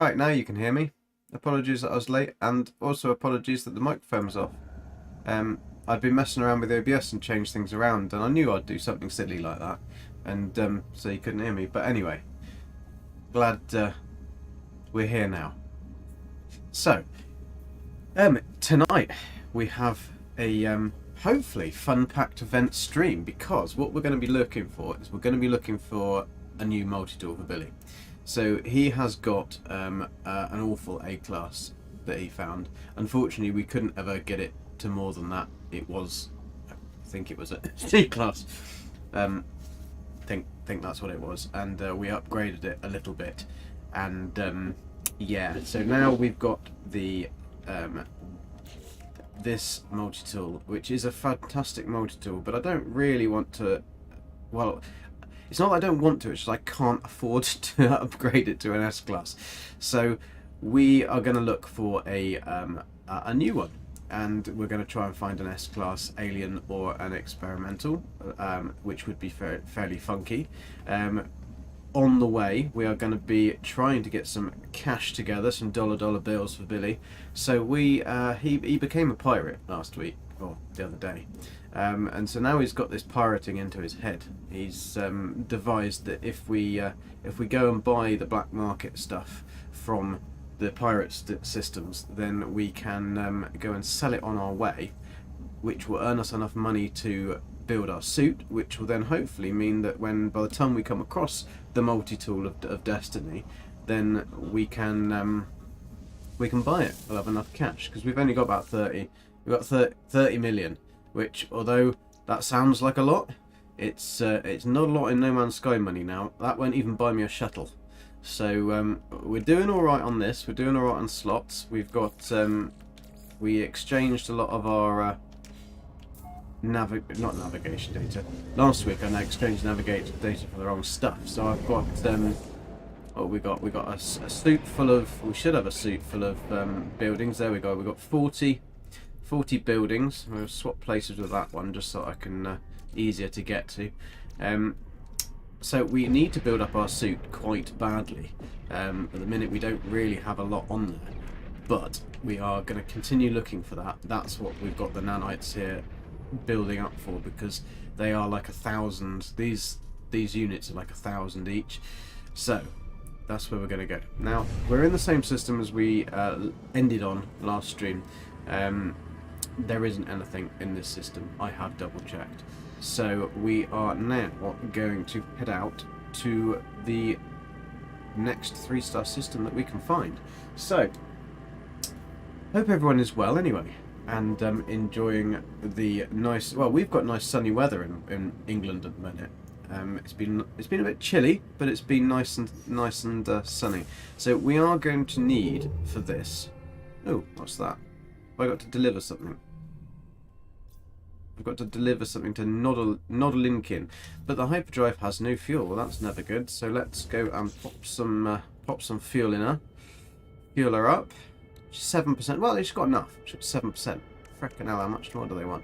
Right, now you can hear me. Apologies that I was late, and also apologies that the microphone was off. I'd been messing around with OBS and changed things around, and I knew I'd do something silly like that, and so you couldn't hear me. But anyway, glad we're here now. So, tonight we have a hopefully fun-packed event stream, because what we're going to be looking for is a new multi-tool for Billy. So he has got an awful A class that he found. Unfortunately, we couldn't ever get it to more than that. It was, I think it was a C class. Think that's what it was, and we upgraded it a little bit. And yeah, so now we've got the this multi-tool, which is a fantastic multi-tool, but I don't really want to. Well, it's not that I don't want to, it's just I can't afford to upgrade it to an S class. So we are going to look for a new one, and we're going to try and find an S class alien or an experimental, which would be fairly funky. On the way, we are going to be trying to get some cash together, some dollar bills for Billy. So he became a pirate last week, or the other day. And so now he's got this pirating into his head. He's devised that if we go and buy the black market stuff from the pirate systems, then we can go and sell it on our way, which will earn us enough money to build our suit, which will then hopefully mean that by the time we come across the multi-tool of destiny, then we can buy it. We'll have enough cash, because we've only got about 30 million. Which, although that sounds like a lot, it's not a lot in No Man's Sky money now. That won't even buy me a shuttle. So we're doing all right on this. We're doing all right on slots. We've got we exchanged a lot of our not navigation data. Last week I exchanged navigation data for the wrong stuff. So I've got we got a suit full of. We should have a suit full of buildings. There we go. We got 40 buildings. We'll swap places with that one just so I can easier to get to. So we need to build up our suit quite badly. At the minute we don't really have a lot on there, but we are going to continue looking for that. That's what we've got the nanites here building up for, because they are like 1,000. These units are like 1,000 each. So that's where we're going to go. Now we're in the same system as we ended on last stream. There isn't anything in this system. I have double checked. So we are now going to head out to the next 3-star system that we can find. So hope everyone is well anyway, and enjoying the nice. Well, we've got nice sunny weather in England at the minute. It's been a bit chilly, but it's been nice and sunny. So we are going to need for this. Oh, what's that? I got to deliver something. I've got to deliver something to Nodelinkin, but the hyperdrive has no fuel. Well, that's never good. So let's go and pop some fuel in her. Fuel her up. 7%. Well, she's got enough. She's 7%. Frickin' hell, how much more do they want?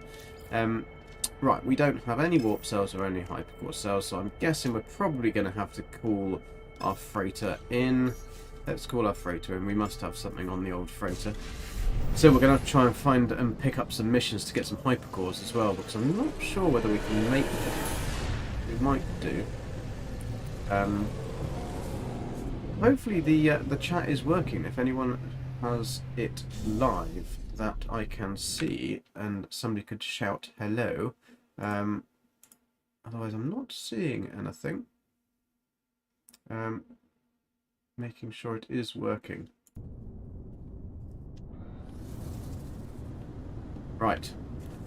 Right, we don't have any warp cells or any hypercore cells, so I'm guessing we're probably going to have to call our freighter in. Let's call our freighter in. We must have something on the old freighter. So we're going to have to try and find and pick up some missions to get some hypercores as well, because I'm not sure whether we can make them. We might do. Hopefully the chat is working. If anyone has it live that I can see, and somebody could shout hello. Otherwise I'm not seeing anything. Making sure it is working. Right,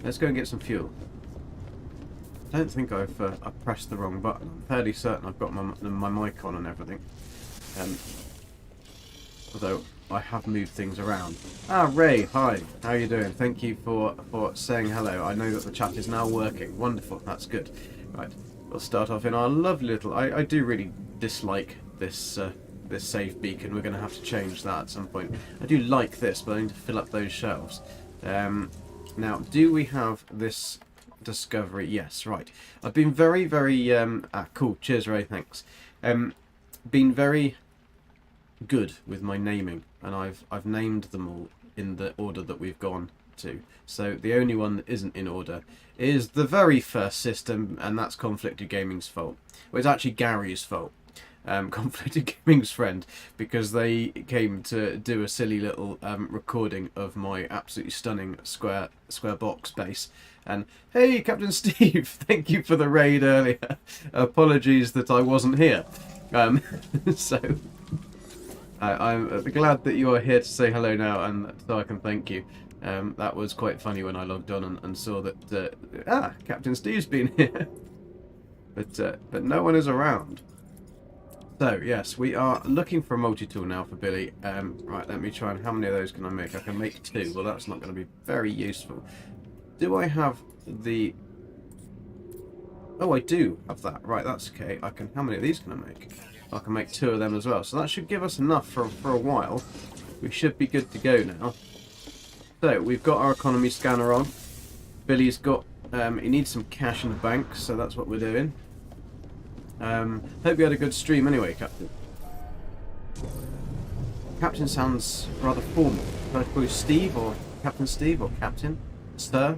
let's go and get some fuel. I don't think I've pressed the wrong button. I'm fairly certain I've got my mic on and everything. Although I have moved things around. Ah, Ray, hi. How are you doing? Thank you for saying hello. I know that the chat is now working. Wonderful, that's good. Right, we'll start off in our lovely little. I do really dislike this this save beacon. We're going to have to change that at some point. I do like this, but I need to fill up those shelves. Now, do we have this discovery? Yes, right. I've been very, very... cool. Cheers, Ray. Thanks. Been very good with my naming, and I've named them all in the order that we've gone to. So the only one that isn't in order is the very first system, and that's Conflicted Gaming's fault. Well, it's actually Gary's fault. Conflicted Gaming's friend, because they came to do a silly little recording of my absolutely stunning square box base. And hey, Captain Steve, thank you for the raid earlier. Apologies that I wasn't here. So I'm glad that you are here to say hello now, and so I can thank you. That was quite funny when I logged on and saw that Captain Steve's been here, but no one is around. So yes, we are looking for a multi-tool now for Billy. Right, let me try and how many of those can I make? I can make 2. Well, that's not going to be very useful. Do I have the... Oh, I do have that. Right, that's okay. I can. How many of these can I make? I can make 2 of them as well. So that should give us enough for a while. We should be good to go now. So we've got our economy scanner on. Billy's got... he needs some cash in the bank, so that's what we're doing. Hope you had a good stream anyway, Captain. Captain sounds rather formal. Should I call you Steve or Captain Steve or Captain? Sir?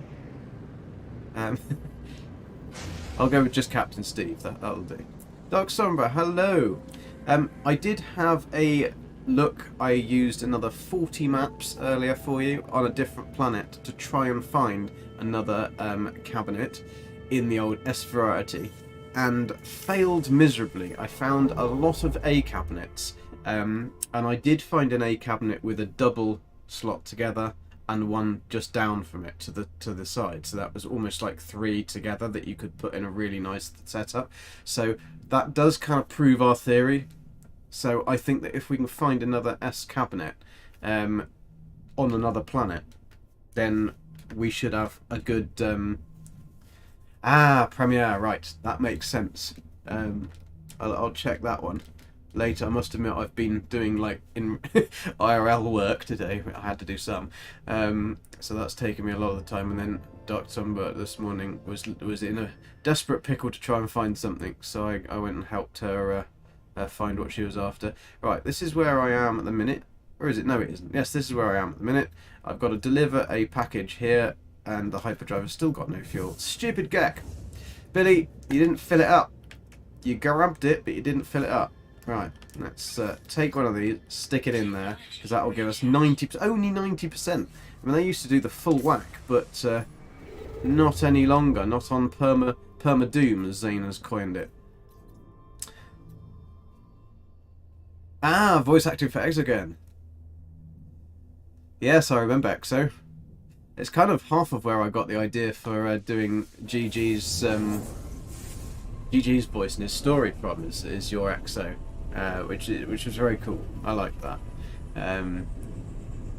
I'll go with just Captain Steve, that'll do. Dark Sombra, hello! I did have a look. I used another 40 maps earlier for you on a different planet to try and find another cabinet in the old S variety, and failed miserably. I found a lot of A cabinets, and I did find an A cabinet with a double slot together and one just down from it to the side, so that was almost like 3 together that you could put in a really nice setup. So that does kind of prove our theory. So I think that if we can find another S cabinet on another planet, then we should have a good Premiere, right, that makes sense. I'll check that one later. I must admit I've been doing like in IRL work today. I had to do some, so that's taken me a lot of the time. And then Dr. Sunbird this morning was in a desperate pickle to try and find something, so I went and helped her find what she was after. Right, this is where I am at the minute. Or is it? No, it isn't. Yes, this is where I am at the minute. I've got to deliver a package here, and the hyperdrive has still got no fuel. Stupid Gek. Billy, you didn't fill it up. You grabbed it, but you didn't fill it up. Right, let's take one of these, stick it in there, because that will give us 90%, only 90%. I mean, they used to do the full whack, but not any longer. Not on perma doom, as Zane has coined it. Voice acting for Exogen. Yes, I remember Exo. It's kind of half of where I got the idea for doing GG's voice in his story from is your Exo, which was very cool. I like that.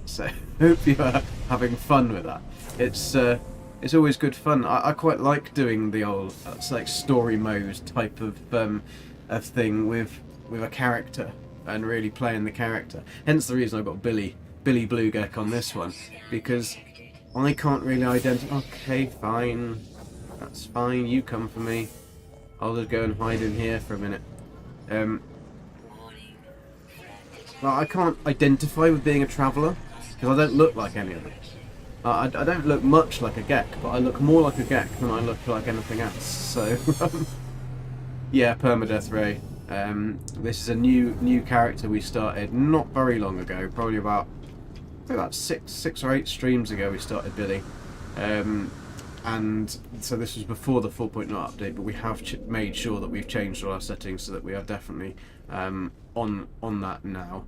So hope you are having fun with that. It's always good fun. I quite like doing the old like story mode type of thing with a character and really playing the character. Hence the reason I got Billy Blue Gek on this one, because I can't really identify. Okay, fine. That's fine. You come for me. I'll just go and hide in here for a minute. Well, I can't identify with being a traveller because I don't look like any of them. I don't look much like a Gek, but I look more like a Gek than I look like anything else. So, yeah, permadeath Ray. This is a new character we started not very long ago, probably about 6 or 8 streams ago we started Billy. And so this was before the 4.0 update, but we have made sure that we've changed all our settings so that we are definitely on that now.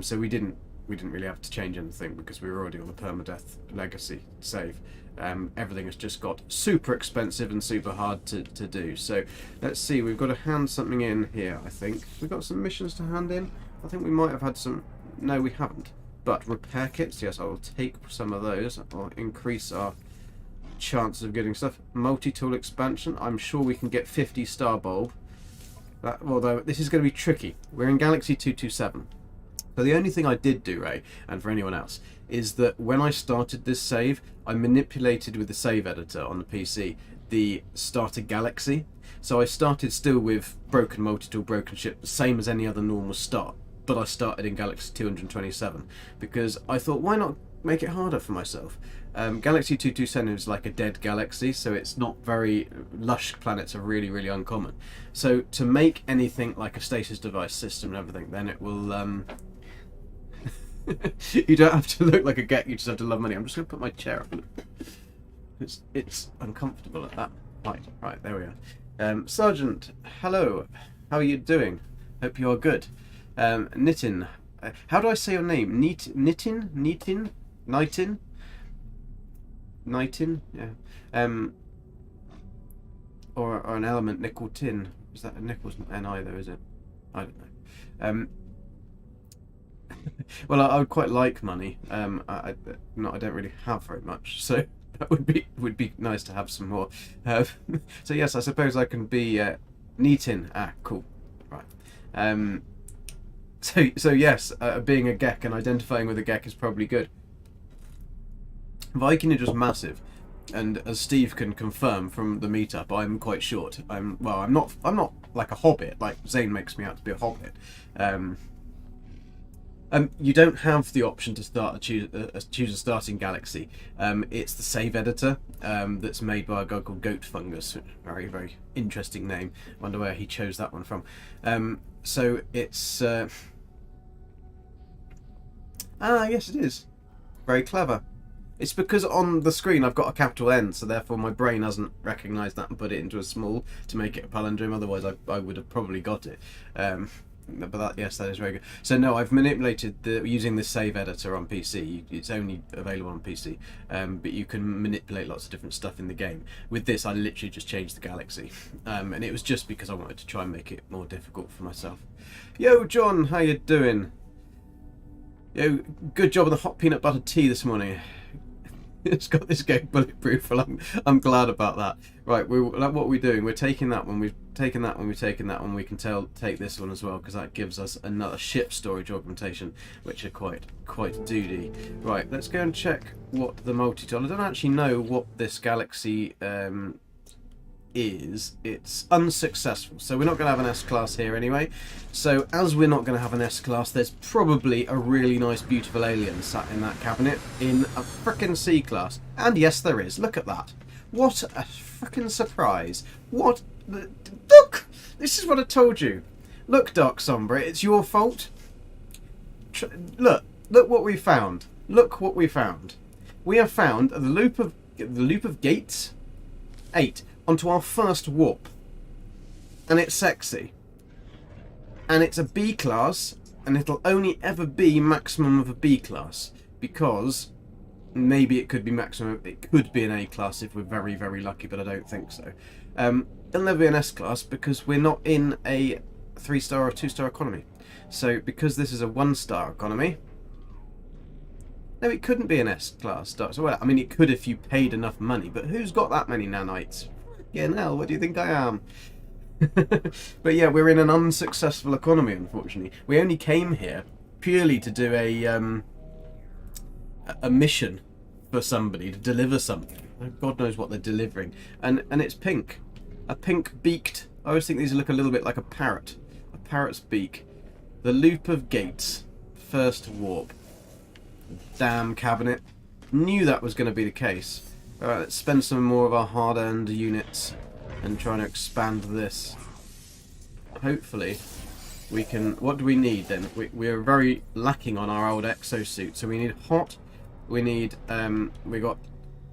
So we didn't really have to change anything because we were already on the permadeath legacy save. Everything has just got super expensive and super hard to do. So let's see, we've got to hand something in here, I think. We've got some missions to hand in. I think we might have had some... No, we haven't. But repair kits, yes, I will take some of those. I'll increase our chances of getting stuff. Multi-tool expansion, I'm sure we can get 50 star bulb. Although this is going to be tricky. We're in Galaxy 227. So the only thing I did do, Ray, and for anyone else, is that when I started this save, I manipulated with the save editor on the PC the starter galaxy. So I started still with broken multi-tool, broken ship, the same as any other normal start. but I started in Galaxy 227 because I thought, why not make it harder for myself? Galaxy 227 is like a dead galaxy, so it's not very lush. Planets are really, really uncommon. So to make anything like a stasis device system and everything, then it will. You don't have to look like a Gek, you just have to love money. I'm just going to put my chair up. It's uncomfortable at that height. Right, there we are. Sergeant, hello. How are you doing? Hope you are good. Nitin. How do I say your name? Nitin? Nitin? Yeah. Or an element, nickel tin. Is that a nickel's NI though, is it? I don't know. Well, I would quite like money. I don't really have very much, so that would be nice to have some more. So yes, I suppose I can be Nitin. Ah, cool. Right. So yes, being a Gek and identifying with a Gek is probably good. Viking are just massive, and as Steve can confirm from the meetup, I'm quite short. I'm not like a hobbit. Like Zane makes me out to be a hobbit. You don't have the option to choose a starting galaxy. It's the save editor that's made by a guy called Goat Fungus. Very, very interesting name. Wonder where he chose that one from. So it's yes, it is very clever. It's because on the screen I've got a capital N, so therefore my brain hasn't recognised that and put it into a small to make it a palindrome. Otherwise, I would have probably got it. But yes, that is very good. So no, I've manipulated using the save editor on PC. It's only available on PC, but you can manipulate lots of different stuff in the game. With this, I literally just changed the galaxy, and it was just because I wanted to try and make it more difficult for myself. Yo, John, how you doing? Yo, good job on the hot peanut butter tea this morning. It's got this game bulletproof. Well, I'm glad about that. Right, what are we doing? We're taking that one. We've taken that one. We've taken that one. We can take this one as well because that gives us another ship storage augmentation, which are quite doody. Right, let's go and check what the multi-tool. I don't actually know what this galaxy is. It's unsuccessful, so we're not going to have an S-class here anyway. So as we're not going to have an S-class, there's probably a really nice beautiful alien sat in that cabinet in a frickin' C-class. And yes, there is. Look at that. What a frickin' surprise. What look, this is what I told you. Look, Dark Sombra, it's your fault. Look what we found. Look what we found. We have found the loop of gates 8 onto our first warp, and it's sexy, and it's a B class, and it'll only ever be maximum of a B class, because maybe it could be maximum, it could be an A class if we're very, very lucky, but I don't think so. It'll never be an S class because we're not in a 3-star or 2-star economy. So because this is a 1-star economy, no, it couldn't be an S class. So, well, I mean, it could if you paid enough money, but who's got that many nanites? Yeah, Nell, what do you think I am? But yeah, we're in an unsuccessful economy, unfortunately. We only came here purely to do a mission for somebody, to deliver something. God knows what they're delivering. And it's pink. A pink beaked. I always think these look a little bit like a parrot. A parrot's beak. The loop of gates. First warp. Damn cabinet. Knew that was going to be the case. Alright, let's spend some more of our hard-earned units and try to expand this. Hopefully we can... What do we need then? We are very lacking on our old exosuit. So we need hot, we need... we got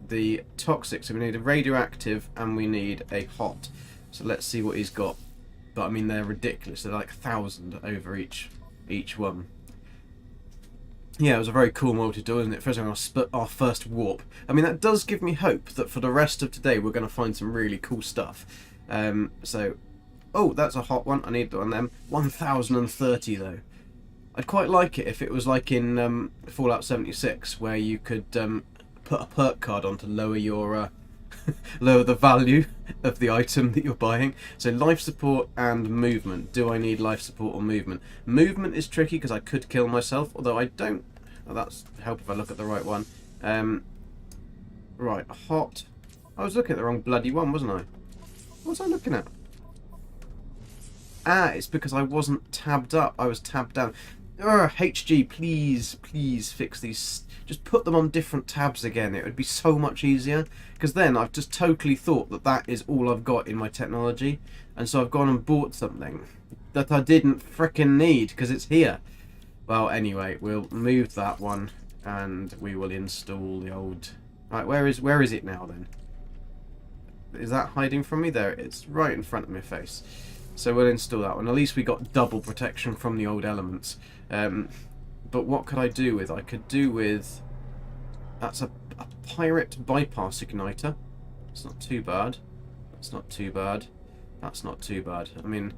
the toxic, so we need a radioactive, and we need a hot. So let's see what he's got. But I mean, they're ridiculous. They're like 1,000 over each one. Yeah, it was a very cool multi-tool, isn't it? First time our first warp. I mean, that does give me hope that for the rest of today we're going to find some really cool stuff. So, oh, that's a hot one. I need one of them. 1,030 though. I'd quite like it if it was like in Fallout 76, where you could put a perk card on to lower your lower the value of the item that you're buying. So life support and movement. Do I need life support or movement? Movement is tricky because I could kill myself, although I don't. Oh, that's help if I look at the right one. Right, hot. I was looking at the wrong bloody one, wasn't I? What was I looking at? Ah, it's because I wasn't tabbed up. I was tabbed down. HG, please, please fix these. Just put them on different tabs again. It would be so much easier. Because then I've just totally thought that that is all I've got in my technology. And so I've gone and bought something that I didn't frickin' need because it's here. Well, anyway, we'll move that one and we will install the old... Right, where is it now then? Is that hiding from me? There it is, right in front of my face. So we'll install that one. At least we got double protection from the old elements. But what could I do with? I could do with... That's a pirate bypass igniter. It's not too bad. It's not too bad. That's not too bad. I mean,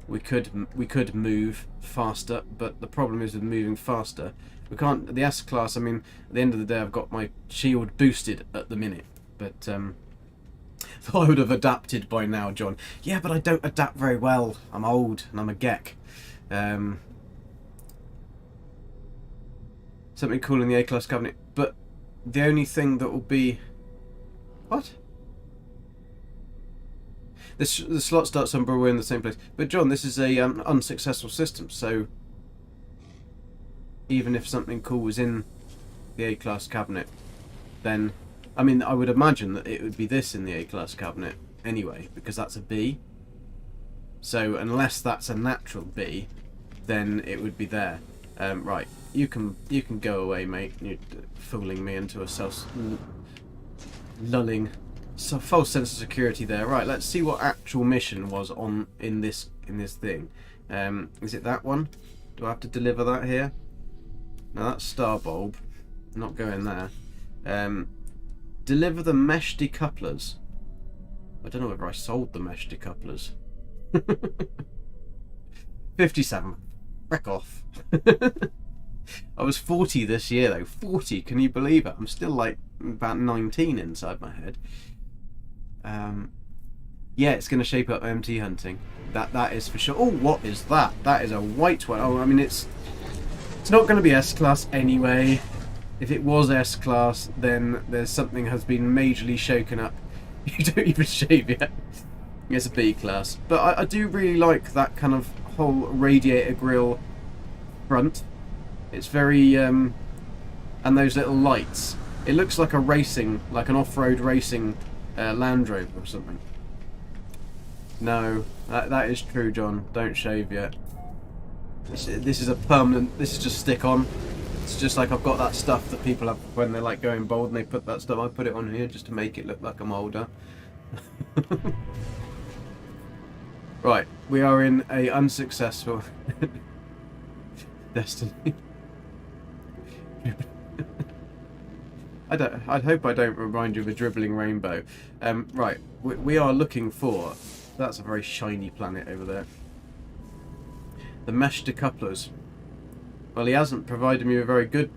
we could move faster, but the problem is with moving faster, we can't. The S class. I mean, at the end of the day, I've got my shield boosted at the minute, but thought I would have adapted by now, John. Yeah, but I don't adapt very well. I'm old and I'm a Gek. Something cool in the A-class cabinet, but the only thing that will be... What? The slot starts somewhere, we're in the same place. But John, this is a unsuccessful system, so even if something cool was in the A-class cabinet, then... I mean, I would imagine that it would be this in the A-class cabinet anyway, because that's a B. So unless that's a natural B, then it would be there. Right, you can go away, mate. You're fooling me into a lulling false sense of security there. Right, let's see what actual mission was on in this thing. Is it that one? Do I have to deliver that here? Now that's star bulb. Not going there. Deliver the mesh decouplers. I don't know whether I sold the mesh decouplers. 57. Wreck off. I was 40 this year though. 40, can you believe it? I'm still like about 19 inside my head. Yeah, it's going to shape up MT hunting. That is for sure. Oh, what is that? That is a white one. Oh, I mean, it's not going to be S-class anyway. If it was S-class, then there's something has been majorly shaken up. You don't even shave yet. It's a B-class. But I do really like that kind of whole radiator grille front. It's very... and those little lights. It looks like a racing, like an off-road racing Land Rover or something. No, that is true, John. Don't shave yet. This is a permanent... This is just stick-on. It's just like I've got that stuff that people have when they're like going bald and they put that stuff. I put it on here just to make it look like I'm older. Right, we are in a unsuccessful destiny. I'd hope I don't remind you of a dribbling rainbow. Right, we are looking for... That's a very shiny planet over there. The mesh decouplers. Well, he hasn't provided me with very good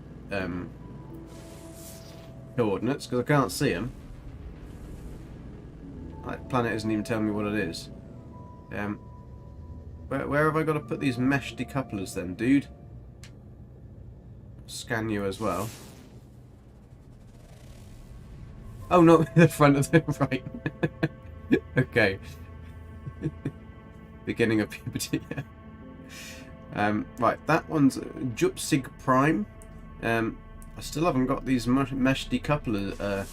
coordinates because I can't see them. That planet isn't even telling me what it is. Where have I got to put these mesh decouplers then, dude? Scan you as well. Oh no, the front of them, right. Okay. Beginning of puberty, yeah. Right, that one's Jupsig Prime. I still haven't got these mesh decouplers. I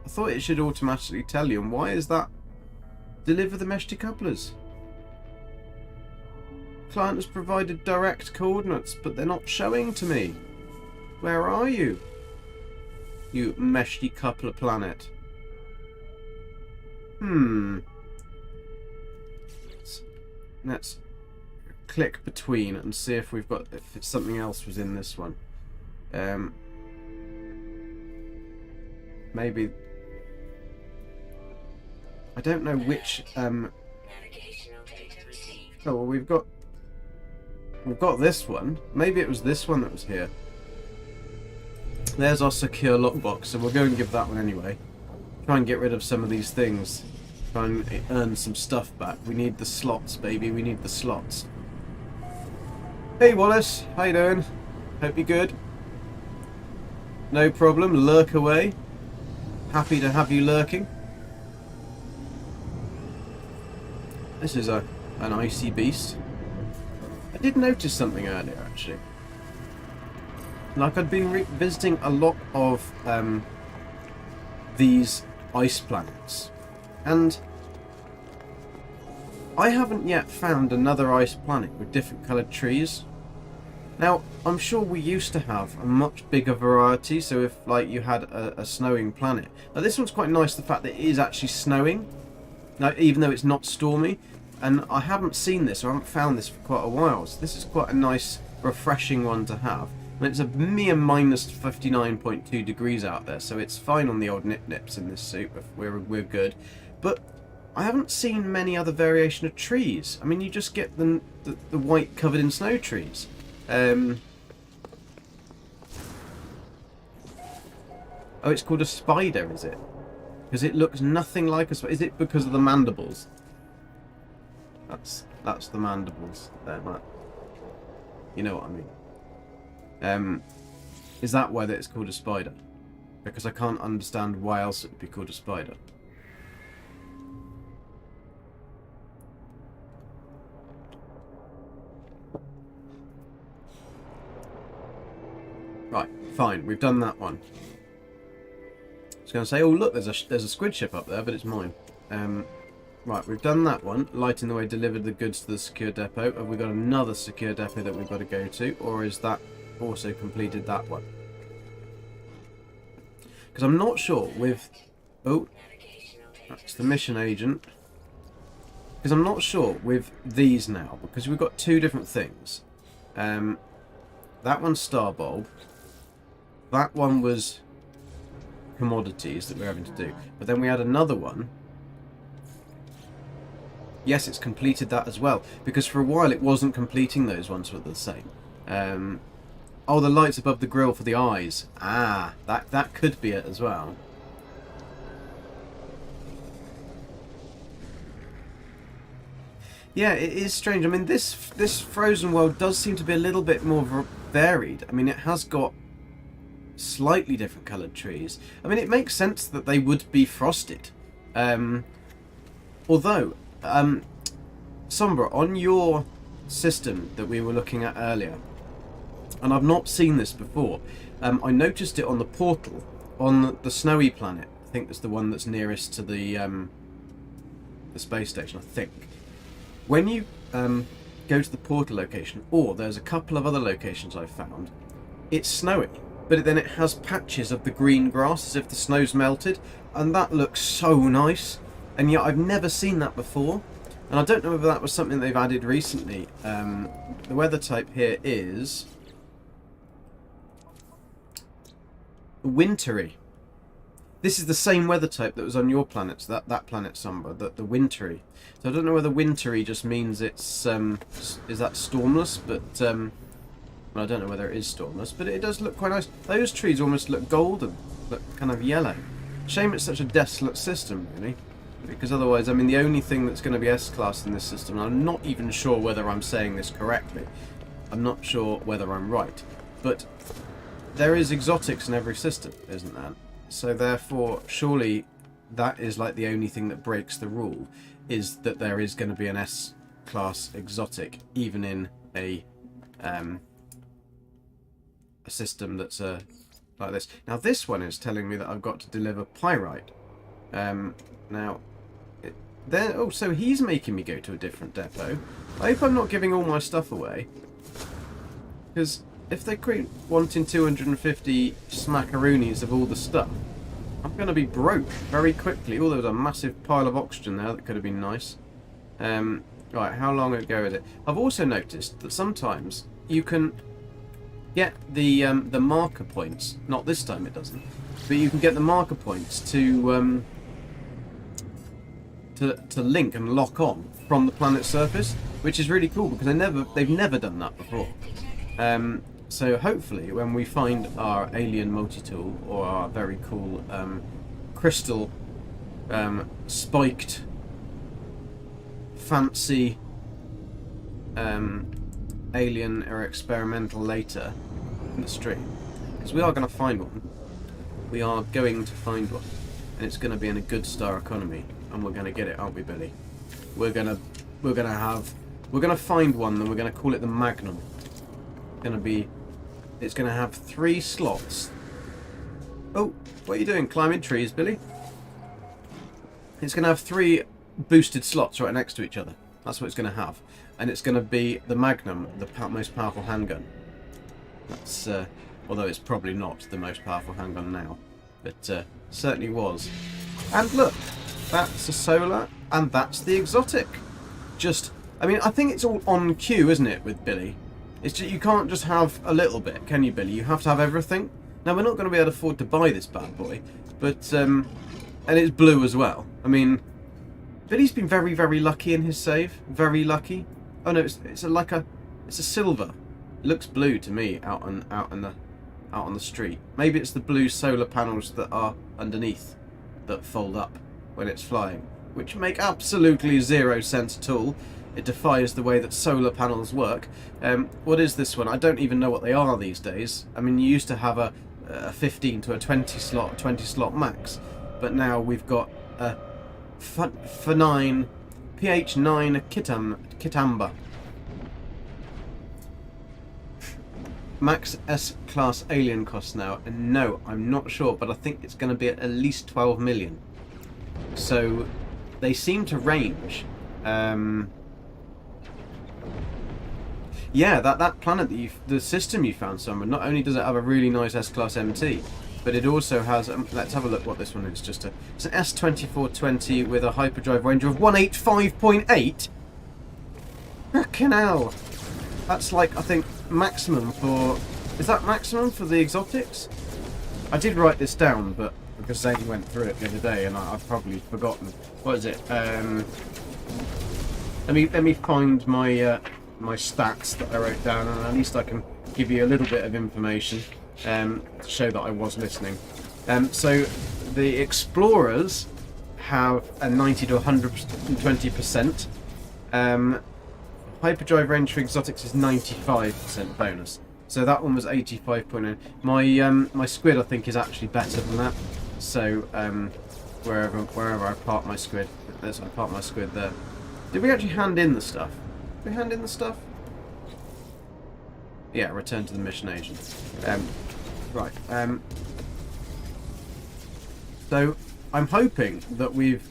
thought it should automatically tell you, and why is that? Deliver the mesh decouplers. Client has provided direct coordinates, but they're not showing to me. Where are you? You mesh decoupler planet. Let's click between and see if we've got if something else was in this one. Maybe I don't know which. Oh well, we've got this one. Maybe it was this one that was here. There's our secure lockbox, so we'll go and give that one anyway. Try and get rid of some of these things. Try and earn some stuff back. We need the slots, baby. We need the slots. Hey Wallace, how you doing? Hope you're good. No problem. Lurk away. Happy to have you lurking. This is an icy beast. I did notice something earlier, actually. Like, I'd been visiting a lot of these ice planets, and I haven't yet found another ice planet with different coloured trees. Now, I'm sure we used to have a much bigger variety, so if, like, you had a snowing planet. Now, this one's quite nice, the fact that it is actually snowing, now, even though it's not stormy, and I haven't seen this, or I haven't found this for quite a while, so this is quite a nice, refreshing one to have. And it's a mere minus 59.2 degrees out there, so it's fine on the old nip-nips in this suit, we're good. But I haven't seen many other variation of trees. I mean, you just get the white covered in snow trees. Oh, it's called a spider, is it? Because it looks nothing like a spider. Is it because of the mandibles? That's the mandibles there, Matt. You know what I mean. Is that why that it's called a spider? Because I can't understand why else it would be called a spider. Right, fine. We've done that one. I was going to say, oh look, there's a squid ship up there, but it's mine. Right, we've done that one. Lighting the way, delivered the goods to the secure depot. Have we got another secure depot that we've got to go to, or is that also completed that one? Because I'm not sure with... Oh, that's the mission agent. Because I'm not sure with these now, because we've got two different things. That one's star bulb. That one was commodities that we're having to do. But then we had another one. Yes, it's completed that as well. Because for a while it wasn't completing those ones were the same. Oh, the lights above the grill for the eyes. Ah, that could be it as well. Yeah, it is strange. I mean, this frozen world does seem to be a little bit more varied. I mean, it has got slightly different coloured trees. I mean, it makes sense that they would be frosted. Although, Sombra, on your system that we were looking at earlier, and I've not seen this before, I noticed it on the portal on the snowy planet. I think it's the one that's nearest to the space station, I think. When you go to the portal location, or there's a couple of other locations I've found, it's snowy, but then it has patches of the green grass as if the snow's melted, and that looks so nice. And yet I've never seen that before, and I don't know whether that was something they've added recently. The weather type here is wintry. This is the same weather type that was on your planet, that planet Sombra, the wintry. So I don't know whether wintry just means it's is that stormless, but well, I don't know whether it is stormless, but it does look quite nice. Those trees almost look golden, look kind of yellow. Shame it's such a desolate system, really. Because otherwise, I mean, the only thing that's going to be S-class in this system, and I'm not even sure whether I'm saying this correctly, I'm not sure whether I'm right, but there is exotics in every system, isn't there? So therefore, surely that is like the only thing that breaks the rule, is that there is going to be an S-class exotic, even in a system that's like this. Now this one is telling me that I've got to deliver pyrite. Now... oh, so he's making me go to a different depot. I hope I'm not giving all my stuff away. Because if they keep wanting 250 smackaroonies of all the stuff, I'm going to be broke very quickly. Oh, there was a massive pile of oxygen there that could have been nice. Right, how long ago is it? I've also noticed that sometimes you can get the marker points. Not this time it doesn't. But you can get the marker points to link and lock on from the planet's surface, which is really cool because they've never done that before. So hopefully when we find our alien multi-tool or our very cool crystal spiked fancy alien or experimental later in the stream, because we are going to find one. We are going to find one, and it's going to be in a good star economy. And we're going to get it, aren't we, Billy? We're going to We're going to find one, and we're going to call it the Magnum. It's going to have 3 slots. Oh, what are you doing? Climbing trees, Billy? It's going to have 3 boosted slots right next to each other. That's what it's going to have. And it's going to be the Magnum, the most powerful handgun. That's, although it's probably not the most powerful handgun now. But certainly was. And look, that's a solar, and that's the exotic. I mean, I think it's all on cue, isn't it, with Billy? It's just, you can't just have a little bit, can you, Billy? You have to have everything. Now, we're not going to be able to afford to buy this bad boy, but, and it's blue as well. I mean, Billy's been very, very lucky in his save. Very lucky. Oh no, it's a silver. It looks blue to me out on the street. Maybe it's the blue solar panels that are underneath that fold up when it's flying, which make absolutely 0 sense at all. It defies the way that solar panels work. What is this one? I don't even know what they are these days. I mean, you used to have a 15 to a 20 slot max, but now we've got a pH9 Kitamba. Max S-class alien cost now, and no, I'm not sure, but I think it's going to be at least 12 million. So they seem to range. Yeah, that planet that the system you found, Summer, not only does it have a really nice S-class MT, but it also has. Let's have a look what this one is. It's an S2420 with a hyperdrive range of 185.8. Fucking hell! That's like, I think, maximum for. Is that maximum for the exotics? I did write this down, but because Zane went through it the other day, and I've probably forgotten. What is it? Let me find my my stats that I wrote down, and at least I can give you a little bit of information to show that I was listening. So the explorers have a 90 to 120%. Hyperdrive range for exotics is 95% bonus. So that one was 85.9. My squid, I think, is actually better than that. So wherever I park my squid, I park my squid there. Did we actually hand in the stuff? Did we hand in the stuff? Yeah, return to the mission agent. Right. So I'm hoping that we've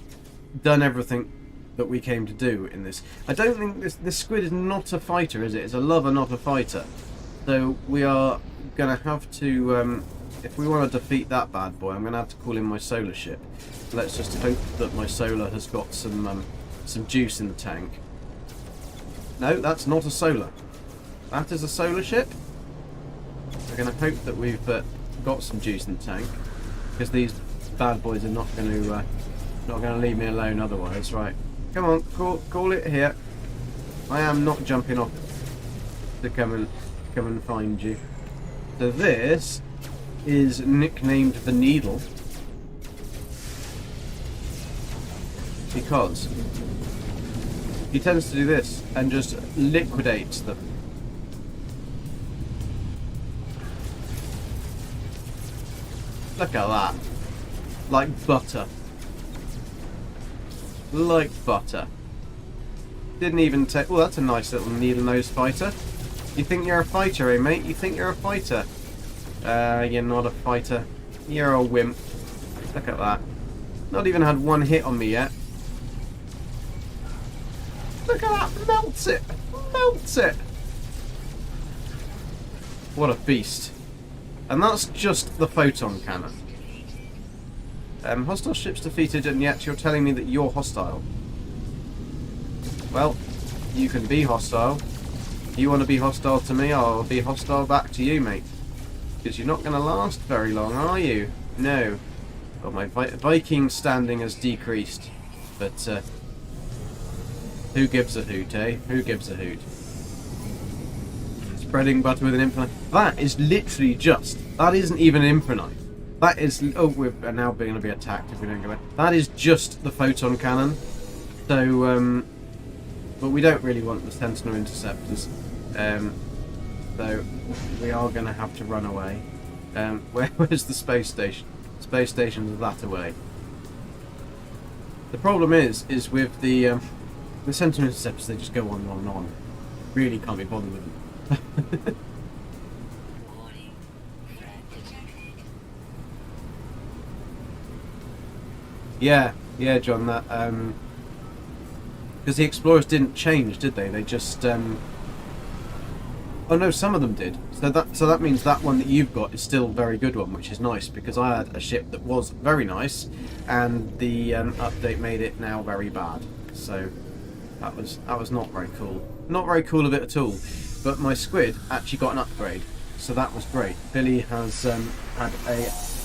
done everything that we came to do in this. I don't think this squid is not a fighter, is it? It's a lover, not a fighter. So we are going to have to, if we want to defeat that bad boy, I'm going to have to call in my solar ship. Let's just hope that my solar has got some juice in the tank. No, that's not a solar. That is a solar ship. We're going to hope that we've got some juice in the tank, because these bad boys are not going to leave me alone otherwise. Right. Come on, call it here. I am not jumping off to come and find you. So this is nicknamed the Needle because he tends to do this and just liquidates them. Look at that. Like butter. Like butter. Didn't even take. Well, that's a nice little needle-nosed fighter. You think you're a fighter, eh, mate? You think you're a fighter? You're not a fighter. You're a wimp. Look at that. Not even had one hit on me yet. Look at that. Melts it. Melts it. What a beast. And that's just the photon cannon. Hostile ships defeated, and yet you're telling me that you're hostile. Well, you can be hostile. You want to be hostile to me, I'll be hostile back to you, mate. Because you're not going to last very long, are you? No. Well, my Viking standing has decreased. But, who gives a hoot, eh? Who gives a hoot? Spreading butter with an infinite. That is literally just. That isn't even an infinite. That is. Oh, we're now going to be attacked if we don't go back. That is just the photon cannon. So, but we don't really want the Sentinel interceptors. So we are going to have to run away. Where's the space station? Space station's that away. The problem is with the The Sentinel Interceptors, they just go on and on and on. Really can't be bothered with them. Yeah, John, that, because the Explorers didn't change, did they? They just, oh no, some of them did. So that means that one that you've got is still a very good one, which is nice, because I had a ship that was very nice, and the update made it now very bad. So that was not very cool. Not very cool of it at all. But my Squid actually got an upgrade, so that was great. Billy has had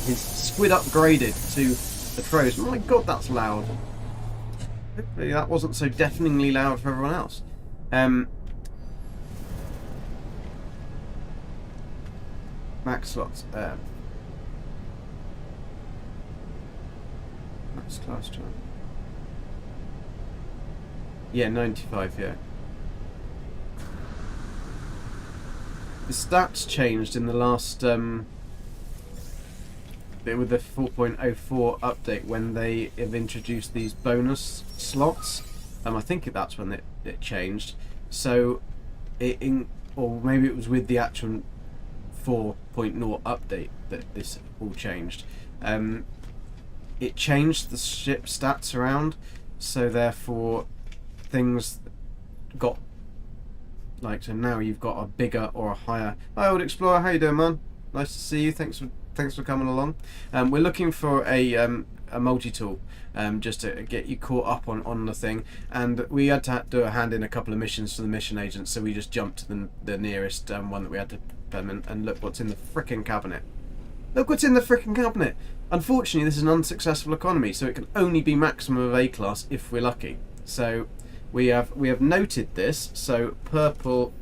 his Squid upgraded to the pros. My God, that's loud. Hopefully that wasn't so deafeningly loud for everyone else. Max slots. Max class job. Yeah, 95. Yeah. The stats changed in the last with the 4.04 update when they have introduced these bonus slots. I think that's when it changed. So or maybe it was with the actual 4.0 update that this all changed. It changed the ship stats around, so therefore things got like, so now you've got a bigger or a higher. Hi, Old Explorer, how you doing, man? Nice to see you. Thanks for coming along. We're looking for a multi-tool, just to get you caught up on the thing, and we had to do a hand in a couple of missions for the mission agents, so we just jumped to the nearest one that we had to permit, and look what's in the frickin' cabinet. Look what's in the frickin' cabinet. Unfortunately, this is an unsuccessful economy, so it can only be maximum of A class if we're lucky. So we have noted this. So purple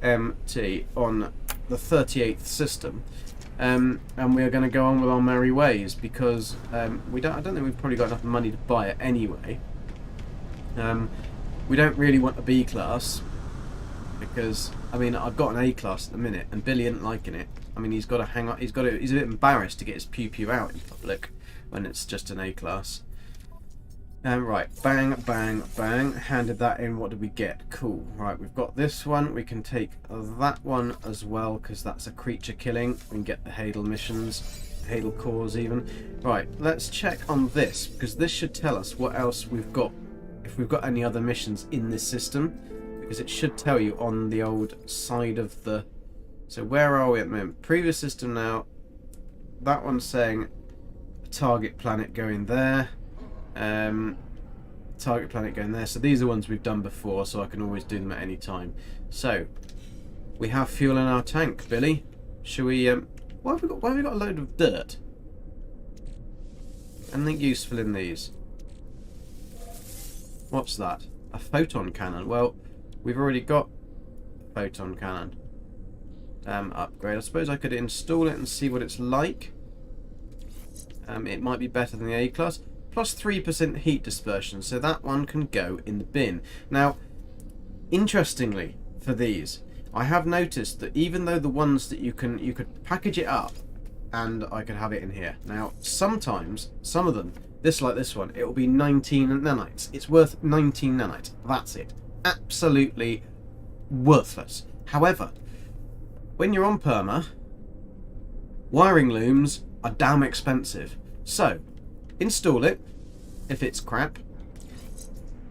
MT on the 38th system. And we are going to go on with our merry ways, because I don't think we've probably got enough money to buy it anyway. We don't really want a B class, because I mean I've got an A class at the minute, and Billy isn't liking it. I mean, he's got to hang on. He's a bit embarrassed to get his pew out in public when it's just an A class. Right, bang, bang, bang. Handed that in. What did we get? Cool. Right, we've got this one. We can take that one as well, because that's a creature killing. We can get the Hadal missions, Hadal cores even. Right, let's check on this, because this should tell us what else we've got, if we've got any other missions in this system, because it should tell you on the old side of the... So where are we at the moment? Previous system now. That one's saying a target planet going there. Target planet going there. So these are ones we've done before, so I can always do them at any time. So we have fuel in our tank, Billy. Shall we why have we got a load of dirt? Anything useful in these? What's that? A photon cannon. Well, we've already got a photon cannon. Upgrade. I suppose I could install it and see what it's like. It might be better than the A class. Plus 3% heat dispersion, so that one can go in the bin. Now, interestingly, for these, I have noticed that even though the ones that you could package it up, and I could have it in here. Now, sometimes, some of them, like this one, it will be 19 nanites. It's worth 19 nanites. That's it. Absolutely worthless. However, when you're on perma, wiring looms are damn expensive. So, install it. If it's crap,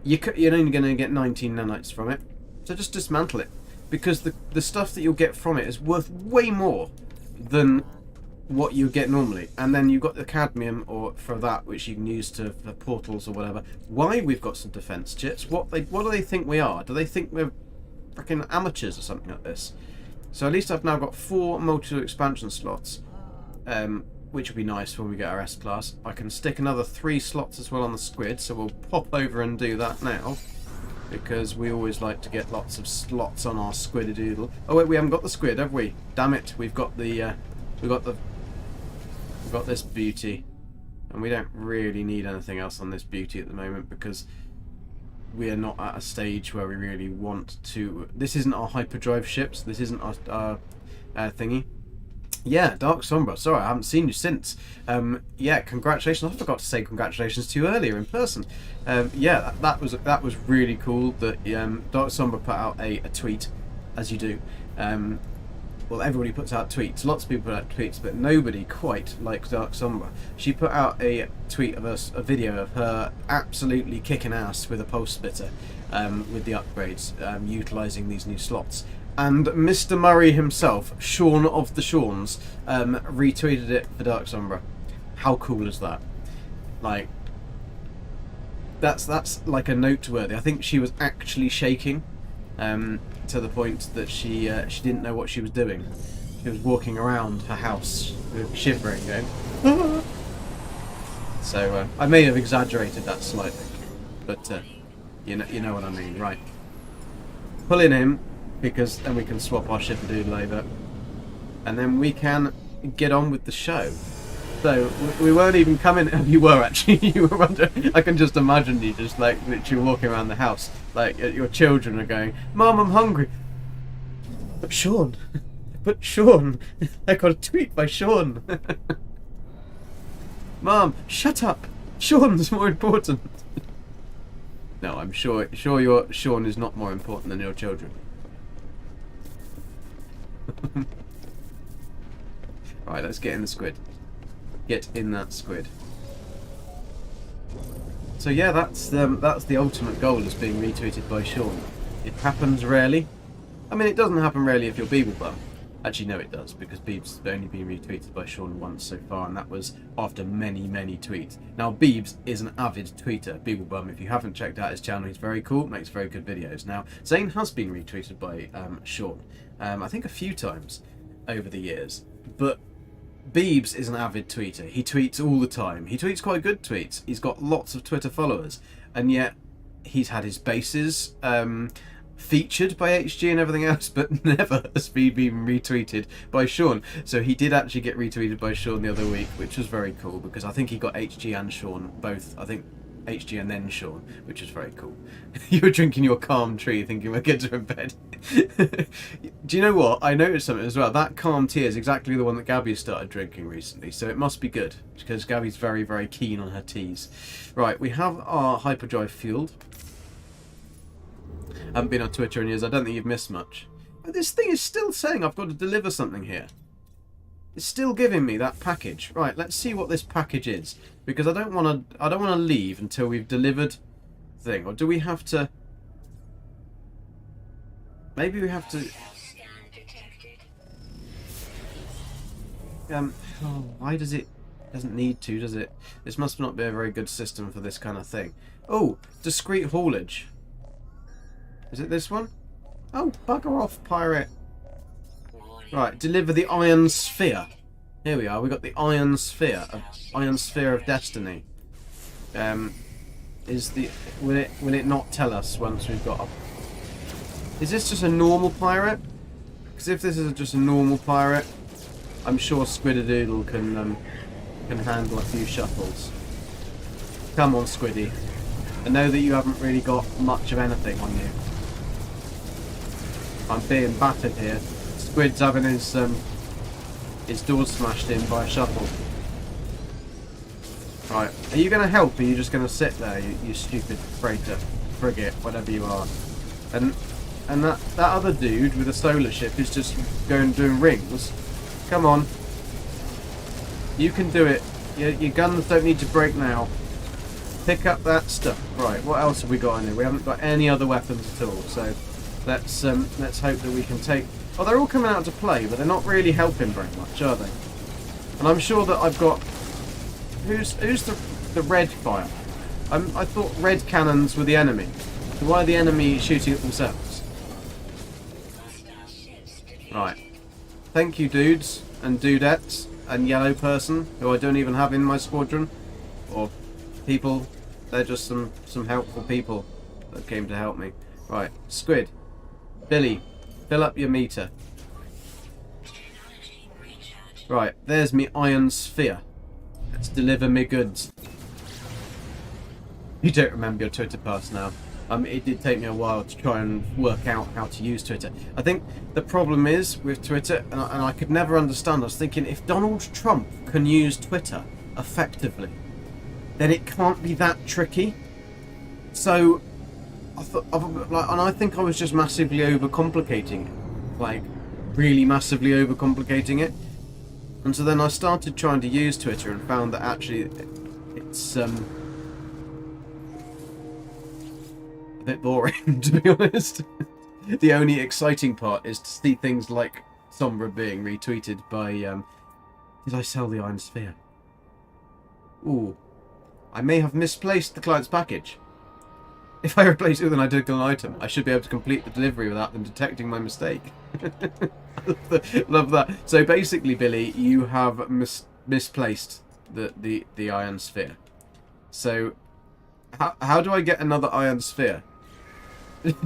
you're only going to get 19 nanites from it. So just dismantle it, because the stuff that you'll get from it is worth way more than what you get normally. And then you've got the cadmium for that, which you can use for portals or whatever. Why we've got some defense chits? What do they think we are? Do they think we're freaking amateurs or something like this? So at least I've now got 4 multi-tool expansion slots. Which will be nice when we get our S class. I can stick another 3 slots as well on the Squid, so we'll pop over and do that now, because we always like to get lots of slots on our Squid-a-doodle. Oh wait, we haven't got the Squid, have we? Damn it, we've got this beauty, and we don't really need anything else on this beauty at the moment, because we are not at a stage where we really want to. This isn't our hyperdrive ships. This isn't our thingy. Yeah, Dark Sombra. Sorry, I haven't seen you since. Yeah, congratulations. I forgot to say congratulations to you earlier in person. Yeah, that was really cool that Dark Sombra put out a tweet, as you do. Well, everybody puts out tweets. Lots of people put out tweets, but nobody quite like Dark Sombra. She put out a tweet of a video of her absolutely kicking ass with a pulse splitter, with the upgrades, utilising these new slots. And Mr. Murray himself, Sean of the Shawns, retweeted it for Dark Sombra. How cool is that? Like, that's like a noteworthy. I think she was actually shaking, to the point that she didn't know what she was doing. She was walking around her house, shivering, going. So I may have exaggerated that slightly, but you know what I mean, right? Pulling in. Because then we can swap our ship-a-doodle over, and then we can get on with the show. So we weren't even coming. You were actually. You were wondering. I can just imagine you just like literally walking around the house, like your children are going, "Mom, I'm hungry." But Sean, I got a tweet by Sean. Mom, shut up. Sean's more important. No, I'm sure your Sean is not more important than your children. Right, let's get in the squid. Get in that squid. So yeah, that's the ultimate goal, is being retweeted by Sean. It happens rarely. I mean, it doesn't happen rarely if you're Beeblebum. Actually, no, it does, because Beebs has only been retweeted by Sean once so far, and that was after many, many tweets. Now, Beebs is an avid tweeter. Beeblebum, if you haven't checked out his channel, he's very cool, makes very good videos. Now, Zane has been retweeted by Sean, I think a few times over the years, but Beebs is an avid tweeter. He tweets all the time. He tweets quite good tweets. He's got lots of Twitter followers, and yet he's had his bases featured by HG and everything else, but never has he been retweeted by Sean. So he did actually get retweeted by Sean the other week, which was very cool, because I think he got HG and Sean both. I think HG and then Sean, which is very cool. You were drinking your calm tea thinking we'll get to bed. Do you know what? I noticed something as well. That calm tea is exactly the one that Gabby started drinking recently, so it must be good, because Gabby's very, very keen on her teas. Right, we have our hyperdrive fueled. I haven't been on Twitter in years. I don't think you've missed much. But this thing is still saying I've got to deliver something here. It's still giving me that package. Right, let's see what this package is, because I don't want to leave until we've delivered the thing. Or do we have to? Maybe we have to. Why does it? Doesn't need to, does it? This must not be a very good system for this kind of thing. Oh, discrete haulage. Is it this one? Oh, bugger off, pirate. Right, deliver the Iron Sphere. Here we are. We got the Iron Sphere, Iron Sphere of Destiny. Will it not tell us once we've got? Is this just a normal pirate? Because if this is just a normal pirate, I'm sure Squid-a-doodle can handle a few shuffles. Come on, Squiddy. I know that you haven't really got much of anything on you. I'm being battered here. Squid's having his doors smashed in by a shuffle. Right, are you going to help, or are you just going to sit there, you stupid freighter, frigate, whatever you are? And that other dude with a solar ship is just doing rings. Come on. You can do it. Your guns don't need to break now. Pick up that stuff. Right, what else have we got in here? We haven't got any other weapons at all, so let's hope that we can take... Oh, they're all coming out to play, but they're not really helping very much, are they? And I'm sure that I've got... Who's the red fire? I thought red cannons were the enemy. So why are the enemy shooting at themselves? Right. Thank you, dudes and dudettes and yellow person, who I don't even have in my squadron. Or people. They're just some helpful people that came to help me. Right. Squid. Billy. Fill up your meter. Right. There's me Iron Sphere. Let's deliver me goods. You don't remember your Twitter post now. It did take me a while to try and work out how to use Twitter. I think the problem is with Twitter, and I could never understand, I was thinking, if Donald Trump can use Twitter effectively, then it can't be that tricky. So, I thought, and I think I was just massively overcomplicating it. Like, really massively overcomplicating it. And so then I started trying to use Twitter and found that actually it's a bit boring, to be honest. The only exciting part is to see things like Sombra being retweeted by... did I sell the Iron Sphere? Ooh. I may have misplaced the client's package. If I replace it with an identical item, I should be able to complete the delivery without them detecting my mistake. Love that. So basically, Billy, you have misplaced the Iron Sphere. So, how do I get another Iron Sphere?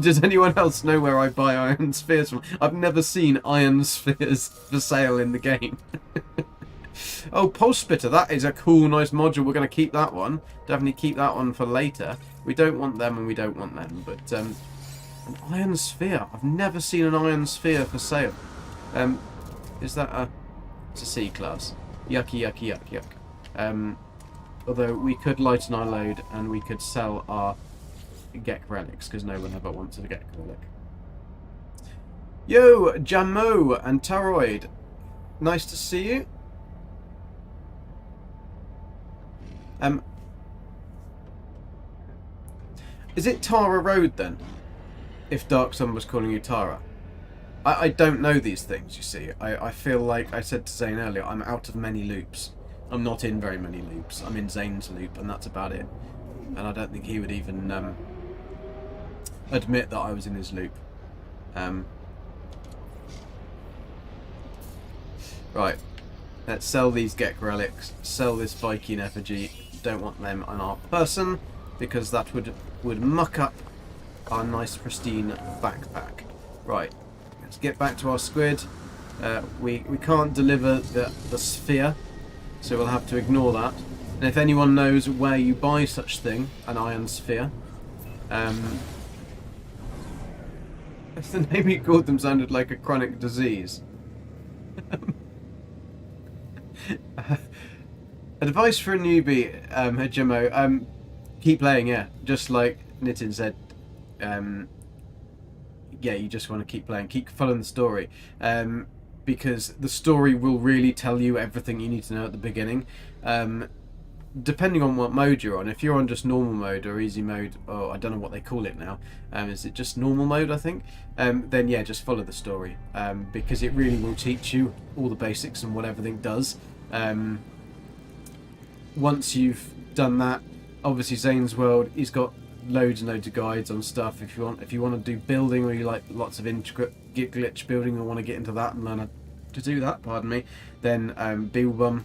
Does anyone else know where I buy Iron Spheres from? I've never seen Iron Spheres for sale in the game. Oh, Pulse Splitter, that is a cool, nice module. We're going to keep that one. Definitely keep that one for later. We don't want them and we don't want them. But an Iron Sphere. I've never seen an Iron Sphere for sale. Is that a... It's a C class. Yucky, yucky, yuck, yuck. Although we could lighten our load and we could sell our Gek relics, because no one ever wants a Gek relic. Yo, Jammo and Taroid. Nice to see you. Is it Tara Road then? If Dark Sun was calling you Tara. I don't know these things, you see. I feel like I said to Zane earlier, I'm out of many loops. I'm not in very many loops. I'm in Zane's loop and that's about it. And I don't think he would even admit that I was in his loop. Right. Let's sell these Gek relics. Sell this Viking effigy. Don't want them on our person because that would muck up our nice pristine backpack. Right, let's get back to our squid. We can't deliver the sphere, so we'll have to ignore that. And if anyone knows where you buy such thing, an iron sphere, the name you called them sounded like a chronic disease. Advice for a newbie, Hajimo, keep playing, yeah. Just like Nitin said, yeah, you just want to keep playing, keep following the story, because the story will really tell you everything you need to know at the beginning. Depending on what mode you're on, if you're on just normal mode or easy mode, or I don't know what they call it now, is it just normal mode, I think? Then yeah, just follow the story, because it really will teach you all the basics and what everything does. Once you've done that, obviously Zane's World, he's got loads and loads of guides on stuff. If you want to do building, or you like lots of intricate glitch building and want to get into that and learn how to do that, pardon me, then Beelbum.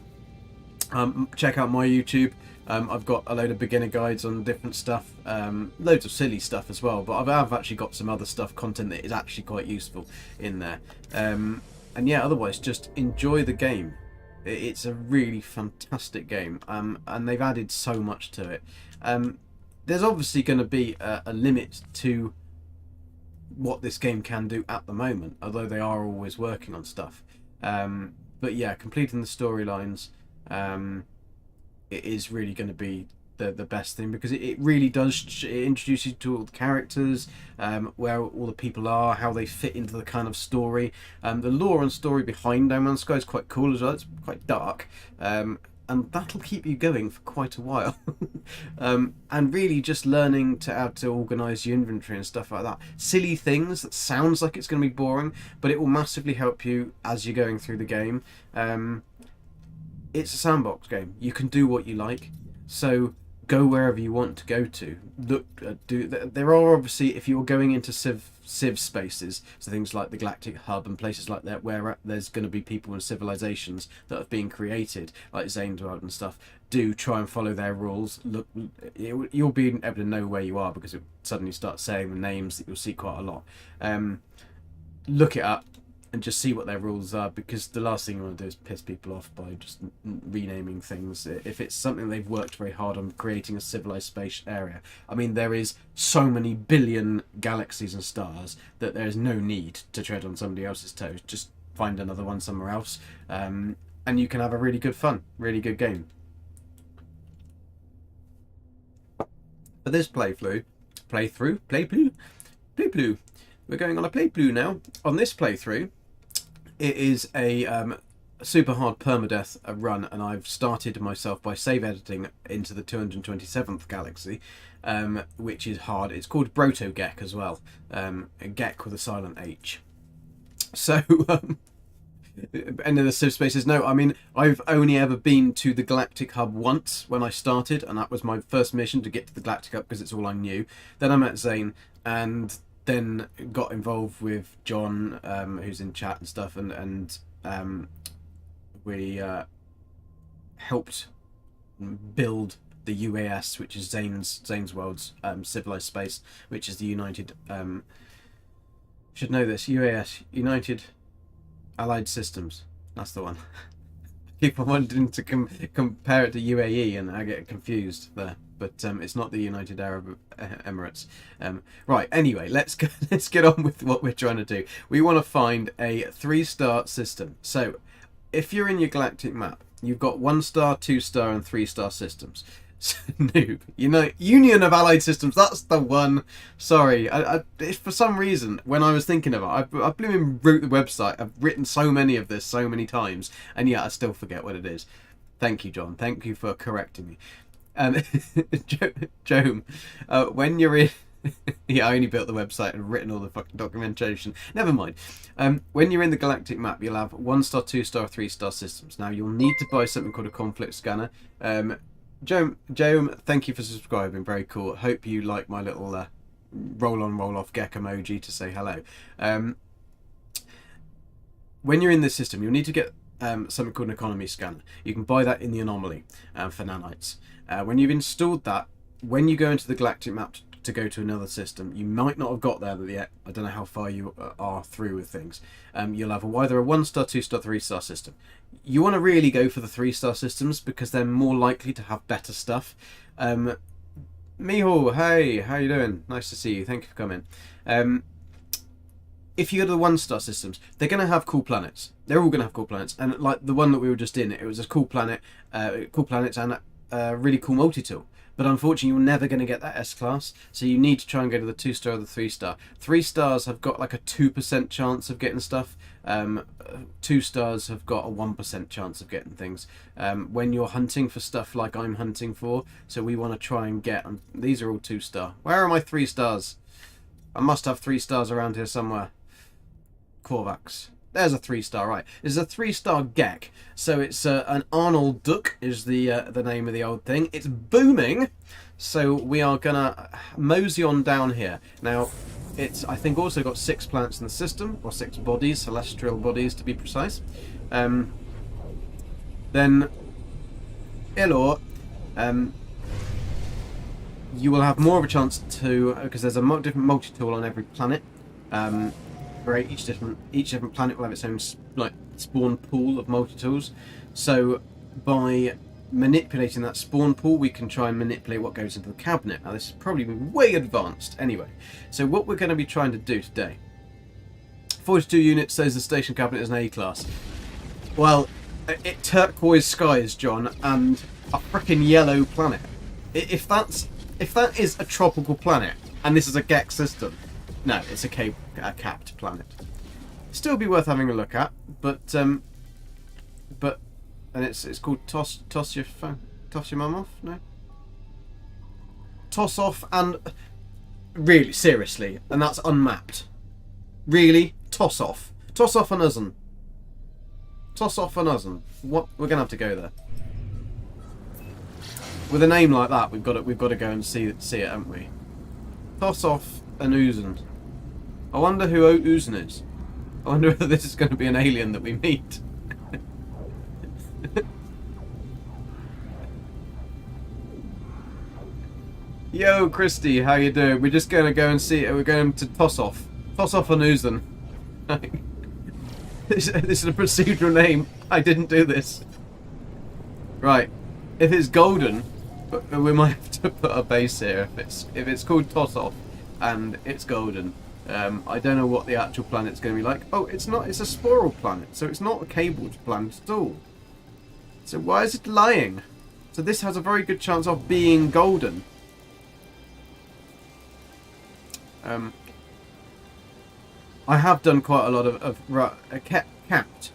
Check out my YouTube. I've got a load of beginner guides on different stuff, loads of silly stuff as well, but I've actually got some other content that is actually quite useful in there. And yeah, otherwise just enjoy the game. It's a really fantastic game, and they've added so much to it. There's obviously going to be a limit to what this game can do at the moment, although they are always working on stuff. But yeah, completing the storylines, it is really going to be the best thing, because it really does introduce you to all the characters, where all the people are, how they fit into the kind of story. The lore and story behind No Man's Sky is quite cool as well. It's quite dark, and that'll keep you going for quite a while. And really just learning how to organise your inventory and stuff like that. Silly things that sounds like it's going to be boring, but it will massively help you as you're going through the game. It's a sandbox game. You can do what you like, so go wherever you want to go to. There are obviously, if you're going into civ spaces, so things like the Galactic Hub and places like that, where there's going to be people and civilizations that have been created, like Zane's World and stuff, do try and follow their rules. Look, you'll be able to know where you are, because it suddenly starts saying the names that you'll see quite a lot. Look it up. and just see what their rules are, because the last thing you want to do is piss people off by just renaming things. If it's something they've worked very hard on creating a civilized space area, I mean, there is so many billion galaxies and stars that there is no need to tread on somebody else's toes. Just find another one somewhere else, and you can have a really good really good game. For this playthrough, we're going on a playthrough now. On this playthrough, it is a super hard permadeath run, and I've started myself by save editing into the 227th galaxy, which is hard. It's called Blue Gek as well, a Gek with a silent H. So, end of the civ spaces. No, I mean, I've only ever been to the Galactic Hub once when I started, and that was my first mission, to get to the Galactic Hub because it's all I knew. Then I met Zane, and then got involved with John, who's in chat and stuff, and we helped build the UAS, which is Zane's world's civilized space, which is the United. Should know this. UAS, United Allied Systems. That's the one. Keep on wanting to compare it to UAE, and I get confused there. But it's not the United Arab Emirates. Right. Anyway, let's get on with what we're trying to do. We want to find a 3-star system. So, if you're in your galactic map, you've got 1-star, 2-star, and 3-star systems. So, noob, you know, Union of Allied Systems. That's the one. Sorry, for some reason when I was thinking of it, I blew and wrote the website. I've written so many of this so many times, and yet I still forget what it is. Thank you, John. Thank you for correcting me. Joan, when you're in... yeah, I only built the website and written all the fucking documentation. Never mind. When you're in the galactic map, you'll have 1-star, 2-star, 3-star systems. Now, you'll need to buy something called a conflict scanner. Joan, thank you for subscribing. Very cool. Hope you like my little roll-on, roll-off Gek emoji to say hello. When you're in this system, you'll need to get something called an economy scanner. You can buy that in the anomaly for nanites. When you've installed that, when you go into the galactic map to go to another system, you might not have got there yet. I don't know how far you are through with things. You'll have either a 1-star, 2-star, 3-star system. You want to really go for the 3-star systems because they're more likely to have better stuff. Miho, hey, how you doing? Nice to see you. Thank you for coming. If you go to the 1-star systems, they're going to have cool planets. They're all going to have cool planets, and like the one that we were just in, it was a cool planet, cool planets, and a really cool multi-tool. But unfortunately, you're never going to get that S-class, so you need to try and go to the 2-star or the 3-star. 3-stars have got like a 2% chance of getting stuff. 2-stars have got a 1% chance of getting things. When you're hunting for stuff like I'm hunting for, so we want to try and get... these are all 2-star. Where are my 3-stars? I must have 3-stars around here somewhere. Korvax. There's a 3-star, right. It's a 3-star Gek. So it's an Arnold Duck is the name of the old thing. It's booming. So we are going to mosey on down here. Now, it's, I think, also got 6 planets in the system, or 6 bodies, celestial bodies to be precise. Then, Ilor, you will have more of a chance to, because there's a different multi-tool on every planet. Right, each different planet will have its own like spawn pool of multi-tools. So by manipulating that spawn pool, we can try and manipulate what goes into the cabinet. Now this is probably way advanced anyway. So what we're going to be trying to do today. 42 units says the station cabinet is an A-class. Well, it turquoise skies, John, and a freaking yellow planet. If that is a tropical planet, and this is a Gek system. No, it's a capped planet. Still be worth having a look at, but and it's called toss your mum off. No, toss off, and really seriously, and that's unmapped. Really, toss off an uzen. Toss off an uzen. What, we're gonna have to go there. With a name like that, we've got to go and see it, haven't we? Toss off an uzen. I wonder who Uzen is. I wonder whether this is going to be an alien that we meet. Yo, Christy, how you doing? We're just going to go and see it. We're going to toss off an Uzen. This is a procedural name. I didn't do this. Right. If it's golden, we might have to put a base here. If it's called Toss Off and it's golden, I don't know what the actual planet's going to be like. Oh, it's not. It's a sporal planet, so it's not a cabled planet at all. So why is it lying? So this has a very good chance of being golden. I have done quite a lot of capped.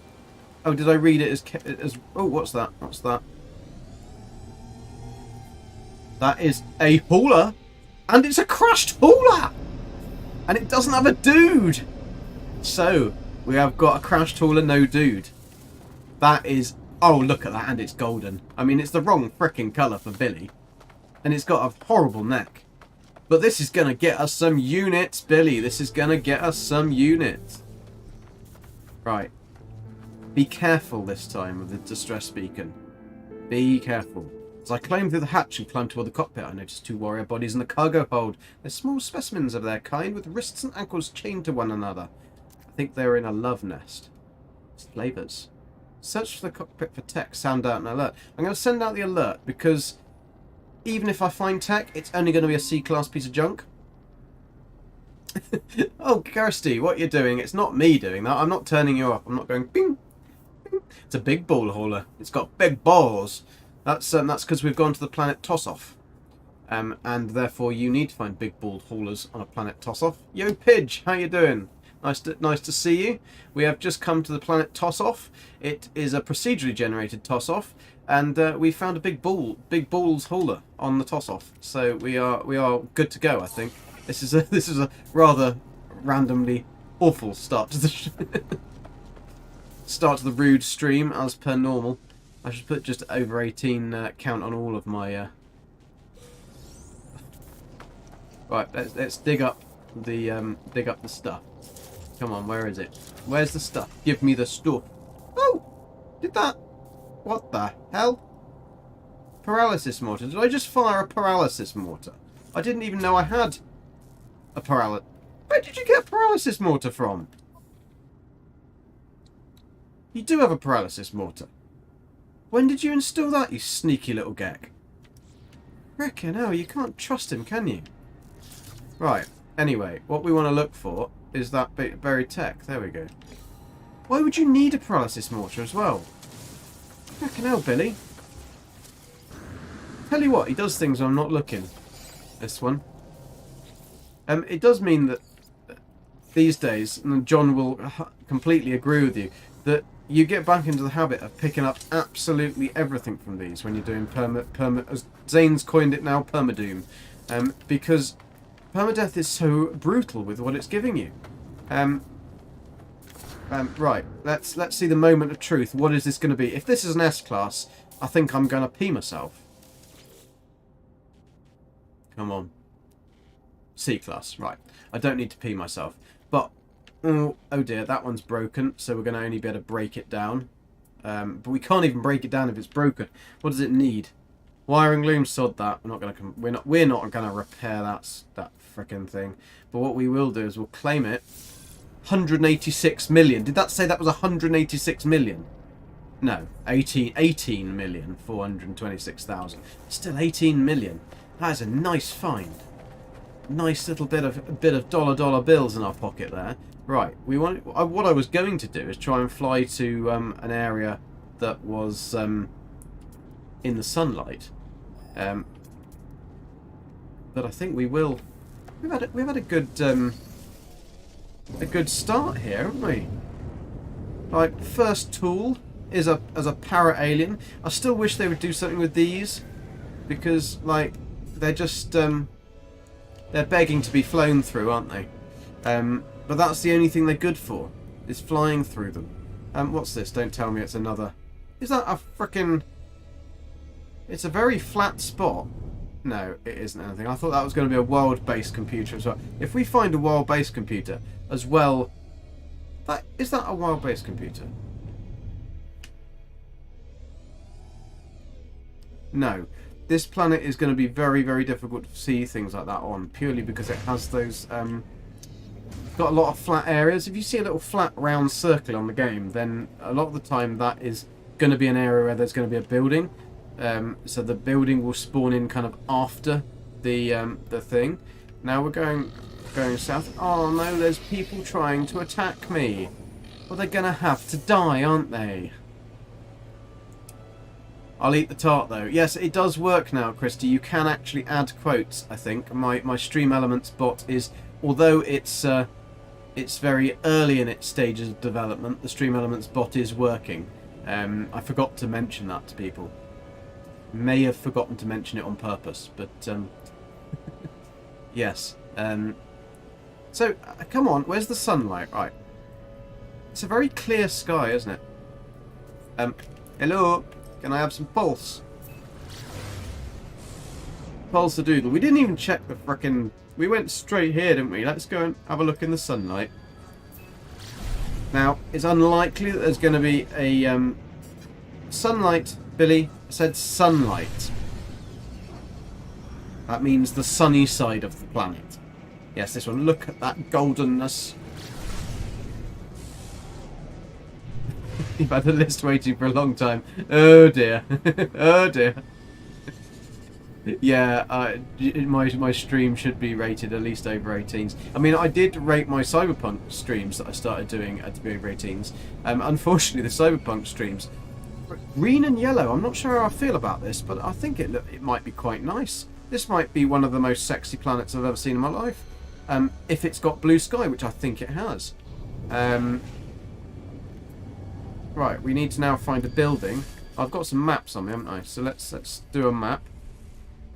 Oh, did I read it as? Oh, what's that? What's that? That is a hauler, and it's a crushed hauler, and it doesn't have a dude. So we have got a crashed hauler, no dude. That is. Oh, look at that, and it's golden. I mean, it's the wrong frickin' colour for Billy, and it's got a horrible neck. But this is going to get us some units, Billy. This is going to get us some units. Right. Be careful this time with the distress beacon. Be careful. As I climbed through the hatch and climbed toward the cockpit, I noticed 2 warrior bodies in the cargo hold. They're small specimens of their kind with wrists and ankles chained to one another. I think they were in a love nest. Slavers. Search for the cockpit for tech. Sound out an alert. I'm going to send out the alert because even if I find tech, it's only going to be a C-class piece of junk. Oh, Kirsty, what you're doing? It's not me doing that. I'm not turning you up. I'm not going bing, bing. It's a big ball hauler. It's got big balls. That's because we've gone to the planet Toss-Off. And therefore you need to find big ball haulers on a planet Toss-Off. Yo, Pidge, how you doing? Nice to see you. We have just come to the planet Toss-Off. It is a procedurally generated Toss-Off. And we found a big balls hauler on the Toss-Off, so we are good to go. I think this is a rather randomly awful start to the rude stream as per normal. I should put just over 18 count on all of my. Right, let's dig up the stuff. Come on, where is it? Where's the stuff? Give me the stuff. Oh, did that? What the hell? Paralysis mortar. Did I just fire a paralysis mortar? I didn't even know I had a paralysis. Where did you get a paralysis mortar from? You do have a paralysis mortar. When did you install that, you sneaky little Gek? Reckon, oh, you can't trust him, can you? Right. Anyway, what we want to look for is that buried tech. There we go. Why would you need a paralysis mortar as well? Fucking hell, Billy. Tell you what, he does things when I'm not looking. This one. It does mean that these days, and John will completely agree with you, that you get back into the habit of picking up absolutely everything from these when you're doing as Zane's coined it now, permadoom. Because permadeath is so brutal with what it's giving you. Right, let's see the moment of truth. What is this going to be? If this is an S-class, I think I'm going to pee myself. Come on. C-class, right. I don't need to pee myself. But, oh dear, that one's broken, so we're going to only be able to break it down. But we can't even break it down if it's broken. What does it need? Wiring loom, sod that. We're not going to repair that frickin' thing. But what we will do is we'll claim it. 186 million. Did that say that was 186 million? No, 18,426,000. Still 18 million. That is a nice find. Nice little bit of dollar bills in our pocket there. Right, what I was going to do is try and fly to an area that was in the sunlight. But I think we will. We've had a good start here, haven't we? Like, first tool is as a para-alien. I still wish they would do something with these, because, like, they're just, they're begging to be flown through, aren't they? But that's the only thing they're good for, is flying through them. What's this? Don't tell me it's another... Is that a frickin'... It's a very flat spot. No, it isn't anything. I thought that was going to be a world-based computer as well. If we find a world-based computer as well... Is that a world-based computer? No. This planet is going to be very, very difficult to see things like that on, purely because it has those got a lot of flat areas. If you see a little flat round circle on the game, then a lot of the time that is going to be an area where there's going to be a building. So the building will spawn in kind of after the thing. Now we're going south. Oh no, there's people trying to attack me. Well, they're going to have to die, aren't they? I'll eat the tart though. Yes, it does work now, Christy. You can actually add quotes, I think. My Stream Elements bot is, although it's very early in its stages of development, the Stream Elements bot is working. I forgot to mention that to people. May have forgotten to mention it on purpose, but yes. So, come on, where's the sunlight? Right. It's a very clear sky, isn't it? Hello? Can I have some pulse? Pulse a doodle. We didn't even check the frickin'... We went straight here, didn't we? Let's go and have a look in the sunlight. Now, it's unlikely that there's going to be a... sunlight, Billy. I said sunlight. That means the sunny side of the planet. Yes, this one. Look at that goldenness. You've had a list waiting for a long time. Oh dear. Oh dear. Yeah, my stream should be rated at least over 18s. I mean, I did rate my Cyberpunk streams that I started doing at over 18s. Unfortunately, the Cyberpunk streams, green and yellow. I'm not sure how I feel about this, but I think it might be quite nice. This might be one of the most sexy planets I've ever seen in my life. If it's got blue sky, which I think it has. Right, we need to now find a building. I've got some maps on me, haven't I? So let's do a map.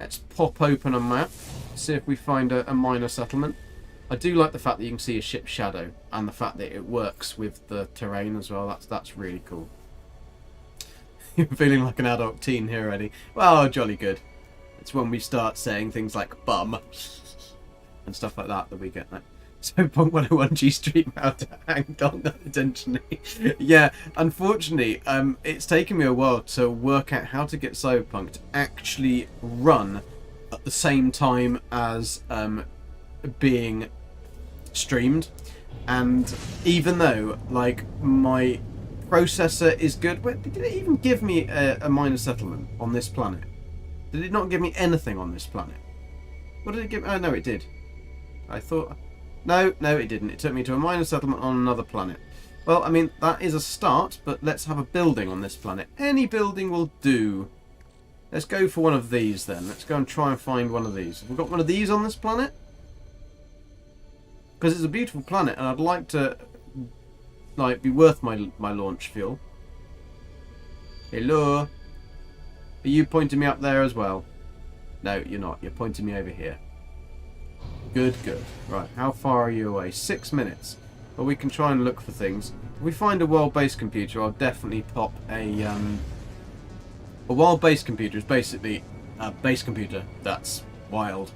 Let's pop open a map. See if we find a minor settlement. I do like the fact that you can see a ship's shadow, and the fact that it works with the terrain as well. That's really cool. You're feeling like an adult teen here already. Well, jolly good. It's when we start saying things like bum and stuff like that we get that. Cyberpunk 101 G Stream how to hang on unintentionally. Yeah, unfortunately, it's taken me a while to work out how to get Cyberpunk to actually run at the same time as being streamed. And even though, like, my processor is good, did it even give me a minor settlement on this planet? Did it not give me anything on this planet? What did it give? Oh no, it did. I thought. No, it didn't. It took me to a minor settlement on another planet. Well, I mean, that is a start, but let's have a building on this planet. Any building will do. Let's go for one of these then. Let's go and try and find one of these. Have we got one of these on this planet? Because it's a beautiful planet, and I'd like to, like, be worth my launch fuel. Hello? Are you pointing me up there as well? No, you're not. You're pointing me over here. Good, good. Right, how far are you away? 6 minutes. Well, we can try and look for things. If we find a world-based computer, I'll definitely pop a world-based computer is basically a base computer that's wild.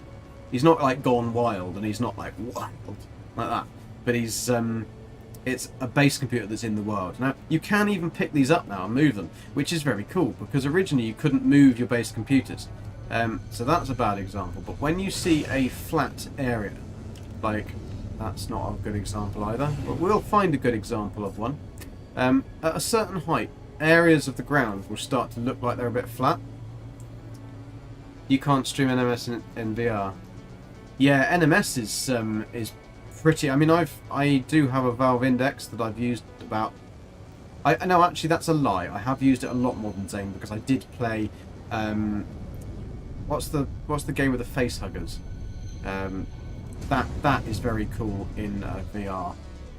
He's not like gone wild, and he's not like wild like that. But he's it's a base computer that's in the world. Now, you can even pick these up now and move them, which is very cool, because originally you couldn't move your base computers. So that's a bad example, but when you see a flat area, like, that's not a good example either, but we'll find a good example of one. At a certain height, areas of the ground will start to look like they're a bit flat. You can't stream NMS in VR. Yeah, NMS is pretty. I mean, I do have a Valve Index that I've used about. No, actually, that's a lie. I have used it a lot more than Zane, because I did play. What's the game with the face huggers? That is very cool in VR.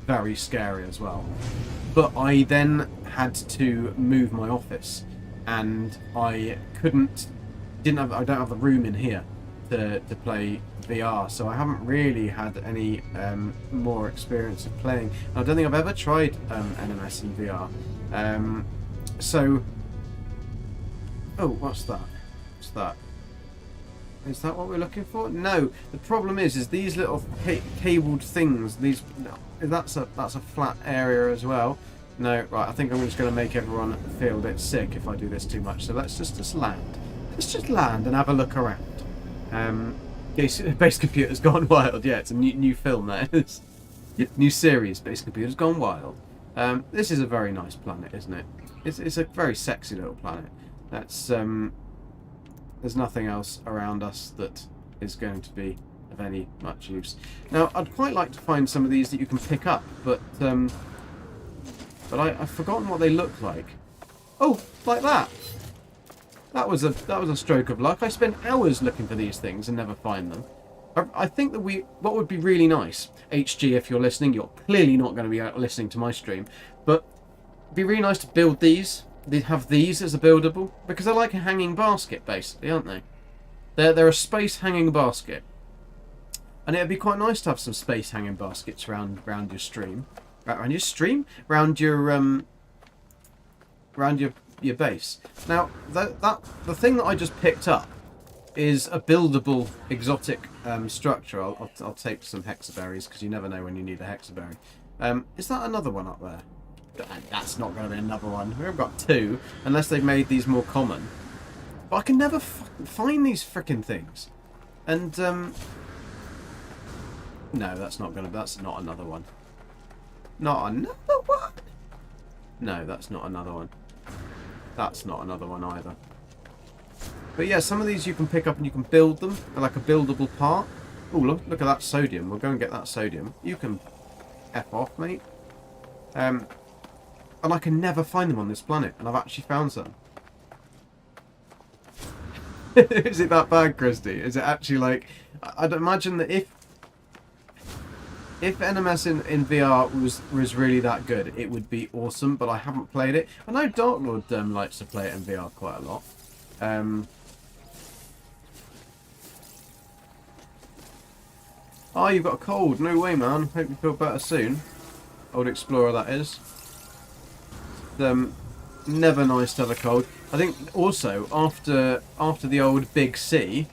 Very scary as well. But I then had to move my office, and I don't have the room in here to play VR, so I haven't really had any more experience of playing. I don't think I've ever tried NMS in VR. So, oh, what's that? What's that? Is that what we're looking for? No. The problem is these little cabled things. That's a flat area as well. No, right. I think I'm just going to make everyone feel a bit sick if I do this too much. So let's just land. Let's just land and have a look around. Base computer's gone wild. Yeah, it's a new film. That is. New series, basically. It's gone wild. This is a very nice planet, isn't it? It's a very sexy little planet. That's there's nothing else around us that is going to be of any much use. Now, I'd quite like to find some of these that you can pick up, but I've forgotten what they look like. Oh, like that. That was a stroke of luck. I spent hours looking for these things and never find them. I think that what would be really nice, HG, if you're listening, you're clearly not going to be listening to my stream, but it'd be really nice to build these. They'd have these as a buildable, because they're like a hanging basket, basically, aren't they? They're a space hanging basket. And it'd be quite nice to have some space hanging baskets around your stream. Around your stream? Around your base. Now, the thing that I just picked up is a buildable exotic structure. I'll take some hexaberries, because you never know when you need a hexaberry. Is that another one up there? That's not going to be another one. We've got two, unless they've made these more common. But I can never find these frickin' things. And no, that's not another one. Not another one. No, that's not another one. That's not another one either. But yeah, some of these you can pick up and you can build them. They're like a buildable part. Oh, look at that sodium. We'll go and get that sodium. You can F off, mate. And I can never find them on this planet. And I've actually found some. Is it that bad, Christy? Is it actually like... I'd imagine that if NMS in VR was really that good, it would be awesome, but I haven't played it. I know Dark Lord likes to play it in VR quite a lot. Oh, you've got a cold. No way, man. Hope you feel better soon. Old Explorer, that is. Never nice to have a cold. I think also, after the old Big C,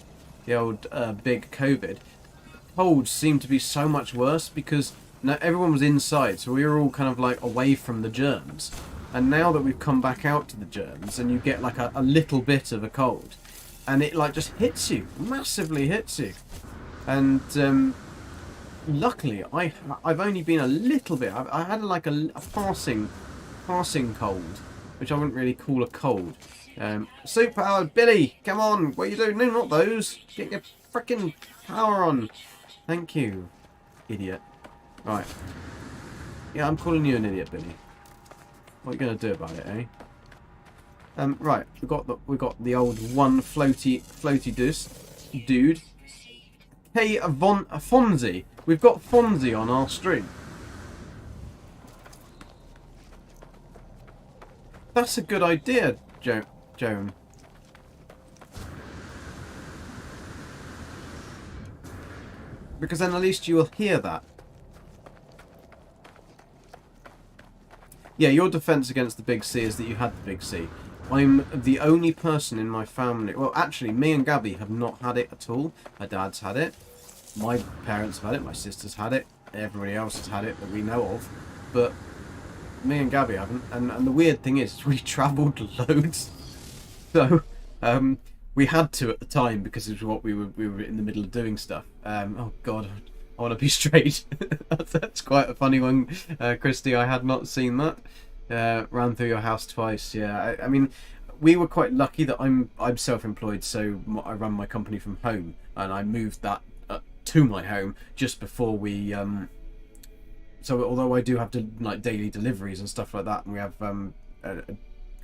the old Big COVID, colds seemed to be so much worse because now everyone was inside, so we were all kind of like away from the germs. And now that we've come back out to the germs, and you get like a little bit of a cold, and it like just hits you, massively hits you. And luckily, I've only been a little bit. I had like a passing cold, which I wouldn't really call a cold. Superpowered Billy, come on! What are you doing? No, not those. Get your frickin' power on. Thank you, idiot. Right. Yeah, I'm calling you an idiot, Billy. What are you gonna do about it, eh? Right. We got the old one floaty dude. Hey, Fonzie. We've got Fonzie on our stream. That's a good idea, Joan. Because then at least you will hear that. Yeah, your defense against the Big C is that you had the Big C. I'm the only person in my family... Well, actually, me and Gabby have not had it at all. My dad's had it. My parents have had it. My sister's had it. Everybody else has had it that we know of. But me and Gabby haven't. And the weird thing is, we travelled loads. So, we had to at the time because it was what we were in the middle of doing stuff. Oh, God. I want to be straight. That's quite a funny one, Christy. I had not seen that. Ran through your house twice. Yeah, I mean, we were quite lucky that I'm self-employed, so I run my company from home, and I moved that to my home just before we. So although I do have like daily deliveries and stuff like that, and we have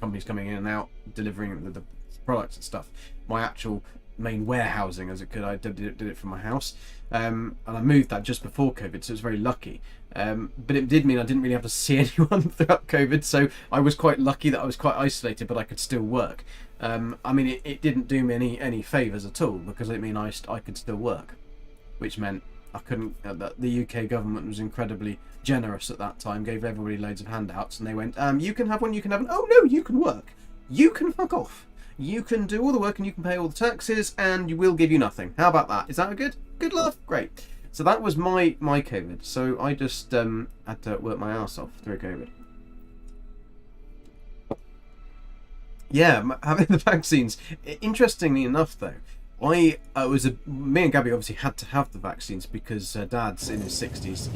companies coming in and out delivering the products and stuff, my actual main warehousing, as it could, I did it from my house, and I moved that just before COVID, so it was very lucky. But it did mean I didn't really have to see anyone throughout COVID, so I was quite lucky that I was quite isolated, but I could still work. I mean, it didn't do me any favours at all, because it mean I could still work, which meant I couldn't. The UK government was incredibly generous at that time, gave everybody loads of handouts, and they went, you can have one, you can have one. Oh no, you can work. You can fuck off. You can do all the work and you can pay all the taxes, and you will give you nothing. How about that? Is that good? Good love? Great. So that was my COVID. So I just had to work my ass off through COVID. Yeah, having the vaccines. Interestingly enough, though, me and Gabby obviously had to have the vaccines because Dad's in his 60s.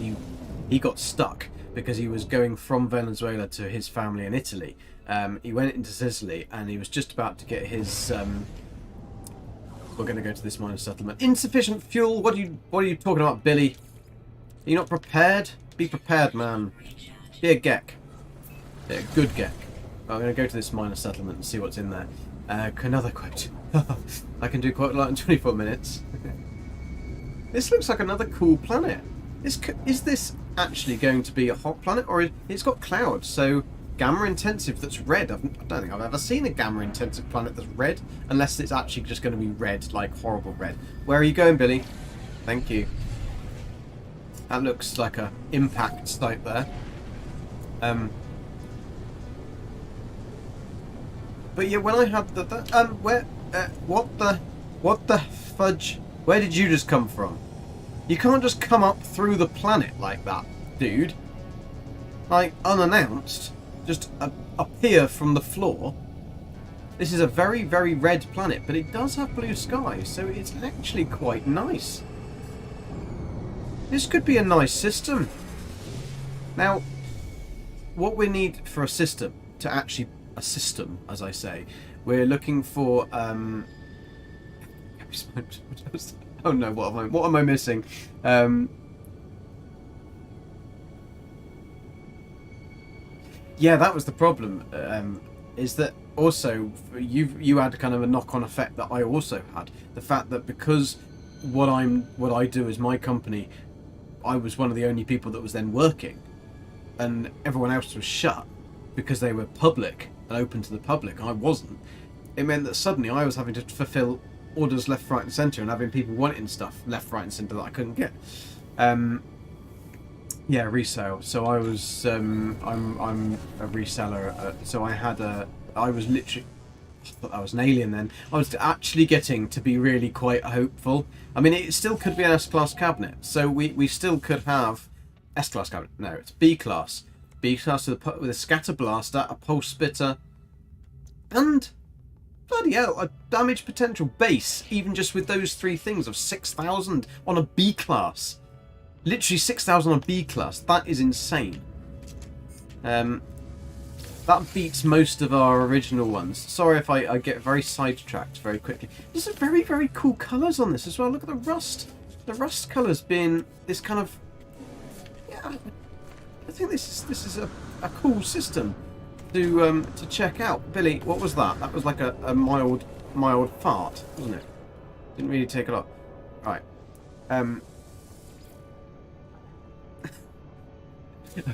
he got stuck because he was going from Venezuela to his family in Italy. He went into Sicily and he was just about to get his. We're going to go to this minor settlement. Insufficient fuel. What are you talking about, Billy? Are you not prepared? Be prepared, man. Be a Gek. Be a good Gek. I'm going to go to this minor settlement and see what's in there. Another quote. I can do quite a lot in 24 minutes. This looks like another cool planet. Is this actually going to be a hot planet, or it's got clouds? So gamma intensive that's red. I don't think I've ever seen a gamma intensive planet that's red, unless it's actually just going to be red, like horrible red. Where are you going, Billy? Thank you. That looks like a impact site there. But yeah, when I had what the fudge? Where did you just come from? You can't just come up through the planet like that, dude. Like, unannounced. Just appear from the floor. This is a very, very red planet, but it does have blue skies, so it's actually quite nice. This could be a nice system. Now, what we need for a system, to actually... a system, as I say, we're looking for... Oh no, what am I missing? Yeah, that was the problem. Is that also you had kind of a knock-on effect that I also had. The fact that because what I do is my company, I was one of the only people that was then working, and everyone else was shut because they were public and open to the public. I wasn't. It meant that suddenly I was having to fulfill orders left, right, and centre, and having people wanting stuff left, right, and centre that I couldn't get. Yeah, resale. So I was, I'm a reseller. So I was literally, I thought I was an alien then. I was actually getting to be really quite hopeful. I mean, it still could be an S-class cabinet. So we still could have S-class cabinet. No, it's B-class. B-class with a scatter blaster, a pulse spitter, and bloody hell, a damage potential base, even just with those three things of 6,000 on a B-class. Literally 6,000 on B-class. That is insane. That beats most of our original ones. Sorry if I get very sidetracked very quickly. There's some very, very cool colours on this as well. Look at the rust. The rust colours being this kind of... Yeah, I think this is a cool system to check out. Billy, what was that? That was like a mild fart, wasn't it? Didn't really take a lot. Right.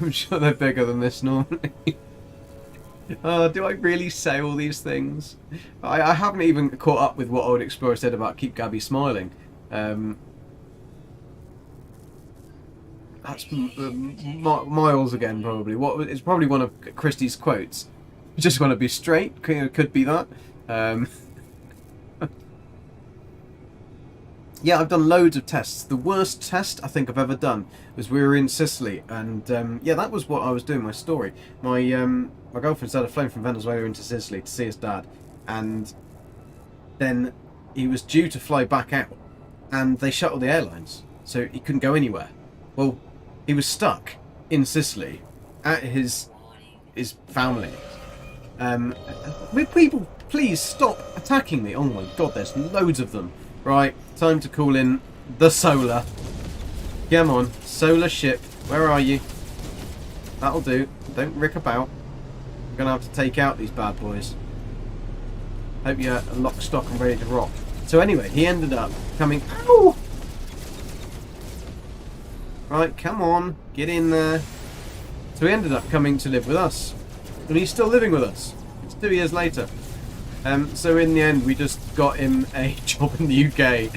I'm sure they're bigger than this normally. Do I really say all these things? I haven't even caught up with what Old Explorer said about keep Gabby smiling. That's Miles again, probably. It's probably one of Christie's quotes. Just want to be straight. Could be that. Yeah, I've done loads of tests. The worst test I think I've ever done was we were in Sicily, and yeah, that was what I was doing. My story. My girlfriend had flown from Venezuela into Sicily to see his dad, and then he was due to fly back out, and they shut all the airlines, so he couldn't go anywhere. Well, he was stuck in Sicily at his family. People, please stop attacking me. Oh my god, there's loads of them. Right, time to call in the solar. Come on, solar ship. Where are you? That'll do. Don't rick about. I'm going to have to take out these bad boys. Hope you're lock, stock and ready to rock. So anyway, he ended up coming... Ow! Right, come on. Get in there. So he ended up coming to live with us. And he's still living with us. It's 2 years later. So in the end, we just got him a job in the UK,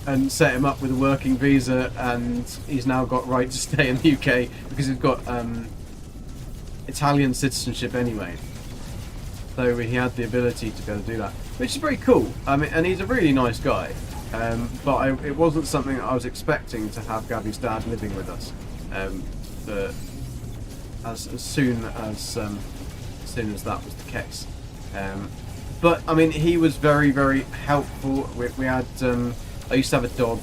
and set him up with a working visa, and he's now got right to stay in the UK because he's got Italian citizenship anyway. So he had the ability to be able to do that, which is very cool. I mean, and he's a really nice guy. But it wasn't something that I was expecting to have Gabby's dad living with us. As soon as that was the case. But I mean, he was very, very helpful. We had I used to have a dog.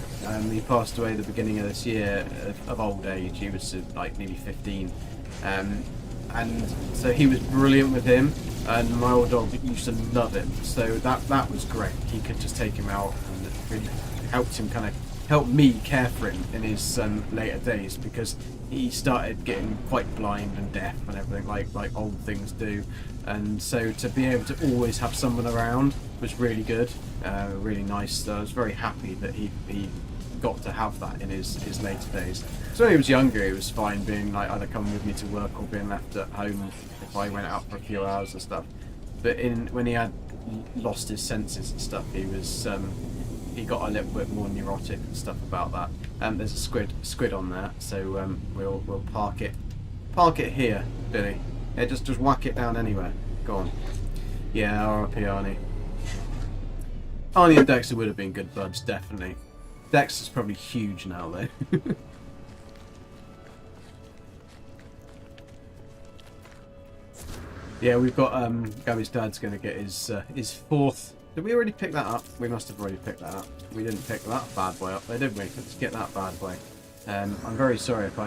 He passed away at the beginning of this year of old age. He was like nearly 15. And so he was brilliant with him, and my old dog used to love him. So that was great. He could just take him out, and it really helped him help me care for him in his later days, because he started getting quite blind and deaf and everything like old things do. And so to be able to always have someone around was really good, really nice. So I was very happy that he got to have that in his later days. So when he was younger, it was fine being like either coming with me to work or being left at home if I went out for a few hours and stuff. But when he had lost his senses and stuff, he got a little bit more neurotic and stuff about that. There's a squid on there, so we'll park it here, Billy. Yeah, just whack it down anywhere. Go on. Yeah, R.I.P. Arnie. Arnie and Dexter would have been good buds, definitely. Dexter's probably huge now, though. Yeah, we've got Gabby's dad's going to get his fourth. Did we already pick that up? We must have already picked that up. We didn't pick that bad boy up there, did we? Let's get that bad boy. I'm very sorry if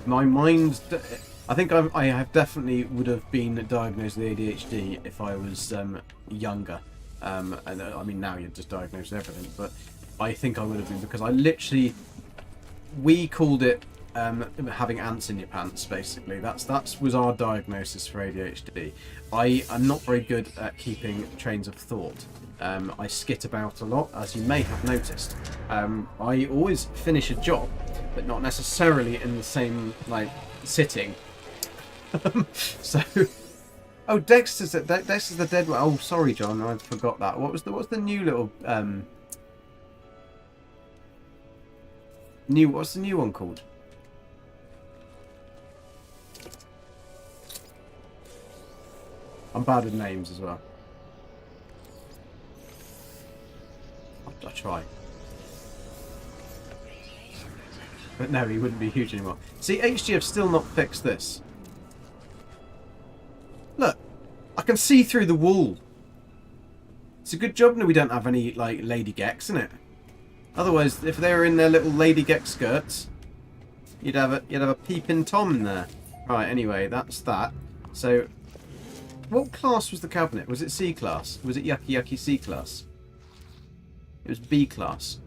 my mind. I think I have definitely would have been diagnosed with ADHD if I was younger. And I mean now you're just diagnosed with everything, but I think I would have been, because we called it having ants in your pants, basically. That was our diagnosis for ADHD. I am not very good at keeping trains of thought. I skit about a lot, as you may have noticed. I always finish a job, but not necessarily in the same sitting. So, oh, Dexter's the dead one. Oh, sorry, John, I forgot that. What's the new little what's the new one called? I'm bad with names as well. I'll try. But no, he wouldn't be huge anymore. See, HG have still not fixed this. Look, I can see through the wall. It's a good job that we don't have any Lady Geks, isn't it? Otherwise, if they were in their little Lady Gek skirts, you'd have a peeping Tom in there. Right. Anyway, that's that. So, what class was the cabinet? Was it C class? Was it yucky C class? It was B class.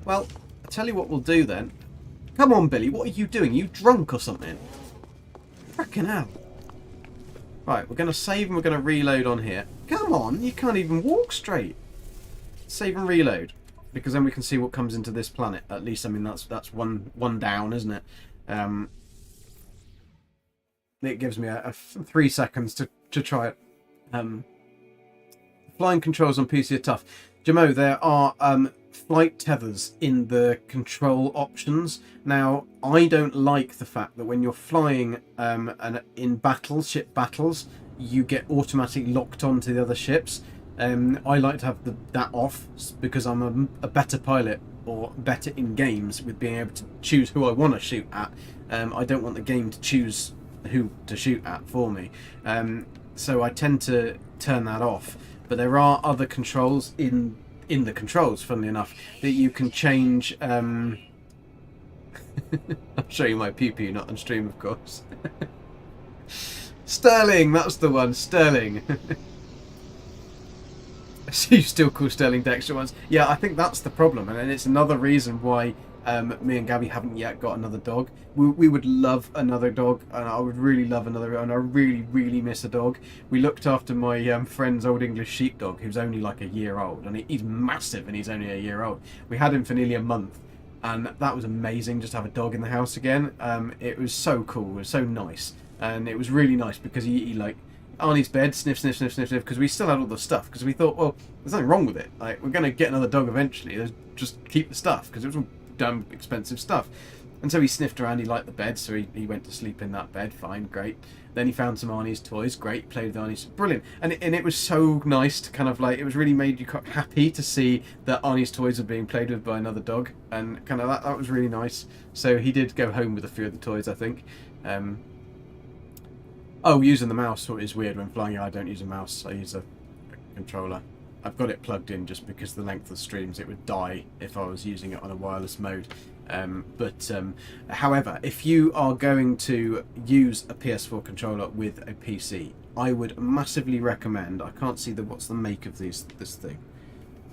Well, I'll tell you what we'll do then. Come on, Billy. What are you doing? You drunk or something? Frickin' hell. Right, we're going to save and we're going to reload on here. Come on, you can't even walk straight. Save and reload, because then we can see what comes into this planet. At least, I mean, that's one down, isn't it? It gives me a 3 seconds to try it. Flying controls on PC are tough. Jamo, there are flight tethers in the control options. Now, I don't like the fact that when you're flying and in ship battles, you get automatically locked onto the other ships. I like to have that off, because I'm a better pilot, or better in games, with being able to choose who I want to shoot at. I don't want the game to choose who to shoot at for me. So I tend to turn that off. But there are other controls in the controls, funnily enough, that you can change. I'll show you my pee-pee, not on stream, of course. Sterling, that's the one, Sterling. So you still call Sterling Dexter once? Yeah, I think that's the problem, and it's another reason why me and Gabby haven't yet got another dog. We would love another dog, and I would really love another, and I really miss a dog. We looked after my friend's old English sheepdog, who's only like a year old, and he's massive, and he's only a year old. We had him for nearly a month, and that was amazing, just to have a dog in the house again. It was so cool, it was so nice, and it was really nice because he Arnie's bed, sniff, because we still had all the stuff, because we thought, well, there's nothing wrong with it. We're going to get another dog eventually. Let's just keep the stuff, because it was all damn expensive stuff. And so he sniffed around, he liked the bed, so he went to sleep in that bed, fine, great. Then he found some Arnie's toys, great, played with Arnie's, brilliant. And it was so nice to kind of it was really made you quite happy to see that Arnie's toys were being played with by another dog, and kind of that was really nice. So he did go home with a few of the toys, I think. Oh, using the mouse is weird when flying. I don't use a mouse, I use a controller. I've got it plugged in just because the length of streams, it would die if I was using it on a wireless mode. However, if you are going to use a PS4 controller with a PC, I would massively recommend. I can't see what's the make of this thing.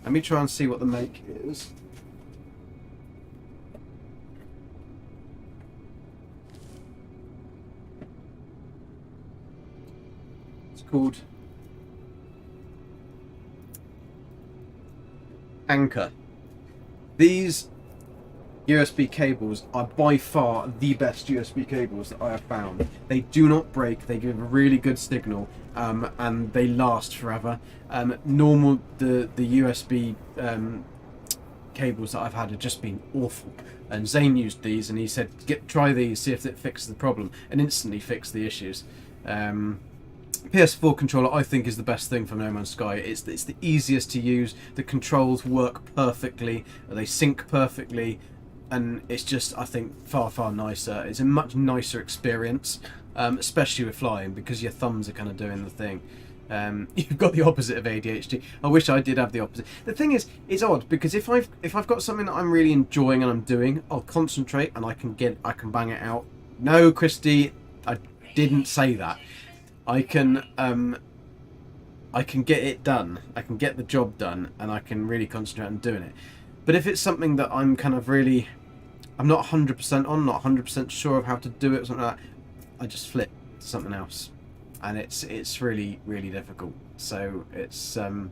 Let me try and see what the make is. It's called Anchor. These USB cables are by far the best USB cables that I have found. They do not break, they give a really good signal, and they last forever. The USB cables that I've had have just been awful. And Zane used these and he said, try these, see if it fixes the problem, and instantly fixed the issues. PS4 controller, I think, is the best thing for No Man's Sky. It's the easiest to use. The controls work perfectly. They sync perfectly. And it's just, I think, far nicer. It's a much nicer experience, especially with flying, because your thumbs are kind of doing the thing. You've got the opposite of ADHD. I wish I did have the opposite. The thing is, it's odd, because if I've got something that I'm really enjoying and I'm doing, I'll concentrate and I can bang it out. No, Christy, I didn't say that. I can get it done. I can get the job done, and I can really concentrate on doing it. But if it's something that I'm kind of really, I'm not 100% on, not 100% sure of how to do it, or something like that, I just flip to something else, and it's really difficult. So it's I'm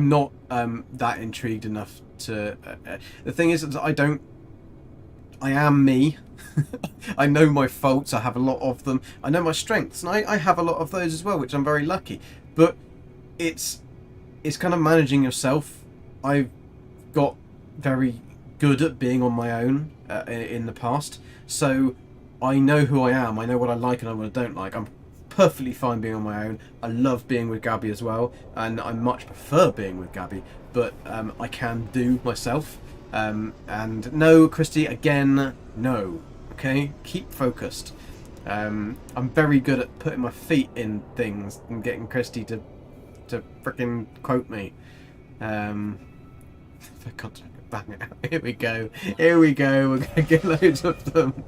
not that intrigued enough to. The thing is, I am me. I know my faults, I have a lot of them. I know my strengths, and I have a lot of those as well, which I'm very lucky. But it's kind of managing yourself. I've got very good at being on my own in the past, so I know who I am, I know what I like and what I don't like. I'm perfectly fine being on my own. I love being with Gabby as well, and I much prefer being with Gabby, but I can do myself. And no, Christy, again, no. Okay, keep focused. I'm very good at putting my feet in things and getting Christy to frickin' quote me. For God's sake, bang it out. Here we go. We're gonna get loads of them.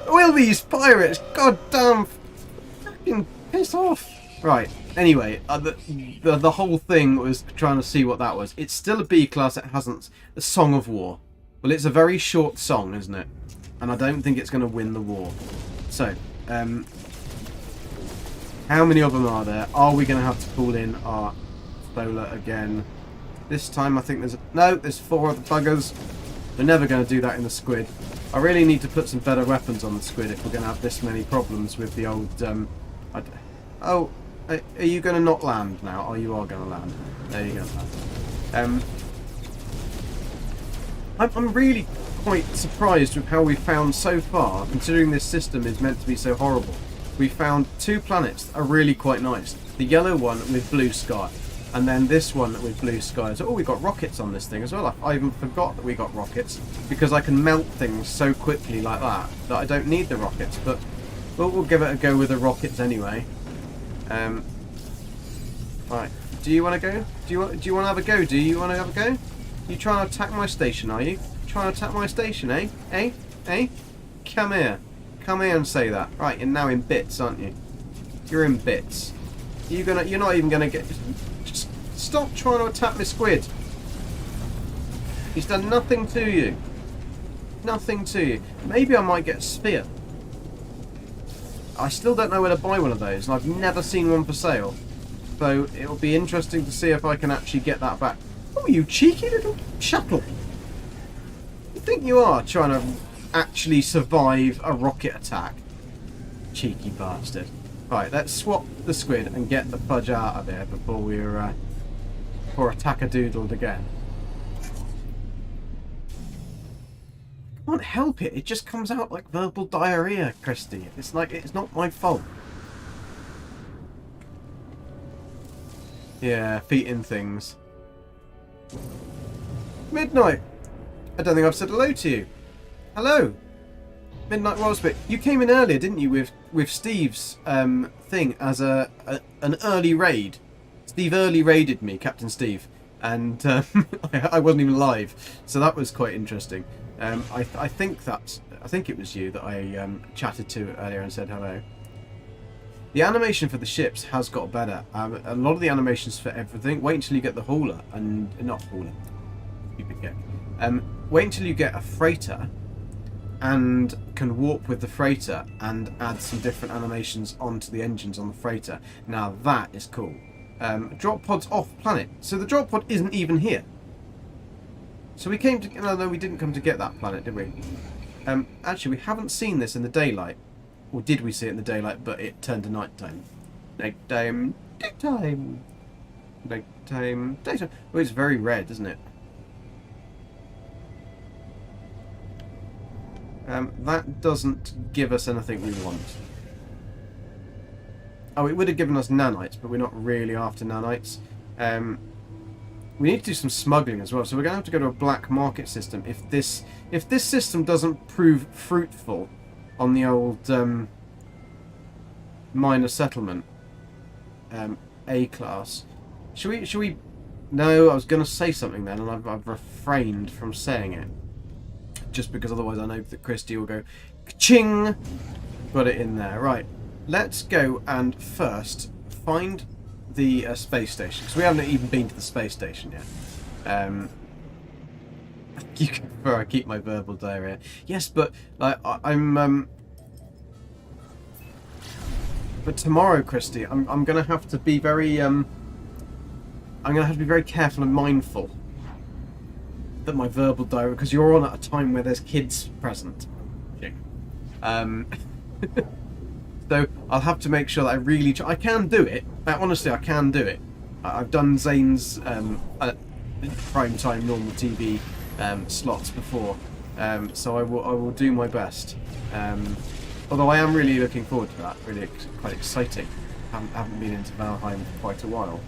Will these pirates? Goddamn, fucking piss off. Right. Anyway, the whole thing was trying to see what that was. It's still a B class. It hasn't. A Song of War. Well, it's a very short song, isn't it? And I don't think it's going to win the war. So, how many of them are there? Are we going to have to pull in our bowler again? This time I think there's 4 of the buggers. We're never going to do that in the Squid. I really need to put some better weapons on the Squid if we're going to have this many problems with the old... Oh, are you going to not land now? Oh, you are going to land. There you go. I'm really quite surprised with how we found so far, considering this system is meant to be so horrible. We found 2 planets that are really quite nice. The yellow one with blue sky, and then this one with blue skies. Oh, we got rockets on this thing as well. I even forgot that we got rockets, because I can melt things so quickly like that I don't need the rockets. But we'll give it a go with the rockets anyway. Right. Do you want to go? Do you want to have a go? Do you want to have a go? You trying to attack my station, are you? Trying to attack my station, eh? Eh? Eh? Come here. Come here and say that. Right, you're now in bits, aren't you? You're in bits. You're not even gonna get... Just stop trying to attack my Squid. He's done nothing to you. Nothing to you. Maybe I might get a spear. I still don't know where to buy one of those, and I've never seen one for sale. So it'll be interesting to see if I can actually get that back. Oh, you cheeky little shuttle. You think you are trying to actually survive a rocket attack? Cheeky bastard. Right, let's swap the Squid and get the fudge out of here before we're attack-a-doodled again. I can't help it. It just comes out like verbal diarrhea, Christy. It's like, it's not my fault. Yeah, feet in things. Midnight! I don't think I've said hello to you. Hello! Midnight Wellspit. You came in earlier, didn't you, with Steve's thing as an early raid. Steve early raided me, Captain Steve, and I wasn't even live, so that was quite interesting. I think it was you that I chatted to earlier and said hello. The animation for the ships has got better. A lot of the animations for everything. Wait until you get the hauler and not hauler. Stupid Gek. Wait until you get a freighter and can warp with the freighter and add some different animations onto the engines on the freighter. Now that is cool. Drop pod's off planet. So the drop pod isn't even here. So we came to... No, we didn't come to get that planet, did we? Actually, we haven't seen this in the daylight. Or did we see it in the daylight, but it turned to nighttime? Nighttime, daytime. Nighttime, daytime. Well, it's very red, isn't it? That doesn't give us anything we want. Oh, it would have given us nanites, but we're not really after nanites. We need to do some smuggling as well, so we're going to have to go to a black market system. If this system doesn't prove fruitful on the old minor settlement A class, should we? No, I was going to say something then, and I've refrained from saying it, just because otherwise I know that Christy will go, ka-ching! Got it in there. Right, let's go and first find the space station, because we haven't even been to the space station yet. You can prefer I keep my verbal diarrhea. Yes, but I'm but tomorrow, Christy, I'm gonna have to be very I'm gonna have to be very careful and mindful that my verbal diarrhea, because you're on at a time where there's kids present. So I'll have to make sure that I really try. I can do it. Honestly, I can do it. I've done Zane's prime time normal TV slots before, so I will do my best. Although I am really looking forward to that. Really quite exciting. Haven't been into Valheim for quite a while.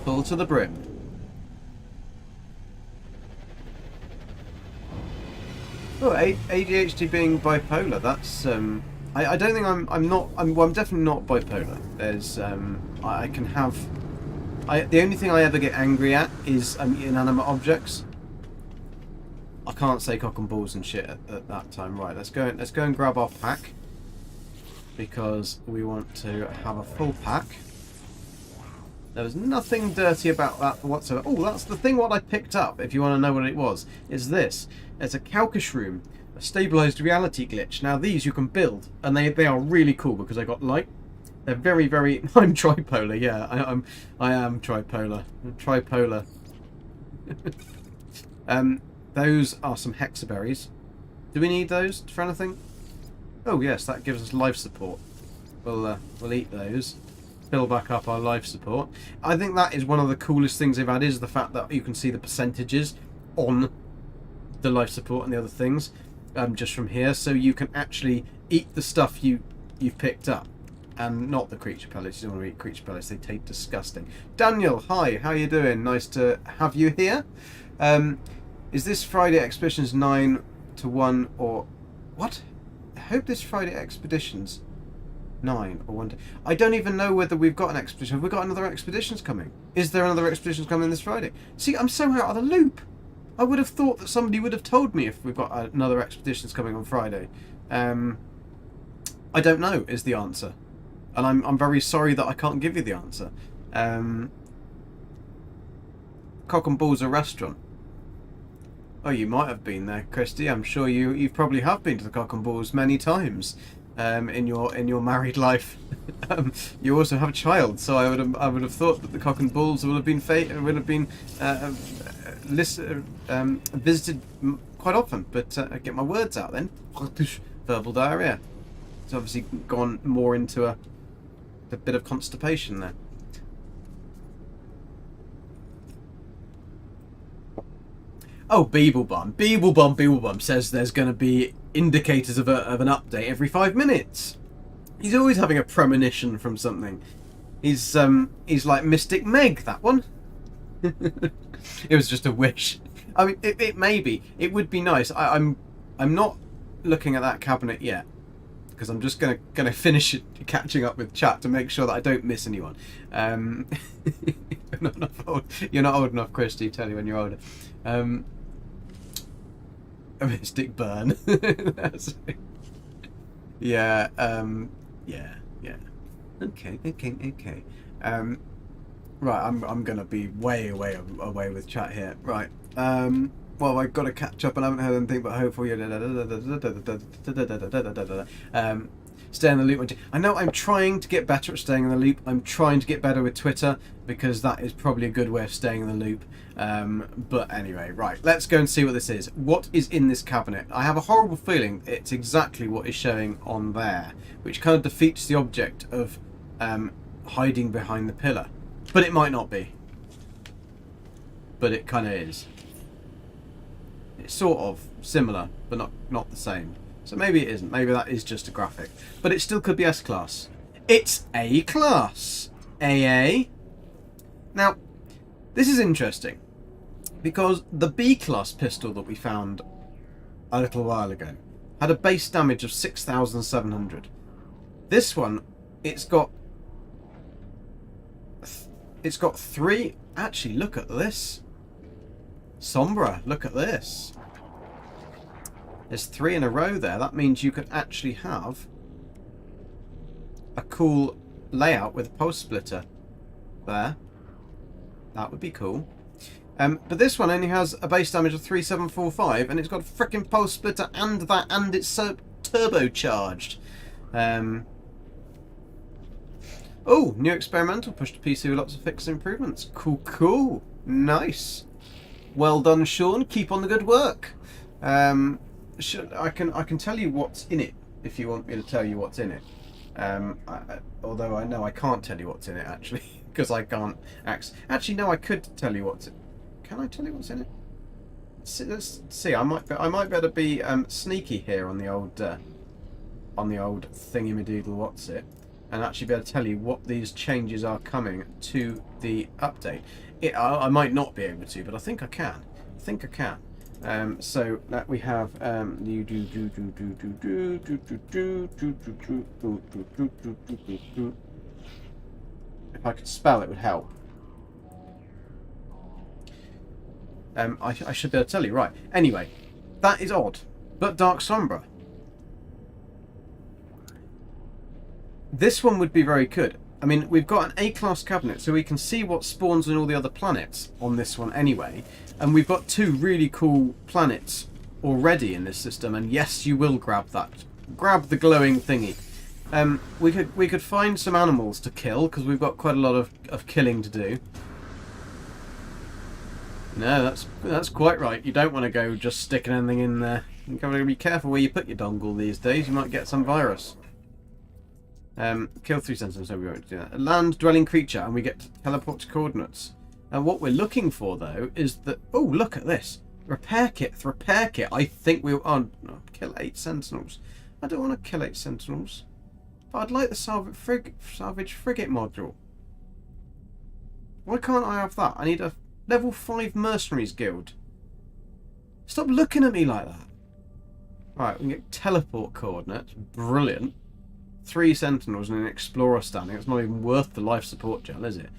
Full to the brim. Oh, ADHD being bipolar. That's I don't think I'm not. I'm definitely not bipolar. There's I can have. The only thing I ever get angry at is inanimate objects. I can't say cock and balls and shit at that time. Right, let's go and grab our pack, because we want to have a full pack. There's nothing dirty about that whatsoever. Oh, that's the thing what I picked up, if you want to know what it was. Is this. It's a Calcus room, a stabilised reality glitch. Now these you can build, and they are really cool because they got light. They're very, very... I'm tripolar, yeah. I am tripolar. Tripolar. Those are some hexaberries. Do we need those for anything? Oh yes, that gives us life support. We'll eat those. Fill back up our life support. I think that is one of the coolest things they've had, is the fact that you can see the percentages on the life support and the other things just from here, so you can actually eat the stuff you've picked up, and not the creature pellets. You don't want to eat creature pellets, they taste disgusting. Daniel, hi, how you doing? Nice to have you here. Is this Friday Expeditions 9 to 1 or what? I hope this Friday Expeditions 9 or 1 to... I don't even know whether we've got an expedition. Have we got another expeditions coming? Is there another expeditions coming this Friday? See, I'm so out of the loop. I would have thought that somebody would have told me if we've got another expeditions coming on Friday. I don't know is the answer, and I'm very sorry that I can't give you the answer. Cock and Balls a restaurant. Oh, you might have been there, Christy. I'm sure you probably have been to the Cock and Balls many times in your married life. You also have a child, so I would have thought that the Cock and Balls would have been visited quite often. But I get my words out then. Verbal diarrhea. It's obviously gone more into a bit of constipation there. Oh, Beeblebum says there's going to be indicators of an update every 5 minutes. He's always having a premonition from something. He's like Mystic Meg, that one. It was just a wish. I mean, it may be. It would be nice. I'm not looking at that cabinet yet, because I'm just gonna finish it, catching up with chat to make sure that I don't miss anyone. You're not old enough, Christy. Tell you when you're older. A mystic burn. Yeah. Yeah. Okay. Right. I'm gonna be way away with chat here. Right. Well, I've got to catch up and I haven't heard anything, but hopefully stay in the loop. I know I'm trying to get better at staying in the loop. I'm trying to get better with Twitter, because that is probably a good way of staying in the loop. But anyway, right, let's go and see what this is. What is in this cabinet? I have a horrible feeling it's exactly what is showing on there, which kind of defeats the object of hiding behind the pillar. But it might not be. But it kind of is. It's sort of similar, but not the same. So maybe it isn't. Maybe that is just a graphic. But it still could be S-class. It's A-class. AA. Now, this is interesting, because the B-class pistol that we found a little while ago had a base damage of 6,700. This one, it's got 3... Actually, look at this. Sombra, look at this. There's 3 in a row there. That means you could actually have a cool layout with a pulse splitter there. That would be cool. But this one only has a base damage of 3,745, and it's got a freaking pulse splitter and that, and it's so turbocharged. Oh, new experimental push to PC with lots of fixed improvements. Cool. Nice. Well done, Sean. Keep on the good work. I can tell you what's in it if you want me to tell you what's in it. Although I know I can't tell you what's in it, actually, because I can't. Actually, no, I could tell you what's in it. Can I tell you what's in it? Let's see. I might be able to be sneaky here on the old thingy-madoodle what's it, and actually be able to tell you what these changes are coming to the update. I might not be able to, but I think I can. So that we have if I could spell, it would help. I should be able to tell you, right. Anyway, that is odd, but Dark Sombra. This one would be very good. I mean, we've got an A-class cabinet, so we can see what spawns in all the other planets on this one anyway. And we've got 2 really cool planets already in this system, and yes, you will grab that. Grab the glowing thingy. We could find some animals to kill, because we've got quite a lot of killing to do. No, that's quite right. You don't want to go just sticking anything in there. You've got to be careful where you put your dongle these days. You might get some virus. Kill 3 sentinels, so we won't do that. A land-dwelling creature, and we get to teleport to coordinates. And what we're looking for, though, is that... Oh, look at this. Repair kit. I think we'll... Oh, no, kill 8 sentinels. I don't want to kill 8 sentinels. But I'd like the salvage frigate module. Why can't I have that? I need a level 5 mercenaries guild. Stop looking at me like that. Right, we can get teleport coordinates. Brilliant. 3 sentinels and an explorer standing. It's not even worth the life support gel, is it?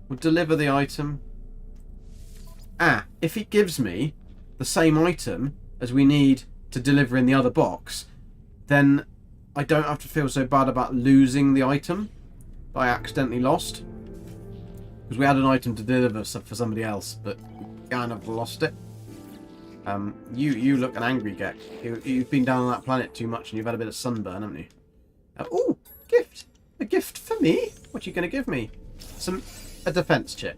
We'll deliver the item. If it gives me the same item as we need to deliver in the other box, then I don't have to feel so bad about losing the item that I accidentally lost. Because we had an item to deliver for somebody else, but we kind of lost it. You look an angry Gek. You've been down on that planet too much and you've had a bit of sunburn, haven't you? Oh, gift! A gift for me? What are you going to give me? A defense chip.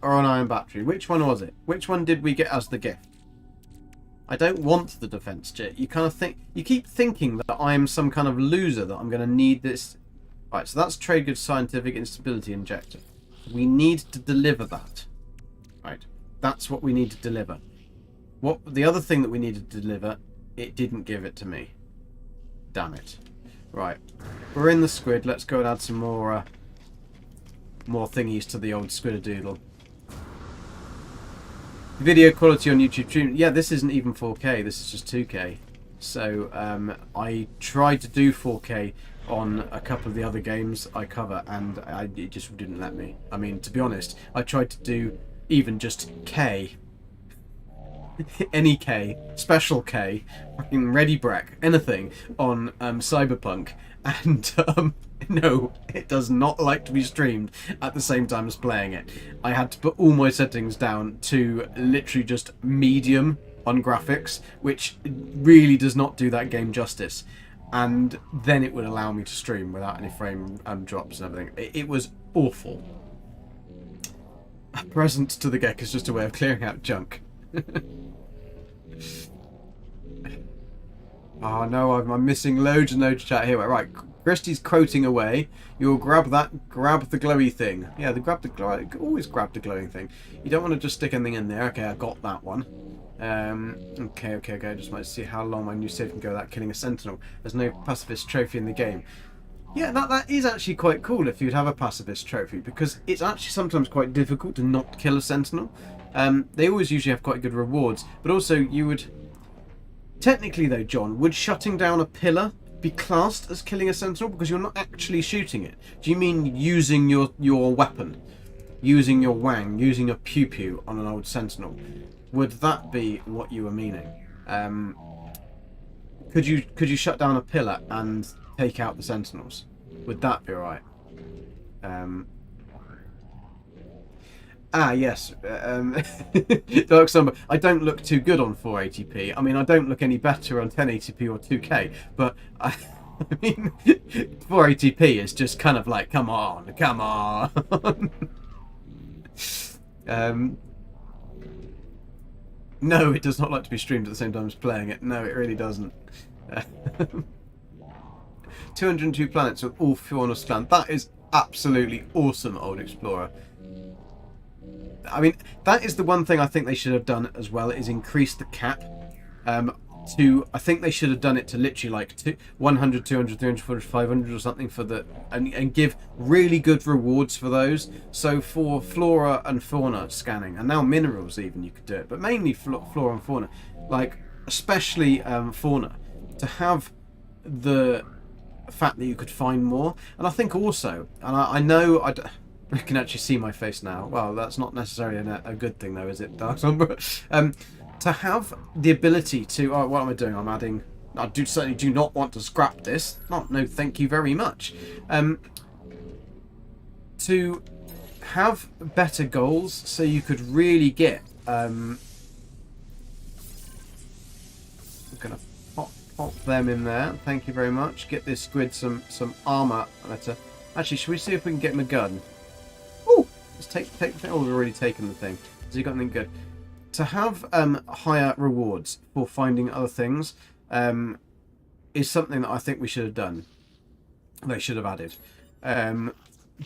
Or an iron battery. Which one was it? Which one did we get as the gift? I don't want the defense chip. You kind of think... You keep thinking that I am some kind of loser, that I'm going to need this... Right, so that's Trade Goods Scientific Instability Injector. We need to deliver that. Right. That's what we need to deliver. The other thing that we needed to deliver, it didn't give it to me. Damn it. Right. We're in the squid. Let's go and add some more thingies to the old squidadoodle. Video quality on YouTube stream. Yeah, this isn't even 4K. This is just 2K. So I tried to do 4K on a couple of the other games I cover, and it just didn't let me. I mean, to be honest, I tried to do even just K, any K, special K, fucking Ready Breck, anything on Cyberpunk, and no, it does not like to be streamed at the same time as playing it. I had to put all my settings down to literally just medium on graphics, which really does not do that game justice. And then it would allow me to stream without any frame drops and everything. It was awful. A present to the Gek is just a way of clearing out junk. Oh no, I'm missing loads and loads of chat here. Right, Christy's quoting away. You'll grab the glowy thing. Yeah, always grab the glowing thing. You don't want to just stick anything in there. Okay, I got that one. Okay. I just might see how long my new save can go without killing a sentinel. There's no pacifist trophy in the game. Yeah, that is actually quite cool if you'd have a pacifist trophy, because it's actually sometimes quite difficult to not kill a sentinel. They always usually have quite good rewards, but also you would... Technically though, John, would shutting down a pillar be classed as killing a sentinel? Because you're not actually shooting it. Do you mean using your weapon? Using your wang, using a pew-pew on an old sentinel? Would that be what you were meaning? Could you shut down a pillar and take out the sentinels? Would that be alright? Yes. Dark Summer. I don't look too good on 480p. I mean, I don't look any better on 1080p or 2K, but I mean, 480p is just kind of like, come on. No, it does not like to be streamed at the same time as playing it. No, it really doesn't. 202 planets with all fauna scanned. That is absolutely awesome, Old Explorer. I mean, that is the one thing I think they should have done as well, is increase the cap. I think they should have done it to literally like 100, 200, 300, 400, 500 or something for the... And give really good rewards for those. So for flora and fauna scanning, and now minerals even, you could do it. But mainly flora and fauna. Like, especially fauna. To have the fact that you could find more. And I think also, and I know... You can actually see my face now. Well, that's not necessarily a good thing, though, is it, Dark Somber? To have the ability to... Oh, what am I doing? I'm adding... I certainly do not want to scrap this. No, thank you very much. To have better goals, so you could really get... I'm going to pop them in there. Thank you very much. Get this squid some armour. Actually, should we see if we can get him a gun? Let's take the thing. Oh, we've already taken the thing. So you got anything good? To have higher rewards for finding other things is something that I think we should have done. They should have added.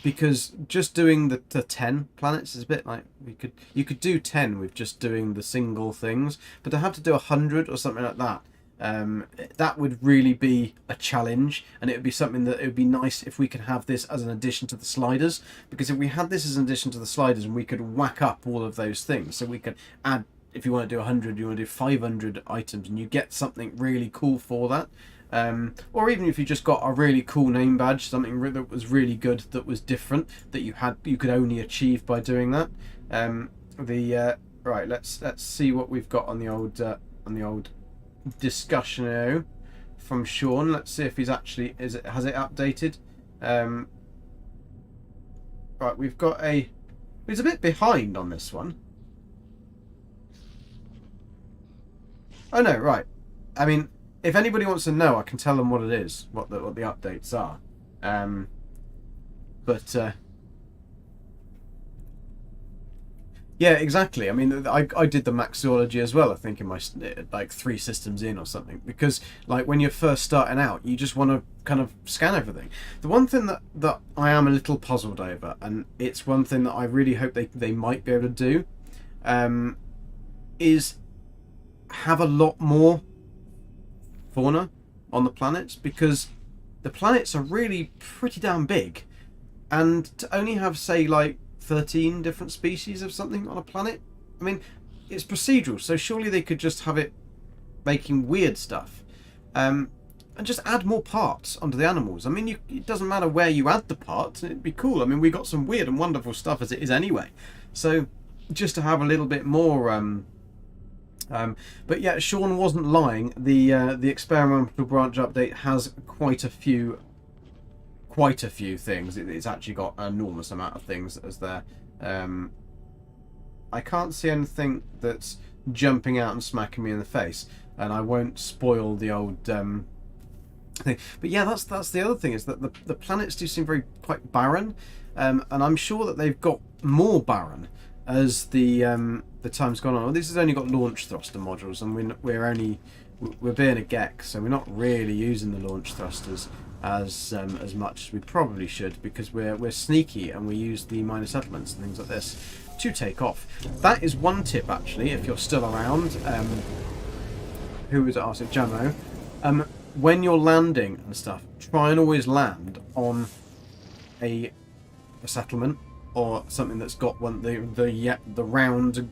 Because just doing the 10 planets is a bit like... You could do 10 with just doing the single things. But to have to do 100 or something like that, that would really be a challenge, and it would be something that it would be nice if we could have this as an addition to the sliders, because if we had this as an addition to the sliders and we could whack up all of those things, so we could add, if you want to do 100, you want to do 500 items, and you get something really cool for that. Or even if you just got a really cool name badge, something that was really good, that was different, that you could only achieve by doing that. Right, let's see what we've got on the old discussion from Sean. Let's see if he's actually has it updated. Right, we've got he's a bit behind on this one. Oh no, right. I mean, if anybody wants to know, I can tell them what it is, what the updates are. Yeah, exactly. I mean, I did the maxology as well, I think, in my, like, 3 systems in or something. Because, like, when you're first starting out, you just want to kind of scan everything. The one thing that I am a little puzzled over, and it's one thing that I really hope they might be able to do, is have a lot more fauna on the planets. Because the planets are really pretty damn big. And to only have, say, like, 13 different species of something on a planet. I mean, it's procedural, so surely they could just have it making weird stuff, and just add more parts onto the animals. I mean, it doesn't matter where you add the parts, it'd be cool. I mean, we got some weird and wonderful stuff as it is anyway, so just to have a little bit more. But yeah, Sean wasn't lying. The experimental branch update has quite a few things. It's actually got an enormous amount of things as there. I can't see anything that's jumping out and smacking me in the face, and I won't spoil the old thing. But yeah, that's the other thing, is that the planets do seem quite barren, and I'm sure that they've got more barren as the time's gone on. Well, this has only got launch thruster modules, and we're being a Gek, so we're not really using the launch thrusters as much as we probably should, because we're sneaky and we use the minor settlements and things like this to take off. That is one tip, actually, if you're still around. Who was it? Oh, Jamo. When you're landing and stuff, try and always land on a settlement or something that's got the round.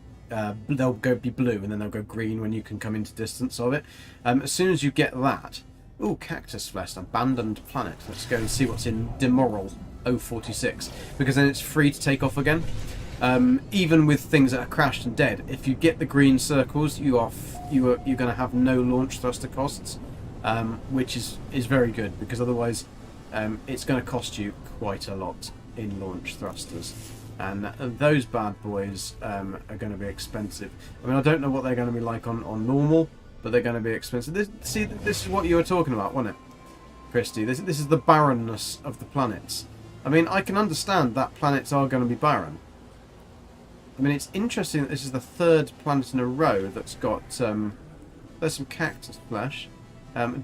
They'll be blue and then they'll go green when you can come into distance of it. As soon as you get that. Oh, cactus flesh, an abandoned planet. Let's go and see what's in Demoral 046, because then it's free to take off again. Even with things that are crashed and dead, if you get the green circles, you're going to have no launch thruster costs, which is very good, because otherwise it's going to cost you quite a lot in launch thrusters, and those bad boys are going to be expensive. I mean, I don't know what they're going to be like on normal, but they're going to be expensive. This is what you were talking about, wasn't it, Christy? This is the barrenness of the planets. I mean, I can understand that planets are going to be barren. I mean, it's interesting that this is the third planet in a row that's got there's some cactus flesh.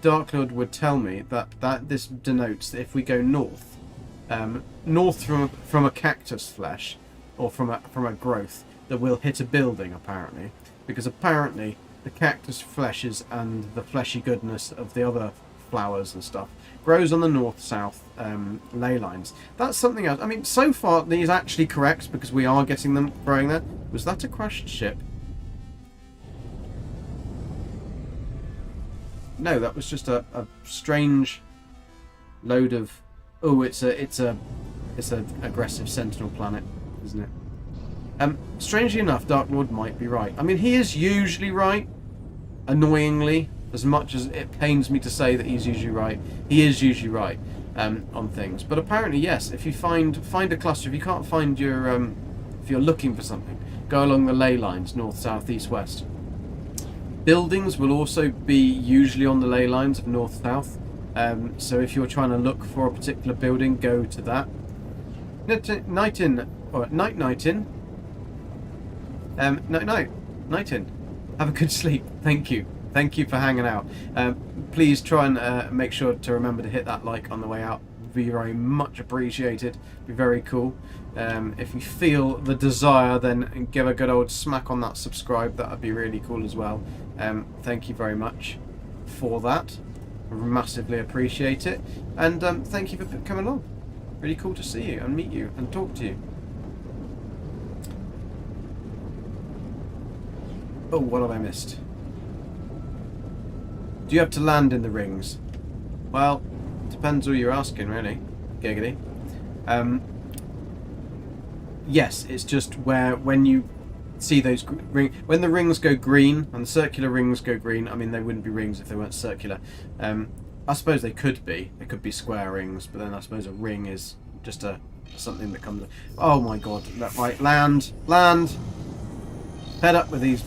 Dark Lord would tell me that this denotes that if we go north from a cactus flesh, or from a growth, that we'll hit a building, apparently, because apparently the cactus fleshes and the fleshy goodness of the other flowers and stuff grows on the north-south ley lines. That's something else. I mean, so far these are actually correct, because we are getting them growing there. Was that a crashed ship? No, that was just a strange load of. Oh, it's an aggressive sentinel planet, isn't it? Strangely enough, Dark Lord might be right. I mean, he is usually right. Annoyingly, as much as it pains me to say that he's usually right, he is usually right on things. But apparently, yes, if you find a cluster, if you can't find your, if you're looking for something, go along the ley lines, north, south, east, west. Buildings will also be usually on the ley lines of north, south. So if you're trying to look for a particular building, go to that. Night-in. Have a good sleep. Thank you. Thank you for hanging out. Please try and make sure to remember to hit that like on the way out. Be very much appreciated. Be very cool. If you feel the desire, then give a good old smack on that subscribe. That would be really cool as well. Thank you very much for that. Massively appreciate it. And thank you for coming along. Really cool to see you and meet you and talk to you. Oh, what have I missed? Do you have to land in the rings? Well, depends who you're asking, really. Giggity. Yes, it's just when you see those when the rings go green and the circular rings go green. I mean, they wouldn't be rings if they weren't circular. I suppose they could be. They could be square rings, but then I suppose a ring is just something that comes. Oh my God! Right, land. Fed up with these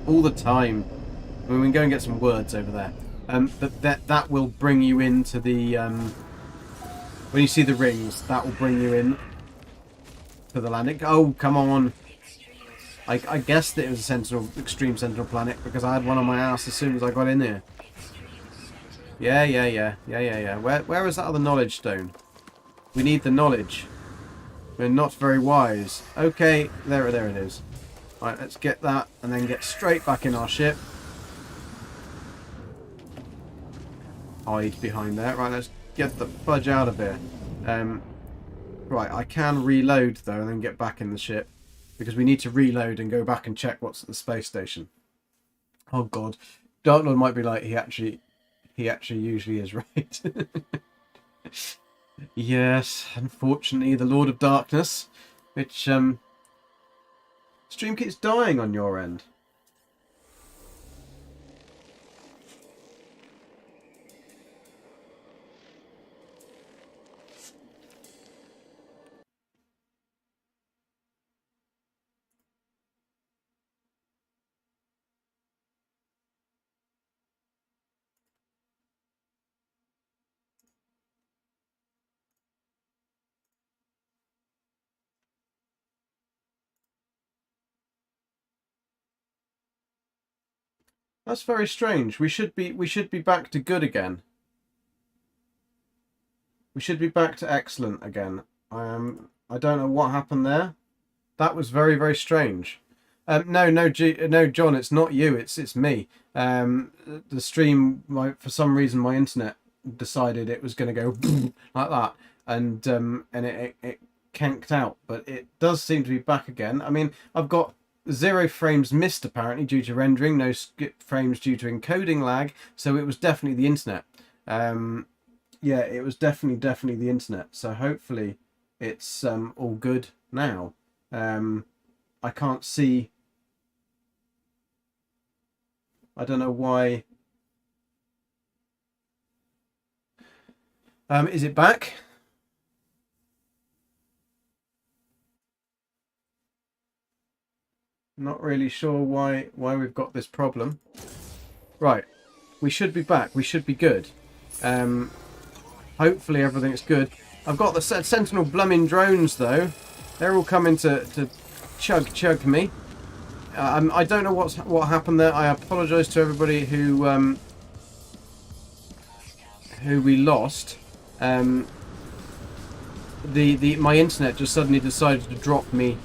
all the time. I mean, we can go and get some words over there. But that will bring you into the when you see the rings, that will bring you in to the landing. Oh, come on. I guessed that it was a extreme sentinel planet because I had one on my ass as soon as I got in here. Yeah. Where is that other knowledge stone? We need the knowledge. We're not very wise. Okay, there it is. Right, let's get that and then get straight back in our ship. Hide behind there. Right, let's get the fudge out of here. Right, I can reload though and then get back in the ship. because we need to reload and go back and check what's at the space station. Oh God, Dark Lord might be like, he actually usually is right. Yes, unfortunately, the Lord of Darkness, which stream keeps dying on your end. That's very strange. We should be back to good again. We should be back to excellent again. I don't know what happened there. That was very, very strange. No, John, it's not you. It's me. The stream, for some reason, my internet decided it was going to go like that, and it canked out. But it does seem to be back again. I mean, I've got 0 frames missed apparently due to rendering, no skip frames due to encoding lag. So it was definitely the internet. Yeah, it was definitely the internet. So hopefully it's all good now. I can't see. I don't know why. Is it back? Not really sure why we've got this problem. Right, we should be back. We should be good. Hopefully everything's good. I've got the Sentinel blooming drones though. They're all coming to chug me. I don't know what happened there. I apologise to everybody who we lost. My internet just suddenly decided to drop me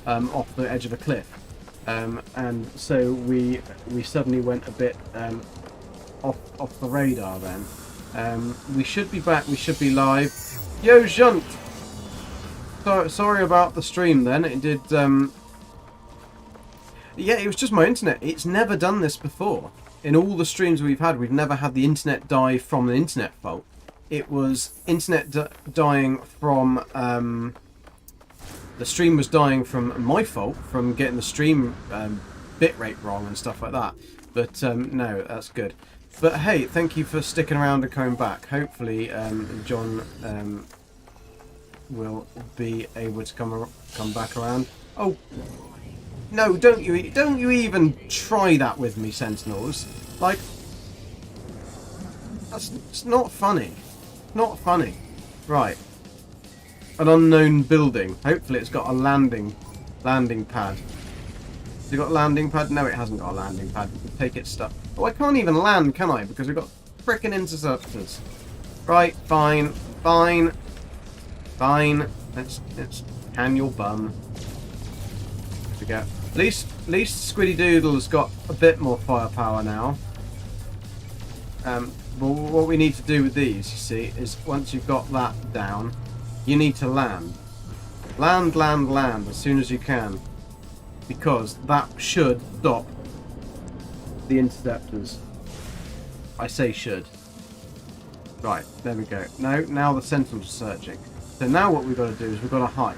off the edge of a cliff. And so we suddenly went a bit off the radar then. We should be back, we should be live. Yo, Junt! Sorry about the stream then, it did... Yeah, it was just my internet. It's never done this before. In all the streams we've had, we've never had the internet die from an internet fault. It was internet dying from... the stream was dying from my fault, from getting the stream bitrate wrong and stuff like that. But no, that's good. But hey, thank you for sticking around and coming back. Hopefully, John will be able to come back around. Oh no! Don't you even try that with me, Sentinels. Like, it's not funny. Not funny. Right. An unknown building. Hopefully it's got a landing pad. Has it got a landing pad? No, it hasn't got a landing pad. We can take its stuff. Oh, I can't even land, can I? Because we've got frickin' interceptors. Right, fine. Let's can your bum. There we go. At least Squiddy Doodle's got a bit more firepower now. Well, what we need to do with these, you see, is once you've got that down, you need to land. Land as soon as you can. Because that should stop the interceptors. I say should. Right, there we go. Now the Sentinels are searching. So now what we've got to do is we've got to hide.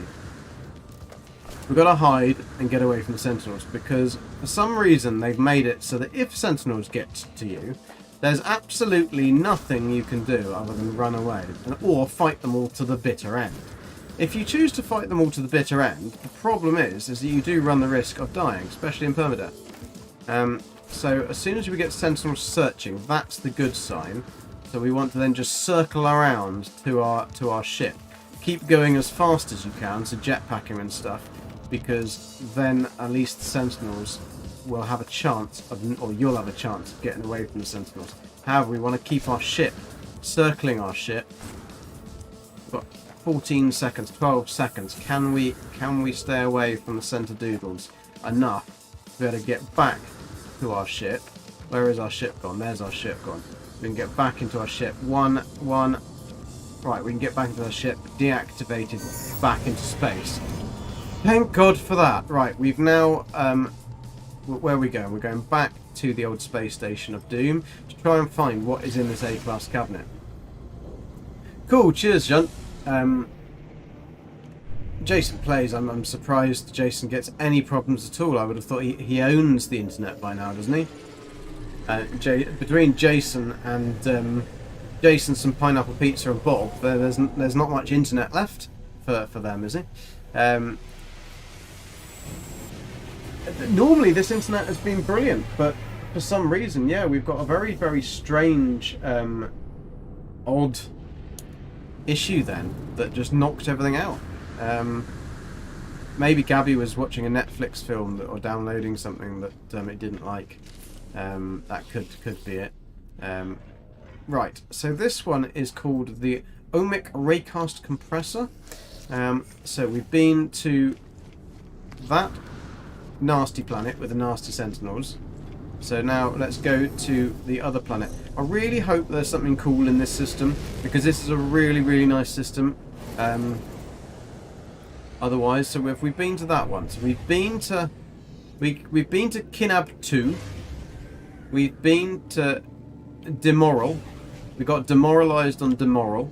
We've got to hide and get away from the Sentinels, because for some reason they've made it so that if Sentinels get to you, there's absolutely nothing you can do other than run away, or fight them all to the bitter end. If you choose to fight them all to the bitter end, the problem is that you do run the risk of dying, especially in permadeath. So as soon as we get Sentinels searching, that's the good sign. So we want to then just circle around to our ship. Keep going as fast as you can, so jetpacking and stuff, because then at least the Sentinels will have a chance of, or you'll have a chance of getting away from the Sentinels. However, we want to keep our ship circling our ship. We've got 14 seconds, 12 seconds. Can we stay away from the center doodles enough to be able to get back to our ship? Where is our ship gone? There's our ship gone. We can get back into our ship. One. Right, we can get back into our ship, deactivated, back into space. Thank God for that. Right, we've now... where are we going? We're going back to the old space station of Doom to try and find what is in this A-class cabinet. Cool, cheers, John. Jason plays. I'm surprised Jason gets any problems at all. I would have thought he owns the internet by now, doesn't he? Between Jason and Jason, some pineapple pizza and Bob, there's not much internet left for them, is it? Normally this internet has been brilliant, but for some reason, yeah, we've got a very, very strange, odd issue then that just knocked everything out. Maybe Gabby was watching a Netflix film or downloading something that it didn't like. That could be it. Right, so this one is called the Ohmic Raycast Compressor. So we've been to that nasty planet with the nasty sentinels. So now let's go to the other planet. I really hope there's something cool in this system, because this is a really, really nice system. Otherwise, so if we've been to that one, so we've been to Kinab 2. We've been to Demoral. We got demoralized on Demoral.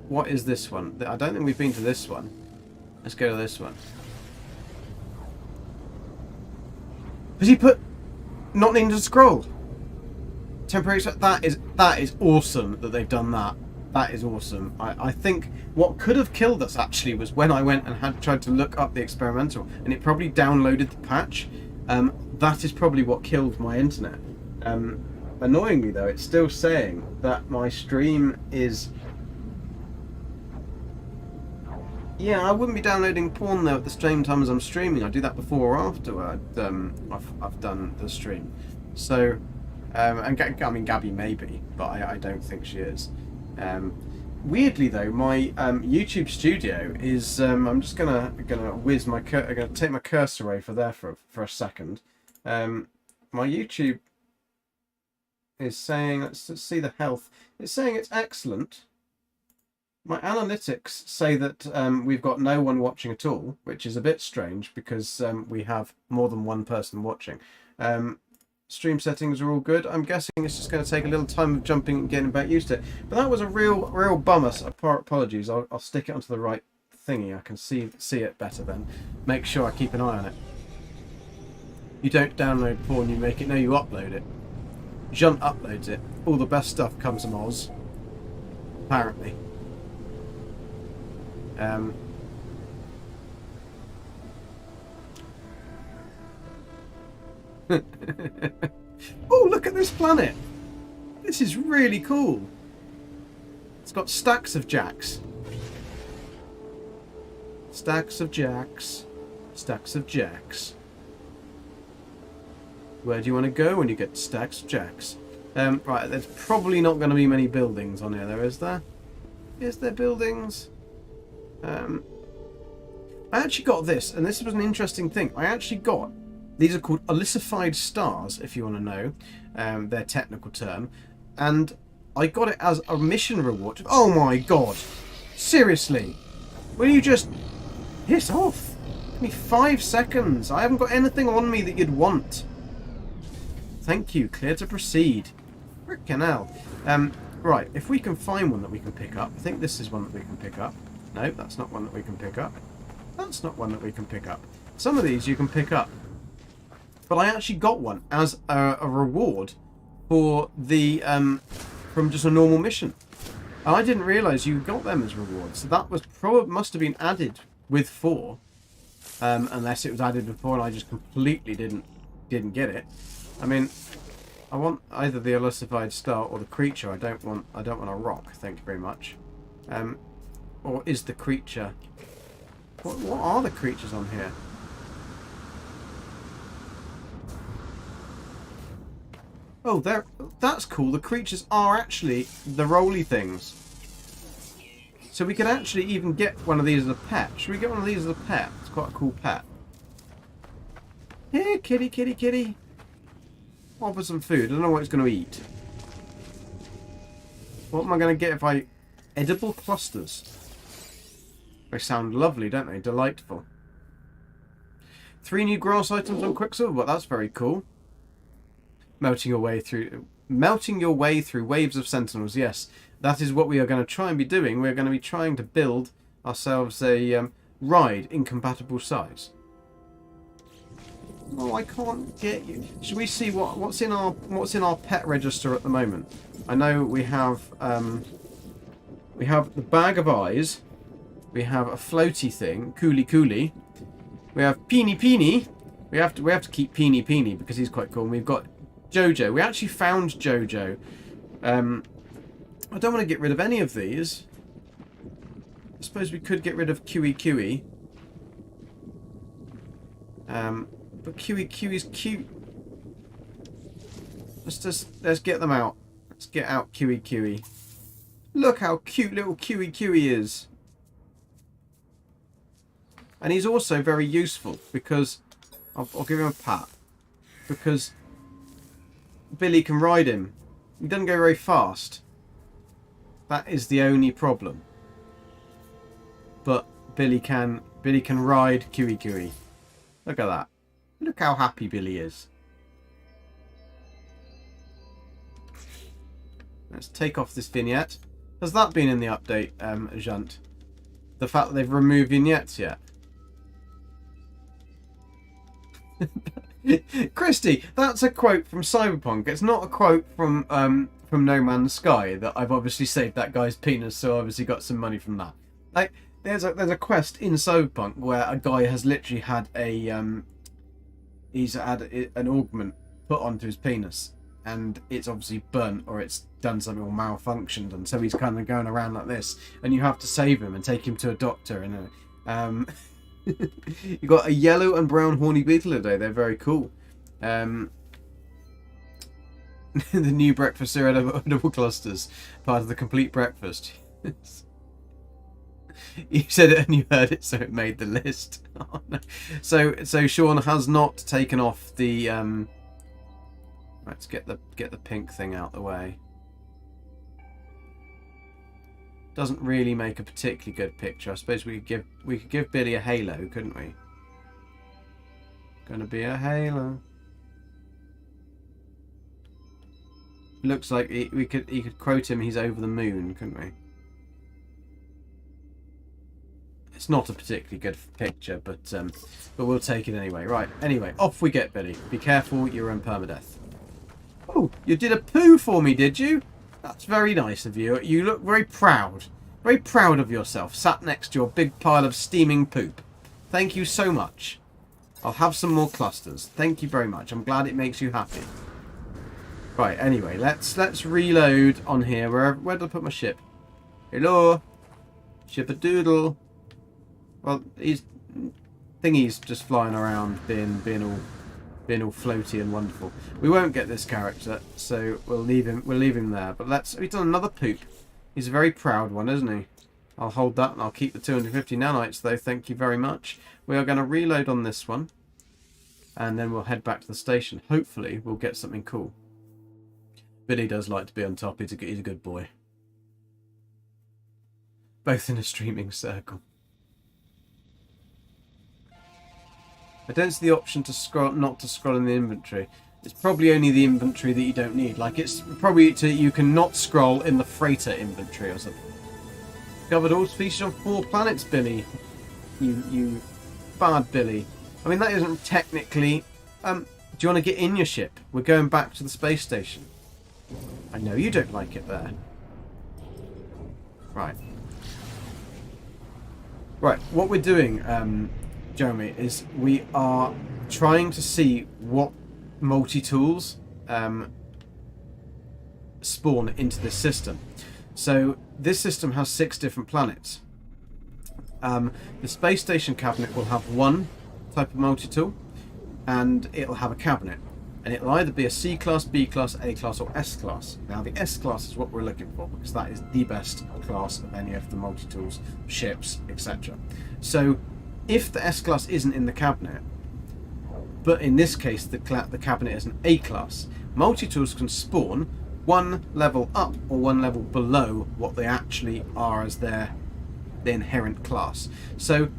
What is this one? I don't think we've been to this one. Let's go to this one. Has he put not needing to scroll? Temporary. That is awesome that they've done that. That is awesome. I think what could have killed us actually was when I went and had tried to look up the experimental, and it probably downloaded the patch. That is probably what killed my internet. Annoyingly though, it's still saying that my stream is... Yeah, I wouldn't be downloading porn though at the same time as I'm streaming. I do that before or after I've done the stream. So, and I mean Gabby maybe, but I don't think she is. Weirdly though, my YouTube studio is. I'm just gonna whiz my. I'm gonna take my cursor away for a second. My YouTube is saying. Let's see the health. It's saying it's excellent. My analytics say that we've got no one watching at all, which is a bit strange because we have more than one person watching. Stream settings are all good. I'm guessing it's just going to take a little time of jumping and getting back used to it. But that was a real bummer. So apologies. I'll stick it onto the right thingy. I can see it better then. Make sure I keep an eye on it. You don't download porn, you make it. No, you upload it. Junt uploads it. All the best stuff comes from Oz. Apparently. Oh, look at this planet. This is really cool. It's got stacks of jacks. Stacks of jacks. Stacks of jacks. Where do you want to go when you get stacks of jacks? Right, there's probably not going to be many buildings on here, though, is there? Is there buildings? I actually got this, and this was an interesting thing. I actually got... These are called Elicified Stars, if you want to know their technical term. And I got it as a mission reward. Oh my god! Seriously? Will you just... piss off? Give me 5 seconds. I haven't got anything on me that you'd want. Thank you. Clear to proceed. Frickin' hell. Right, if we can find one that we can pick up. I think this is one that we can pick up. No, that's not one that we can pick up. That's not one that we can pick up. Some of these you can pick up. But I actually got one as a reward for the from just a normal mission. And I didn't realise you got them as rewards. So that was must have been added with 4. Unless it was added before and I just completely didn't get it. I mean, I want either the Elicified Star or the creature. I don't want a rock, thank you very much. Or is the creature... What are the creatures on here? Oh, that's cool. The creatures are actually the roly things. So we can actually even get one of these as a pet. Should we get one of these as a pet? It's quite a cool pet. Here, kitty, kitty, kitty. Offer some food. I don't know what it's going to eat. What am I going to get if I... Edible clusters. They sound lovely, don't they? Delightful. 3 new grass items on Quicksilver, but that's very cool. Melting your way through waves of sentinels. Yes, that is what we are going to try and be doing. We're going to be trying to build ourselves a ride incompatible size. Oh, I can't get you. Should we see what's in our pet register at the moment? I know we have the bag of eyes. We have a floaty thing, Coolie. We have Peeny. We have to keep Peeny because he's quite cool. And we've got Jojo. We actually found Jojo. I don't want to get rid of any of these. I suppose we could get rid of Kiwi. But Kiwi's cute. Let's get them out. Let's get out Kiwi. Look how cute little Kiwi is. And he's also very useful because I'll give him a pat. Because Billy can ride him. He doesn't go very fast. That is the only problem. But Billy can ride Kiwi. Look at that. Look how happy Billy is. Let's take off this vignette. Has that been in the update, Junt? The fact that they've removed vignettes yet? Christy, that's a quote from Cyberpunk. It's not a quote from No Man's Sky. That I've obviously saved that guy's penis, so obviously got some money from that. Like, there's a quest in Cyberpunk where a guy has literally had he's had an augment put onto his penis, and it's obviously burnt or it's done something or malfunctioned, and so he's kind of going around like this, and you have to save him and take him to a doctor. And you got a yellow and brown horny beetle today. They're very cool. The new breakfast cereal edible clusters, part of the complete breakfast. You said it and you heard it, so it made the list. Oh, no. So Sean has not taken off the. Let's get the pink thing out the way. Doesn't really make a particularly good picture. I suppose we could give Billy a halo, couldn't we? Gonna be a halo. Looks like he could quote him. He's over the moon, couldn't we? It's not a particularly good picture, but we'll take it anyway. Right. Anyway, off we get, Billy. Be careful, you're in permadeath. Oh, you did a poo for me, did you? That's very nice of you. You look very proud. Very proud of yourself, sat next to your big pile of steaming poop. Thank you so much. I'll have some more clusters. Thank you very much. I'm glad it makes you happy. Right, anyway, let's reload on here. Where did I put my ship? Hello? Ship-a-doodle. Well, thingy's just flying around being all floaty and wonderful. We won't get this character, so we'll leave him there. But we've done another poop. He's a very proud one, isn't he? I'll hold that and I'll keep the 250 nanites though, thank you very much. We are going to reload on this one. And then we'll head back to the station. Hopefully we'll get something cool. Billy does like to be on top, he's a good boy. Both in a streaming circle. I don't see the option to not to scroll in the inventory. It's probably only the inventory that you don't need. Like, it's probably you can not scroll in the freighter inventory or something. Discovered all species on 4 planets, Billy. You bad Billy. I mean, that isn't technically... do you want to get in your ship? We're going back to the space station. I know you don't like it there. Right. Right, what we're doing, Jeremy, is we are trying to see what multi-tools spawn into this system. So this system has 6 different planets. The space station cabinet will have 1 type of multi-tool, and it'll have a cabinet, and it'll either be a C class, B class, A class, or S class. Now the S class is what we're looking for because that is the best class of any of the multi-tools, ships, etc. So if the S class isn't in the cabinet, but in this case the cabinet is an A class, multi-tools can spawn 1 level up or 1 level below what they actually are as their the inherent class. So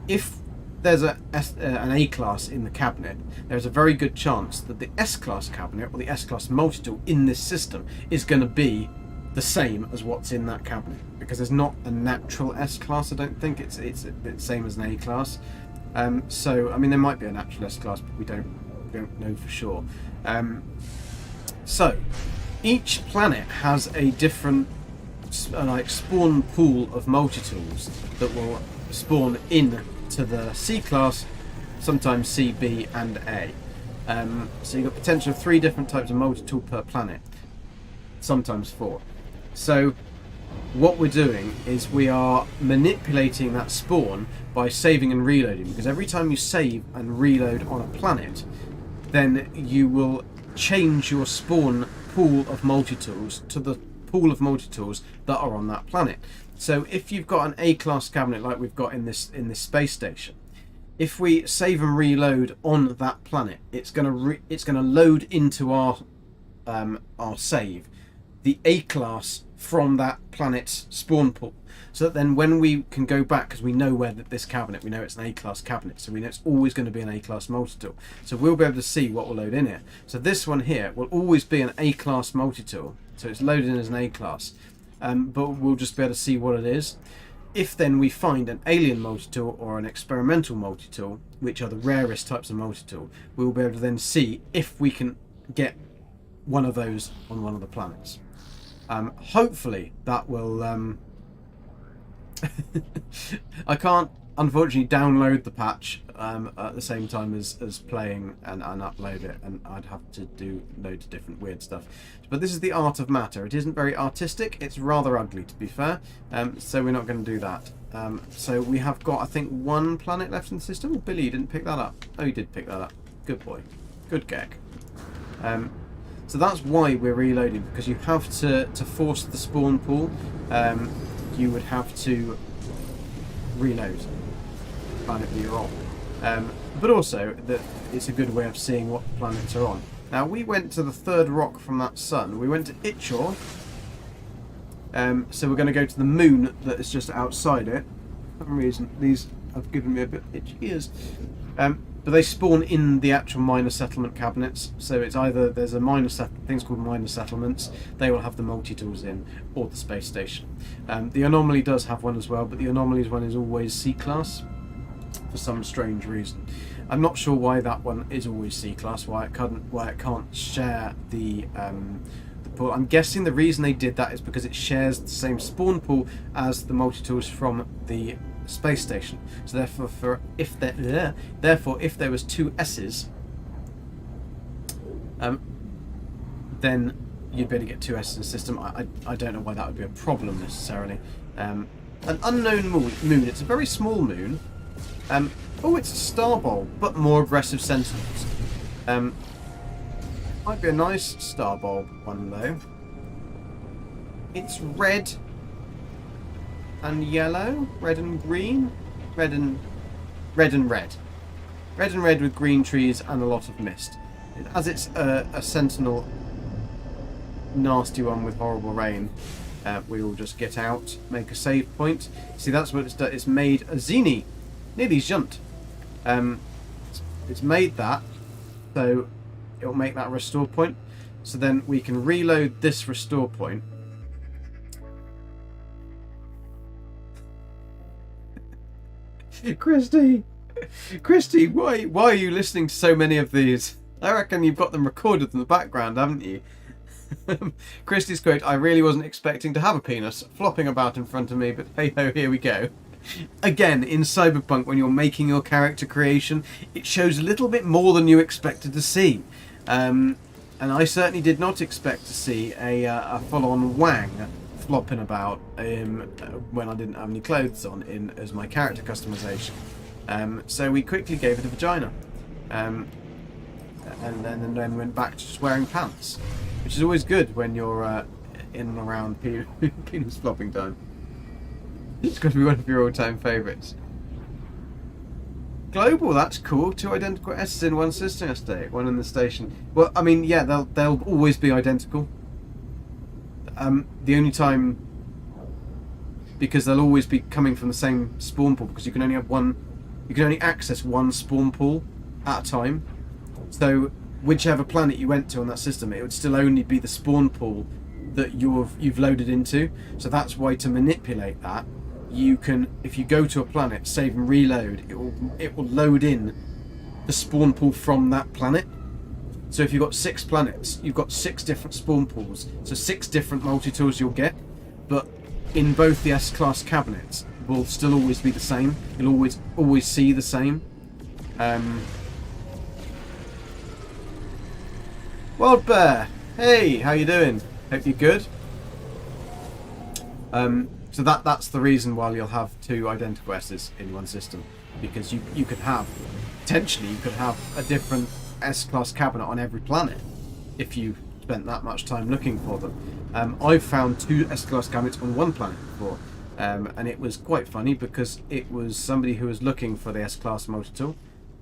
if there's an A class in the cabinet, there's a very good chance that the S class cabinet or the S class multi-tool in this system is going to be the same as what's in that cabinet, because there's not a natural S class. I don't think it's the same as an A class. So I mean, there might be a natural S class, but we don't know for sure. So each planet has a different like spawn pool of multi-tools that will spawn in to the C class, sometimes C, B and A. So you've got potential of 3 different types of multi-tool per planet, sometimes 4. So what we're doing is we are manipulating that spawn by saving and reloading, because every time you save and reload on a planet, then you will change your spawn pool of multi-tools to the pool of multi-tools that are on that planet. So if you've got an A-class cabinet like we've got in this space station, if we save and reload on that planet, it's gonna load into our save the A-class from that planet's spawn pool, so that then when we can go back, because we know where this cabinet, we know it's an A-class cabinet, so we know it's always going to be an A-class multi-tool, so we'll be able to see what will load in here. So this one here will always be an A-class multi-tool, so it's loaded in as an A-class, but we'll just be able to see what it is. If then we find an alien multi-tool or an experimental multi-tool, which are the rarest types of multi-tool, we'll be able to then see if we can get one of those on one of the planets. Hopefully that will I can't unfortunately download the patch at the same time as playing and upload it, and I'd have to do loads of different weird stuff. But this is the art of matter. It isn't very artistic, it's rather ugly, to be fair, so we're not going to do that. So we have got, I think, 1 planet left in the system. Oh, Billy, you didn't pick that up. Oh, you did pick that up. Good boy. Good Gek. So that's why we're reloading, because you have to force the spawn pool. You would have to reload the planet that you're on. But also that it's a good way of seeing what planets are on. Now we went to the 3rd rock from that sun. We went to Itchor. So we're going to go to the moon that is just outside it. For some reason these have given me a bit itchy ears. But they spawn in the actual minor settlement cabinets, so it's either there's a things called minor settlements, they will have the multi-tools in, or the space station. The Anomaly does have one as well, but the Anomaly's one is always C-class for some strange reason. I'm not sure why that one is always C-class, why it can't share the pool. I'm guessing the reason they did that is because it shares the same spawn pool as the multi-tools from the space station. So therefore, if there was 2 S's, then you'd be able to get 2 S's in the system. I don't know why that would be a problem necessarily. An unknown moon. It's a very small moon. Oh, it's a star bowl, but more aggressive sentinels. Might be a nice star bowl one though. It's red and yellow, red and green, red and red with green trees and a lot of mist. As it's a sentinel, nasty one with horrible rain, we will just get out, make a save point. See, that's what it's done. It's made a Zini, nearly jumped. It's made that, so it'll make that restore point. So then we can reload this restore point. Christy, why are you listening to so many of these? I reckon you've got them recorded in the background, haven't you? Christy's quote, "I really wasn't expecting to have a penis flopping about in front of me, but hey ho, here we go." Again, in Cyberpunk, when you're making your character creation, it shows a little bit more than you expected to see. And I certainly did not expect to see a full-on wang flopping about when I didn't have any clothes on as my character customization. So we quickly gave it a vagina, and then went back to just wearing pants, which is always good when you're in and around penis flopping time. It's got to be one of your all-time favourites. Global, that's cool. 2 identical S's in one system estate, one in the station. Well, I mean, yeah, they'll always be identical. The only time because they'll always be coming from the same spawn pool, because you can only have one, you can only access one spawn pool at a time. So whichever planet you went to on that system, it would still only be the spawn pool that you've loaded into. So that's why, to manipulate that, you can, if you go to a planet, save and reload, it will load in the spawn pool from that planet. So if you've got 6 planets, you've got 6 different spawn pools, so 6 different multi-tools you'll get. But in both the S-Class cabinets, will still always be the same. You'll always see the same. Wild Bear, hey, how you doing? Hope you're good. So that's the reason why you'll have 2 identical S's in one system, because you could have, potentially you could have a different S-Class cabinet on every planet if you spent that much time looking for them. I've found 2 S-Class cabinets on one planet before, and it was quite funny because it was somebody who was looking for the S-Class multi-tool,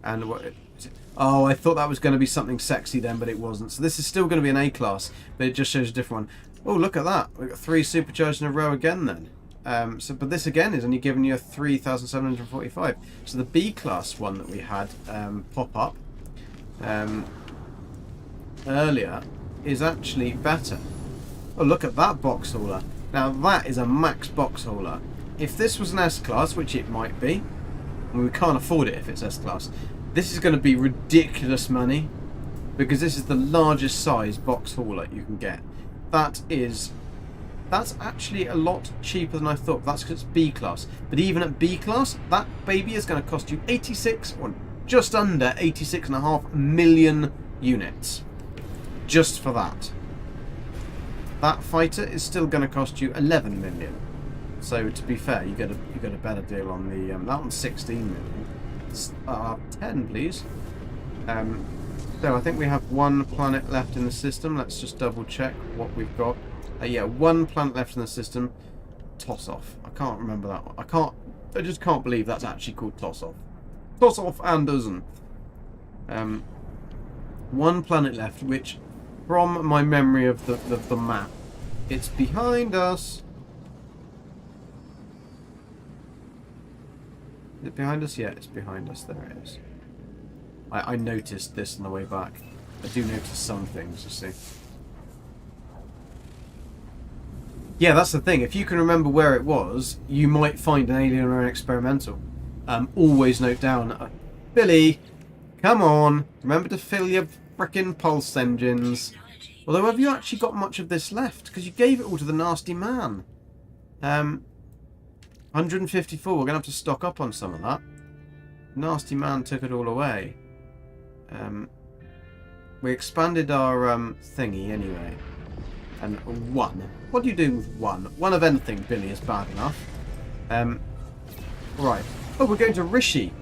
and oh, I thought that was going to be something sexy then, but it wasn't. So this is still going to be an A-Class, but it just shows a different one. Oh, look at that. We've got 3 supercharged in a row again then. But this again is only giving you a 3,745. So the B-Class one that we had pop up earlier is actually better. Oh, look at that box hauler. Now that is a max box hauler. If this was an S-Class, which it might be, and we can't afford it if it's S-Class, this is going to be ridiculous money, because this is the largest size box hauler you can get. That's actually a lot cheaper than I thought. That's because it's B-Class. But even at B-Class, that baby is going to cost you 86, or just under 86.5 million units. Just for that. That fighter is still going to cost you 11 million. So to be fair, you get a better deal on the that one's 16 million. 10 please. So I think we have 1 planet left in the system. Let's just double check what we've got. Yeah, 1 planet left in the system. Toss off. I can't remember that one. I just can't believe that's actually called toss off. Toss off Anderson. 1 planet left, which, from my memory of the map, it's behind us. Is it behind us? Yeah, it's behind us. There it is. I noticed this on the way back. I do notice some things, you see. Yeah, that's the thing. If you can remember where it was, you might find an alien or an experimental. Always note down, Billy, come on, remember to fill your frickin' pulse engines. Although, have you actually got much of this left? Because you gave it all to the nasty man. 154, we're going to have to stock up on some of that. Nasty man took it all away. We expanded our thingy anyway. And 1. What do you do with 1? 1 of anything, Billy, is bad enough. Right. Oh, we're going to Rishi.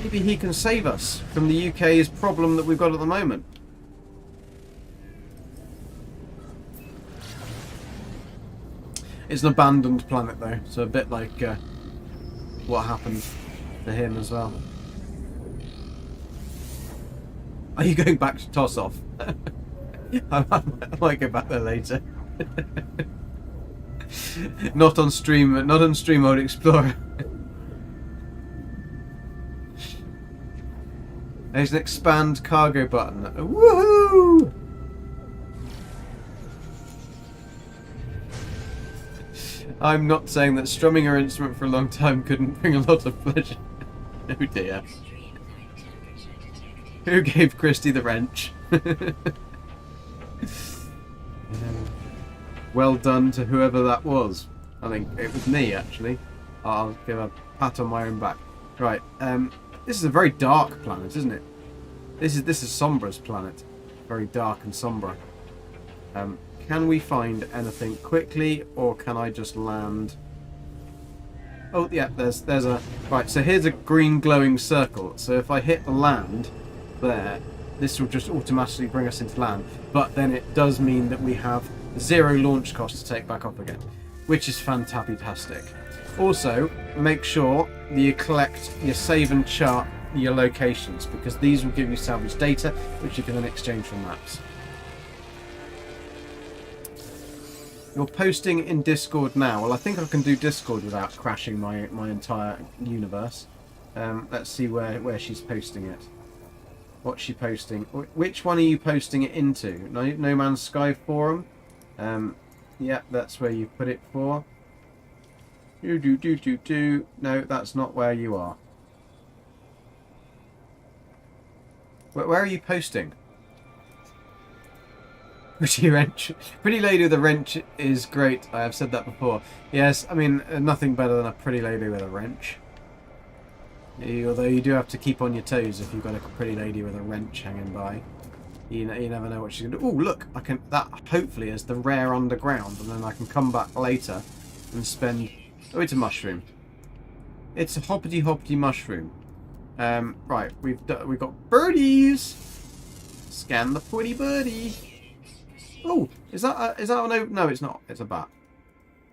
Maybe he can save us from the UK's problem that we've got at the moment. It's an abandoned planet, though, so a bit like what happened to him as well. Are you going back to toss off? I might go back there later. Not on stream mode Explorer. There's an expand cargo button. Woohoo! I'm not saying that strumming your instrument for a long time couldn't bring a lot of pleasure. Oh dear. Who gave Christy the wrench? Well done to whoever that was. I think it was me, actually. I'll give a pat on my own back. Right, this is a very dark planet, isn't it? This is Sombra's planet. Very dark and sombre. Can we find anything quickly, or can I just land? Oh, yeah, there's a... Right, so here's a green glowing circle. So if I hit the land there, this will just automatically bring us into land. But then it does mean that we have 0 launch cost to take back up again, which is fantastic. Also, make sure that you collect your save and chart your locations, because these will give you salvage data, which you can then exchange for maps. You're posting in Discord now. Well, I think I can do Discord without crashing my entire universe. Let's see where she's posting it. What's she posting? Which one are you posting it into? No Man's Sky forum? Yeah, that's where you put it for. No, that's not where you are. Where are you posting? Pretty wrench. Pretty lady with a wrench is great. I have said that before. Yes, I mean, nothing better than a pretty lady with a wrench. Although you do have to keep on your toes if you've got a pretty lady with a wrench hanging by. You never know what she's going to do. Oh, look, I can. That hopefully is the rare underground, and then I can come back later and spend. Oh, it's a mushroom. It's a hoppity mushroom. Right, we've got birdies. Scan the pretty birdie. Oh, is that an no? It's not. It's a bat.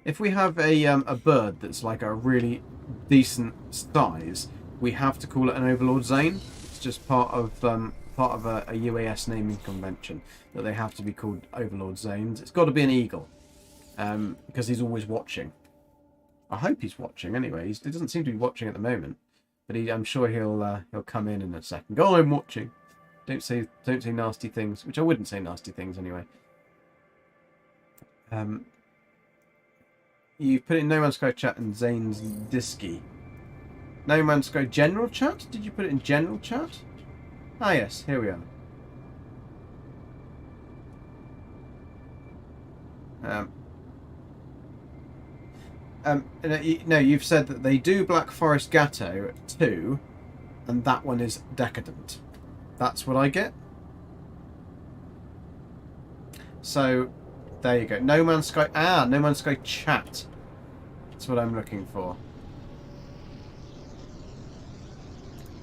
If we have a bird that's like a really decent size, we have to call it an Overlord Zane. It's just part of a UAS naming convention that they have to be called Overlord Zanes. It's got to be an eagle, because he's always watching. I hope he's watching anyway. He doesn't seem to be watching at the moment, but I'm sure he'll come in a second. Go, I'm watching. Don't say nasty things, which I wouldn't say nasty things anyway. You put it in No Man's Sky chat and Zane's Disky. No Man's Sky general chat? Did you put it in general chat? Ah yes, here we are. No, you've said that they do Black Forest Gatto 2, and that one is Decadent. That's what I get. So, there you go. No Man's Sky... Ah, No Man's Sky chat. That's what I'm looking for.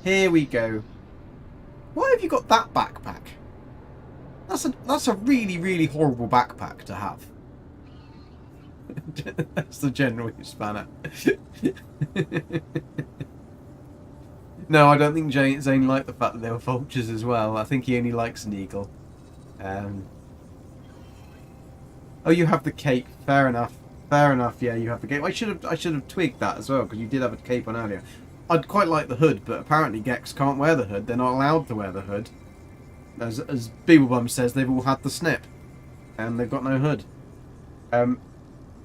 Here we go. Why have you got that backpack? That's a really, really horrible backpack to have. That's the general spanner. No, I don't think Zane liked the fact that they were vultures as well. I think he only likes an eagle. Oh, you have the cape. Fair enough. Fair enough. Yeah, you have the cape. I should have twigged that as well, because you did have a cape on earlier. I'd quite like the hood, but apparently Gex can't wear the hood. They're not allowed to wear the hood. As Beeblebum says, they've all had the snip, and they've got no hood.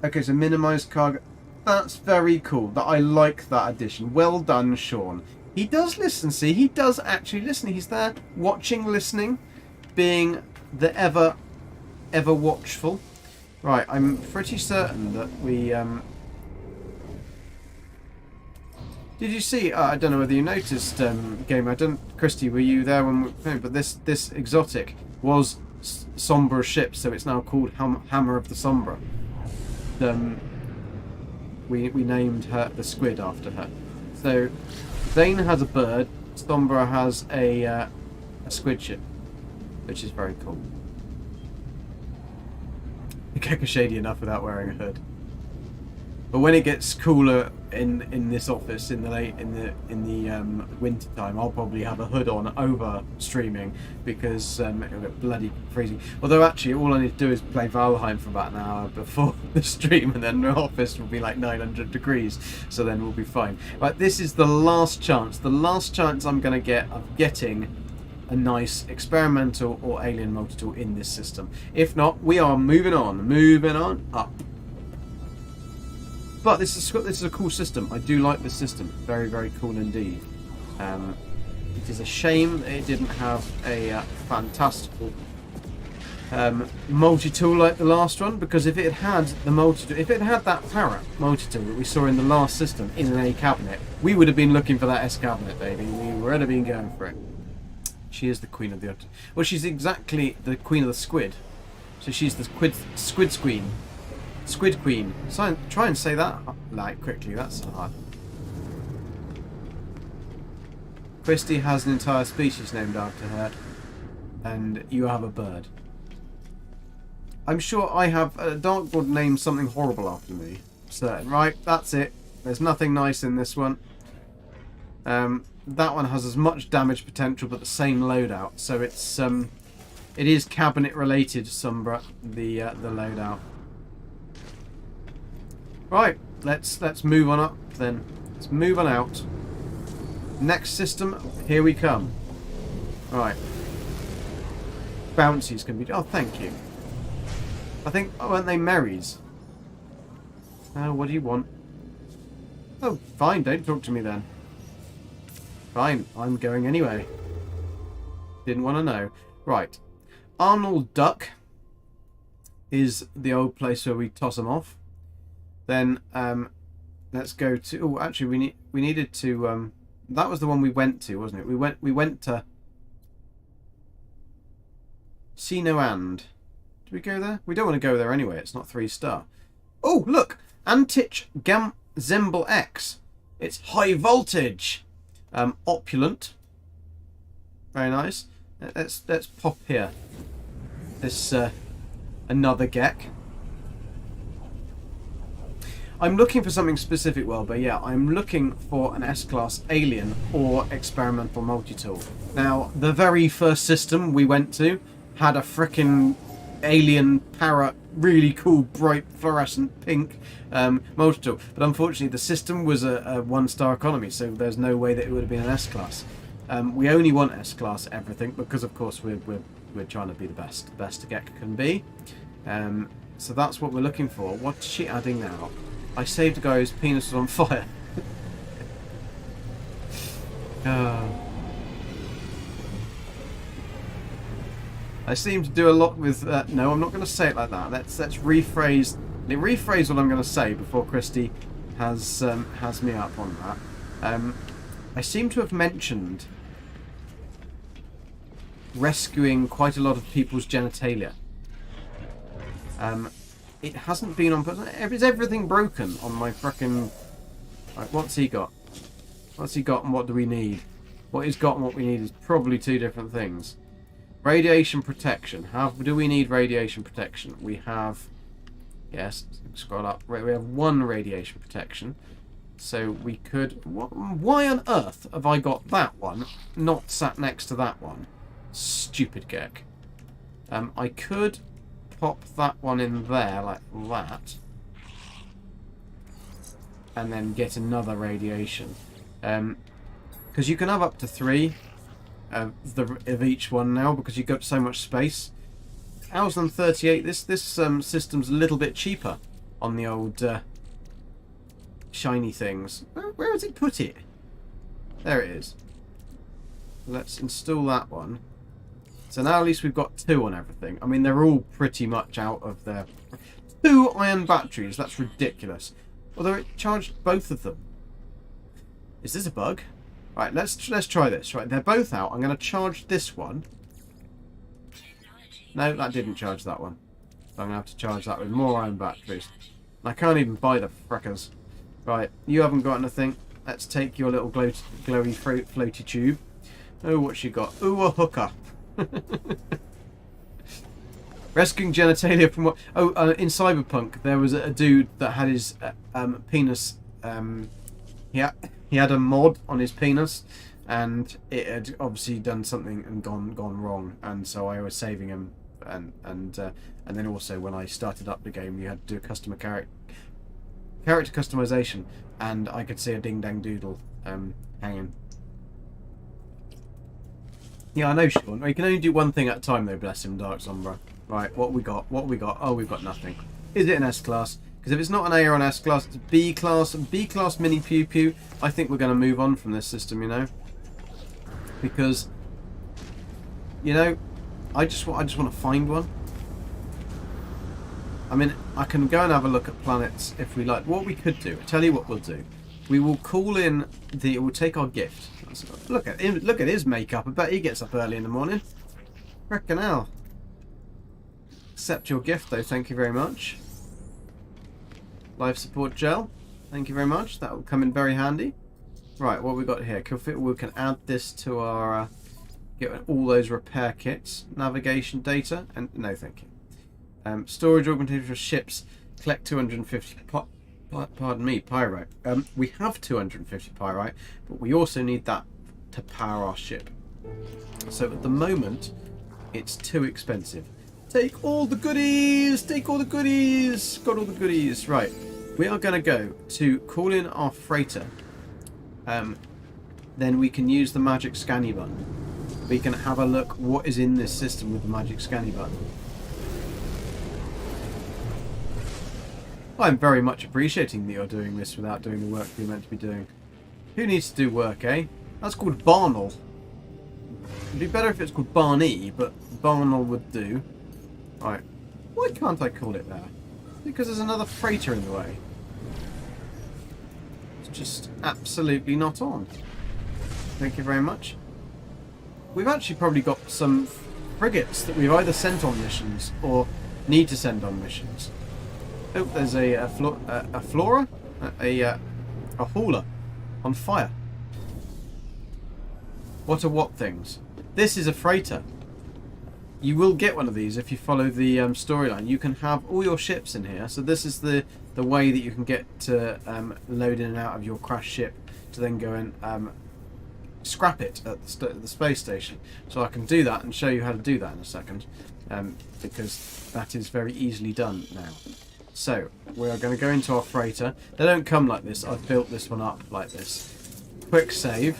Okay, so minimised cargo. That's very cool. That I like that addition. Well done, Sean. He does listen. See, he does actually listen. He's there, watching, listening, being the ever watchful. Right, I'm pretty certain that we. Did you see? I don't know whether you noticed, Gamer. Christy, were you there when? No, but this exotic was Sombra ship, so it's now called Hammer of the Sombra. We named her the squid after her. So Zane has a bird. Sombra has a squid ship, which is very cool. The Gek are shady enough without wearing a hood. But when it gets cooler in this office in the winter time, I'll probably have a hood on over streaming because it'll get bloody freezing. Although actually, all I need to do is play Valheim for about an hour before the stream, and then the office will be like 900 degrees. So then we'll be fine. Right, this is the last chance. The last chance I'm going to get of getting a nice experimental or alien multitool in this system. If not, we are moving on up. But this is a cool system. I do like this system. Very, very cool indeed. It is a shame that it didn't have a fantastical multi-tool like the last one, because if it had the multi-tool, if it had that parrot multi-tool that we saw in the last system in an A cabinet, we would have been looking for that S cabinet, baby. We would have been going for it. She is the queen of the... Well, she's exactly the queen of the squid. So she's the squid queen. Squid Queen. So try and say that like quickly. That's hard. Christy has an entire species named after her, and you have a bird. I'm sure I have a dartboard named something horrible after me. Certain, right? That's it. There's nothing nice in this one. That one has as much damage potential, but the same loadout. So it's it is cabinet related. Sombra, the loadout. Right, let's move on up then. Let's move on out. Next system, here we come. Right. Bouncy's gonna be. Oh, thank you. I think, weren't they Marys? Oh, what do you want? Oh, fine, don't talk to me then. Fine, I'm going anyway. Didn't want to know. Right. Arnold Duck is the old place where we toss them off. Then let's go to. Oh, actually, we needed to. That was the one we went to, wasn't it? We went to. See no and. Did we go there? We don't want to go there anyway. It's not 3-star. Oh, look, Antich Gam Zembel X. It's high voltage. Opulent. Very nice. Let's pop here. This another Gek. I'm looking for something specific, but yeah, I'm looking for an S-Class alien or experimental multi-tool. Now, the very first system we went to had a frickin' alien parrot, really cool, bright, fluorescent pink multi-tool. But unfortunately, the system was a 1-star economy, so there's no way that it would have been an S-Class. We only want S-Class everything because, of course, we're trying to be the best a Gek can be. So that's what we're looking for. What's she adding now? I saved a guy whose penis was on fire. I seem to do a lot with... no, I'm not going to say it like that. Let's rephrase what I'm going to say before Christy has me up on that. I seem to have mentioned rescuing quite a lot of people's genitalia. It hasn't been on... Is everything broken on my frickin'... Right, what's he got? What's he got and what do we need? What he's got and what we need is probably 2 different things. Radiation protection. How do we need radiation protection? We have... Yes, scroll up. We have 1 radiation protection. So we could... Why on earth have I got that one not sat next to that one? Stupid Gek. I could pop that one in there like that. And then get another radiation. Because you can have up to 3 of each one now because you've got so much space. 1038. This system's a little bit cheaper on the old shiny things. Where has it put it? There it is. Let's install that one. So now at least we've got 2 on everything. I mean, they're all pretty much out of their... 2 iron batteries. That's ridiculous. Although it charged both of them. Is this a bug? Right, let's try this. Right, they're both out. I'm going to charge this one. No, that didn't charge that one. So I'm going to have to charge that with more iron batteries. I can't even buy the frackers. Right, you haven't got anything. Let's take your little glowy floaty tube. Oh, what's she got? Ooh, a hooker. Rescuing genitalia from what? Oh, in Cyberpunk, there was a dude that had his penis. He had a mod on his penis, and it had obviously done something and gone wrong. And so I was saving him, and then also when I started up the game, you had to do a character customization, and I could see a ding dang doodle hanging. Yeah, I know, Sean. We can only do one thing at a time, though. Bless him, Dark Sombra. Right, what we got? What we got? Oh, we've got nothing. Is it an S-Class? Because if it's not an A or an S-Class, it's B-Class. B-Class mini pew-pew. I think we're going to move on from this system, you know. Because, you know, I just want to find one. I mean, I can go and have a look at planets if we like. What we could do, I'll tell you what we'll do. We will call in we'll take our gift. Look at him, look at his makeup. I bet he gets up early in the morning. Reckon hell. Accept your gift though, thank you very much. Life support gel, thank you very much. That will come in very handy. Right, what we got here? We can add this to our get all those repair kits, navigation data, and no thank you. Storage augmentation for ships. Collect 250. Pardon me, pyrite. We have 250 pyrite, but we also need that to power our ship. So at the moment, it's too expensive. Take all the goodies! Take all the goodies! Got all the goodies. Right. we are going to go to call in our freighter. Then we can use the magic scanny button. We can have a look what is in this system with the magic scanny button. I'm very much appreciating that you're doing this without doing the work you're meant to be doing. Who needs to do work, eh? That's called Barnel. It'd be better if it's called Barney, but Barnel would do. Right. Why can't I call it there? Because there's another freighter in the way. It's just absolutely not on. Thank you very much. We've actually probably got some frigates that we've either sent on missions or need to send on missions. Oh, there's a flora? A hauler on fire. What are what things? This is a freighter. You will get one of these if you follow the storyline. You can have all your ships in here. So this is the way that you can get to load in and out of your crashed ship to then go and scrap it at the space station. So I can do that and show you how to do that in a second, because that is very easily done now. So we are going to go into our freighter. They don't come like this. I've built this one up like this. Quick save.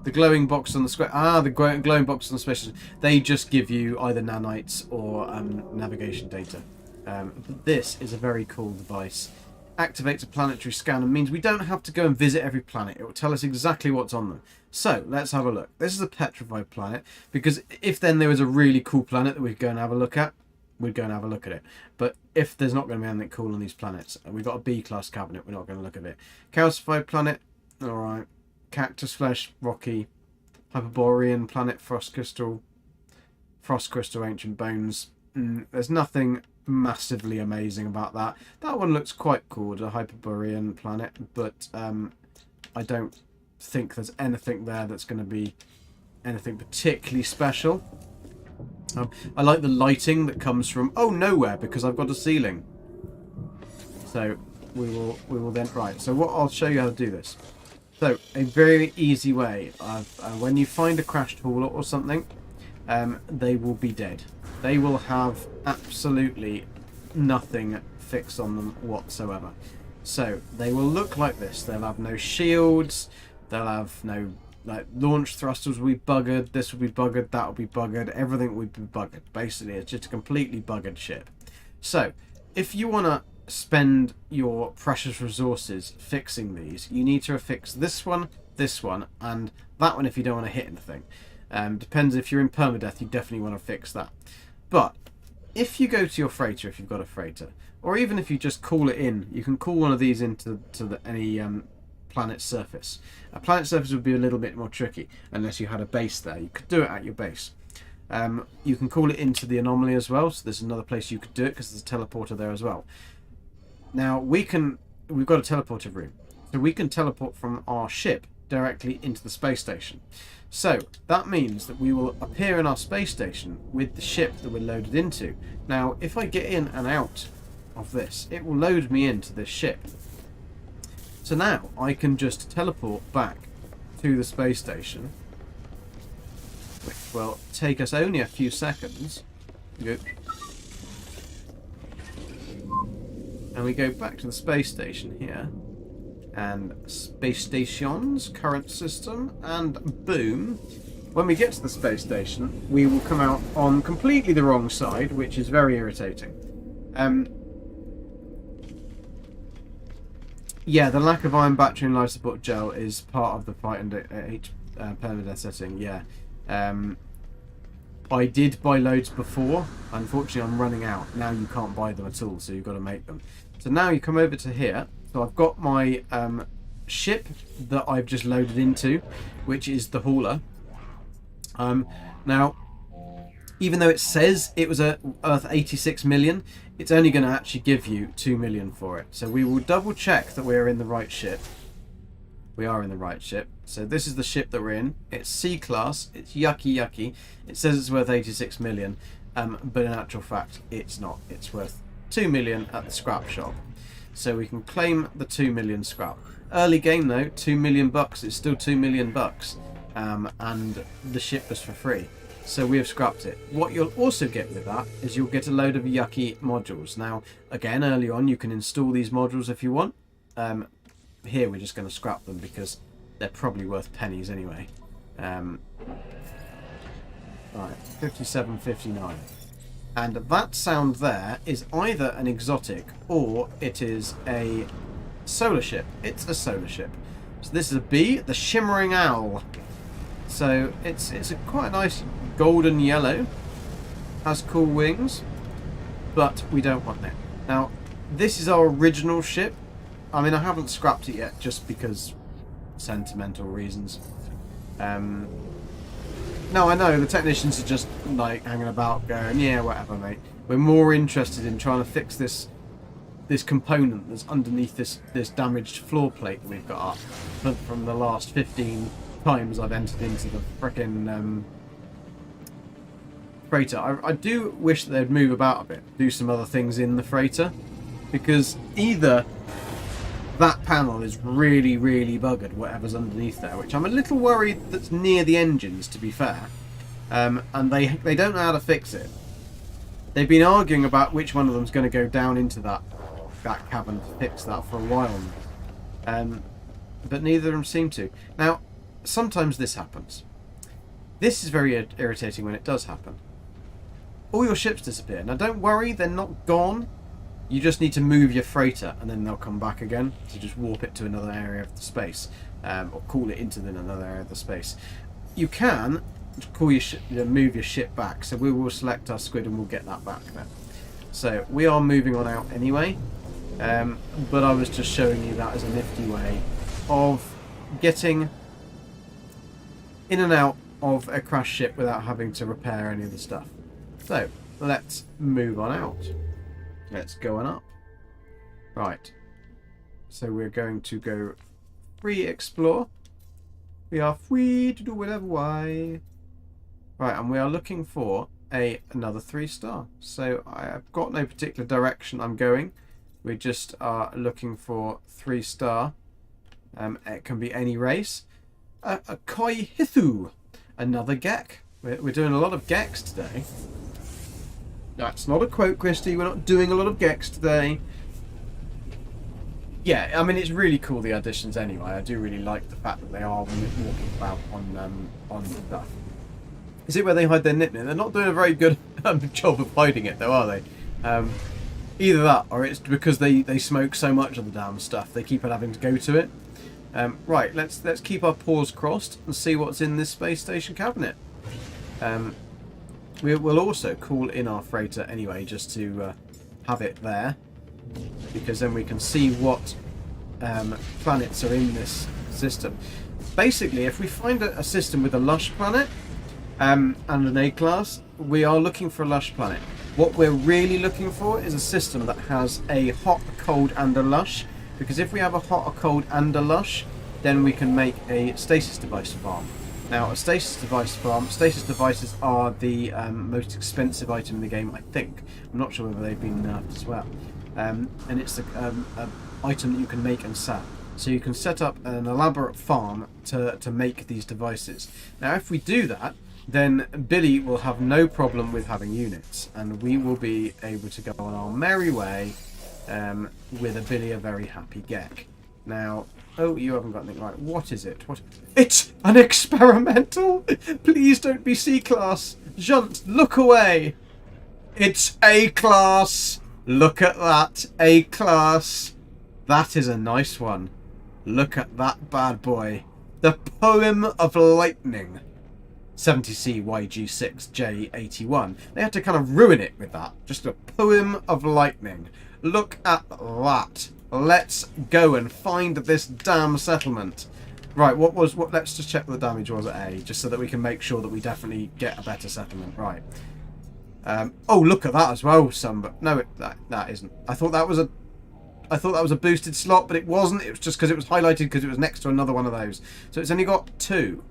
The glowing box on the square. The glowing box on the space station. They just give you either nanites or navigation data. But this is a very cool device. Activates a planetary scanner, means we don't have to go and visit every planet. It will tell us exactly what's on them. So let's have a look. This is a petrified planet, because if then there was a really cool planet that we'd go and have a look at, we'd go and have a look at it. But if there's not going to be anything cool on these planets, and we've got a B-class cabinet, we're not going to look at it. Calcified planet, alright. Cactus flesh, rocky. Hyperborean planet, frost crystal, ancient bones. There's nothing massively amazing about that. That one looks quite cool, the Hyperborean planet, but I don't think there's anything there that's going to be anything particularly special. I like the lighting that comes from nowhere, because I've got a ceiling. So we will then so what I'll show you how to do this. So a very easy way of when you find a crashed hauler or something, they will be dead. They will have absolutely nothing fixed on them whatsoever. So they will look like this. They'll have no shields. They'll have no launch thrusters will be buggered. This will be buggered. That will be buggered. Everything will be buggered. Basically, it's just a completely buggered ship. So if you want to spend your precious resources fixing these, you need to fix this one, and that one if you don't want to hit anything. Depends, if you're in permadeath, you definitely want to fix that. But if you go to your freighter, if you've got a freighter, or even if you just call it in, you can call one of these into any planet's surface. A planet surface would be a little bit more tricky unless you had a base there. You could do it at your base. You can call it into the anomaly as well, so there's another place you could do it because there's a teleporter there as well. Now we've got a teleporter room, so we can teleport from our ship directly into the space station. So that means that we will appear in our space station with the ship that we're loaded into. Now if I get in and out of this, it will load me into this ship. So now I can just teleport back to the space station, which will take us only a few seconds. And we go back to the space station here, and space stations, current system, and boom. When we get to the space station, we will come out on completely the wrong side, which is very irritating. Yeah, the lack of iron battery and life support gel is part of the fight and permadeath setting, yeah. I did buy loads before. Unfortunately, I'm running out. Now you can't buy them at all, so you've got to make them. So now you come over to here. So I've got my ship that I've just loaded into, which is the hauler. Now, even though it says it was worth 86 million, it's only going to actually give you 2 million for it. So we will double check that we're in the right ship. We are in the right ship. So this is the ship that we're in. It's C-class. It's yucky. It says it's worth 86 million, but in actual fact, it's not. It's worth 2 million at the scrap shop. So we can claim the 2 million scrap. Early game though, 2 million bucks. It's still 2 million bucks, and the ship was for free. So we have scrapped it. What you'll also get with that is you'll get a load of yucky modules. Now, again, early on, you can install these modules if you want. Here, we're just going to scrap them because they're probably worth pennies anyway. Right, 57.59. And that sound there is either an exotic or it is a solar ship. It's a solar ship. So this is a B, the Shimmering Owl. So it's a quite a nice golden yellow. Has cool wings, but we don't want it. Now, this is our original ship. I mean, I haven't scrapped it yet just because sentimental reasons. No, I know the technicians are just like hanging about going, yeah, whatever, mate. We're more interested in trying to fix this component that's underneath this damaged floor plate that we've got up from the last 15 times I've entered into the frickin' freighter. I do wish that they'd move about a bit, do some other things in the freighter, because either that panel is really, really buggered, whatever's underneath there, which I'm a little worried that's near the engines, to be fair. And they don't know how to fix it. They've been arguing about which one of them's going to go down into that cabin to fix that for a while now. But neither of them seem to. Now, sometimes this happens. This is very irritating when it does happen. All your ships disappear. Now, don't worry, they're not gone. You just need to move your freighter and then they'll come back again. So just warp it to another area of the space, or call it into another area of the space. You can call your move your ship back. So we will select our squid and we'll get that back then. So we are moving on out anyway. But I was just showing you that as a nifty way of getting in and out of a crash ship without having to repair any of the stuff. So let's move on out. Let's go on up. Right. So we're going to go free explore. We are free to do whatever way. Right, and we are looking for another 3-star. So I've got no particular direction I'm going. We just are looking for 3-star. It can be any race. A Koi Hithu. Another Gek. We're doing a lot of Geks today. That's not a quote, Christy. We're not doing a lot of Geks today. Yeah, I mean, it's really cool, the additions anyway. I do really like the fact that they are walking about on stuff. Is it where they hide their nickname? They're not doing a very good job of hiding it, though, are they? Either that, or it's because they smoke so much of the damn stuff. They keep on having to go to it. Right, let's keep our paws crossed and see what's in this space station cabinet. We will also call in our freighter anyway, just to have it there, because then we can see what planets are in this system. Basically, if we find a system with a lush planet and an A-class, we are looking for a lush planet. What we're really looking for is a system that has a hot, a cold and a lush, because if we have a hot, a cold and a lush, then we can make a stasis device farm. Now, a stasis device farm, stasis devices are the most expensive item in the game, I think. I'm not sure whether they've been nerfed as well. And it's an item that you can make and sell. So you can set up an elaborate farm to make these devices. Now, if we do that, then Billy will have no problem with having units, and we will be able to go on our merry way with a Billy a very happy Gek. Now, oh, you haven't got anything right. What is it? What? It's an experimental! Please don't be C-class. Junt, look away. It's A-class. Look at that. A-class. That is a nice one. Look at that bad boy. The Poem of Lightning. 70C YG6J81. They had to kind of ruin it with that. Just a Poem of Lightning. Look at that. Let's go and find this damn settlement. Right, let's just check what the damage was at A, just so that we can make sure that we definitely get a better settlement. Right. Oh, look at that as well, but no, that isn't. I thought that was a boosted slot, but it wasn't. It was just because it was highlighted because it was next to another one of those. So it's only got 2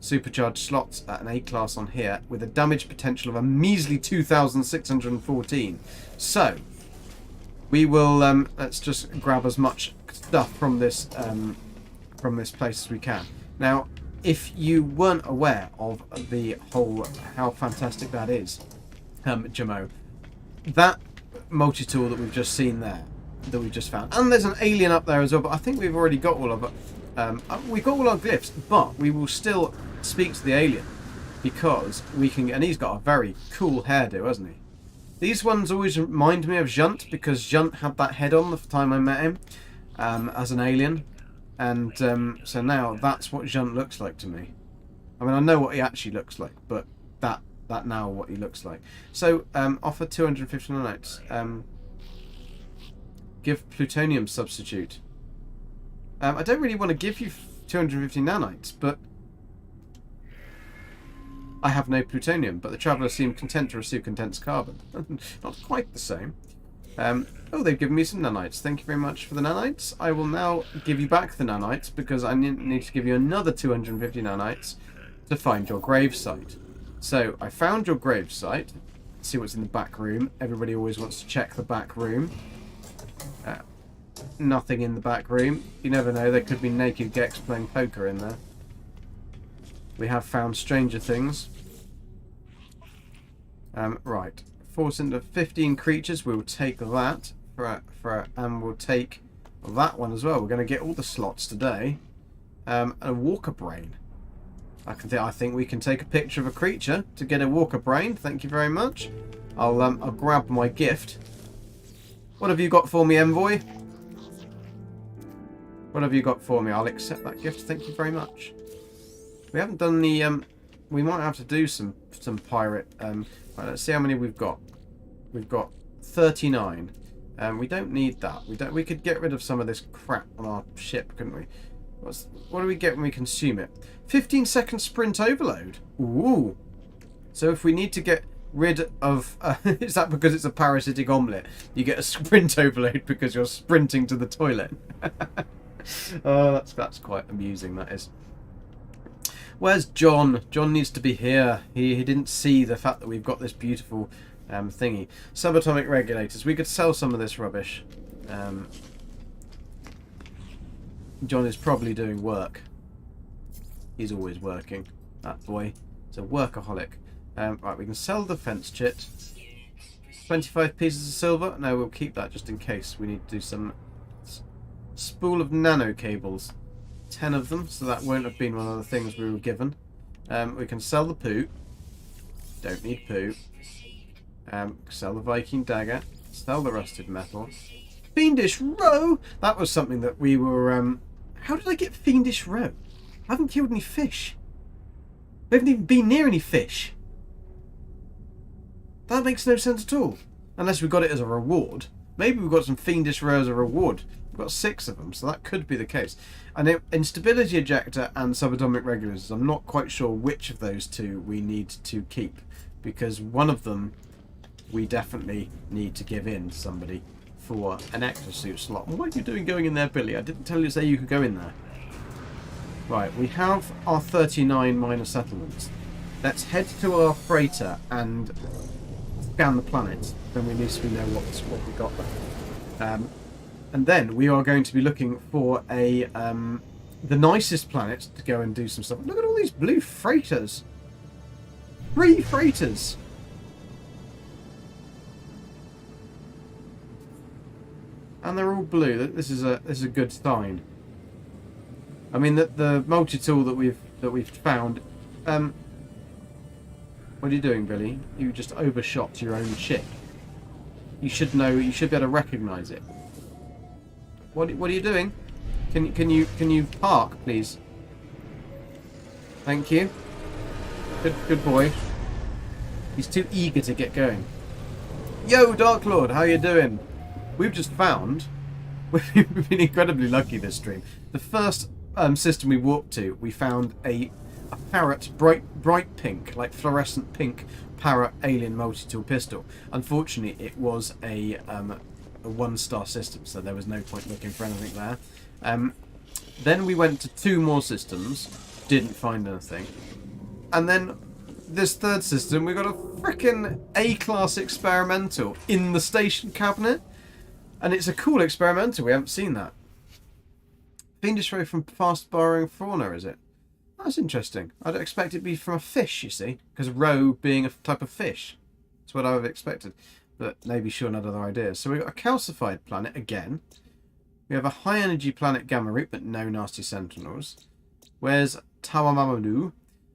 supercharged slots at an A-class on here, with a damage potential of a measly 2,614. So we will let's just grab as much stuff from this place as we can. Now, if you weren't aware of the whole how fantastic that is, Jamo, that multi-tool that we've just seen there, that we've just found, and there's an alien up there as well, but I think we've already got all of it. We've got all our glyphs, but we will still speak to the alien because we can. And he's got a very cool hairdo, hasn't he? These ones always remind me of Junt because Junt had that head on the time I met him as an alien, and so now that's what Junt looks like to me. I mean, I know what he actually looks like, but that now what he looks like. So offer 250 nanites. Give plutonium substitute. I don't really want to give you 250 nanites, but I have no plutonium. But the traveller seemed content to receive condensed carbon. Not quite the same. Oh, they've given me some nanites. Thank you very much for the nanites. I will now give you back the nanites because I need to give you another 250 nanites to find your gravesite. So I found your gravesite. Let's see what's in the back room. Everybody always wants to check the back room. Nothing in the back room. You never know, there could be naked Geks playing poker in there. We have found stranger things. Right. Force into 15 creatures. We'll take that. And we'll take that one as well. We're going to get all the slots today. And a walker brain. I think we can take a picture of a creature to get a walker brain. Thank you very much. I'll grab my gift. What have you got for me, Envoy? What have you got for me? I'll accept that gift. Thank you very much. We haven't done the... we might have to do some pirate... right, let's see how many we've got. We've got 39. We don't need that. We could get rid of some of this crap on our ship, couldn't we? What do we get when we consume it? 15-second sprint overload. Ooh. So if we need to get rid of... is that because it's a parasitic omelette? You get a sprint overload because you're sprinting to the toilet. Oh, that's quite amusing, that is. Where's John? John needs to be here. He didn't see the fact that we've got this beautiful thingy. Subatomic regulators. We could sell some of this rubbish. John is probably doing work. He's always working. That boy. He's a workaholic. Right, we can sell the fence chit. 25 pieces of silver. No, we'll keep that just in case. We need to do some... Spool of nano cables. 10 of them, so that won't have been one of the things we were given. We can sell the poo. Don't need poo. Sell the Viking dagger. Sell the rusted metal. Fiendish roe! That was something that we were... How did I get fiendish roe? I haven't killed any fish. We haven't even been near any fish. That makes no sense at all. Unless we got it as a reward. Maybe we've got some fiendish roe as a reward. We've got 6 of them, so that could be the case. And instability ejector and subatomic regulators, I'm not quite sure which of those two we need to keep. Because one of them we definitely need to give in to somebody for an exosuit slot. What are you doing going in there, Billy? I didn't tell you to say you could go in there. Right, we have our 39 minor settlements. Let's head to our freighter and scan the planet. Then at least we know what we got there. And then we are going to be looking for the nicest planet to go and do some stuff. Look at all these blue freighters. 3 freighters. And they're all blue. This is a good sign. I mean the multi-tool that we've found. What are you doing, Billy? You just overshot your own ship. You should know. You should be able to recognise it. What are you doing? Can you park, please? Thank you. Good boy. He's too eager to get going. Yo, Dark Lord, how you doing? We've just found... We've been incredibly lucky this stream. The first system we walked to, we found a parrot, bright pink, like fluorescent pink parrot alien multi-tool pistol. Unfortunately, it was a 1-star system, so there was no point looking for anything there. Then we went to 2 more systems, didn't find anything. And then this 3rd system, we got a frickin' A-class experimental in the station cabinet. And it's a cool experimental, we haven't seen that. Fiendish Ray from Fast Borrowing Fauna, is it? That's interesting. I'd expect it to be from a fish, you see, because roe being a type of fish. That's what I would have expected. But maybe Sean had other ideas. So we've got a calcified planet again. We have a high energy planet Gamma Root, but no nasty sentinels. Where's Tawamamadu?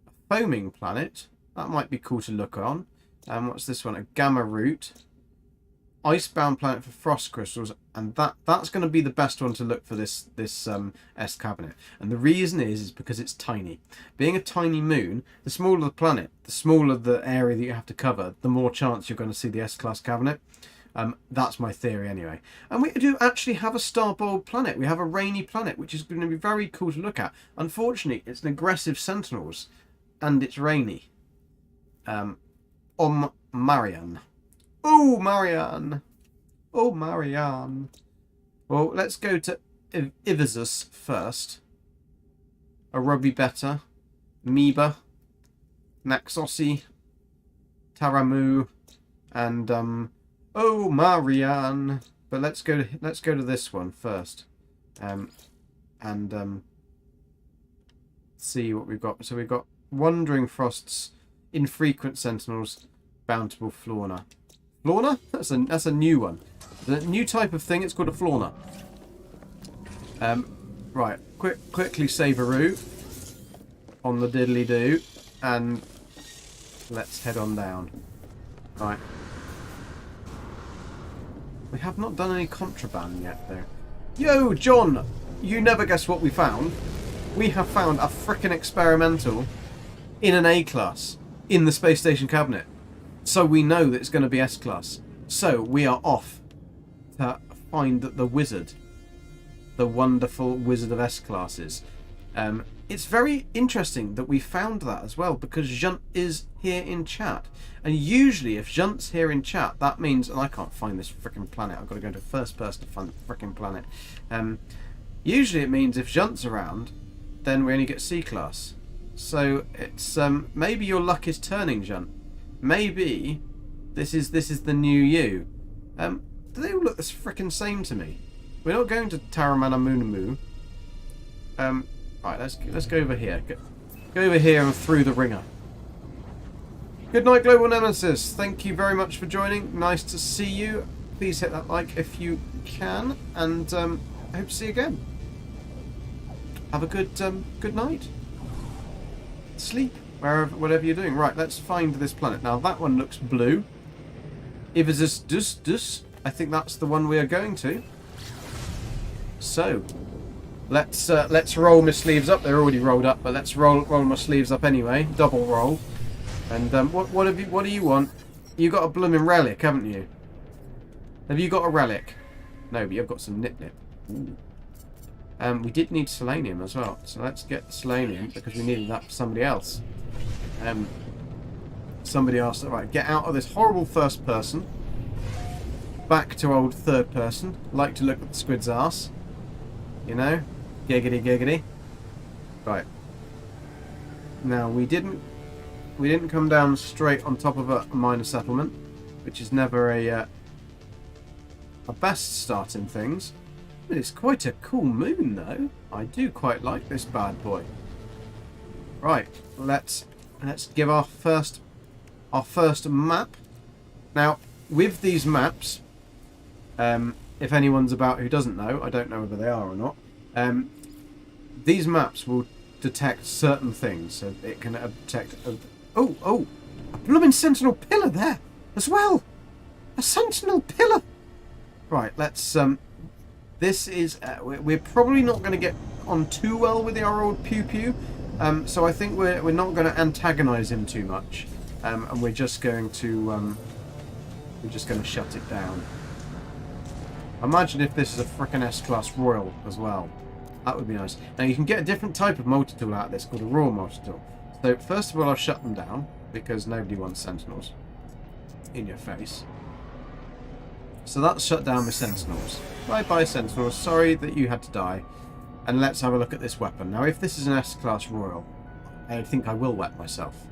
A foaming planet. That might be cool to look on. What's this one? A Gamma Root. Icebound planet for frost crystals, and that's going to be the best one to look for this S cabinet. And the reason is because it's tiny. Being a tiny moon, the smaller the planet, the smaller the area that you have to cover, the more chance you're going to see the S-class cabinet. That's my theory anyway. And we do actually have a starboard planet. We have a rainy planet, which is going to be very cool to look at. Unfortunately, it's an aggressive sentinels, and it's rainy. Marianne. Oh, Marianne. Oh, Marianne. Well, let's go to Ivizus first. Arubi Beta. Meba. Naxossi. Taramu. And, oh, Marianne. But let's go to this one first. See what we've got. So we've got Wandering Frosts, Infrequent Sentinels, Bountiful Flora. Flora? That's a new one. The new type of thing. It's called a Flora. Right. Quickly save a route on the diddly do, and let's head on down. Right. We have not done any contraband yet, though. Yo, John! You never guess what we found. We have found a frickin' experimental in an A-class in the space station cabinet. So we know that it's going to be S-class. So we are off to find the wizard. The wonderful wizard of S-classes. It's very interesting that we found that as well, because Junt is here in chat. And usually if Junt's here in chat, that means... And I can't find this frickin' planet. I've got to go to first person to find the frickin' planet. Usually it means if Junt's around, then we only get C-class. So it's... maybe your luck is turning, Junt. Maybe this is the new you. Do they all look the frickin' same to me? We're not going to Taramanamunamu. Right, let's go over here. Go over here and through the ringer. Good night, Global Nemesis. Thank you very much for joining. Nice to see you. Please hit that like if you can, and I hope to see you again. Have a good night. Sleep. Whatever you're doing. Right, let's find this planet. Now, that one looks blue. Ivizus. I think that's the one we are going to. So, let's roll my sleeves up. They're already rolled up, but let's roll my sleeves up anyway. Double roll. And what do you want? You got a blooming relic, haven't you? Have you got a relic? No, but you've got some nip. Ooh. We did need selenium as well, so let's get selenium because we needed that for somebody else. Somebody asked, right, get out of this horrible first person, back to old third person. Like to look at the squid's ass, you know, giggity. Right. Now we didn't come down straight on top of a minor settlement, which is never a best start in things. But it's quite a cool moon, though. I do quite like this bad boy. Right, let's give our first map. Now, with these maps, if anyone's about who doesn't know, I don't know whether they are or not. These maps will detect certain things, so it can detect. Oh, a blooming sentinel pillar there as well. A sentinel pillar. Right, let's This is... we're probably not going to get on too well with our old Pew Pew. So I think we're not going to antagonise him too much. And we're just going to... shut it down. Imagine if this is a frickin' S-Class Royal as well. That would be nice. Now you can get a different type of multitool out of this called a Royal multitool. So first of all I'll shut them down because nobody wants sentinels in your face. So that's shut down the sentinels. Bye-bye, sentinels. Sorry that you had to die. And let's have a look at this weapon. Now, if this is an S-Class Royal, I think I will wet myself.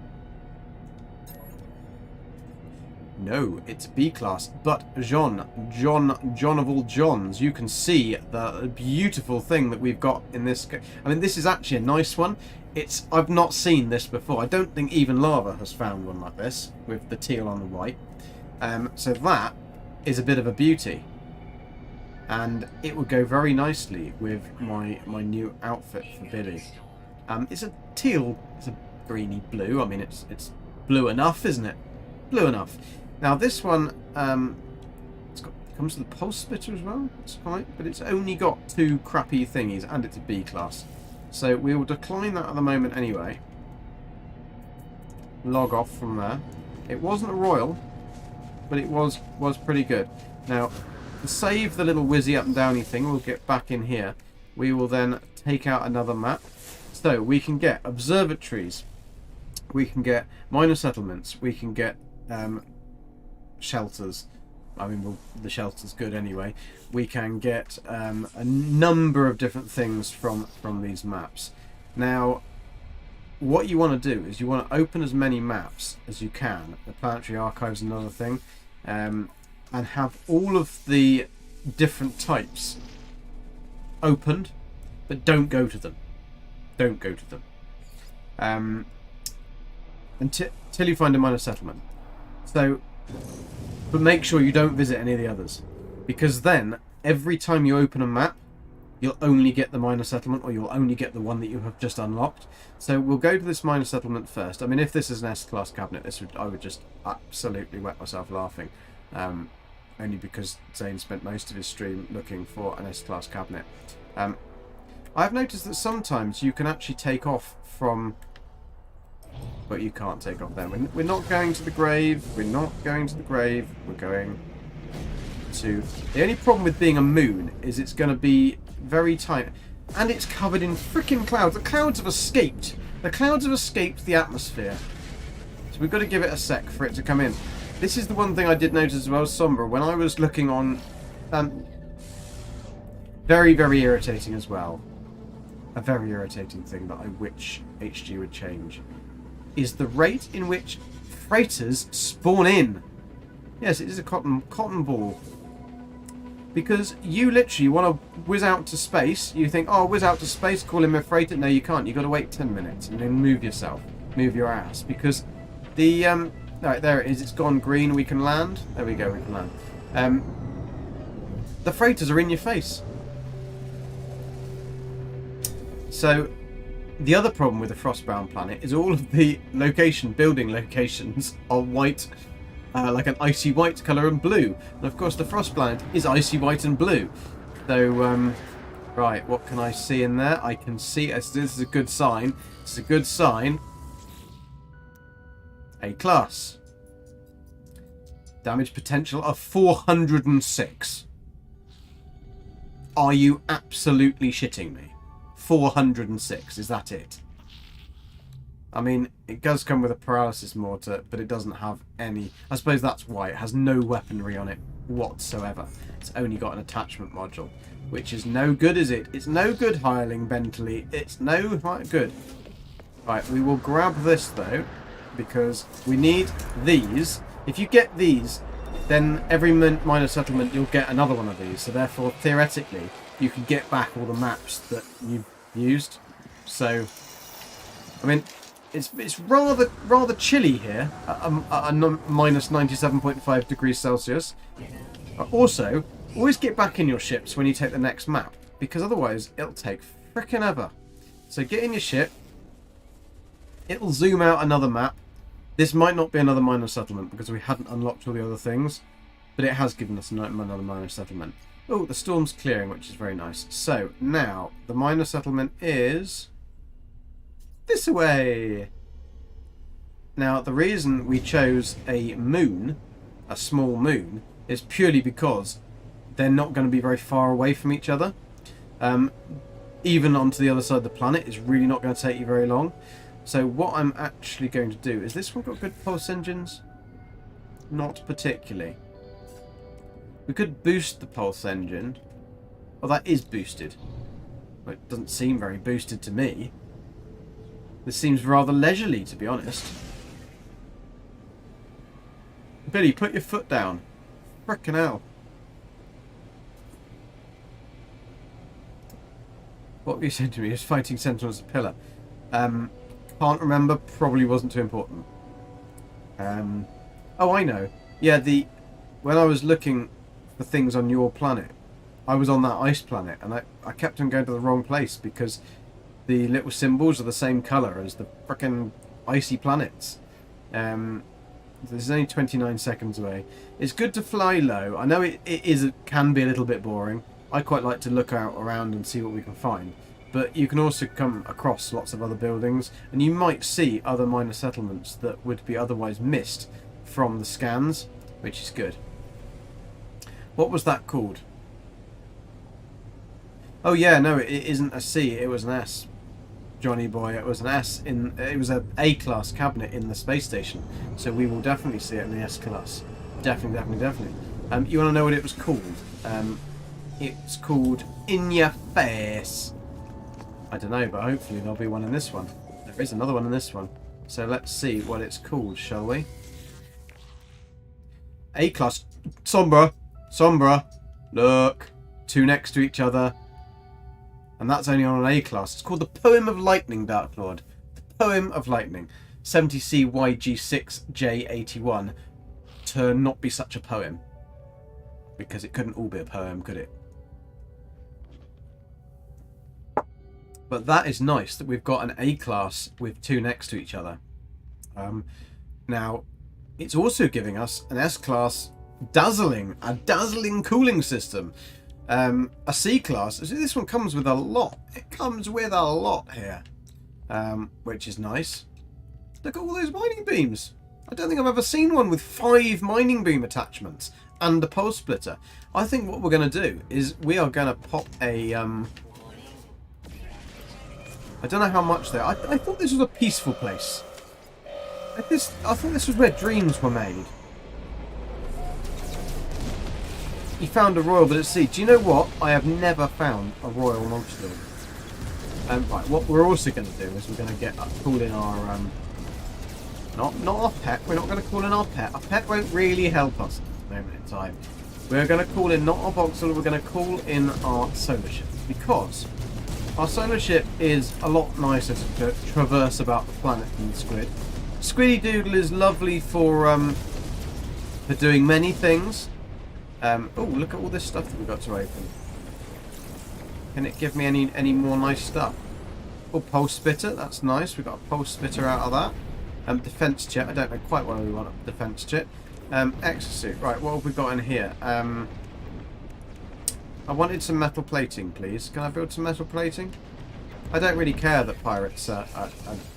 No, it's B-class. But John of all Johns, you can see the beautiful thing that we've got in this. I mean, this is actually a nice one. I've not seen this before. I don't think even Lava has found one like this, with the teal on the white. So that is a bit of a beauty. And it would go very nicely with my new outfit for Billy. It's a teal, it's a greeny blue. I mean, it's blue enough, isn't it? Blue enough. Now this one, it comes with a pulse splitter as well. That's fine, but it's only got 2 crappy thingies, and it's a B class. So we will decline that at the moment anyway. Log off from there. It wasn't a royal, but it was pretty good. Now, to save the little whizzy up and downy thing, we'll get back in here. We will then take out another map. So we can get observatories. We can get minor settlements. We can get shelters. I mean, well, the shelter's good anyway. We can get a number of different things from these maps. Now, what you want to do is you want to open as many maps as you can. The planetary archive's another thing, and have all of the different types opened, but don't go to them. Don't go to them until you find a minor settlement. So, but make sure you don't visit any of the others, because then every time you open a map, you'll only get the minor settlement, or you'll only get the one that you have just unlocked. So we'll go to this minor settlement first. I mean, if this is an S-class cabinet, I would just absolutely wet myself laughing, only because Zane spent most of his stream looking for an S-class cabinet. I've noticed that sometimes you can actually take off from... But you can't take off them. We're not going to the grave. We're not going to the grave. We're going to... The only problem with being a moon is it's going to be very tight. And it's covered in freaking clouds. The clouds have escaped. The clouds have escaped the atmosphere. So we've got to give it a sec for it to come in. This is the one thing I did notice as well, Sombra, when I was looking on... very, very irritating as well. A very irritating thing that I wish HG would change is the rate in which freighters spawn in. Yes, it is a cotton ball. Because you literally want to whiz out to space. You think, oh, whiz out to space, call him a freighter. No, you can't. You've got to wait 10 minutes and then move yourself. Move your ass. Because the... Right, there it is. It's gone green. We can land. There we go, we can land. The freighters are in your face. So... The other problem with the Frostbound planet is all of the building locations are white, like an icy white colour and blue. And of course the Frost planet is icy white and blue. So, right, what can I see in there? I can see, this is a good sign. This is a good sign. A class. Damage potential of 406. Are you absolutely shitting me? 406, is that it? I mean, it does come with a paralysis mortar, but it doesn't have any... I suppose that's why. It has no weaponry on it whatsoever. It's only got an attachment module, which is no good, is it? It's no good, Hireling Bentley. It's no good. Right, we will grab this, though, because we need these. If you get these, then every minor settlement, you'll get another one of these. So therefore, theoretically, you can get back all the maps that you've used. So, I mean, it's rather chilly here at minus 97.5 degrees Celsius. Also, always get back in your ships when you take the next map, because otherwise it'll take frickin' ever. So get in your ship. It'll zoom out another map. This might not be another minor settlement because we hadn't unlocked all the other things, but it has given us another minor settlement. Oh, the storm's clearing, which is very nice. So, now, the minor settlement is... this way! Now, the reason we chose a moon, a small moon, is purely because they're not going to be very far away from each other. Even onto the other side of the planet is really not going to take you very long. So what I'm actually going to do... Is this one got good pulse engines? Not particularly. We could boost the pulse engine. Well, that is boosted. Well, it doesn't seem very boosted to me. This seems rather leisurely, to be honest. Billy, put your foot down. Frickin' hell. What were you saying to me? Is fighting Sentinels a pillar? Can't remember. Probably wasn't too important. Oh, I know. Yeah, when I was looking for things on your planet, I was on that ice planet, and I kept on going to the wrong place because the little symbols are the same colour as the frickin' icy planets. This is only 29 seconds away. It's good to fly low. I know it can be a little bit boring. I quite like to look out around and see what we can find. But you can also come across lots of other buildings, and you might see other minor settlements that would be otherwise missed from the scans, which is good. What was that called? Oh yeah, no, it isn't a C, it was an S. Johnny boy, it was an S it was an A-class cabinet in the space station, so we will definitely see it in the S-class. Definitely. You want to know what it was called? It's called In Your Face. I don't know, but hopefully there'll be one in this one. There is another one in this one. So let's see what it's called, shall we? A-class. Sombra. Look. Two next to each other. And that's only on an A-class. It's called the Poem of Lightning, Dark Lord. The Poem of Lightning. 70CYG6J81. To not be such a poem. Because it couldn't all be a poem, could it? But that is nice that we've got an A-class with two next to each other. Now, it's also giving us an S-class a dazzling cooling system. A C-class. This one comes with a lot. It comes with a lot here, which is nice. Look at all those mining beams. I don't think I've ever seen one with 5 mining beam attachments and a pole splitter. I think what we're going to do is we are going to pop a... I don't know how much there. I thought this was a peaceful place. I thought this was where dreams were made. You found a royal, but at sea. Do you know what? I have never found a royal multitool. Right, what we're also going to do is we're going to call in our not our pet. We're not going to call in our pet. Our pet won't really help us at the moment in time. We're going to call in not our voxel. We're going to call in our solar ship, because our solar ship is a lot nicer to traverse about the planet than the squid. Squiddy Doodle is lovely for doing many things. Oh, look at all this stuff that we've got to open. Can it give me any more nice stuff? Oh, pulse spitter, that's nice. We've got a pulse spitter out of that. Defense chip, I don't know quite what we want a defense chip. Exosuit, right, what have we got in here? I wanted some metal plating, please. Can I build some metal plating? I don't really care that pirates are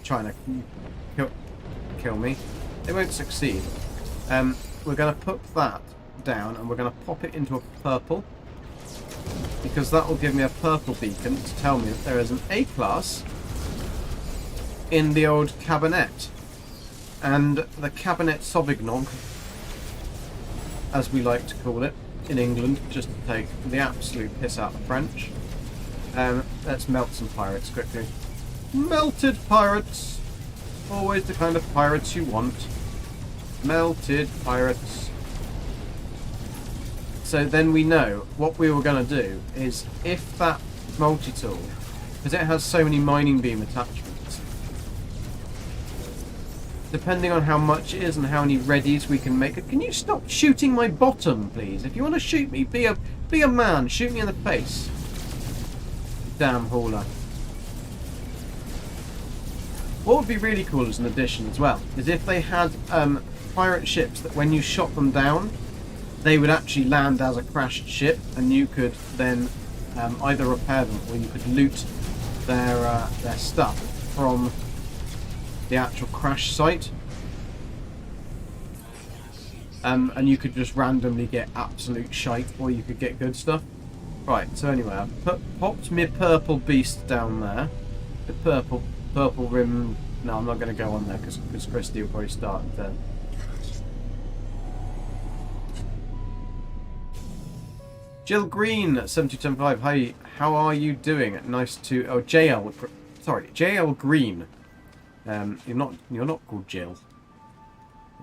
trying to kill me. They won't succeed. We're going to put that down and we're going to pop it into a purple, because that will give me a purple beacon to tell me that there is an A-class in the old cabinet. And the Cabinet Sauvignon, as we like to call it in England, just to take the absolute piss out of the French. Let's melt some pirates quickly. Melted pirates! Always the kind of pirates you want. Melted pirates. So then we know what we were going to do is, if that multi-tool, because it has so many mining beam attachments, depending on how much it is and how many readies we can make. Can you stop shooting my bottom, please? If you want to shoot me, be a man. Shoot me in the face. Damn hauler. What would be really cool as an addition as well is if they had pirate ships that when you shot them down, they would actually land as a crashed ship, and you could then either repair them or you could loot their stuff from the actual crash site. And you could just randomly get absolute shite, or you could get good stuff. Right, so anyway, I've popped my purple beast down there. The purple rim. No, I'm not going to go on there because Christy will probably start then. Jill Green, 7275. Hi, how are you doing? Nice to. Oh, JL Green. You're not called Jill.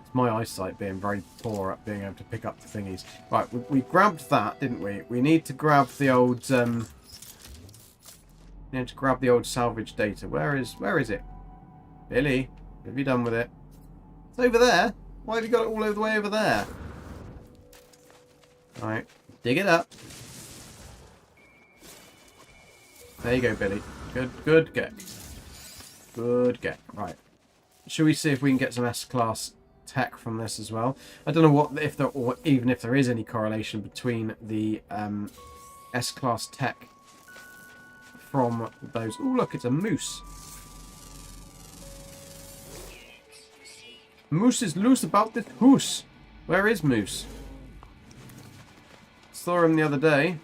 It's My eyesight being very poor at being able to pick up the thingies. Right, we grabbed that, didn't we? We need to grab the old salvage data. Where is it? Billy, what have you done with it? It's over there. Why have you got it all over the way over there? Alright, dig it up. There you go, Billy. Good Gek. Good Gek. Right. Should we see if we can get some S-class tech from this as well? I don't know what even if there is any correlation between the S-class tech from those. Oh, look, it's a moose. Moose is loose about this hoose. Where is Moose? Saw him the other day.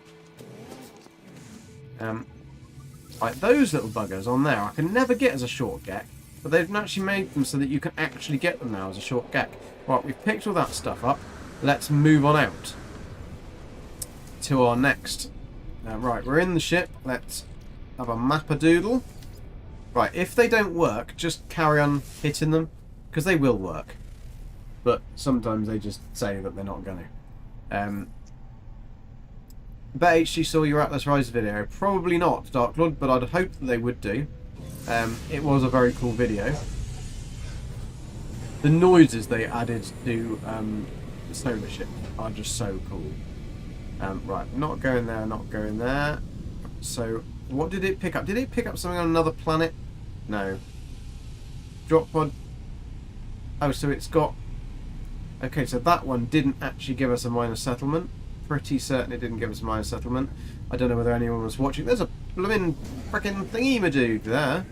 Like those little buggers on there, I can never get as a short Gek, but they've actually made them so that you can actually get them now as a short Gek. Right, we've picked all that stuff up. Let's move on out to our next. Right, we're in the ship. Let's have a map-a-doodle. Right, if they don't work, just carry on hitting them, because they will work. But sometimes they just say that they're not going to. Bet HG saw your Atlas Rise video. Probably not, Dark Lord, but I'd hope that they would do. It was a very cool video. The noises they added to the solar ship are just so cool. Right, not going there, not going there. So, what did it pick up? Did it pick up something on another planet? No. Drop pod. Oh, so it's got... Okay, so that one didn't actually give us a minor settlement. Pretty certain it didn't give us a minor settlement. I don't know whether anyone was watching. There's a blooming frickin' thingy-madood there.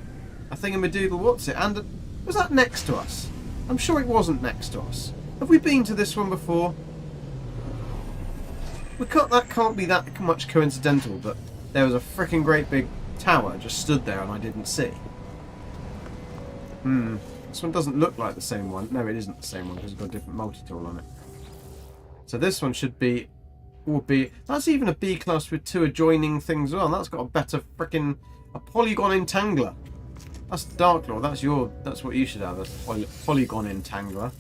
A thingamadoodle, what's it? And was that next to us? I'm sure it wasn't next to us. Have we been to this one before? That can't be that much coincidental, but there was a frickin' great big tower just stood there and I didn't see. This one doesn't look like the same one. No, it isn't the same one because it's got a different multi-tool on it. So this one should be... That's even a B class with 2 adjoining things as well. And that's got a better frickin' a polygon entangler. That's Dark Lord. That's what you should have. A polygon entangler.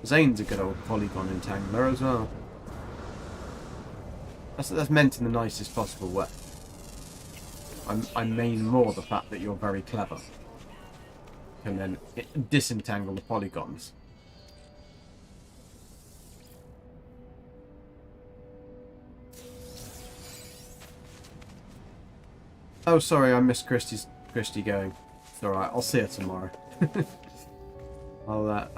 Zane's a good old polygon entangler as well. That's meant in the nicest possible way. I mean more the fact that you're very clever. And then disentangle the polygons. Oh, sorry, I missed Christy going. It's alright, I'll see her tomorrow. I'll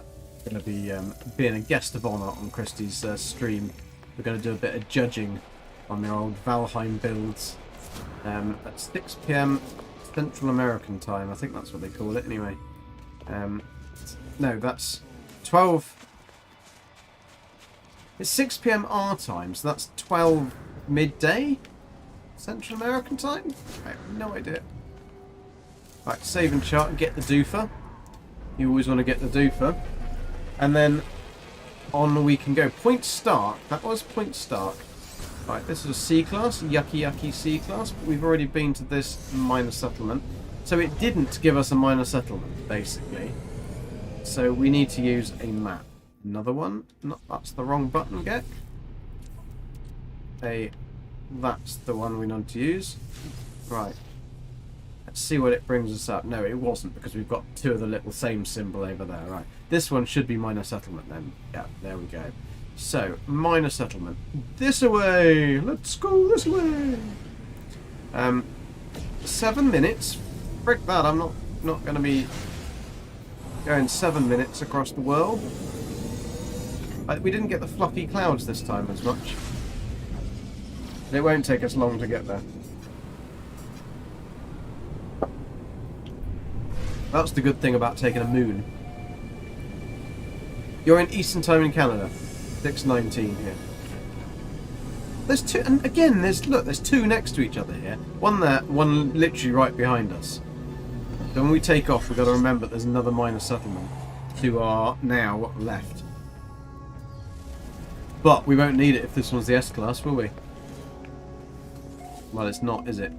going to be being a guest of honour on Christy's stream. We're going to do a bit of judging on the old Valheim builds at 6 PM Central American time. I think that's what they call it anyway. No, that's 12... It's 6 PM our time, so that's 12 midday Central American time? I have no idea. Right, save and chart and get the doofer. You always want to get the doofer. And then on we can go. Point Stark. That was Point Stark. Right, this is a C class. Yucky C class. But we've already been to this minor settlement. So it didn't give us a minor settlement, basically. So we need to use a map. Another one. No, that's the wrong button, Gek. That's the one we need to use. Right. Let's see what it brings us up. No, it wasn't, because we've got 2 of the little same symbol over there. Right. This one should be minor settlement then. Yeah, there we go. So, minor settlement. This away! Let's go this way! 7 minutes? Frick that, I'm not going to be going 7 minutes across the world. We didn't get the fluffy clouds this time as much. It won't take us long to get there. That's the good thing about taking a moon. You're in Eastern Time in Canada. 6:19 here. There's 2, and again, there's 2 next to each other here. One there, one literally right behind us. So when we take off, we've got to remember there's another minor settlement to our now left. But we won't need it if this one's the S-class, will we? Well, it's not, is it?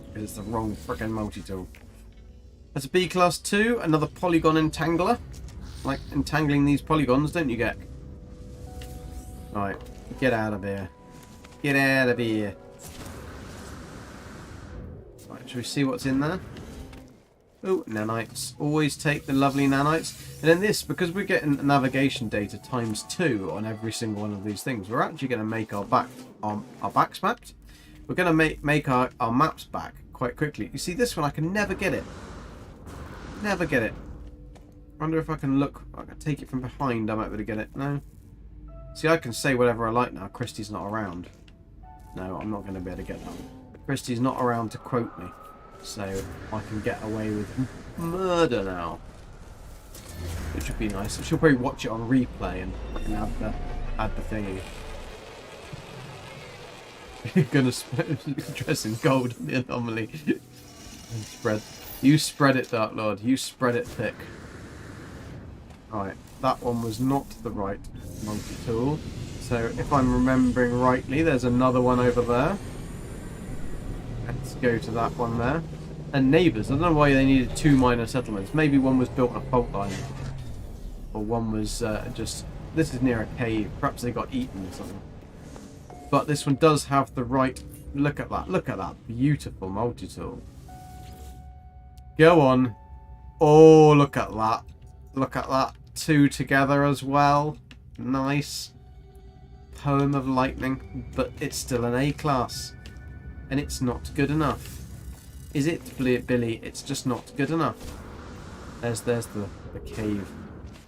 Because it's the wrong frickin' multi-tool. That's a B class 2, another polygon entangler. Like entangling these polygons, don't you, Gek? Right, get out of here. Get out of here. Right, shall we see what's in there? Oh, nanites. Always take the lovely nanites. And then this, because we're getting navigation data ×2 on every single one of these things, we're actually going to make our backs mapped. We're going to make our maps back quite quickly. You see, this one, I can never get it. Never get it. Wonder if I can look. I can take it from behind. I might be able to get it. No. See, I can say whatever I like now. Christie's not around. No, I'm not going to be able to get that. Christie's not around to quote me. So I can get away with murder now. Which would be nice. She'll probably watch it on replay and I can add the thingy. You're gonna dress in gold on the anomaly. And you spread it, Dark Lord. You spread it thick. Alright, that one was not the right multi-tool. So if I'm remembering rightly, there's another one over there. Let's go to that one there. And neighbours. I don't know why they needed 2 minor settlements. Maybe one was built on a fault line. Or one was just... This is near a cave. Perhaps they got eaten or something. But this one does have the right... Look at that. Look at that beautiful multi-tool. Go on. Oh, look at that. Look at that. 2 together as well. Nice. Poem of Lightning. But it's still an A class. And it's not good enough. Is it, Billy? It's just not good enough. There's the cave.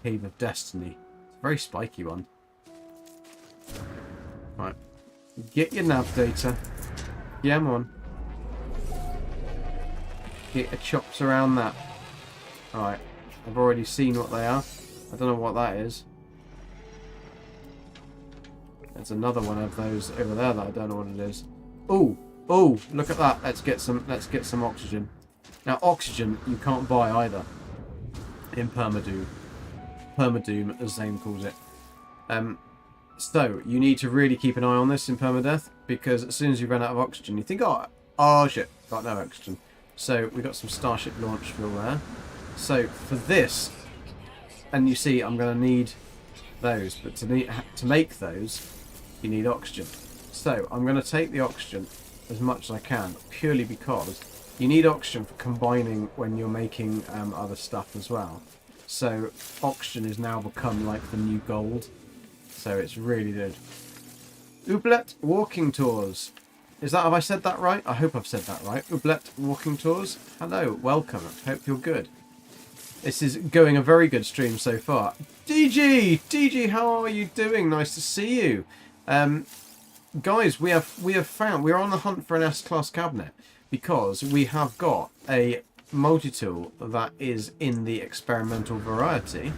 Cave of Destiny. It's a very spiky one. Right. Get your nav data. Yeah, I'm on. Get your chops around that. Alright. I've already seen what they are. I don't know what that is. There's another one of those over there that I don't know what it is. Ooh! Oh, look at that. Let's get some oxygen. Now oxygen you can't buy either. In Permadoom. Permadoom, as Zane calls it. So you need to really keep an eye on this in permadeath, because as soon as you run out of oxygen you think, oh shit, got no oxygen. So we got some Starship launch fuel there. So for this, and you see I'm gonna need those, but to make those you need oxygen. So I'm gonna take the oxygen as much as I can, purely because you need oxygen for combining when you're making other stuff as well. So oxygen has now become like the new gold. So it's really good. Oublet walking tours. Have I said that right? I hope I've said that right. Oublet walking tours. Hello, welcome. Hope you're good. This is going a very good stream so far. DG, how are you doing? Nice to see you. Guys, we're on the hunt for an S-class cabinet because we have got a multi-tool that is in the experimental variety,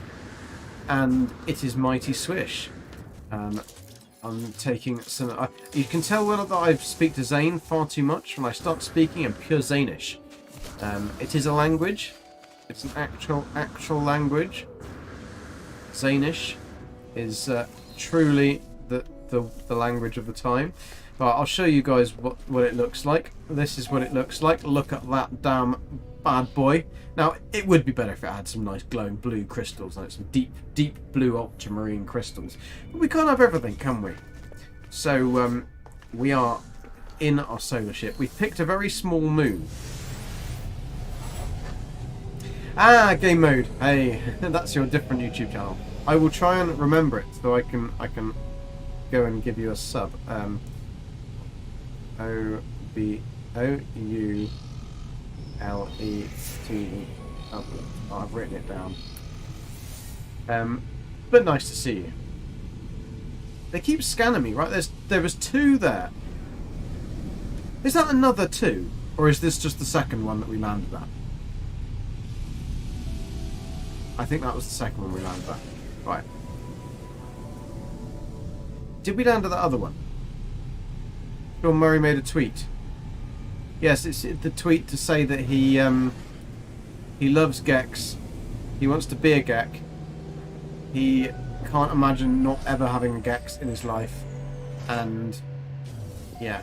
and it is Mighty Swish. I'm taking some... you can tell that I speak to Zane far too much. When I start speaking, I'm pure Zanish. It is a language. It's an actual language. Zanish is truly the language of the time. But I'll show you guys what it looks like. This is what it looks like. Look at that damn bad boy. Now, it would be better if it had some nice glowing blue crystals, like some deep blue ultramarine crystals. But we can't have everything, can we? So, we are in our solar ship. We've picked a very small moon. Ah, game mode. Hey, that's your different YouTube channel. I will try and remember it so I can go and give you a sub. OBOULET. Oh, I've written it down. But nice to see you. They keep scanning me, right? There was 2 there. Is that another 2? Or is this just the second one that we landed at? I think that was the second one we landed at. Right. Did we land at the other one? Sean Murray made a tweet. Yes, it's the tweet to say that he loves Geks. He wants to be a Gek. He can't imagine not ever having a Geks in his life. And yeah.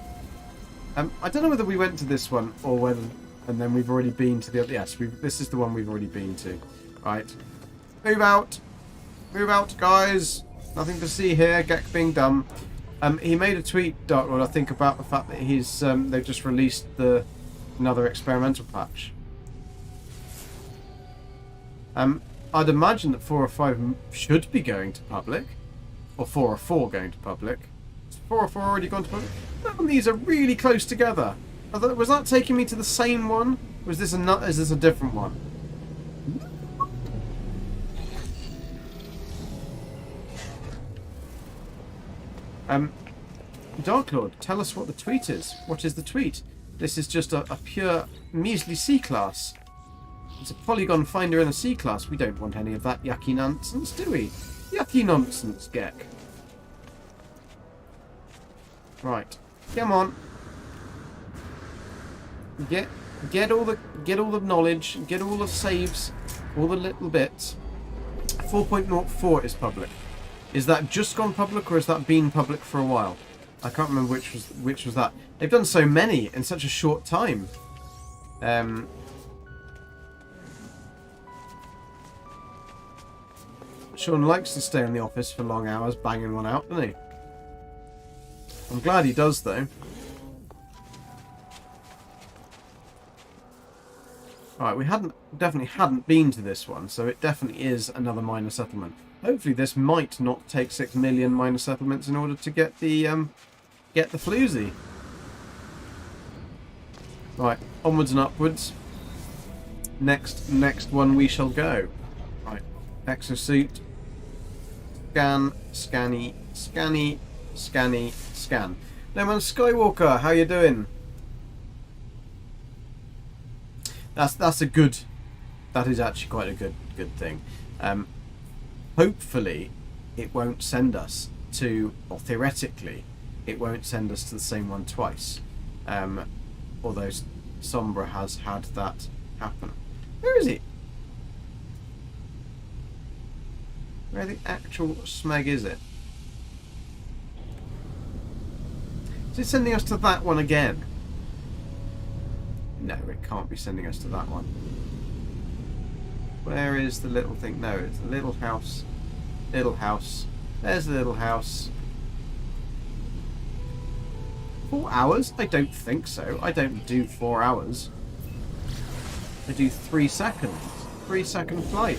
I don't know whether we went to this one or whether And then we've already been to the other... Yes, this is the one we've already been to. Right. Move out. Move out, guys. Nothing to see here. Gek being dumb. He made a tweet, Dark Lord, I think, about the fact that he's they've just released another experimental patch. I'd imagine that 405 should be going to public. Or 404 going to public. Has 404 already gone to public? None of these are really close together. Was that taking me to the same one? Was this is this a different one? Dark Lord, tell us what the tweet is. What is the tweet? This is just a pure measly C-class. It's a polygon finder in a C-class. We don't want any of that yucky nonsense, do we? Yucky nonsense, Gek. Right. Come on. Get all the knowledge, get all the saves, all the little bits. 4.04 is public. Is that just gone public, or has that been public for a while? I can't remember which was that. They've done so many in such a short time. Sean likes to stay in the office for long hours, banging one out, doesn't he? I'm glad he does, though. Alright, we definitely hadn't been to this one, so it definitely is another minor settlement. Hopefully this might not take 6 million minor settlements in order to get the floozy. Right, onwards and upwards. Next one we shall go. Right, exosuit. Scan, scanny, scanny, scanny, scan. No Man Skywalker, how you doing? That's a good. That is actually quite a good thing. Hopefully, it won't send us to, or theoretically, it won't send us to the same one twice. Although Sombra has had that happen. Where is it? Where the actual smeg is it? Is it sending us to that one again? No, it can't be sending us to that one. Where is the little thing? No, it's the little house. Little house. There's the little house. 4 hours? I don't think so. I don't do 4 hours. I do 3 seconds. 3-second flight.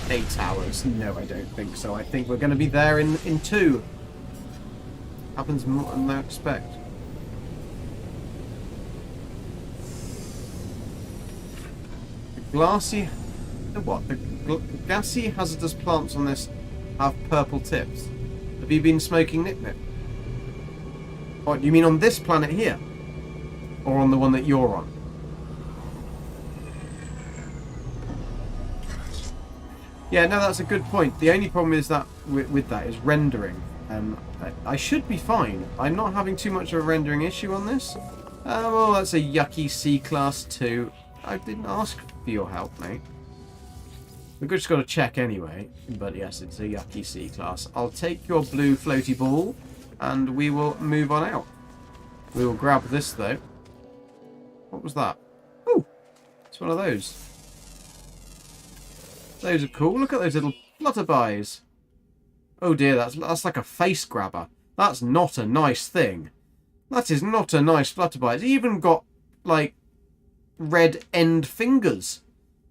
8 hours. No, I don't think so. I think we're going to be there in 2. Happens more than I expect. The glassy... The what? The gassy hazardous plants on this have purple tips. Have you been smoking Nip-Nip? Or do you mean on this planet here? Or on the one that you're on? Yeah, no, that's a good point. The only problem is that with that is rendering. I should be fine. I'm not having too much of a rendering issue on this. Well, that's a yucky C-Class 2. I didn't ask for your help, mate. We've just got to check anyway. But yes, it's a yucky C-Class. I'll take your blue floaty ball, and we will move on out. We will grab this, though. What was that? Oh, it's one of those. Those are cool. Look at those little flutterbys. Oh dear, that's like a face grabber. That's not a nice thing. That is not a nice flutterby. It's even got, like, red end fingers.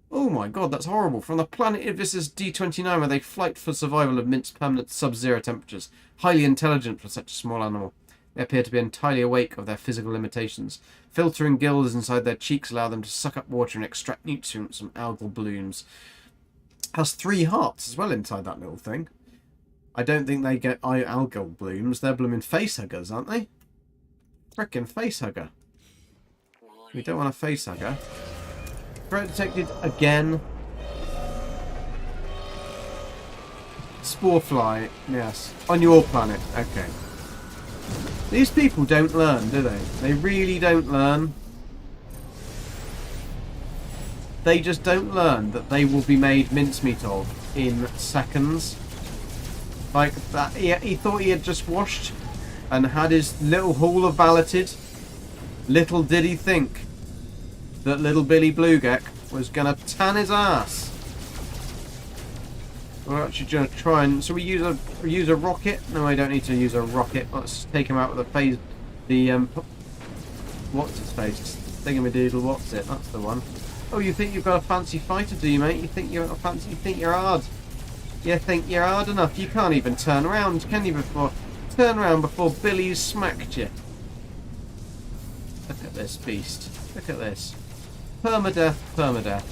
Oh my god, that's horrible. From the planet Ivis's D29, where they fight for survival amidst permanent sub-zero temperatures. Highly intelligent for such a small animal. They appear to be entirely awake of their physical limitations. Filtering gills inside their cheeks allow them to suck up water and extract nutrients from algal blooms. Has 3 hearts as well inside that little thing. I don't think they get algal blooms. They're blooming facehuggers, aren't they? Frickin' facehugger. We don't want a facehugger. Threat detected again. Sporefly, yes. On your planet, okay. These people don't learn, do they? They really don't learn. They just don't learn that they will be made mincemeat of in seconds. Like that, he thought he had just washed and had his little haul of balloted. Little did he think that little Billy Blue Gek was going to tan his ass. We're actually going to try and... So we use a rocket? No, I don't need to use a rocket. Let's take him out with a phase... What's his face? Thingamadoodle, what's it? That's the one. Oh, you think you've got a fancy fighter, do you, mate? You think you're fancy? You think you're hard? You think you're hard enough? You can't even turn around, can you? Turn around before Billy's smacked you. Look at this beast. Look at this. Permadeath, permadeath.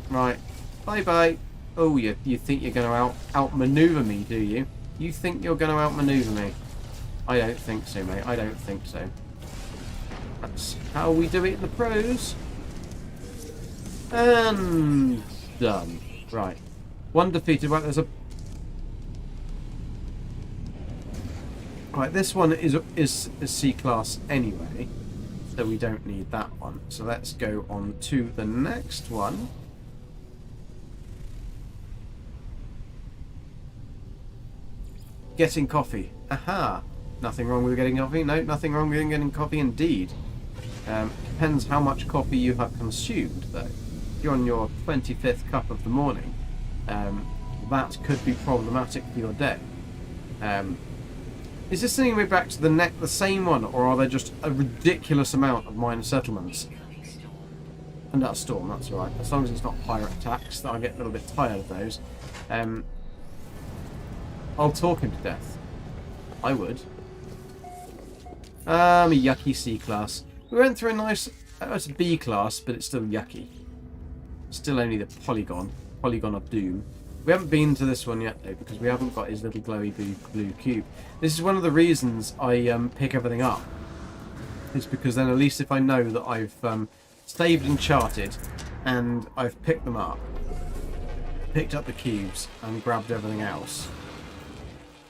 Right. Bye bye. Oh, you think you're going to outmaneuver me, do you? You think you're going to outmaneuver me? I don't think so, mate. I don't think so. That's how we do it in the pros. And done. Right. One defeated. Right, there's a... Right, this one is C-class anyway, so we don't need that one. So let's go on to the next one. Getting coffee. Aha! Nothing wrong with getting coffee? No, nothing wrong with getting coffee indeed. Depends how much coffee you have consumed, though. If you're on your 25th cup of the morning, that could be problematic for your day. Is this sending me back to the same one, or are there just a ridiculous amount of minor settlements? And that's storm, that's alright. As long as it's not pirate attacks, I'll get a little bit tired of those. I'll talk him to death. I would. A yucky C-class. We went through a nice... it's a B-class, but it's still yucky. Still only the Polygon of Doom. We haven't been to this one yet, though, because we haven't got his little glowy blue cube. This is one of the reasons I pick everything up. It's because then at least if I know that I've saved and charted, and I've picked them up, picked up the cubes, and grabbed everything else,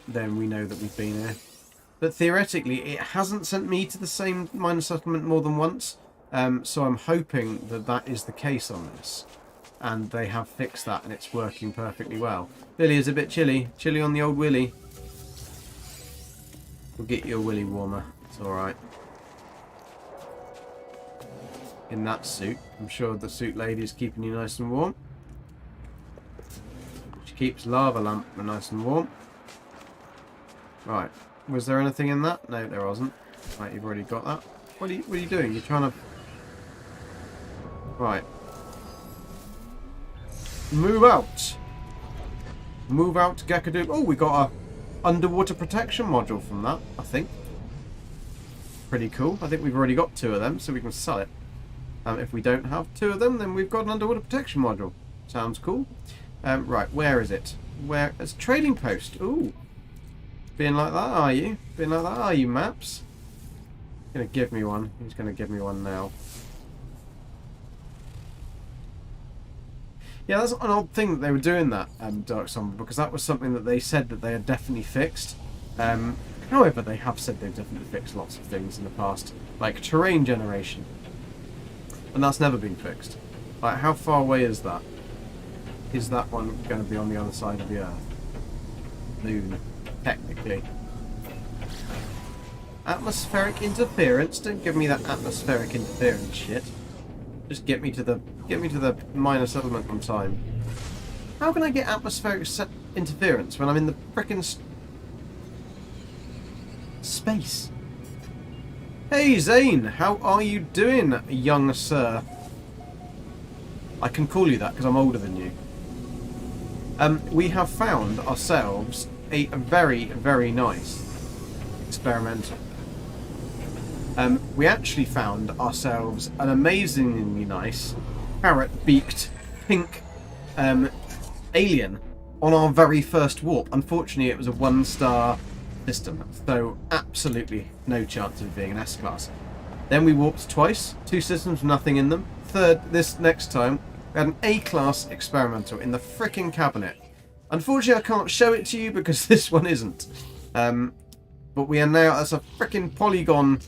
then we know that we've been here. But theoretically, it hasn't sent me to the same minor settlement more than once, so I'm hoping that that is the case on this. And they have fixed that, and it's working perfectly well. Billy is a bit chilly. Chilly on the old willy. We'll get you a willy warmer. It's alright. In that suit. I'm sure the suit lady is keeping you nice and warm. She keeps lava lamp nice and warm. Right. Was there anything in that? No, there wasn't. Right, you've already got that. What are you doing? You're trying to... Right. Move out. Move out, Gekadoo. Oh, we got a underwater protection module from that, I think. Pretty cool. I think we've already got 2 of them, so we can sell it. If we don't have 2 of them, then we've got an underwater protection module. Sounds cool. Right, where is it? Where? It's a trading post. Ooh. Being like that, are you? Being like that, are you, Maps? Gonna give me one. He's gonna give me one now. Yeah, that's an odd thing that they were doing that, Dark Somber, because that was something that they said that they had definitely fixed. However, they have said they've definitely fixed lots of things in the past, like terrain generation. And that's never been fixed. Like, how far away is that? Is that one going to be on the other side of the Earth? Moon, technically. Atmospheric interference? Don't give me that atmospheric interference shit. Just get me to the minor settlement on time. How can I get atmospheric interference when I'm in the frickin' space? Hey Zane, how are you doing, young sir? I can call you that because I'm older than you. We have found ourselves a very, very nice experimental. We actually found ourselves an amazingly nice parrot-beaked pink alien on our very first warp. Unfortunately, it was a 1-star system, so absolutely no chance of being an S-class. Then we warped twice, 2 systems, nothing in them. Third, this next time, we had an A-class experimental in the frickin' cabinet. Unfortunately, I can't show it to you because this one isn't. But we are now, that's a frickin' polygon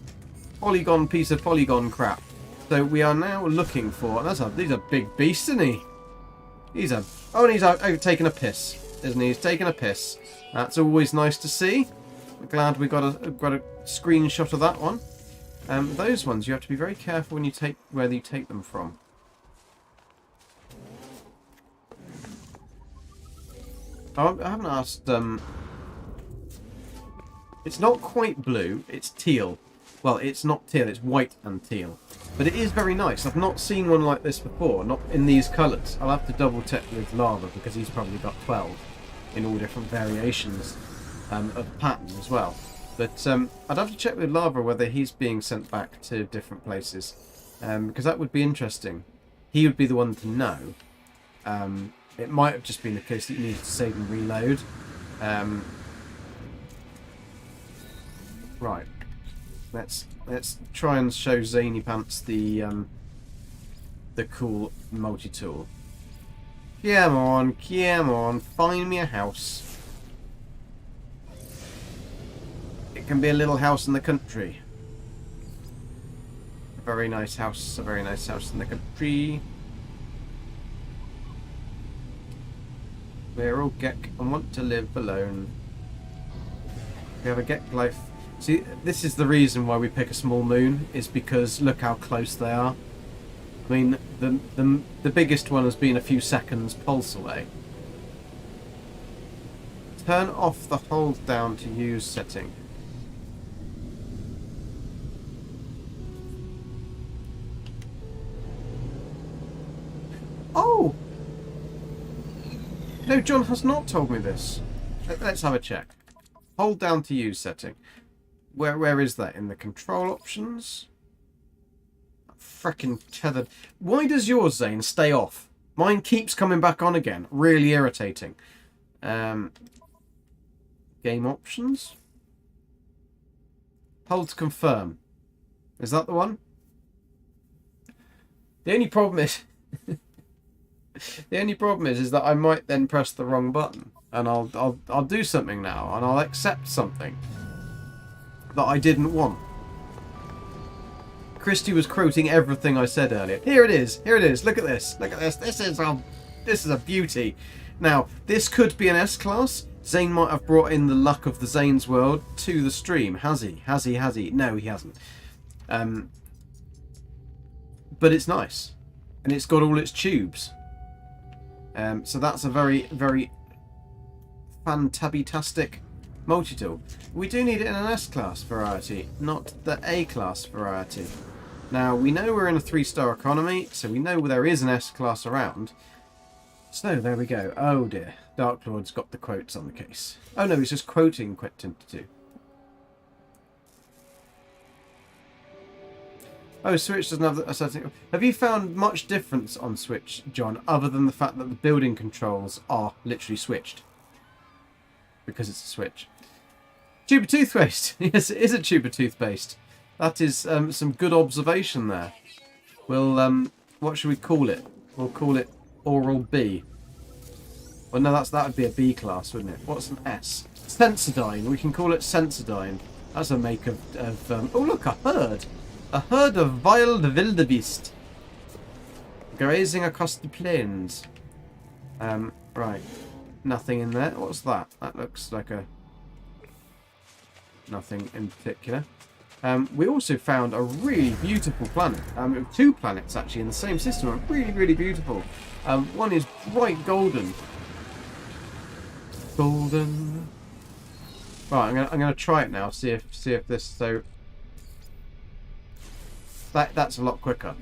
piece of polygon crap. So we are now looking for, these are big beasts, isn't he? He's overtaking a piss. isn't he? He's taking a piss. That's always nice to see. I'm glad we got a screenshot of that one. Those ones you have to be very careful when you where you take them from. Oh, I haven't asked. It's not quite blue. It's teal. Well, it's not teal. It's white and teal. But it is very nice. I've not seen one like this before. Not in these colours. I'll have to double check with Lava because he's probably got 12 in all different variations of pattern as well. But I'd have to check with Lava whether he's being sent back to different places, because that would be interesting. He would be the one to know. It might have just been the case that you needed to save and reload. Right. Let's try and show Zany Pants the cool multi-tool. Come on, find me a house. It can be a little house in the country. A very nice house in the country. We're all Gek and want to live alone. We have a Gek life. See, this is the reason why we pick a small moon, is because look how close they are. I mean, the biggest one has been a few seconds pulse away. Turn off the hold down to use setting. Oh! No, John has not told me this. Let's have a check. Hold down to use setting. Where is that? In the control options? Frickin' tethered. Why does yours, Zane, stay off? Mine keeps coming back on again. Really irritating. Game options? Hold to confirm. Is that the one? The only problem is... the only problem is that I might then press the wrong button. And I'll do something now. And I'll accept something that I didn't want. Christy was quoting everything I said earlier. Here it is. Here it is. Look at this. Look at this. This is a beauty. Now, this could be an S-class. Zane might have brought in the luck of the Zane's world to the stream. Has he? Has he? Has he? No, he hasn't. But it's nice. And it's got all its tubes. So that's a very, very fantabby-tastic multi-tool. We do need it in an S-class variety, not the A-class variety. Now, we know we're in a 3-star economy, so we know there is an S-class around. So, there we go. Oh dear. Dark Lord's got the quotes on the case. Oh no, he's just quoting Quentin 2. Oh, Switch doesn't have a setting. Have you found much difference on Switch, John, other than the fact that the building controls are literally switched? Because it's a Switch. Tube of toothpaste. Yes, it is a tube of toothpaste. That is some good observation there. We'll what should we call it? We'll call it Oral B. Well, no, that would be a B class, wouldn't it? What's an S? Sensodyne. We can call it Sensodyne. That's a make of oh look, a herd. A herd of wild wildebeest grazing across the plains. Right. Nothing in there. What's that? That looks like a... nothing in particular. We also found a really beautiful planet. 2 planets actually in the same system. Really, really beautiful. One is bright golden. Golden. Right, I'm gonna try it now. See if this so. That's a lot quicker.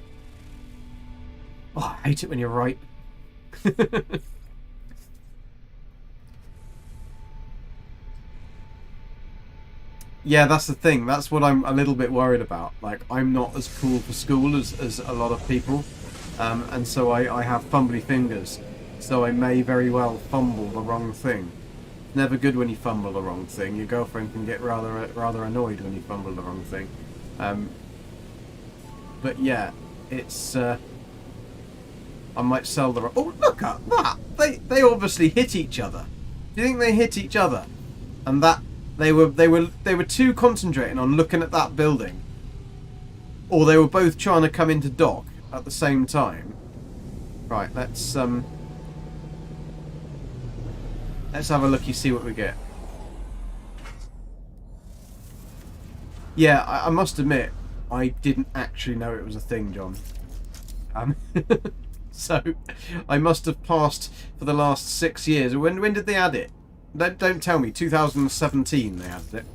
Oh, I hate it when you're right. Yeah, that's the thing. That's what I'm a little bit worried about. Like, I'm not as cool for school as a lot of people. And so I have fumbly fingers. So I may very well fumble the wrong thing. Never good when you fumble the wrong thing. Your girlfriend can get rather annoyed when you fumble the wrong thing. But yeah, it's... I might sell the... Oh, look at that! They obviously hit each other. Do you think they hit each other? And that... They were too concentrating on looking at that building, or they were both trying to come into dock at the same time. Right, let's Let's have a look, see what we get. Yeah, I must admit, I didn't actually know it was a thing, John. So, I must have passed for the last 6 years. When did they add it? Don't tell me. 2017 they added it.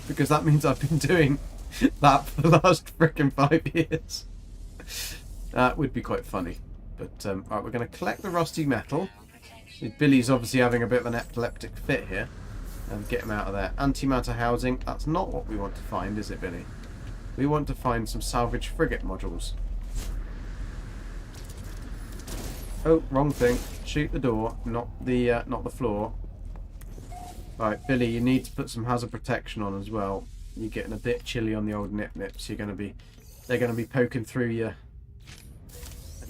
Because that means I've been doing that for the last frickin' 5 years. That would be quite funny. But, right, we're going to collect the rusty metal. Billy's obviously having a bit of an epileptic fit here. And get him out of there. Antimatter housing. That's not what we want to find, is it, Billy? We want to find some salvage frigate modules. Oh, wrong thing. Shoot the door, not the floor. Right, Billy, you need to put some hazard protection on as well. You're getting a bit chilly on the old nip-nips. They're going to be poking through your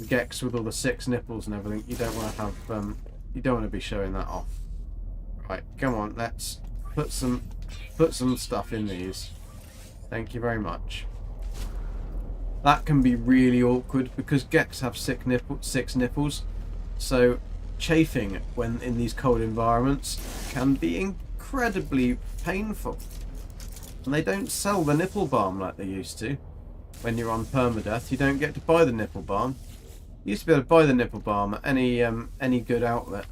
Geks with all the 6 nipples and everything. You don't want to have you don't want to be showing that off. Right, come on, let's put some stuff in these. Thank you very much. That can be really awkward because Geks have 6 nipples, so chafing when in these cold environments can be incredibly painful. And they don't sell the nipple balm like they used to. When you're on permadeath, you don't get to buy the nipple balm. You used to be able to buy the nipple balm at any good outlet,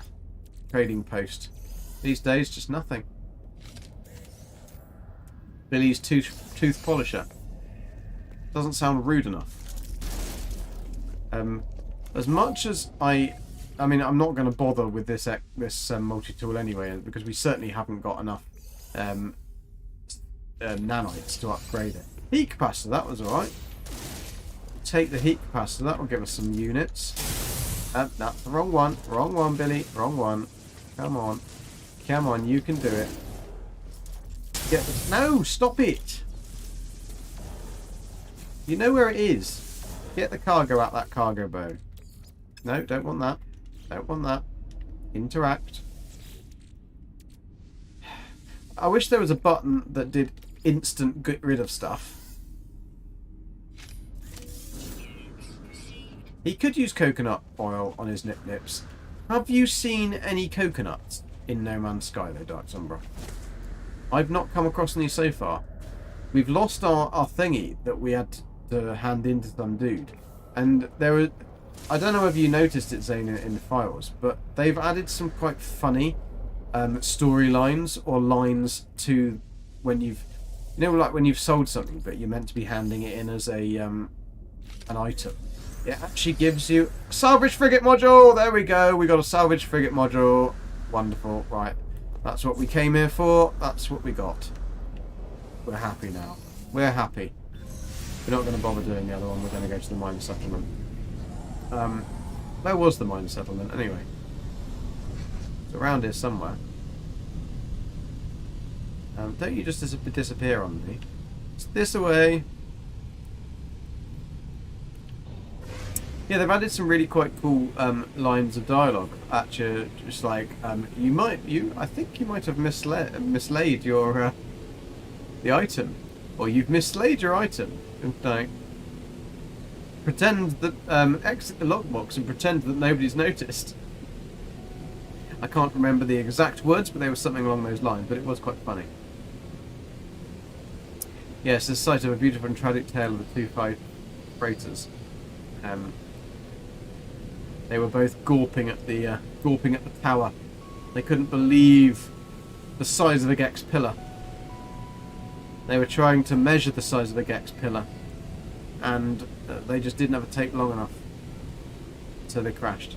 trading post. These days, just nothing. Billy's tooth polisher. Doesn't sound rude enough. As much as I mean, I'm not going to bother with this multi-tool anyway, because we certainly haven't got enough nanites to upgrade it. Heat capacitor, that was alright. Take the heat capacitor, that will give us some units. That's the wrong one. Wrong one, Billy. Wrong one. Come on. Come on, you can do it. Get this. No, stop it! You know where it is. Get the cargo out that cargo bow. No, don't want that. Don't want that. Interact. I wish there was a button that did instant get rid of stuff. He could use coconut oil on his nip-nips. Have you seen any coconuts in No Man's Sky though, Dark Sombra? I've not come across any so far. We've lost our thingy that we had to hand into some dude. And there were... I don't know if you noticed it, Zane, in the files, but they've added some quite funny storylines or lines to when you've... You know, like when you've sold something, but you're meant to be handing it in as a an item. It actually gives you salvage frigate module. There we go. We got a salvage frigate module. Wonderful. Right. That's what we came here for. That's what we got. We're happy now. We're happy. We're not going to bother doing the other one. We're going to go to the mine settlement. Where was the mine settlement anyway? It's around here somewhere. Don't you just disappear on me? It's this away. Yeah, they've added some really quite cool lines of dialogue. Actually, just like I think you might have mislaid your the item, or you've mislaid your item. Like, pretend that exit the lockbox and pretend that nobody's noticed. I can't remember the exact words, but they were something along those lines. But it was quite funny. Yes, the site of a beautiful and tragic tale of the two freighters. They were both gawping at the tower. They couldn't believe the size of the Gek's pillar. They were trying to measure the size of the Gek's pillar, and they just didn't have a tape long enough, so they crashed.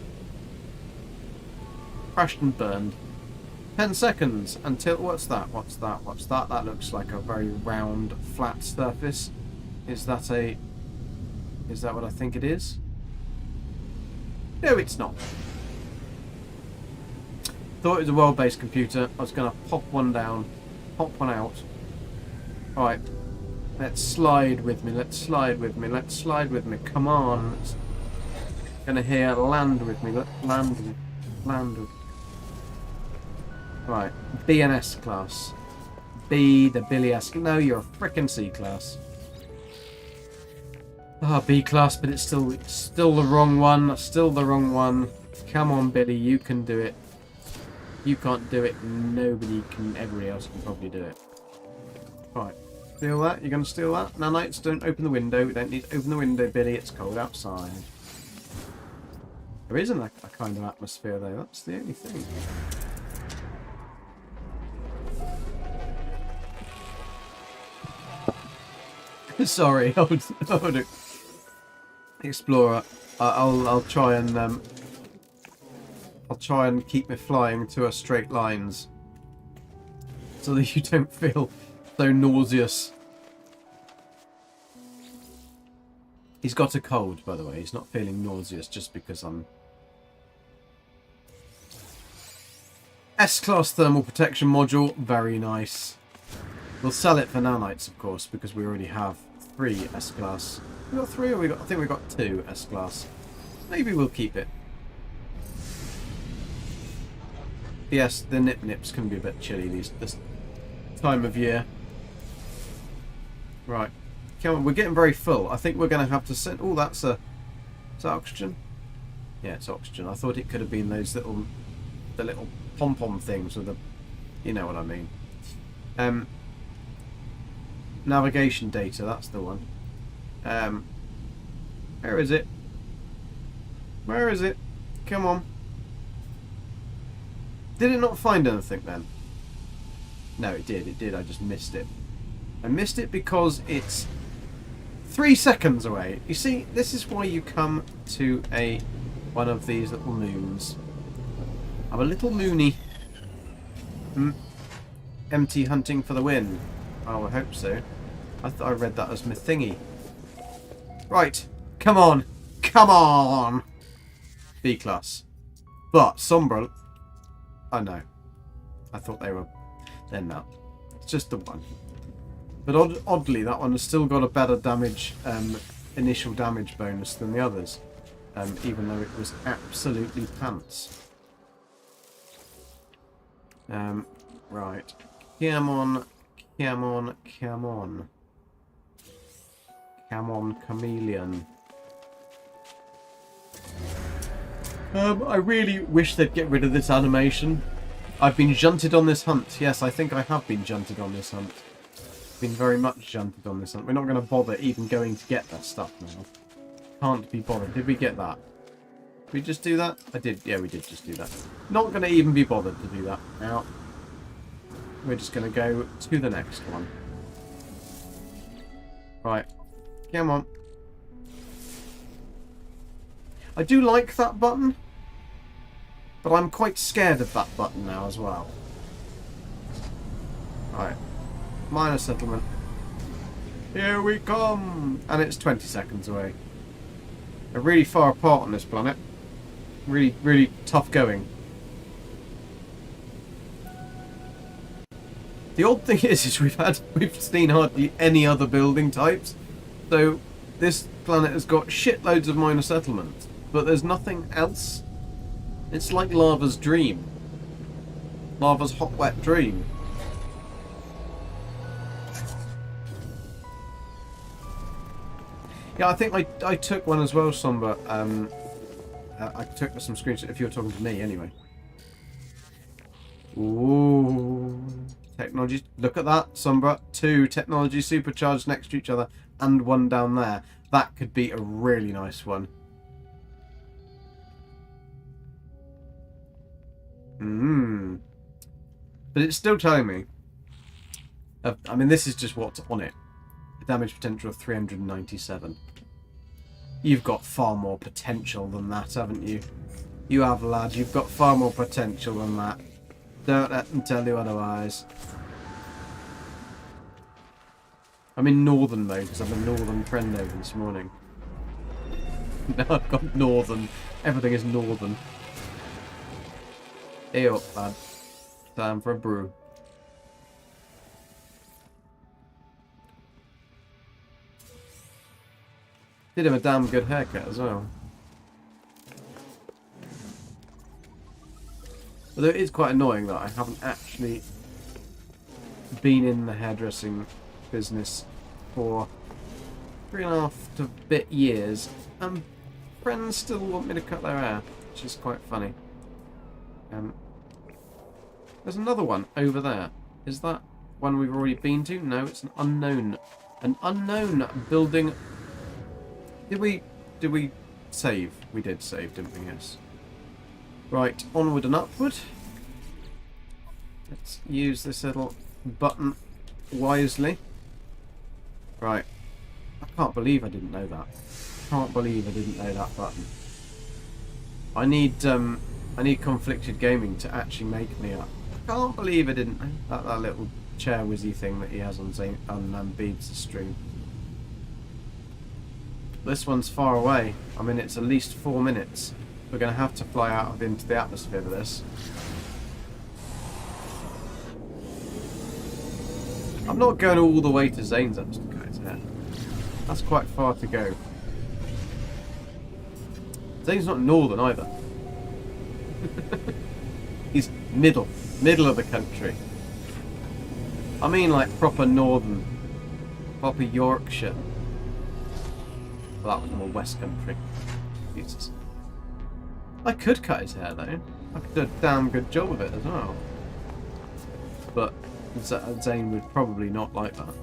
Crashed and burned. 10 seconds until... What's that? What's that? What's that? That looks like a very round, flat surface. Is that what I think it is? No, it's not. Thought it was a world-based computer. I was going to pop one down, pop one out. Alright. Let's slide with me. Let's slide with me. Let's slide with me. Come on. Gonna hear land with me. Land with me. Land with me. Right. BNS class. B, the Billy S. No, you're a frickin' C class. Ah, B class, but it's still the wrong one. Still the wrong one. Come on, Billy, you can do it. You can't do it. Nobody can. Everybody else can probably do it. Right. Steal that. You're going to steal that? Nanites, don't open the window. We don't need to open the window, Billy. It's cold outside. There isn't a kind of atmosphere, though. That's the only thing. Sorry, old Explorer. I'll try and keep me flying to a straight lines, so that you don't feel so nauseous. He's got a cold, by the way. He's not feeling nauseous just because I'm... S-Class Thermal Protection Module. Very nice. We'll sell it for nanites, of course, because we already have 3 S-Class. We got 3 or I think we got 2 S-Class. Maybe we'll keep it. Yes, the nip-nips can be a bit chilly this time of year. Right. Come on, we're getting very full. I think we're going to have to send... Oh, that's a... Is that oxygen? Yeah, it's oxygen. I thought it could have been those little... The little pom-pom things with the... You know what I mean. Navigation data, that's the one. Where is it? Where is it? Come on. Did it not find anything then? No, it did. I just missed it. I missed it because it's 3 seconds away. You see, this is why you come to one of these little moons. I'm a little moony. Empty hunting for the win. Oh, I hope so. I thought I read that as my thingy. Right. Come on. Come on. B-class. But Sombra... Oh, no. I thought they were... They're not. It's just the one. But oddly, that one has still got a better damage, initial damage bonus than the others. Even though it was absolutely pants. Right. Come on. Come on. Come on. Come on, chameleon. I really wish they'd get rid of this animation. I've been junted on this hunt. Yes, I think I have been junted on this hunt. Been very much junted on this hunt. We're not going to bother even going to get that stuff now. Can't be bothered. Did we get that? Did we just do that? I did. Yeah, we did just do that. Not going to even be bothered to do that now. We're just going to go to the next one. Right. Come on. I do like that button, but I'm quite scared of that button now as well. Right. Minor settlement. Here we come! And it's 20 seconds away. They're really far apart on this planet. Really, really tough going. The odd thing is we've seen hardly any other building types. So this planet has got shitloads of minor settlements, but there's nothing else. It's like Lava's dream. Lava's hot, wet dream. Yeah, I think I took one as well, Somber. I took some screenshots, if you're talking to me, anyway. Ooh. Technology. Look at that, Sombra. 2 technology supercharged next to each other, and 1 down there. That could be a really nice one. But it's still telling me. I mean, this is just what's on it. A damage potential of 397. You've got far more potential than that, haven't you? You have, lad. You've got far more potential than that. Don't let them tell you otherwise. I'm in northern mode because I have a northern friend over this morning. Now I've got northern. Everything is northern. Hey up, lad. Time for a brew. Did him a damn good haircut as well. Although it is quite annoying that I haven't actually been in the hairdressing business for 3.5 to a bit years, and friends still want me to cut their hair, which is quite funny. There's another one over there. Is that one we've already been to? No, it's an unknown. An unknown building. Did we save? We did save, didn't we? Yes. Right, onward and upward. Let's use this little button wisely. Right. I can't believe I didn't know that. Can't believe I didn't know that button. I need conflicted gaming to actually make me up. I can't believe I didn't know that little chair whizzy thing that he has on Beebs' stream. This one's far away. I mean, it's at least 4 minutes. We're going to have to fly out into the atmosphere for this. I'm not going all the way to Zane's up to go to there. That's quite far to go. Zane's not northern either. He's middle of the country. I mean, like proper northern, proper Yorkshire. Well, that was more West Country. Jesus. I could cut his hair though. I could do a damn good job of it as well. But Zane would probably not like that.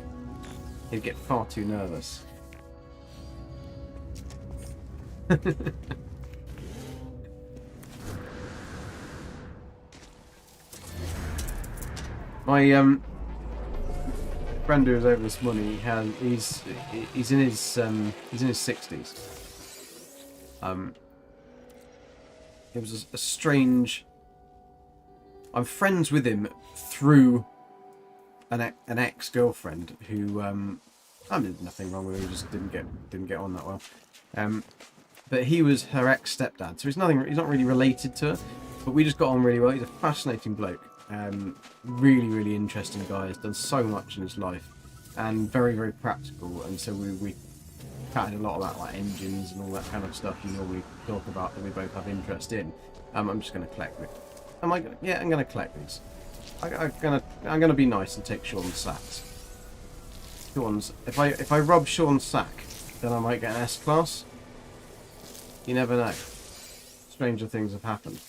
He'd get far too nervous. My friend who was over this morning, he's in his 60s. It was a strange. I'm friends with him through an ex-girlfriend who I mean, nothing wrong with her, he just didn't get on that well. But he was her ex-stepdad, so he's not really related to her, but we just got on really well. He's a fascinating bloke. Really interesting guy, has done so much in his life, and very practical, and so we chatted a lot about like engines and all that kind of stuff you normally talk about that we both have interest in. I'm just going to collect it. Yeah, I'm going to collect these. I'm gonna be nice and take Sean's sacks. If I rob Sean's sack, then I might get an S-class. You never know. Stranger things have happened.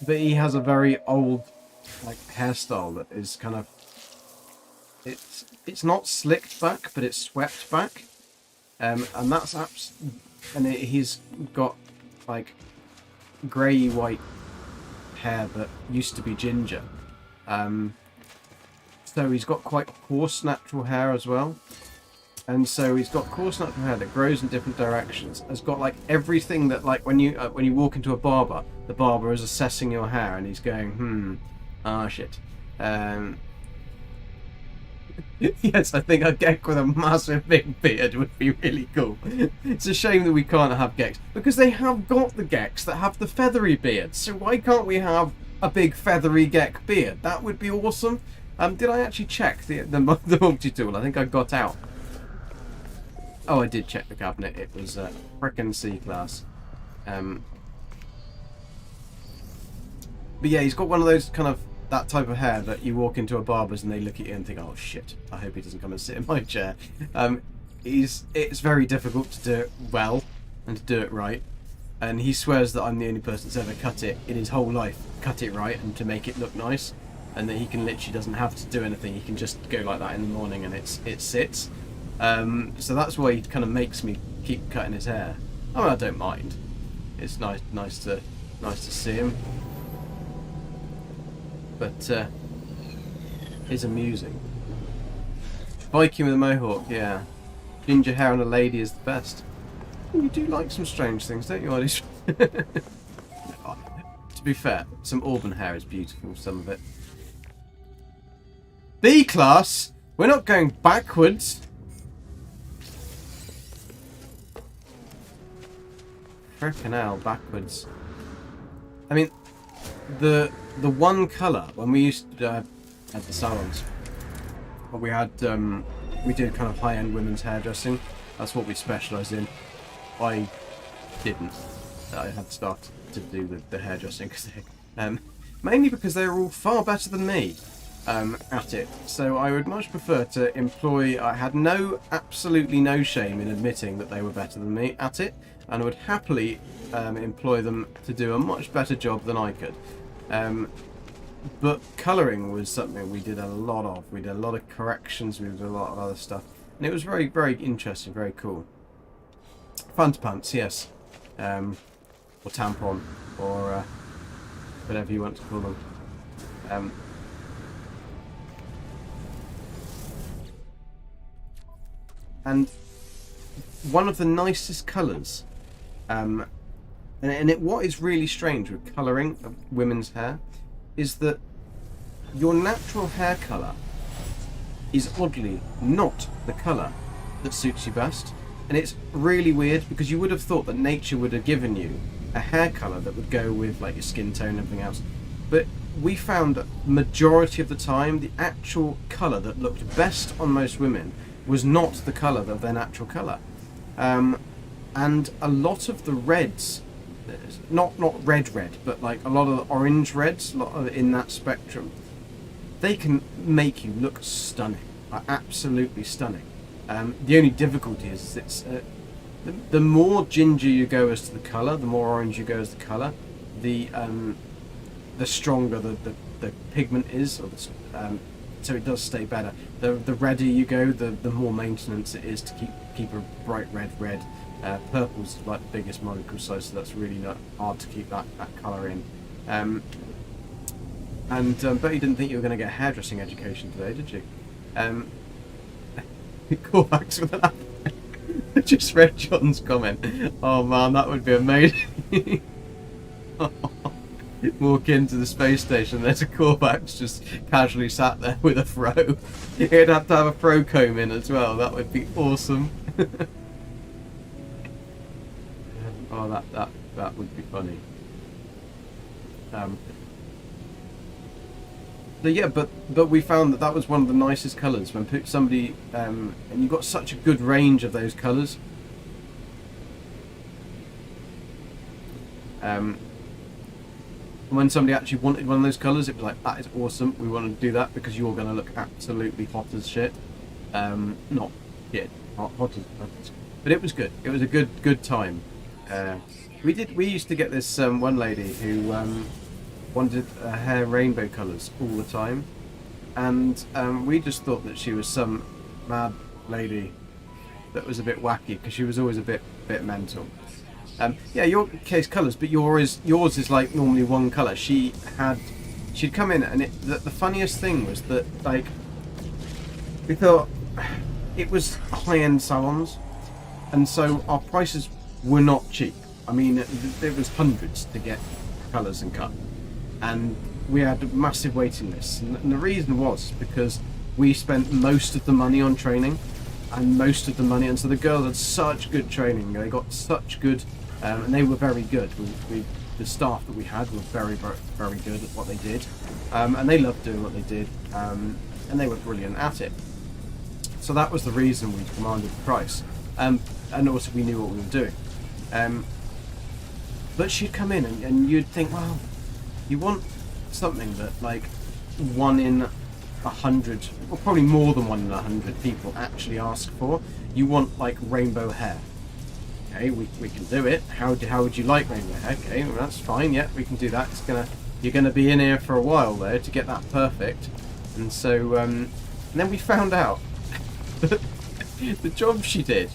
But he has a very old like hairstyle that is kind of it's not slicked back, but it's swept back. And that's he's got like grey white hair that used to be ginger. So he's got quite coarse natural hair as well. And so he's got coarse natural hair that grows in different directions. Has got like everything that like when you walk into a barber, the barber is assessing your hair and he's going, shit. Yes, I think a Gek with a massive big beard would be really cool. It's a shame that we can't have Geks, because they have got the Geks that have the feathery beards. So why can't we have a big feathery Gek beard? That would be awesome. Did I actually check the multi-tool? I think I got out. Oh, I did check the cabinet. It was a frickin' C-class. But yeah, he's got one of those kind of that type of hair that you walk into a barber's and they look at you and think, oh shit, I hope he doesn't come and sit in my chair. It's very difficult to do it well and to do it right. And he swears that I'm the only person that's ever cut it in his whole life, cut it right and to make it look nice. And that he can literally doesn't have to do anything. He can just go like that in the morning and it sits. So that's why he kind of makes me keep cutting his hair. I mean, I don't mind. It's nice to see him. But it's amusing. Viking with a mohawk, yeah. Ginger hair on a lady is the best. You do like some strange things, don't you, Ollie? To be fair, some auburn hair is beautiful, some of it. B-class? We're not going backwards. Frickin' hell, backwards. I mean, the one colour when we used to at the salons, we had we did kind of high-end women's hairdressing. That's what we specialised in. I didn't. I had staff to do the hairdressing because mainly because they were all far better than me at it. So I would much prefer to employ. I had absolutely no shame in admitting that they were better than me at it, and I would happily employ them to do a much better job than I could. But colouring was something we did a lot of. We did a lot of corrections, we did a lot of other stuff. And it was very, very interesting, very cool. Fanta pants, yes. Or tampon, or whatever you want to call them. And one of the nicest colours, what is really strange with colouring of women's hair is that your natural hair colour is oddly not the colour that suits you best. And it's really weird because you would have thought that nature would have given you a hair colour that would go with like your skin tone and everything else. But we found that majority of the time the actual colour that looked best on most women was not the colour of their natural colour. And a lot of the reds, not red, but like a lot of the orange reds, a lot of in that spectrum, they can make you look stunning, like absolutely stunning. The only difficulty is it's the more ginger you go as to the colour, the more orange you go as the colour, the stronger the pigment is, or so it does stay better. The redder you go, the more maintenance it is to keep a bright red. Purple's like the biggest molecule size, so that's really not hard to keep that colour in. But you didn't think you were going to get a hairdressing education today, did you? Callbacks with an apple. I just read John's comment. Oh man, that would be amazing. Walk into the space station, there's a Corvax just casually sat there with a fro. He'd have to have a fro comb in as well, that would be awesome. Oh, that would be funny. So yeah, but we found that was one of the nicest colours when somebody and you got such a good range of those colours. When somebody actually wanted one of those colours, it was like, that is awesome. We want to do that because you're going to look absolutely hot as shit. Not shit, hot as, but it was good. It was a good time. We used to get this one lady who wanted her hair rainbow colours all the time, and we just thought that she was some mad lady that was a bit wacky because she was always a bit mental. Yeah, your case colours, but yours is like normally one colour. She'd come in, and the funniest thing was that like we thought it was high-end salons, and so our prices were not cheap. I mean, there was hundreds to get colours and cut, and we had massive waiting lists. And the reason was because we spent most of the money on training, and so the girls had such good training. They got such good, and they were very good. The staff that we had were very, very, very good at what they did, and they loved doing what they did, and they were brilliant at it. So that was the reason we commanded the price, and also we knew what we were doing. But she'd come in, and you'd think, well, you want something that like 1 in 100, or probably more than 1 in 100 people actually ask for. You want like rainbow hair. Okay, we can do it. How would you like rainbow hair? Okay, well, that's fine. Yeah, we can do that. You're gonna be in here for a while though to get that perfect. And so and then we found out that the job she did,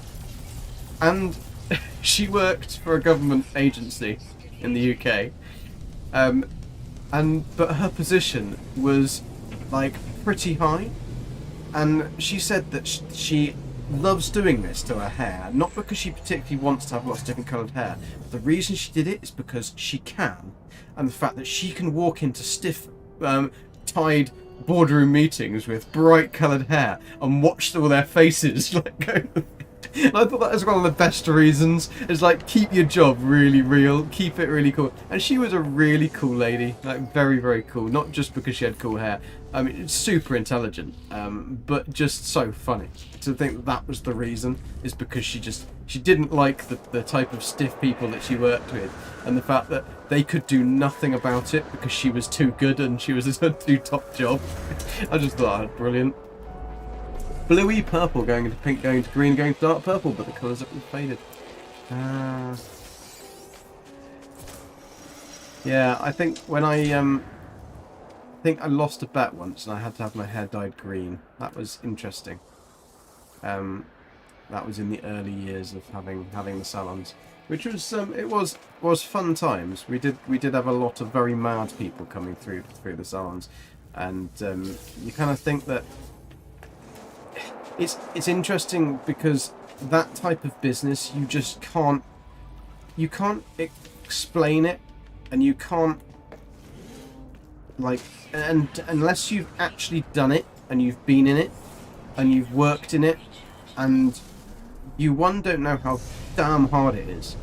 and she worked for a government agency in the UK, but her position was like pretty high, and she said that she loves doing this to her hair, not because she particularly wants to have lots of different coloured hair. The reason she did it is because she can, and the fact that she can walk into stiff tied boardroom meetings with bright coloured hair and watch all their faces like go. And I thought that was one of the best reasons. Is like, keep your job really real, keep it really cool. And she was a really cool lady, like very, very cool. Not just because she had cool hair. I mean, super intelligent, but just so funny. To think that was the reason is because she didn't like the type of stiff people that she worked with, and the fact that they could do nothing about it because she was too good and she was a too top job. I just thought that was brilliant. Bluey purple going into pink, going to green, going to dark purple, but the colours have faded. Yeah, I think when I think I lost a bet once and I had to have my hair dyed green. That was interesting. That was in the early years of having the salons, which was it was fun times. We did have a lot of very mad people coming through the salons, and you kind of think that it's interesting because that type of business you just can't explain it, and you can't like and unless you've actually done it and you've been in it and you've worked in it, and you don't know how damn hard it is,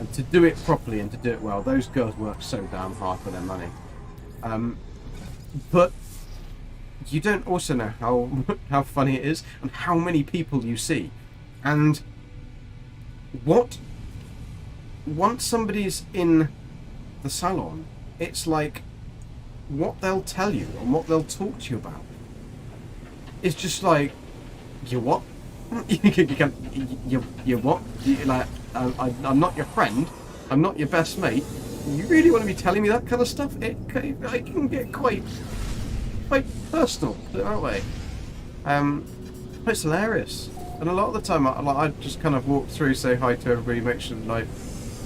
and to do it properly and to do it well. Those girls work so damn hard for their money, but you don't also know how funny it is and how many people you see, and once somebody's in the salon, it's like what they'll tell you and what they'll talk to you about. It's just like, you what? you what? Like, I'm not your friend. I'm not your best mate. You really want to be telling me that kind of stuff? It can get quite personal, put it that way. It's hilarious. And a lot of the time, I just kind of walk through, say hi to everybody, make sure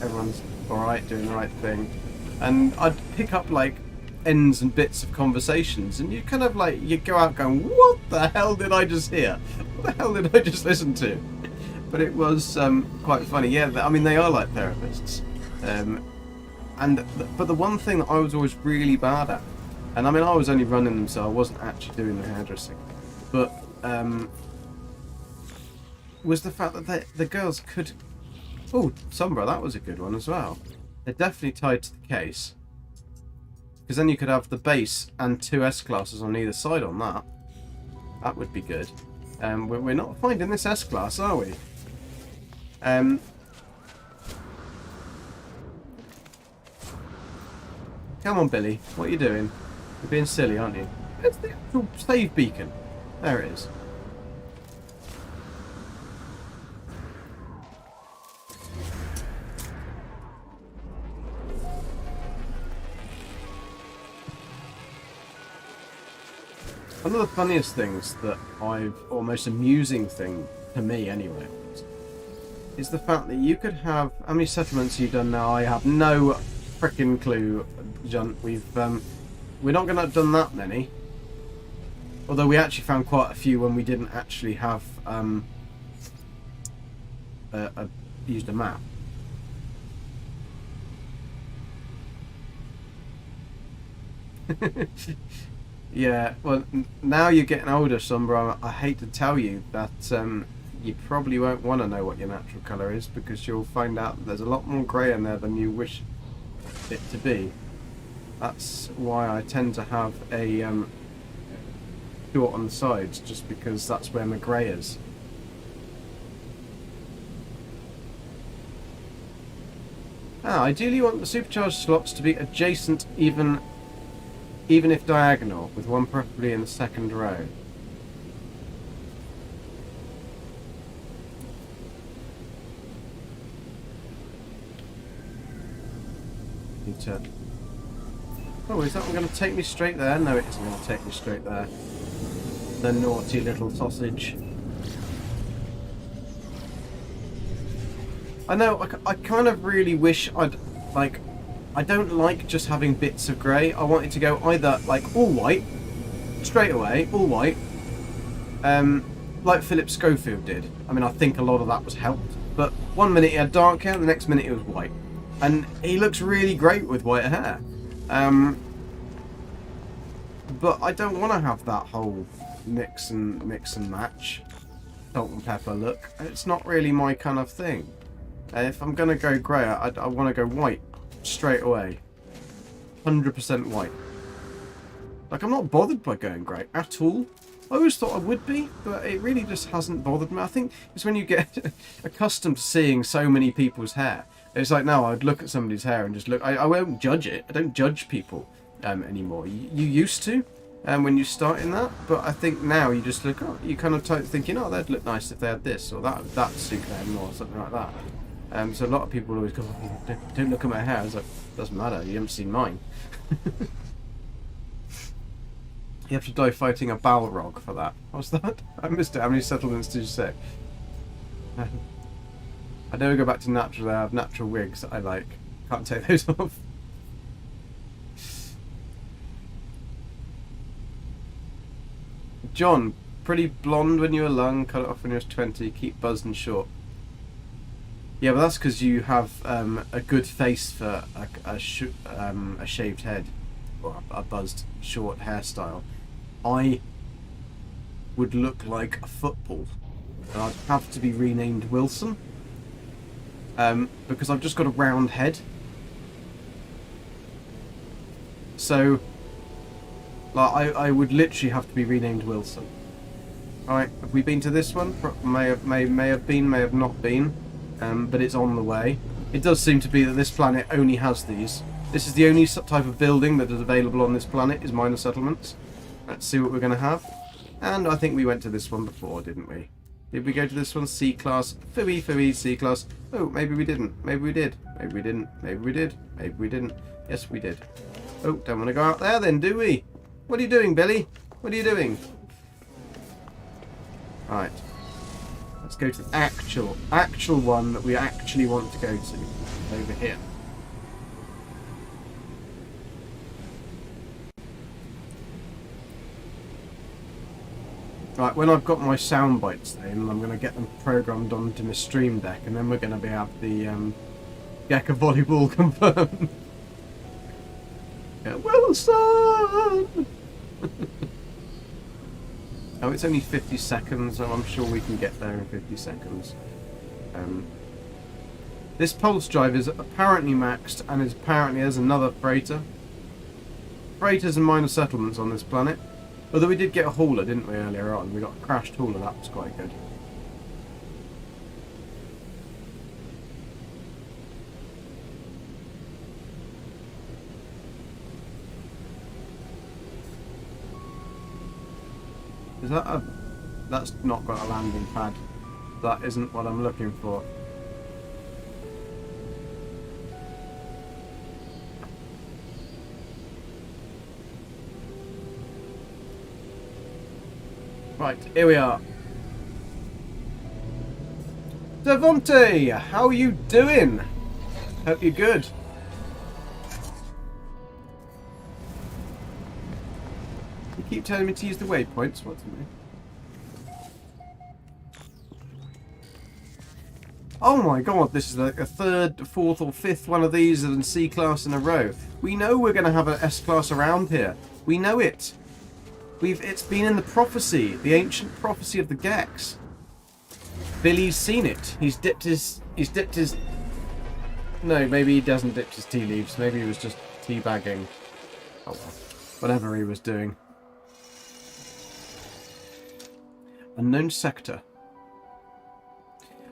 everyone's alright, doing the right thing. And I'd pick up like ends and bits of conversations, and you kind of like, you go out going, what the hell did I just hear? What the hell did I just listen to? But it was quite funny. Yeah, I mean, they are like therapists. But the one thing that I was always really bad at, and I mean, I was only running them, so I wasn't actually doing the hairdressing, but was the fact that the girls could... Oh, Sombra, that was a good one as well. They're definitely tied to the case, because then you could have the base and 2 S-classes on either side on that. That would be good. We're not finding this S-class, are we? Come on, Billy. What are you doing? You're being silly, aren't you? It's the actual save beacon. There it is. One of the funniest things that or most amusing thing to me anyway, is the fact that you could have... How many settlements you've done now? I have no frickin' clue, John. We're not going to have done that many. Although we actually found quite a few when we didn't actually have used a map. Yeah, well, now you're getting older, Sombra. I hate to tell you that you probably won't want to know what your natural colour is, because you'll find out that there's a lot more grey in there than you wish it to be. That's why I tend to have a dot on the sides, just because that's where my grey is. Ideally you want the supercharged slots to be adjacent, even if diagonal, with one preferably in the second row. Need to... Oh, is that one going to take me straight there? No, it isn't going to take me straight there. The naughty little sausage. I know, I kind of really wish I'd, like... I don't like just having bits of grey. I want it to go either like all white, straight away, all white, like Philip Schofield did. I mean, I think a lot of that was helped. But one minute he had dark hair, the next minute it was white. And he looks really great with white hair. But I don't want to have that whole mix and match, salt and pepper look. It's not really my kind of thing. If I'm going to go grey, I want to go white. Straight away. 100% white. Like, I'm not bothered by going grey at all. I always thought I would be, but it really just hasn't bothered me. I think it's when you get accustomed to seeing so many people's hair. It's like now I'd look at somebody's hair and just look. I won't judge it. I don't judge people anymore. You used to when you start in that, but I think now you just look. You kind of thinking, oh, that'd look nice if they had this, or that suit them, or something like that. So a lot of people always go, oh, don't look at my hair. I was like, doesn't matter, you haven't seen mine. You have to die fighting a Balrog for that. What's that? I missed it. How many settlements did you say? I never go back to natural. I have natural wigs that I like. Can't take those off. John, pretty blonde when you were young, cut it off when you was 20, keep buzzed and short. Yeah, but that's because you have a good face for a shaved head or a buzzed short hairstyle. I would look like a football, and I'd have to be renamed Wilson because I've just got a round head. So, like, I would literally have to be renamed Wilson. Alright, have we been to this one? May have been, may have not been. But it's on the way. It does seem to be that this planet only has these. This is the only type of building that is available on this planet, is minor settlements. Let's see what we're going to have. And I think we went to this one before, didn't we? Did we go to this one? C-class. Phooey, C-class. Oh, maybe we didn't. Maybe we did. Maybe we didn't. Maybe we did. Maybe we didn't. Yes, we did. Oh, don't want to go out there then, do we? What are you doing, Billy? What are you doing? Right. Let's go to the actual one that we actually want to go to. Over here. Right, when I've got my sound bites then, I'm going to get them programmed onto my stream deck, and then we're going to be have the Gek volleyball confirmed. Yeah, Wilson! Oh, it's only 50 seconds, so I'm sure we can get there in 50 seconds. This pulse drive is apparently maxed, and is apparently there's another freighter. Freighters and minor settlements on this planet. Although we did get a hauler, didn't we, earlier on? We got a crashed hauler, that was quite good. Is that a... That's not got a landing pad. That isn't what I'm looking for. Right, here we are. Devonte, how are you doing? Hope you're good. You keep telling me to use the waypoints. What do you mean? Oh my god, this is like a third, fourth or fifth one of these in C-class in a row. We know we're going to have an S-class around here. We know it. It's been in the prophecy, the ancient prophecy of the Geks. Billy's seen it. He's dipped his... No, maybe he doesn't dip his tea leaves. Maybe he was just teabagging. Oh well. Whatever he was doing. Unknown sector.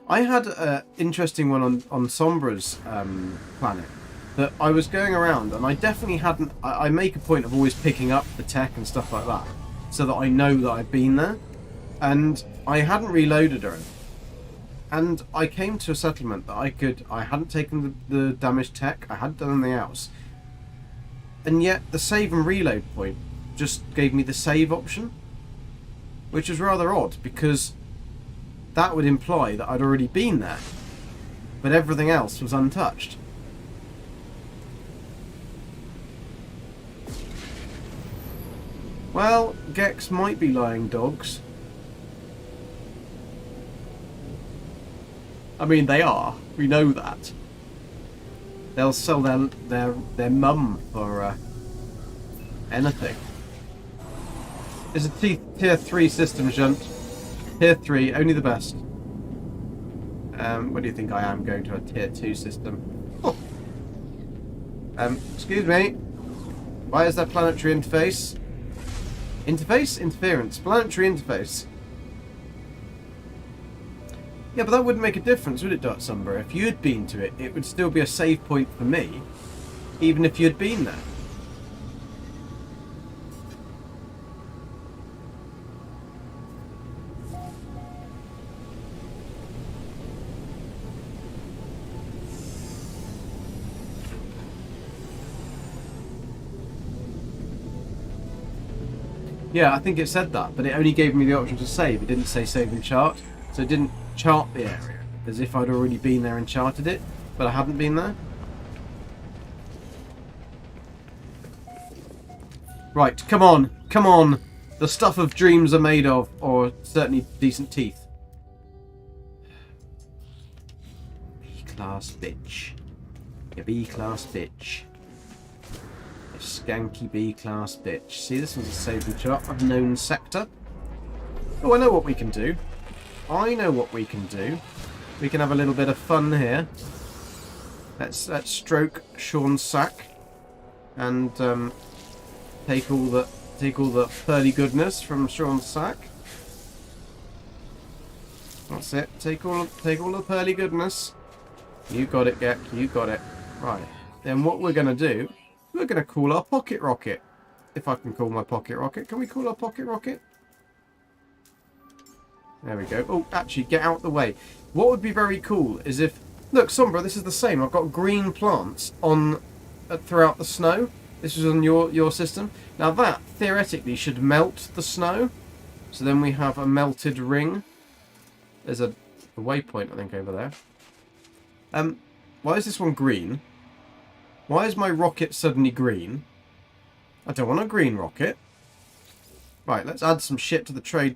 I had an interesting one on Sombra's planet. That I was going around, and I definitely hadn't... I make a point of always picking up the tech and stuff like that, so that I know that I've been there. And I hadn't reloaded her. And I came to a settlement that I hadn't taken the damaged tech, I hadn't done anything else. And yet the save and reload point just gave me the save option. Which was rather odd, because that would imply that I'd already been there. But everything else was untouched. Well, Geks might be lying dogs. I mean, they are. We know that. They'll sell their mum for anything. It's a tier 3 system, Junt. Tier 3, only the best. What do you think I am going to a tier 2 system? Oh. Excuse me. Why is that planetary interface? Interface? Interference. Planetary interface. Yeah, but that wouldn't make a difference, would it, Dot Sombra? If you had been to it, it would still be a save point for me, even if you had been there. Yeah, I think it said that, but it only gave me the option to save. It didn't say save and chart, so it didn't chart the area, as if I'd already been there and charted it, but I hadn't been there. Right, come on, come on. The stuff of dreams are made of, or certainly decent teeth. B-class bitch. You B-class bitch. You skanky B-class bitch. See, this one's a save and chart of known sector. Oh, I know what we can do. I know what we can do. We can have a little bit of fun here. Let's stroke Sean's sack and take all the pearly goodness from Sean's sack. That's it. Take all the pearly goodness. You got it, Gek. You got it. Right. Then what we're gonna do? We're gonna call our pocket rocket. If I can call my pocket rocket, can we call our pocket rocket? There we go. Oh, actually, get out the way. What would be very cool is if... Look, Sombra, this is the same. I've got green plants on throughout the snow. This is on your system. Now that, theoretically, should melt the snow. So then we have a melted ring. There's a waypoint, I think, over there. Why is this one green? Why is my rocket suddenly green? I don't want a green rocket. Right, let's add some shit to the trade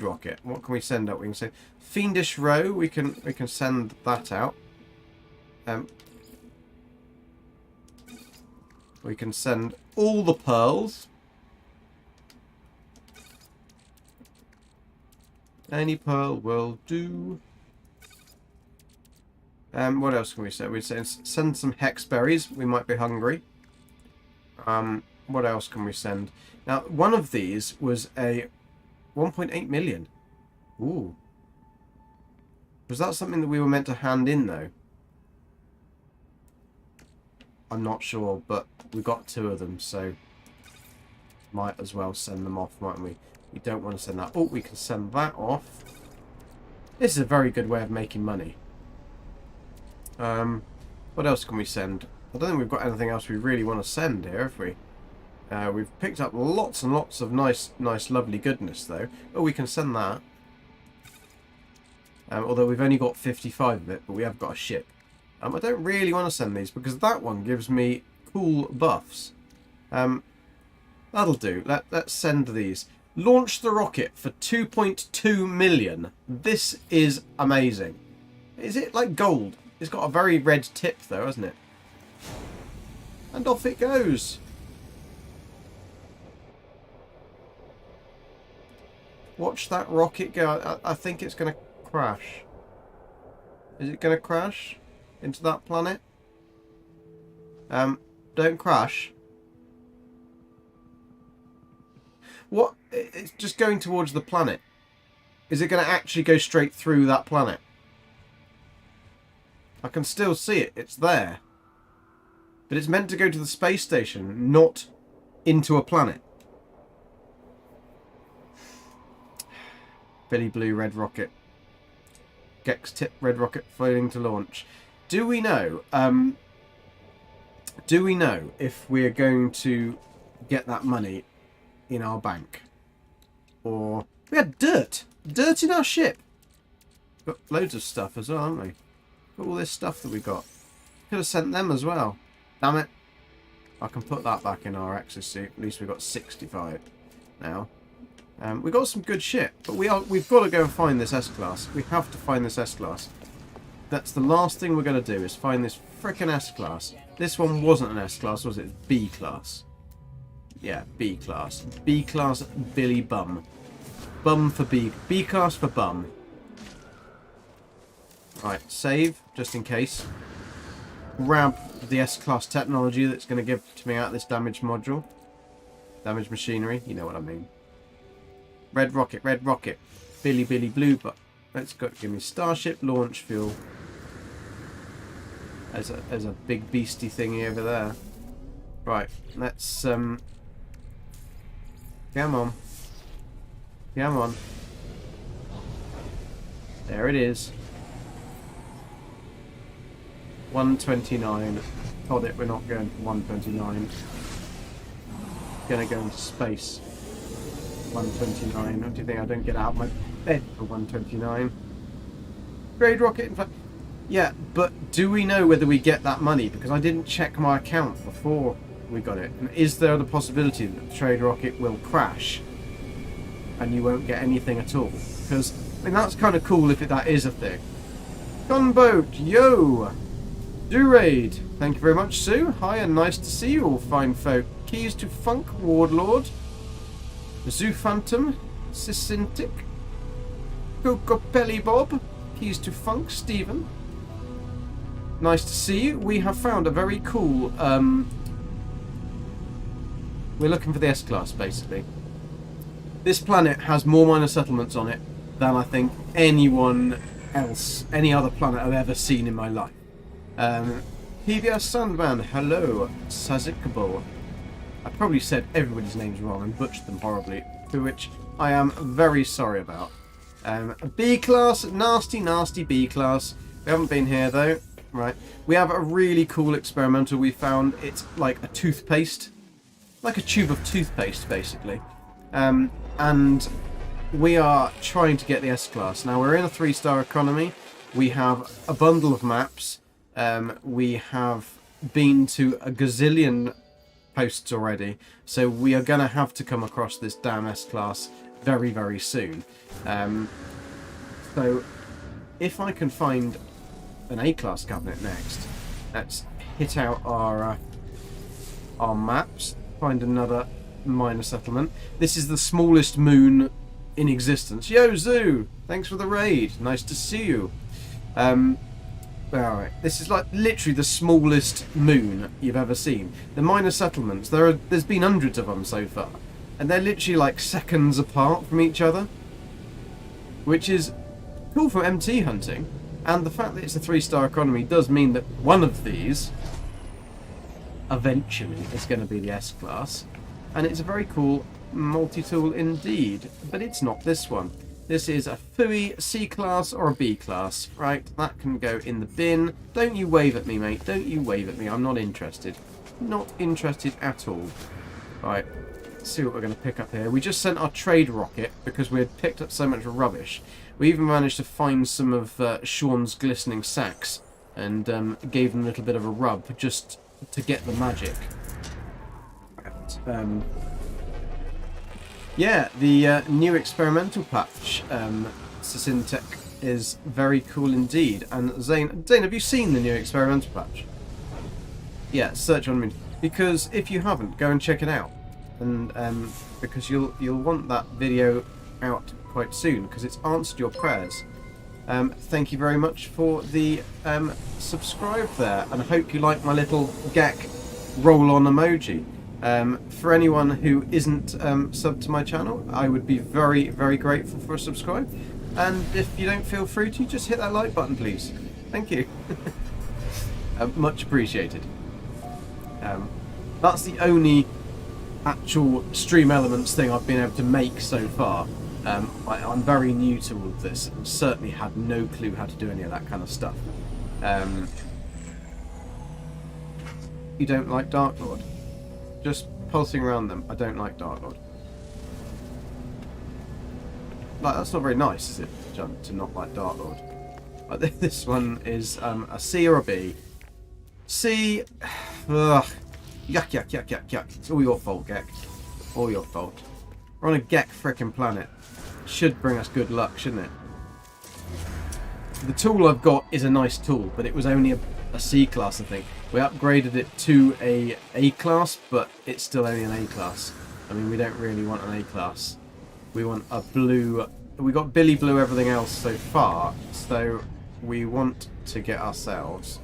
rocket. What can we send out? We can say Fiendish Row. We can send that out. We can send all the pearls. Any pearl will do. What else can we send? We send some hex berries. We might be hungry. What else can we send? Now, one of these was a 1.8 million. Ooh. Was that something that we were meant to hand in, though? I'm not sure, but we got 2 of them, so might as well send them off, mightn't we? We don't want to send that. Oh, we can send that off. This is a very good way of making money. What else can we send? I don't think we've got anything else we really want to send here, have we? We've picked up lots and lots of nice, lovely goodness, though. Oh, we can send that. Although we've only got 55 of it, but we have got a ship. I don't really want to send these, because that one gives me cool buffs. That'll do. Let's send these. Launch the rocket for 2.2 million. This is amazing. Is it like gold? It's got a very red tip, though, hasn't it? And off it goes. Watch that rocket go. I think it's going to crash. Is it going to crash into that planet? Don't crash. What? It's just going towards the planet. Is it going to actually go straight through that planet? I can still see it. It's there. But it's meant to go to the space station, not into a planet. Billy Blue red rocket. Gek's tip red rocket failing to launch. Do we know? Do we know if we're going to get that money in our bank? Or we had dirt in our ship. Got loads of stuff as well, haven't we? Got all this stuff that we got. Could have sent them as well. Damn it. I can put that back in our exosuit. At least we've got 65 now. We've got some good shit, but we've got to go and find this S-Class. We have to find this S-Class. That's the last thing we're going to do, is find this frickin' S-Class. This one wasn't an S-Class, was it? B-Class. Yeah, B-Class. B-Class Billy Bum. Bum for B. B-Class for Bum. Right, save, just in case. Grab the S-Class technology that's going to give to me out this damaged module. Damaged machinery, you know what I mean. Red rocket, Billy Blue, but let's go. Give me starship launch fuel. There's a big beastie thingy over there. Right, let's come on. Come on. There it is. 129. Got it, we're not going for 129. Gonna go into space. 129. What do you think? I don't get out of my bed for 129. Trade rocket, in fact. Yeah, but do we know whether we get that money? Because I didn't check my account before we got it. And is there the possibility that the trade rocket will crash and you won't get anything at all? Because, I mean, that's kind of cool if that is a thing. Gunboat, yo! Do raid. Thank you very much, Sue. Hi, and nice to see you all, fine folk. Keys to Funk, Wardlord. Zoo Phantom, Sisintic. Cocopelli Bob. Keys to Funk, Stephen. Nice to see you. We have found a very cool... we're looking for the S-Class, basically. This planet has more minor settlements on it than I think anyone else, any other planet I've ever seen in my life. PBS Sandman, hello. Sazikable. I probably said everybody's names wrong and butchered them horribly, for which I am very sorry about. B-Class, nasty, nasty B-Class. We haven't been here, though. Right. We have a really cool experimental we found. It's like a toothpaste. Like a tube of toothpaste, basically. And we are trying to get the S-Class. Now, we're in a 3-star economy. We have a bundle of maps. We have been to a gazillion posts already. So we are going to have to come across this damn S-Class very, very soon. So, if I can find an A-Class cabinet next, let's hit out our maps, find another minor settlement. This is the smallest moon in existence. Yo, Zoo! Thanks for the raid. Nice to see you. Alright, this is like literally the smallest moon you've ever seen. The minor settlements, there's been hundreds of them so far, and they're literally like seconds apart from each other, which is cool for MT hunting. And the fact that it's a 3-star economy does mean that one of these eventually is going to be the S-Class. And it's a very cool multi-tool indeed. But it's not this one. This is a Fui C-Class or a B-Class. Right, that can go in the bin. Don't you wave at me, mate. Don't you wave at me. I'm not interested. Not interested at all. Right, let's see what we're going to pick up here. We just sent our trade rocket because we had picked up so much rubbish. We even managed to find some of Sean's glistening sacks and gave them a little bit of a rub just to get the magic. Yeah, the new experimental patch, Sysintech, is very cool indeed. And Zane, have you seen the new experimental patch? Yeah, search on me. Because if you haven't, go and check it out. And because you'll want that video out quite soon, because it's answered your prayers. Thank you very much for the subscribe there, and I hope you like my little Gek roll-on emoji. For anyone who isn't subbed to my channel, I would be very, very grateful for a subscribe. And if you don't feel free to, just hit that like button, please. Thank you. Much appreciated. That's the only actual Stream Elements thing I've been able to make so far. I'm very new to all of this and certainly had no clue how to do any of that kind of stuff. You don't like Dark Lord? Just pulsing around them. I don't like Dark Lord. Like, that's not very nice, is it, John, to not like Dark Lord? Like, this one is a C or a B. C. Ugh. Yuck, yuck, yuck, yuck, yuck. It's all your fault, Gek. All your fault. We're on a Gek frickin' planet. Should bring us good luck, shouldn't it? The tool I've got is a nice tool, but it was only a C-class, I think. We upgraded it to a A-class, but it's still only an A-class. I mean, we don't really want an A-class. We want a blue... We got Billy Blue everything else so far, so we want to get ourselves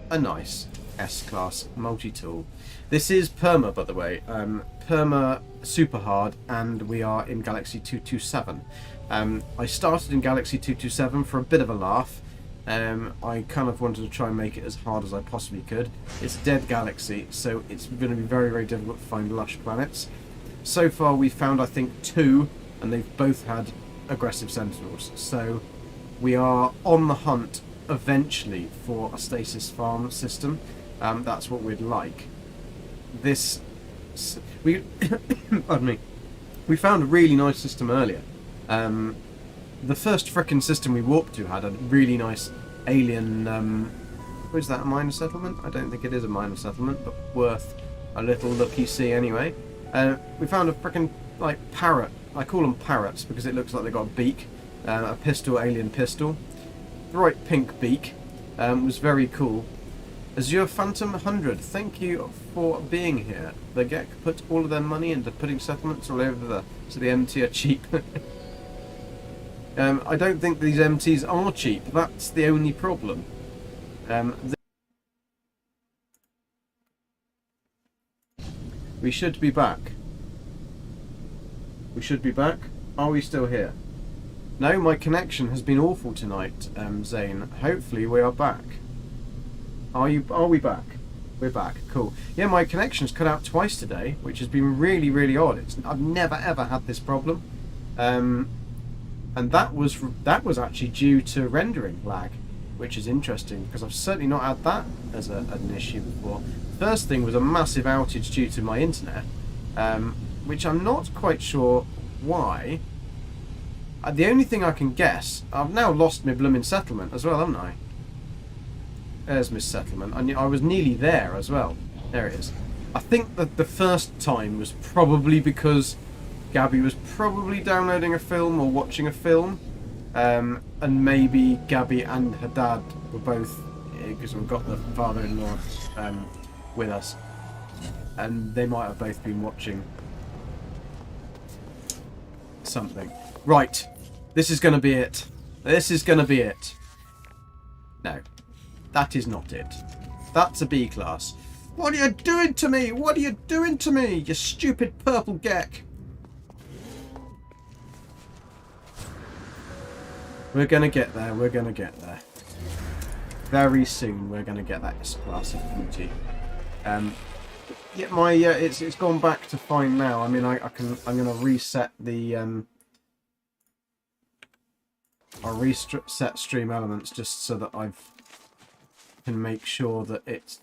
a nice S-class multi-tool. This is Perma, by the way. Perma super hard, and we are in Galaxy 227. I started in Galaxy 227 for a bit of a laugh. I kind of wanted to try and make it as hard as I possibly could. It's a dead galaxy, so it's going to be very, very difficult to find lush planets. So far we found, I think, 2, and they've both had aggressive sentinels. So we are on the hunt eventually for a stasis farm system. That's what we'd like. Pardon me. We found a really nice system earlier. The first frickin' system we warped to had a really nice alien... is that a minor settlement? I don't think it is a minor settlement, but worth a little looky-see anyway. We found a frickin' like parrot. I call them parrots because it looks like they've got a beak. A pistol, alien pistol. The right pink beak. Was very cool. Azure Phantom 100, thank you for being here. The Gek put all of their money into putting settlements all over so the MT are cheap. I don't think these MTs are cheap. That's the only problem. We should be back. We should be back. Are we still here? No, my connection has been awful tonight, Zane. Hopefully we are back. Are we back? We're back. Cool. Yeah, my connection's cut out twice today, which has been really, really odd. I've never ever had this problem, and that was actually due to rendering lag, which is interesting because I've certainly not had that as an issue before. First thing was a massive outage due to my internet, which I'm not quite sure why. The only thing I can guess, I've now lost my blooming settlement as well, haven't I? There's my settlement. I was nearly there as well. There it is. I think that the first time was probably because Gabby was probably downloading a film or watching a film, and maybe Gabby and her dad were both, because we've got the father-in-law with us, and they might have both been watching something. Right, this is going to be it. This is going to be it. No. That is not it. That's a B class. What are you doing to me? What are you doing to me, you stupid purple Gek? We're going to get there. We're going to get there. Very soon we're going to get that S class of beauty. Yeah, my it's gone back to fine now. I mean, I'm going to reset the I'll reset stream elements just so that can make sure that it's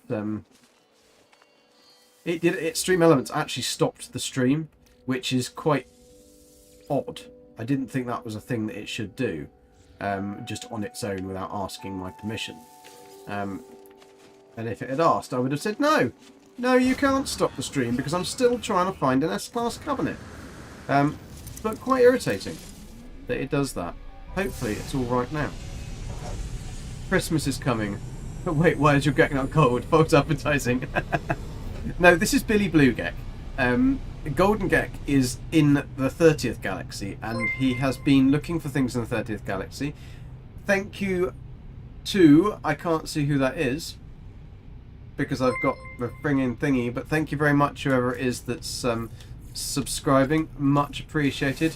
stream elements actually stopped the stream, which is quite odd. I didn't think that was a thing that it should do, just on its own without asking my permission. And if it had asked, I would have said no, you can't stop the stream because I'm still trying to find an S-class cabinet. But quite irritating that it does that. Hopefully it's all right now. Christmas is coming. Wait, why is your Gek not gold? False advertising. No, this is Billy Blue Gek. Golden Gek is in the 30th galaxy, and he has been looking for things in the 30th galaxy. Thank you to... I can't see who that is, because I've got the friggin' thingy, but thank you very much, whoever it is that's subscribing. Much appreciated.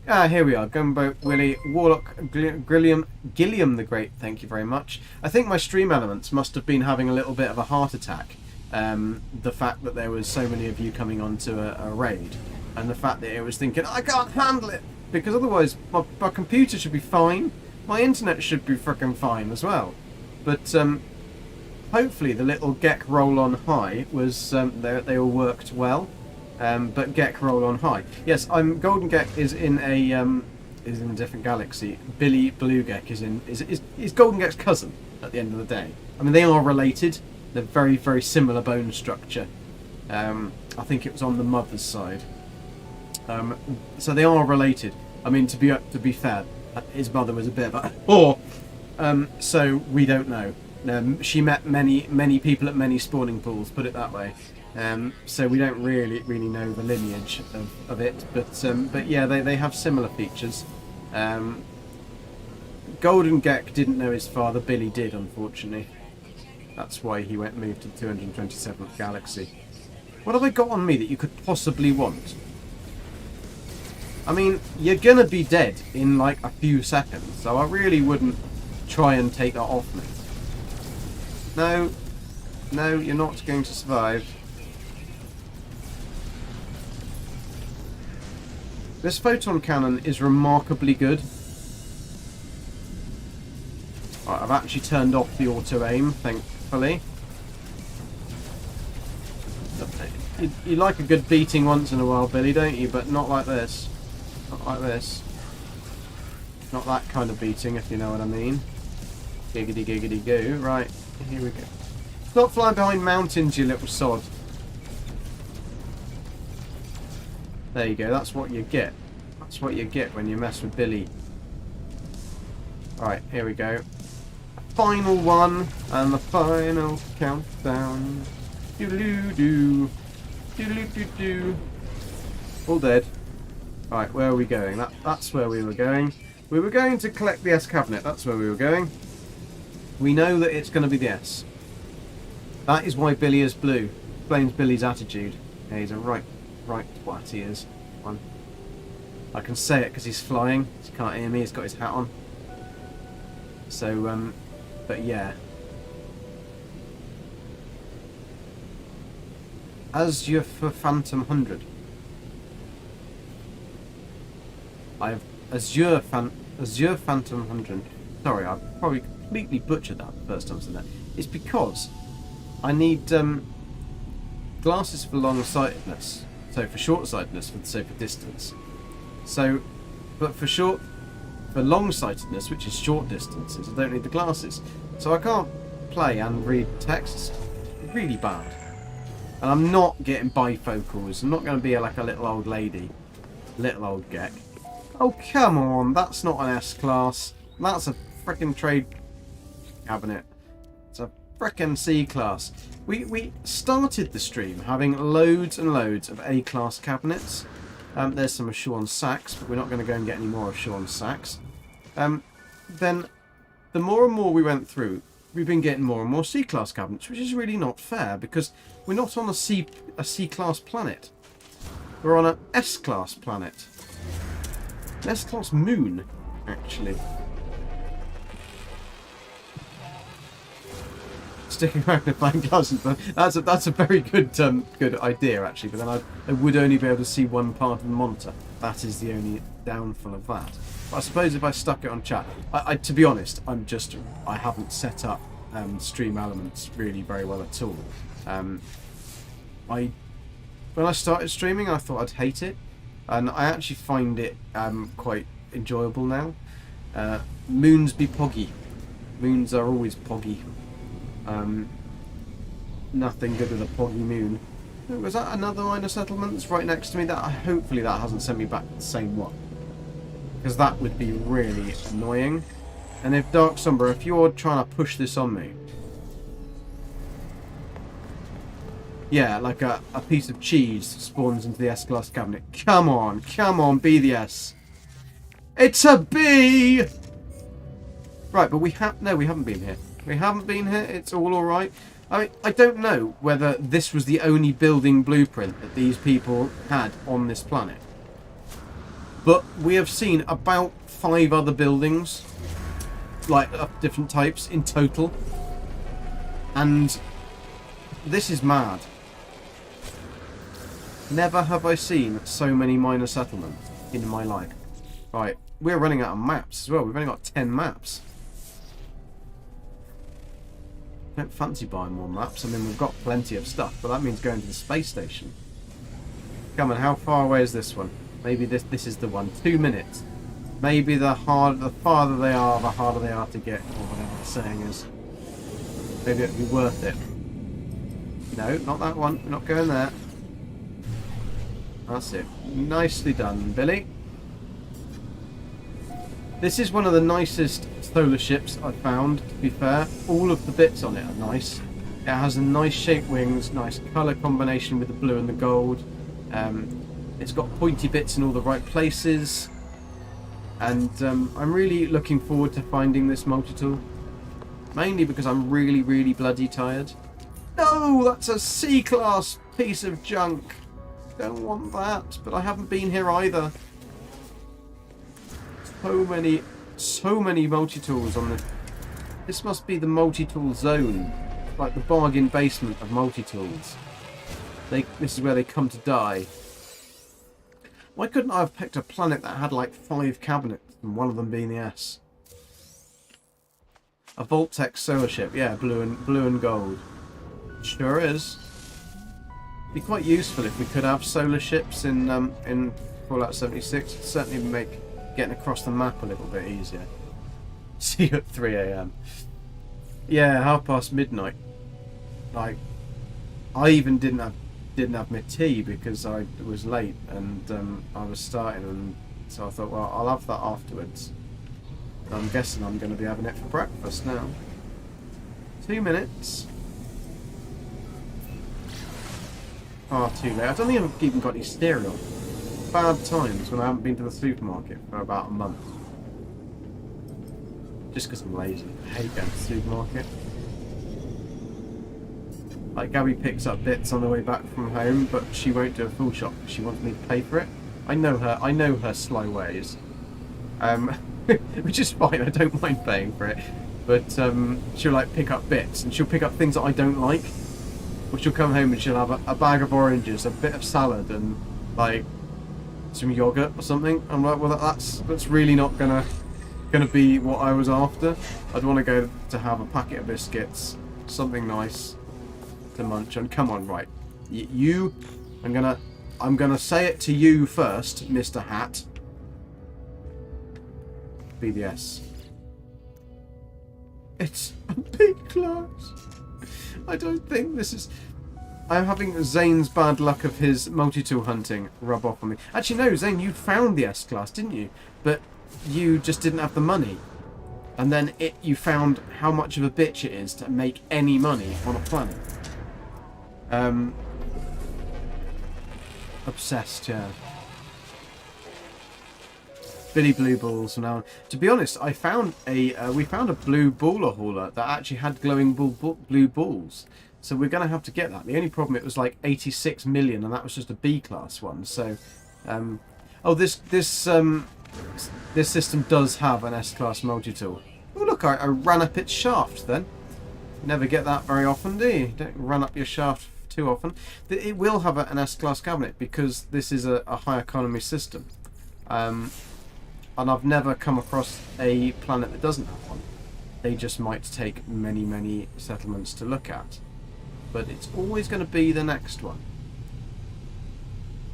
Here we are. Gumbo, Willie, Warlock, Gilliam the Great, thank you very much. I think my stream elements must have been having a little bit of a heart attack. The fact that there was so many of you coming onto a raid, and the fact that it was thinking, I can't handle it, because otherwise my computer should be fine, my internet should be frickin' fine as well. But hopefully the little Gek roll on high was, they all worked well. But Gek roll on high. Yes, Golden Gek is in a different galaxy. Billy Blue Gek is Golden Gek's cousin at the end of the day. I mean, they are related. They're very, very similar bone structure. I think it was on the mother's side. So they are related. I mean, to be fair, his mother was a bit of a whore. So we don't know. She met many people at many spawning pools. Put it that way. So we don't really know the lineage of it, but yeah, they have similar features. Golden Gek didn't know his father. Billy did, unfortunately. That's why he moved to the 227th galaxy. What have I got on me that you could possibly want? I mean, you're gonna be dead in like a few seconds, so I really wouldn't try and take that off me. No, you're not going to survive. This photon cannon is remarkably good. Right, I've actually turned off the auto aim, thankfully. You like a good beating once in a while, Billy, don't you? But not like this. Not like this. Not that kind of beating, if you know what I mean. Giggity giggity goo. Right, here we go. Stop flying behind mountains, you little sod. There you go, that's what you get. That's what you get when you mess with Billy. Right, here we go. Final one, and the final countdown. Doodaloo-doo. Doodaloo-doo-doo. All dead. Right, where are we going? That's where we were going. We were going to collect the S cabinet. That's where we were going. We know that it's going to be the S. That is why Billy is blue. Explains Billy's attitude. Yeah, he's a right twat, he is. One. I can say it because he's flying. He can't hear me. He's got his hat on. So, but yeah. Azure for Phantom 100. I have Azure Phantom 100. Sorry, I probably completely butchered that the first time I said that. It's because I need glasses for long-sightedness. So for short-sightedness, for distance. So, but for long-sightedness, which is short distances, I don't need the glasses. So I can't play and read text. It's really bad. And I'm not getting bifocals. I'm not going to be like a little old lady. Little old Gek. Oh, come on. That's not an S-class. That's a frickin' trade cabinet. It's a frickin' C-class. We started the stream having loads and loads of A-class cabinets. There's some of Sean's sacks, but we're not going to go and get any more of Sean's sacks. Then, the more and more we went through, we've been getting more and more C-class cabinets, which is really not fair, because we're not on a C-class planet. We're on an S-class planet. An S-class moon, actually. Sticking magnifying glasses, but that's a very good good idea actually. But then I would only be able to see one part of the monitor. That is the only downfall of that. But I suppose if I stuck it on chat, to be honest, I haven't set up stream elements really very well at all. When I started streaming, I thought I'd hate it, and I actually find it quite enjoyable now. Moons be poggy. Moons are always poggy. Nothing good with a poggy moon. Was that another minor settlement that's right next to me? Hopefully that hasn't sent me back to the same one, because that would be really annoying. And if Dark Somber, if you're trying to push this on me, yeah, like a piece of cheese spawns into the S-class cabinet. Come on, be the S. It's a B. Right, but we haven't been here. We haven't been here. It's all alright. I mean, I don't know whether this was the only building blueprint that these people had on this planet. But we have seen about 5 other buildings, like of different types in total. And this is mad. Never have I seen so many minor settlements in my life. Right, we're running out of maps as well. We've only got 10 maps. Don't fancy buying more maps. I mean, we've got plenty of stuff, but that means going to the space station. Come on, how far away is this one? Maybe this is the one. 2 minutes. Maybe the farther they are, the harder they are to get, or whatever the saying is. Maybe it'd be worth it. No, not that one. We're not going there. That's it. Nicely done, Billy. This is one of the nicest solar ships I've found, to be fair. All of the bits on it are nice. It has a nice shaped wings, nice colour combination with the blue and the gold. It's got pointy bits in all the right places. And I'm really looking forward to finding this multi-tool. Mainly because I'm really, really bloody tired. No, that's a C-class piece of junk. Don't want that, but I haven't been here either. So many multi-tools on this. This must be the multi-tool zone, like the bargain basement of multi-tools. This is where they come to die. Why couldn't I have picked a planet that had like 5 cabinets, and one of them being the S? A Voltex solar ship, yeah, blue and gold. Sure is. Be quite useful if we could have solar ships in Fallout 76. It'd certainly make getting across the map a little bit easier. See you at 3 AM. Yeah, midnight. Like, I even didn't have my tea because I was late and I was starting, and so I thought, well, I'll have that afterwards. And I'm guessing I'm going to be having it for breakfast now. 2 minutes. Far too late. I don't think I've even got any cereal. Bad times when I haven't been to the supermarket for about a month. Just because I'm lazy. I hate going to the supermarket. Like, Gabby picks up bits on the way back from home, but she won't do a full shop. She wants me to pay for it. I know her sly ways. Which is fine, I don't mind paying for it. But she'll like pick up bits, and she'll pick up things that I don't like. Or she'll come home and she'll have a bag of oranges, a bit of salad, and like some yogurt or something. I'm like, well, that's really not gonna be what I was after. I'd want to go to have a packet of biscuits, something nice to munch on. Come on, right? I'm gonna say it to you first, Mr. Hat. BBS. It's a big class. I don't think this is... I'm having Zane's bad luck of his multi-tool hunting rub off on me. Actually, no, Zane, you found the S-Class, didn't you? But you just didn't have the money. And then you found how much of a bitch it is to make any money on a planet. Obsessed, yeah. Billy Blue Balls from now on. To be honest, we found a blue baller hauler that actually had glowing blue balls. So we're going to have to get that. The only problem, it was like 86 million, and that was just a B-class one. So, oh, this system does have an S-class multi-tool. Oh, look, I ran up its shaft then. Never get that very often, do you? Don't run up your shaft too often. It will have an S-class cabinet because this is a high economy system. And I've never come across a planet that doesn't have one. They just might take many, many settlements to look at. But it's always going to be the next one.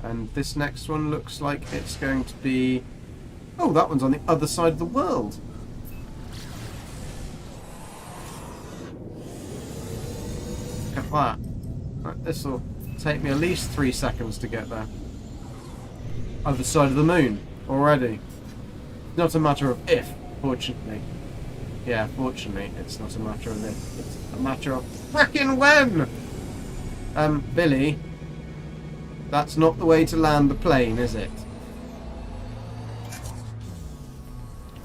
And this next one looks like it's going to be... Oh, that one's on the other side of the world. Look at that. Right, this will take me at least 3 seconds to get there. Other side of the moon already. Not a matter of if, fortunately. Yeah, fortunately, it's not a matter of if. It's a matter of frickin' when! Billy, that's not the way to land the plane, is it?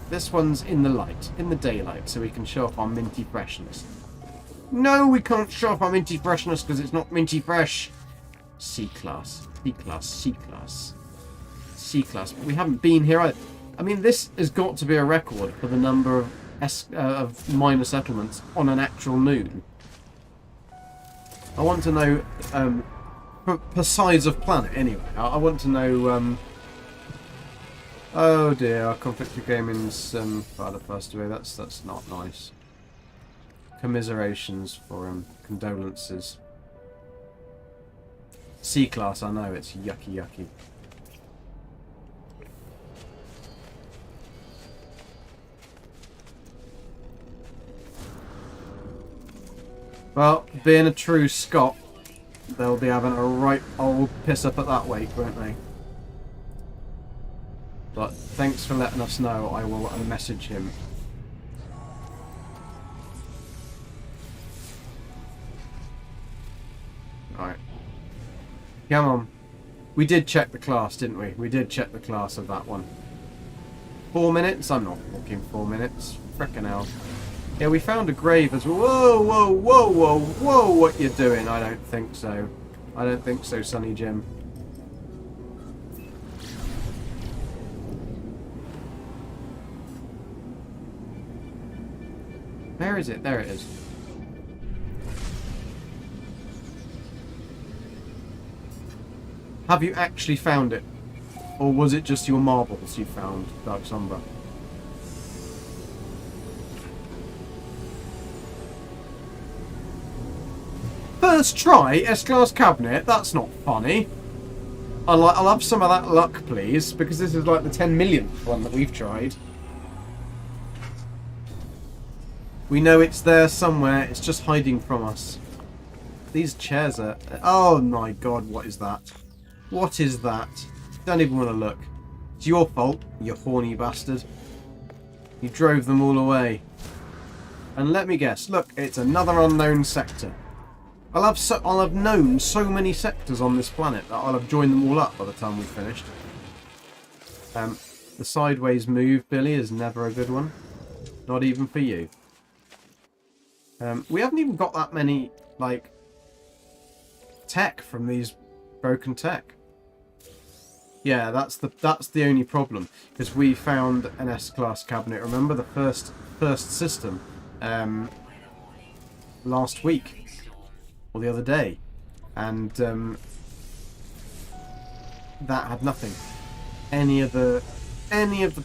This one's in the light, in the daylight, so we can show off our minty freshness. No, we can't show off our minty freshness because it's not minty fresh. C-class, C-class, C-class. C-class, but we haven't been here either. I mean, this has got to be a record for the number of minor settlements on an actual moon. I want to know, per size of planet anyway. I want to know, oh dear, our conflict of gaming's father passed away. That's not nice. Commiserations for condolences. C-class, I know, it's yucky yucky. Well, being a true Scot, they'll be having a right old piss up at that weight, won't they? But thanks for letting us know. I will message him. Right. Come on. We did check the class, didn't we? We did check the class of that one. 4 minutes? I'm not walking 4 minutes. Frickin' hell. Yeah, we found a grave as well. Whoa, whoa, whoa, whoa, whoa, what you doing? I don't think so. I don't think so, Sonny Jim. Where is it? There it is. Have you actually found it? Or was it just your marbles you found, Dark Sombra? First try, S-Class cabinet? That's not funny. I'll have some of that luck, please, because this is like the 10 millionth one that we've tried. We know it's there somewhere, it's just hiding from us. These chairs are... Oh my god, what is that? What is that? Don't even want to look. It's your fault, you horny bastard. You drove them all away. And let me guess, look, it's another unknown sector. I'll have known so many sectors on this planet that I'll have joined them all up by the time we've finished. The sideways move, Billy, is never a good one. Not even for you. We haven't even got that many, like, tech from these broken tech. Yeah, that's the only problem, because we found an S-Class cabinet. Remember the first system last week or the other day, and that had nothing. Any of the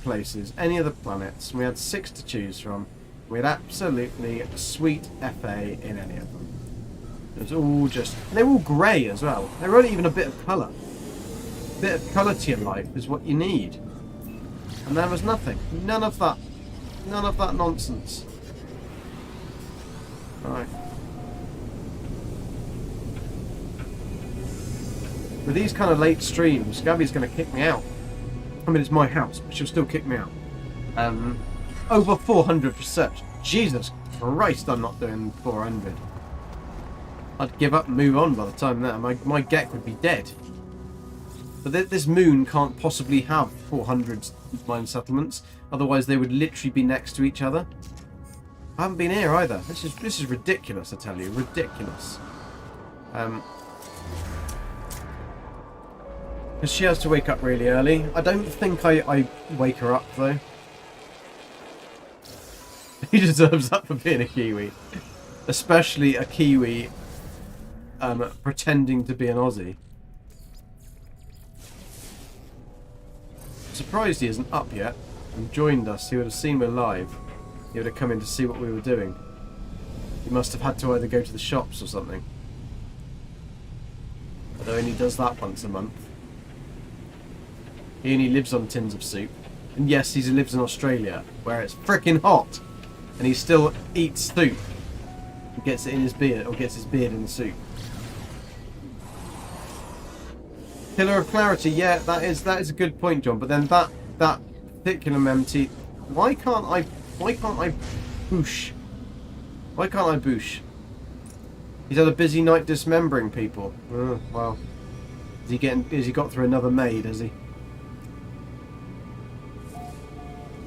places, any of the planets. We had 6 to choose from. We had absolutely sweet FA in any of them. It was all just... They were all grey as well. They weren't even a bit of colour. A bit of colour to your life is what you need. And there was nothing. None of that. None of that nonsense. Right. With these kind of late streams, Gabby's going to kick me out. I mean, it's my house, but she'll still kick me out. Over 400 for search. Jesus Christ, I'm not doing 400. I'd give up and move on by the time that my Gek would be dead. But this moon can't possibly have 400 mine settlements, otherwise they would literally be next to each other. I haven't been here either. This is ridiculous, I tell you, ridiculous. Because she has to wake up really early. I don't think I wake her up though. He deserves that for being a Kiwi. Especially a Kiwi pretending to be an Aussie. I'm surprised he isn't up yet and joined us. He would have seen we're live. He would have come in to see what we were doing. He must have had to either go to the shops or something. Although he only does that once a month. He only lives on tins of soup. And yes, he lives in Australia, where it's freaking hot. And he still eats soup. And gets it in his beard, or gets his beard in the soup. Pillar of Clarity, yeah, that is a good point, John. But then that particular memty, why can't I boosh? Why can't I boosh? He's had a busy night dismembering people. Oh, well, has he got through another maid? Has he?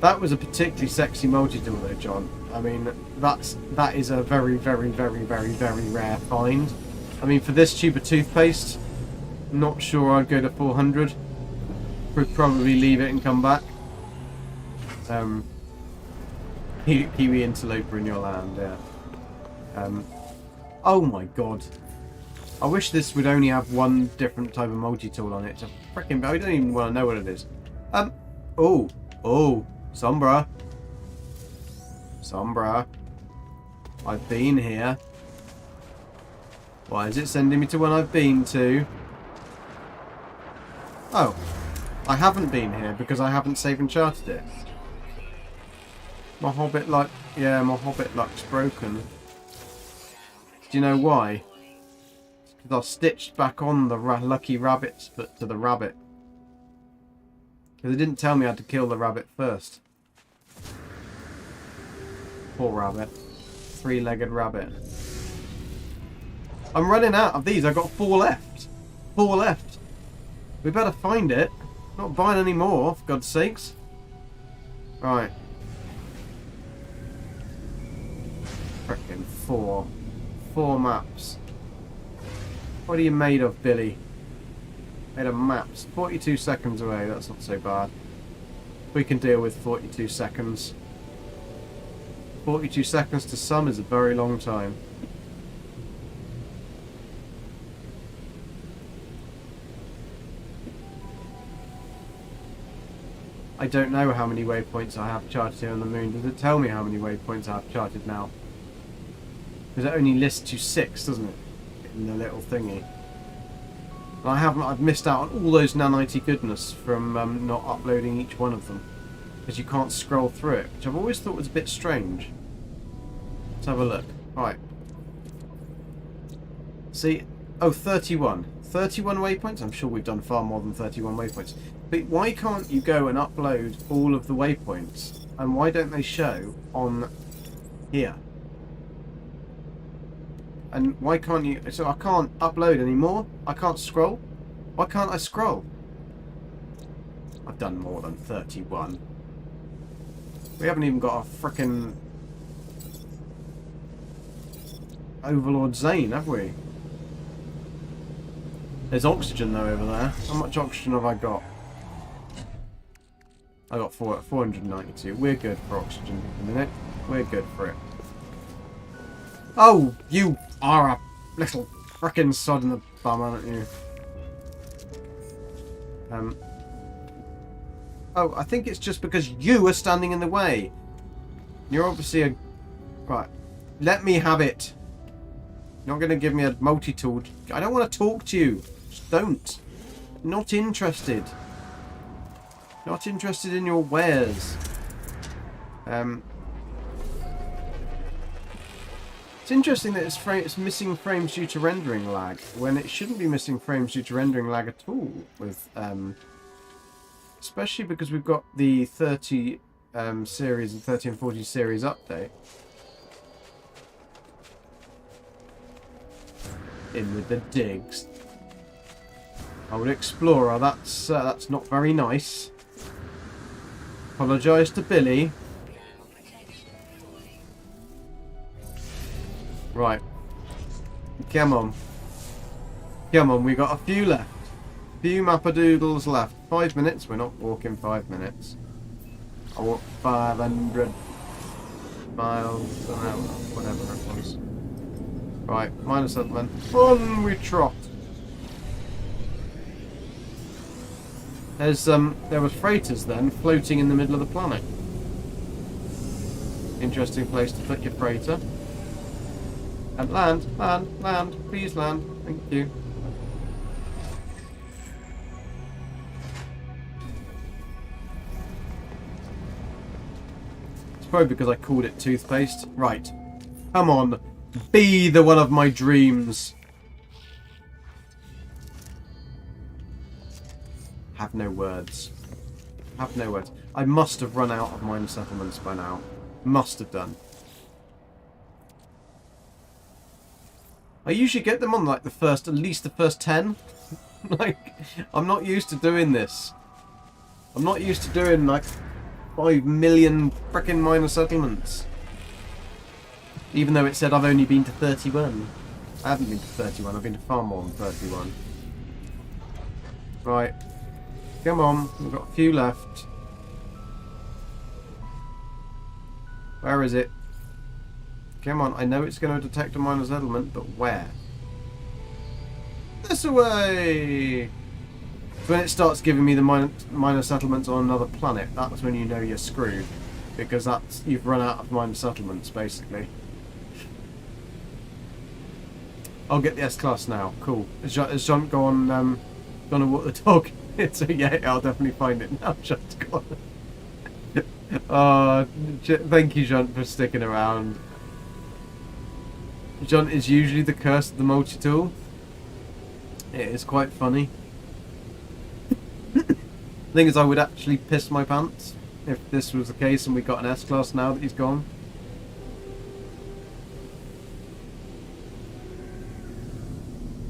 That was a particularly sexy multi-tool though, John. I mean, that is a very, very, very, very, very rare find. I mean, for this tube of toothpaste, not sure I'd go to 400. Would probably leave it and come back. Kiwi interloper in your land, yeah. Oh my god. I wish this would only have one different type of multi-tool on it. It's a freaking... I don't even want to know what it is. Oh. Sombra. I've been here. Why is it sending me to one I've been to? Oh. I haven't been here because I haven't saved and charted it. My hobbit luck... Yeah, my hobbit luck's broken. Do you know why? Because I stitched back on the lucky rabbit's foot to the rabbit. Because they didn't tell me I had to kill the rabbit first. Poor rabbit. 3-legged rabbit. I'm running out of these. I've got 4 left. 4 left. We better find it. Not buying any more, for God's sakes. Right. Frickin' 4. 4 maps. What are you made of, Billy? Made of maps. 42 seconds away, that's not so bad. We can deal with 42 seconds. 42 seconds to some is a very long time. I don't know how many waypoints I have charted here on the moon. Does it tell me how many waypoints I have charted now? Because it only lists you 6, doesn't it? in the little thingy. And I've missed out on all those nanite goodness from not uploading each one of them. Because you can't scroll through it, which I've always thought was a bit strange. Let's have a look. Right. See, oh, 31. 31 waypoints? I'm sure we've done far more than 31 waypoints. But why can't you go and upload all of the waypoints? And why don't they show on here? And why can't you... So I can't upload anymore? I can't scroll? Why can't I scroll? I've done more than 31. We haven't even got a frickin' Overlord Zane, have we? There's oxygen though over there. How much oxygen have I got? I got 492. We're good for oxygen in a minute. We're good for it. Oh, you are a little frickin' sod in the bum, aren't you? Oh, I think it's just because you are standing in the way. You're obviously a... Right. Let me have it. You're not going to give me a multi-tool. I don't want to talk to you. Just don't. Not interested. Not interested in your wares. It's interesting that it's missing frames due to rendering lag, when it shouldn't be missing frames due to rendering lag at all. With especially because we've got the 30 series and 30 and 40 series update. In with the digs. Old Explorer, that's not very nice. Apologise to Billy. Right. Come on. Come on, we got a few left. Few mappadoodles left. 5 minutes? We're not walking 5 minutes. I walk 500 miles an hour, whatever it was. Right, minus settlement. On we trot. There were freighters then floating in the middle of the planet. Interesting place to put your freighter. And land, land, land, please land. Thank you. It's probably because I called it toothpaste. Right. Come on. Be the one of my dreams. Have no words. Have no words. I must have run out of mine settlements by now. Must have done. I usually get them on like the first, at least the first 10. Like, I'm not used to doing this. I'm not used to doing like 5 million frickin' minor settlements. Even though it said I've only been to 31. I haven't been to 31, I've been to far more than 31. Right. Come on, we've got a few left. Where is it? Come on, I know it's going to detect a minor settlement, but where? This way! So when it starts giving me the minor settlements on another planet, that's when you know you're screwed. Because you've run out of minor settlements, basically. I'll get the S-Class now. Cool. Has John gone to walk the dog? So yeah, I'll definitely find it now. John's gone. Oh, thank you, John, for sticking around. John is usually the curse of the multi-tool. It is quite funny. The thing is, I would actually piss my pants if this was the case and we got an S-Class now that he's gone.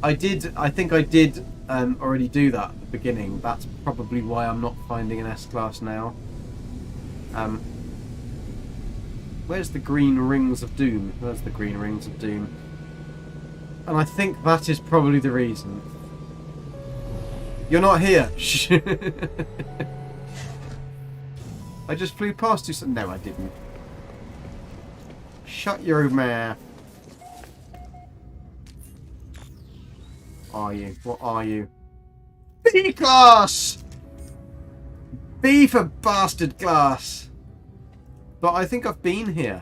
I think I did already do that at the beginning. That's probably why I'm not finding an S-Class now. Where's the green rings of doom? There's the green rings of doom. And I think that is probably the reason. You're not here! Shh! I just flew past you. No, I didn't. Shut your mouth. Are you? What are you? B-Class! B for bastard class. But I think I've been here.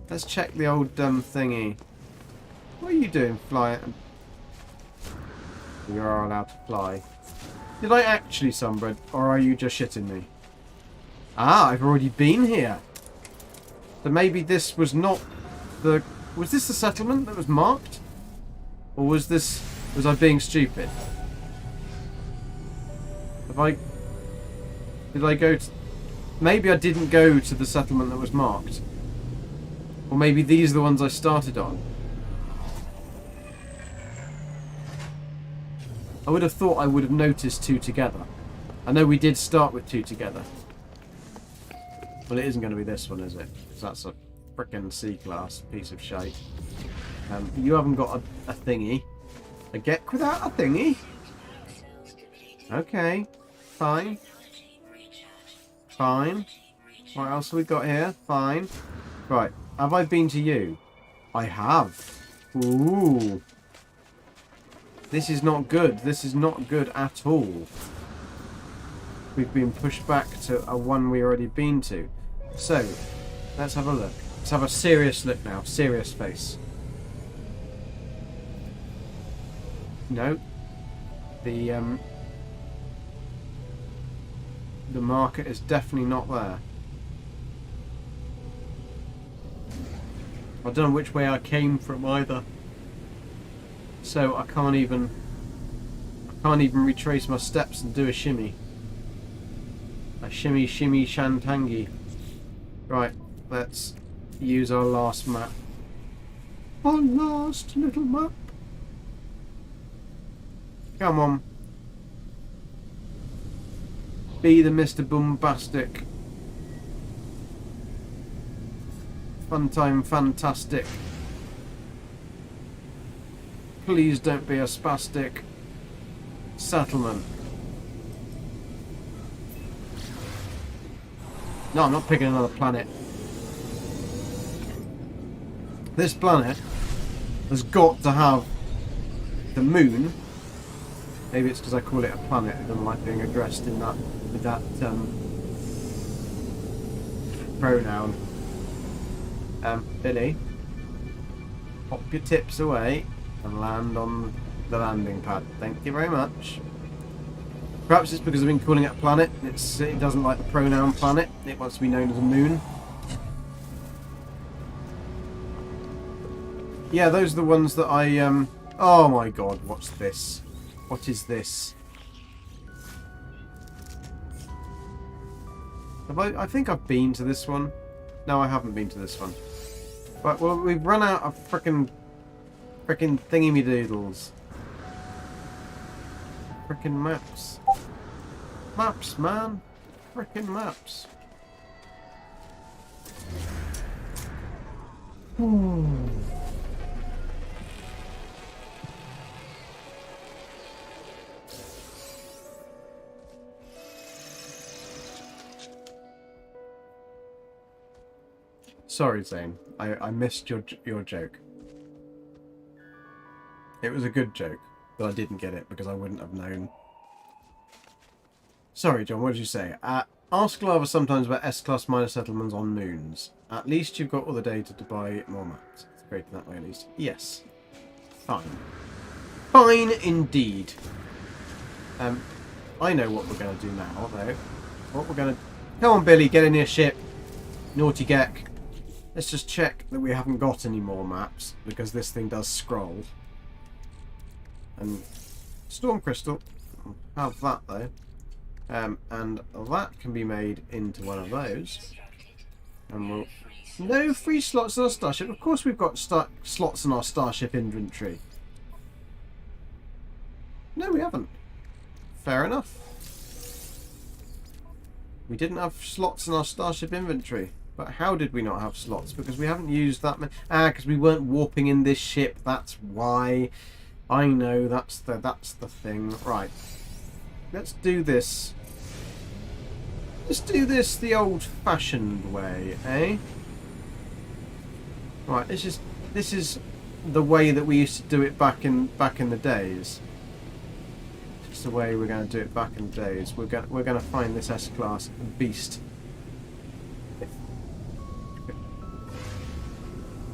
Let's check the old thingy. What are you doing, flying? You are allowed to fly. Did I actually sunbread, or are you just shitting me? Ah, I've already been here. So maybe this was not the... Was this the settlement that was marked? Or was this... Was I being stupid? Have I... Did I go to... Maybe I didn't go to the settlement that was marked. Or maybe these are the ones I started on. I would have thought I would have noticed two together. I know we did start with two together. Well, it isn't going to be this one, is it? Because that's a frickin' C-class piece of shite. You haven't got a thingy. A Gek without a thingy? Okay. Fine. Fine. What else have we got here? Fine. Right. Have I been to you? I have. Ooh. This is not good. This is not good at all. We've been pushed back to a one we already been to. So, let's have a look. Let's have a serious look now. Serious face. No. The market is definitely not there. I don't know which way I came from either. So I can't even retrace my steps and do a shimmy. A shimmy shimmy shantangi. Right, let's use our last map. Our last little map. Come on. Be the Mr. Bombastic. Fun time fantastic. Please don't be a spastic. Settlement. No, I'm not picking another planet. This planet has got to have the moon. Maybe it's because I call it a planet. It doesn't like being addressed in that with that pronoun. Billy, pop your tips away and land on the landing pad. Thank you very much. Perhaps it's because I've been calling it a planet. It doesn't like the pronoun planet. It wants to be known as a moon. Yeah, those are the ones that I... Oh my god, what's this? What is this? I think I've been to this one. No, I haven't been to this one. Right, well, we've run out of frickin' thingy-me-doodles. Frickin' maps. Maps, man. Frickin' maps. Sorry, Zane. I missed your joke. It was a good joke, but I didn't get it because I wouldn't have known. Sorry, John, what did you say? Ask Lava sometimes about S-class minor settlements on moons. At least you've got all the data to buy more maps. It's great that way, at least. Yes. Fine. Fine, indeed. I know what we're going to do now, though. What we're going to... Come on, Billy, get in your ship. Naughty Gek. Let's just check that we haven't got any more maps, because this thing does scroll. And Storm Crystal, I'll have that though. And that can be made into one of those. And we'll... No free slots in our starship. Of course we've got slots in our starship inventory. No, we haven't. Fair enough. We didn't have slots in our starship inventory. But how did we not have slots? Because we haven't used that many. Because we weren't warping in this ship. That's why. I know. That's the thing. Right. Let's do this. Let's do this the old-fashioned way, eh? Right. This is the way that we used to do it back in the days. It's the way we're going to do it back in the days. We're going to find this S-class beast.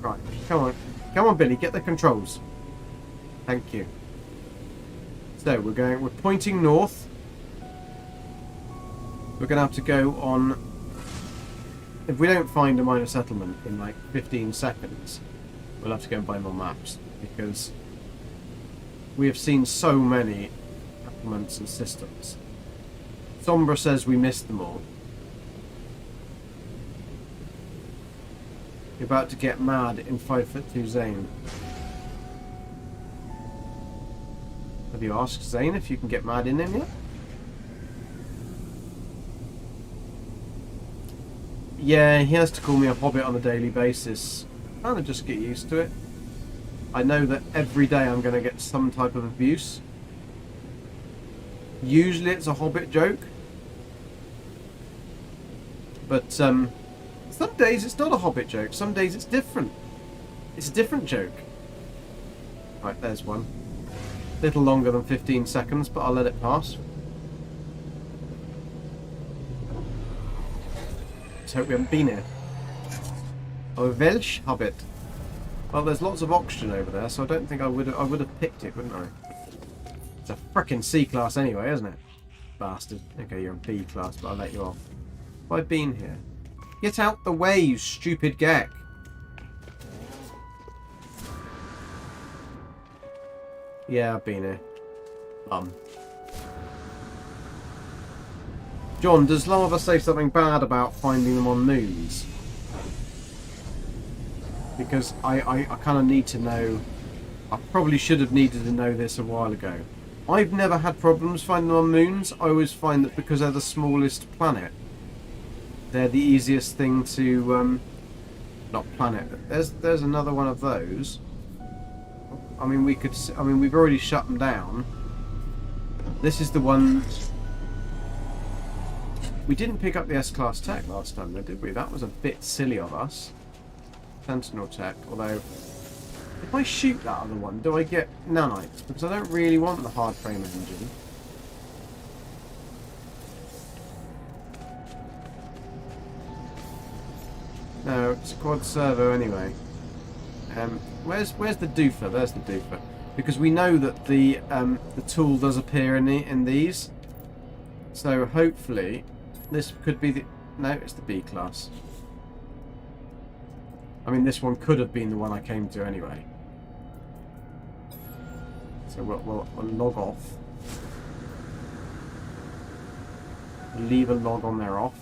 Right, come on. Come on, Billy, get the controls. Thank you. So we're pointing north. We're going to have to go on... If we don't find a minor settlement in like 15 seconds, we'll have to go and buy more maps, because we have seen so many settlements and systems. Sombra says we missed them all. You're about to get mad in 5'2" Zane. Have you asked Zane if you can get mad in him yet? Yeah, he has to call me a hobbit on a daily basis. Kind of just get used to it. I know that every day I'm going to get some type of abuse. Usually it's a hobbit joke. But some days it's not a hobbit joke. Some days it's different. It's a different joke. Right, there's one. A little longer than 15 seconds, but I'll let it pass. Let's hope we haven't been here. Oh, Welsh Hobbit. Well, there's lots of oxygen over there, so I don't think I would have picked it, wouldn't I? It's a frickin' C class anyway, isn't it? Bastard. Okay, you're in B class, but I'll let you off. Have I been here? Get out the way, you stupid Gek. Yeah, I've been here. John, does Lava say something bad about finding them on moons? Because I kind of need to know. I probably should have needed to know this a while ago. I've never had problems finding them on moons. I always find that because they're the smallest planet, they're the easiest thing to... not planet. There's another one of those. I mean, we've already shut them down. This is the one... We didn't pick up the S-Class tech last time, though, did we? That was a bit silly of us. Sentinel tech, although... If I shoot that other one, do I get nanites? Because I don't really want the hard frame engine. No, it's a quad servo anyway. Where's the doofer? There's the doofer. Because we know that the tool does appear in these. So hopefully this could be the... No, it's the B class. I mean, this one could have been the one I came to anyway. So we'll log off. Leave a log on there off.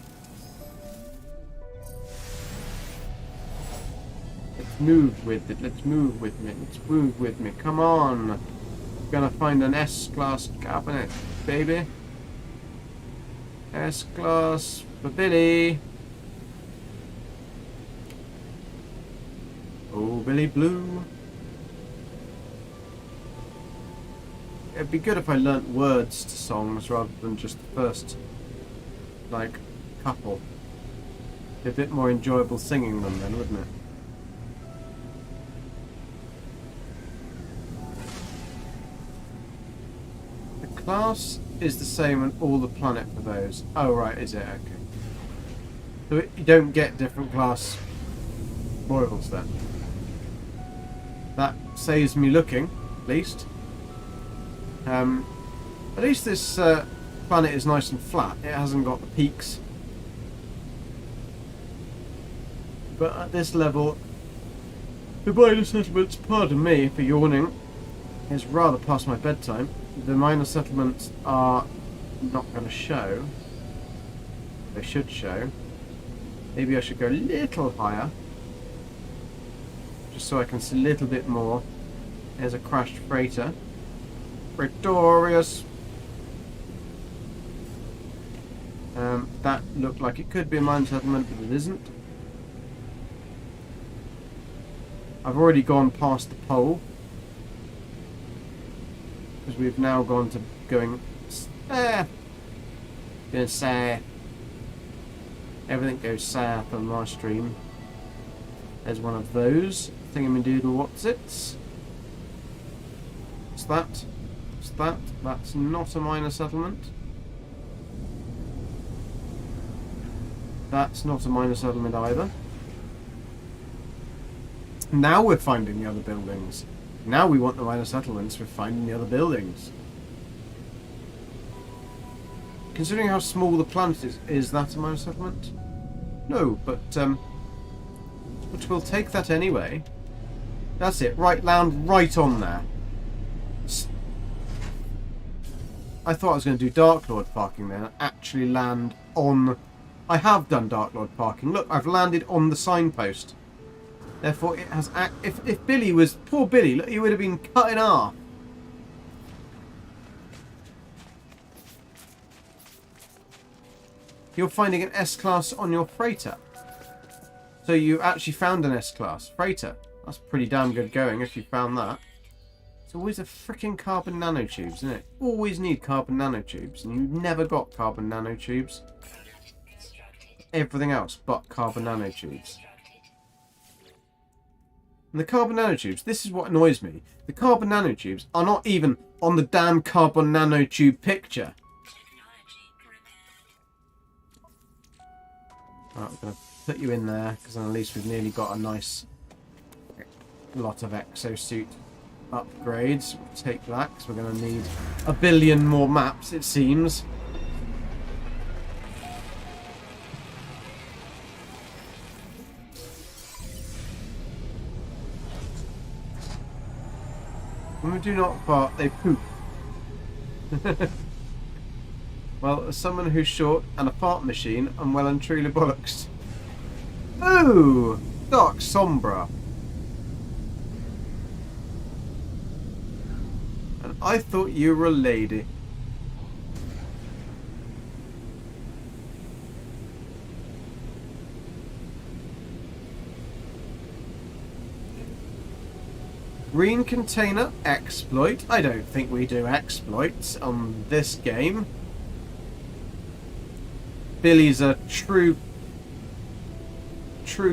Let's move with it. Let's move with me. Let's move with me. Come on. We're gonna find an S-Class cabinet, baby. S-Class for Billy. Oh, Billy Blue. It'd be good if I learnt words to songs rather than just the first, like, couple. Be a bit more enjoyable singing them then, wouldn't it? The class is the same on all the planet for those. Oh, right, is it? Okay. So you don't get different class royals then. That saves me looking, at least. At least this planet is nice and flat. It hasn't got the peaks. But at this level, the minor settlements, pardon me for yawning, is rather past my bedtime. The minor settlements are not going to show. They should show. Maybe I should go a little higher. Just so I can see a little bit more. There's a crashed freighter. Pretorius. That looked like it could be a mine settlement, but it isn't. I've already gone past the pole. Because we've now gone to going south. Everything goes south on my stream. There's one of those. Thingamadoodle what's it? What's that? What's that? That's not a minor settlement. That's not a minor settlement either. Now we're finding the other buildings. Now we want the minor settlements, we're finding the other buildings. Considering how small the planet is that a minor settlement? No, but we'll take that anyway. That's it, right, land right on there. I thought I was going to do Dark Lord parking there and actually land on... I have done Dark Lord parking. Look, I've landed on the signpost. Therefore, it has... If Billy was... Poor Billy, look, he would have been cut in half. You're finding an S-Class on your freighter. So you actually found an S-Class freighter. That's pretty damn good going if you found that. It's always a freaking carbon nanotubes, isn't it? Always need carbon nanotubes, and you never got carbon nanotubes. Everything else but carbon nanotubes. And the carbon nanotubes, this is what annoys me. The carbon nanotubes are not even on the damn carbon nanotube picture. Right, we're going to put you in there, because then at least we've nearly got a nice lot of exosuit upgrades. We'll take that, because we're going to need a billion more maps, it seems. When we do not fart, they poop. Well, as someone who's short and a fart machine, I'm well and truly bollocks. Ooh! Dark Sombra. And I thought you were a lady. Green container exploit. I don't think we do exploits on this game. Billy's a true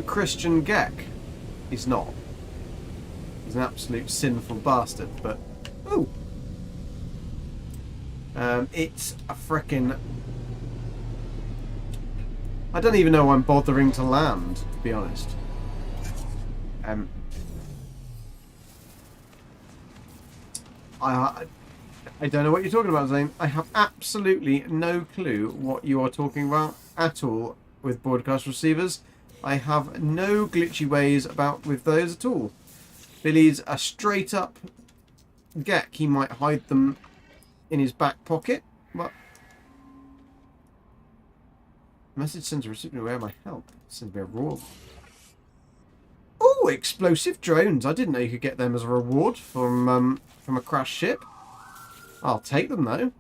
Christian Gek. He's not. He's an absolute sinful bastard, but ooh. It's a frickin'... I don't even know why I'm bothering to land, to be honest. I don't know what you're talking about, Zane. I have absolutely no clue what you are talking about at all with broadcast receivers. I have no glitchy ways about with those at all. Billy's a straight up Gek. He might hide them in his back pocket, but... Message sends a recipient aware my help. Sends me a reward. Oh, explosive drones. I didn't know you could get them as a reward from a crashed ship. I'll take them though.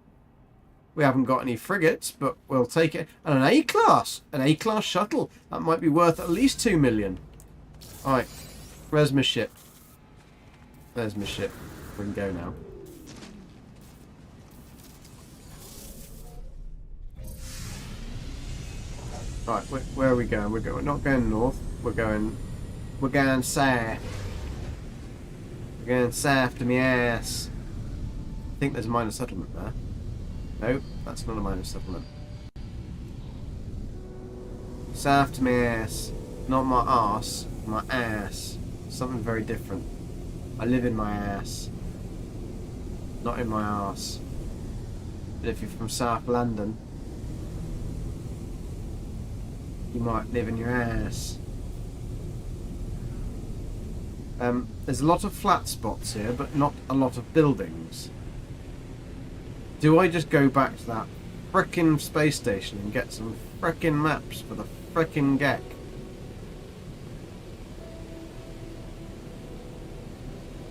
We haven't got any frigates, but we'll take it. And an A-class. An A-class shuttle. That might be worth at least 2 million. Alright. Where's my ship? There's my ship. We can go now. Right, where are we going? We're not going north. We're going south. We're going south to me ass. I think there's a minor settlement there. No, that's not a minor settlement. South to my ass. Not my arse. My ass. Something very different. I live in my ass. Not in my arse. But if you're from South London, you might live in your ass. There's a lot of flat spots here, but not a lot of buildings. Do I just go back to that frickin' space station and get some frickin' maps for the frickin' Gek?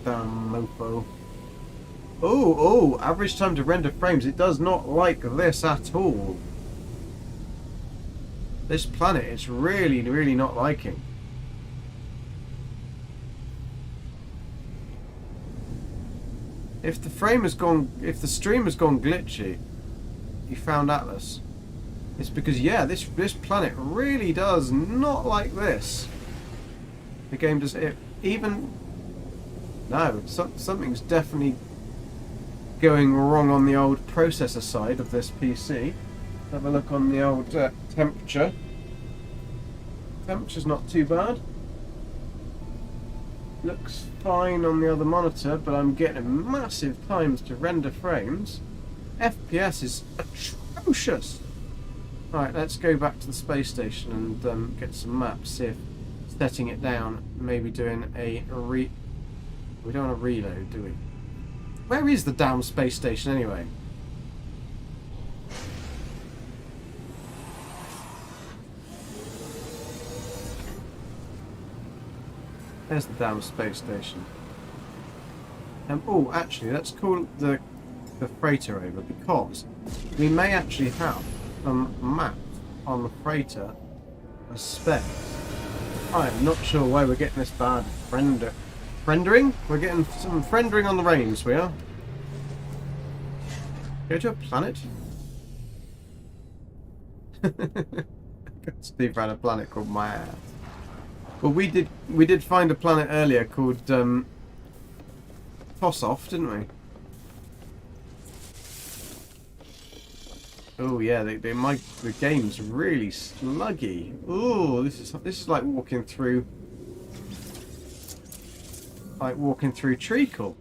Damn mofo. Oh, average time to render frames. It does not like this at all. This planet is really, really not liking. If the frame has gone, if the stream has gone glitchy, you found Atlas. It's because, yeah, this planet really does not like this. The game does it even. No, something's definitely going wrong on the old processor side of this PC. Have a look on the old temperature. Temperature's not too bad. Looks fine on the other monitor, but I'm getting massive times to render frames. FPS is atrocious. Right, let's go back to the space station and get some maps, see if setting it down, maybe doing a we don't want to reload, do we? Where is the damn space station anyway? There's the damn space station. Oh, actually, let's call the freighter over, because we may actually have some maps on the freighter as specs. I'm not sure why we're getting this bad rendering. We're getting some rendering on the range, we are. Go to a planet? Steve ran a planet called my ass. Well, we did find a planet earlier called Tossoff, didn't we? Oh yeah, the game's really sluggy. Oh, this is like walking through treacle.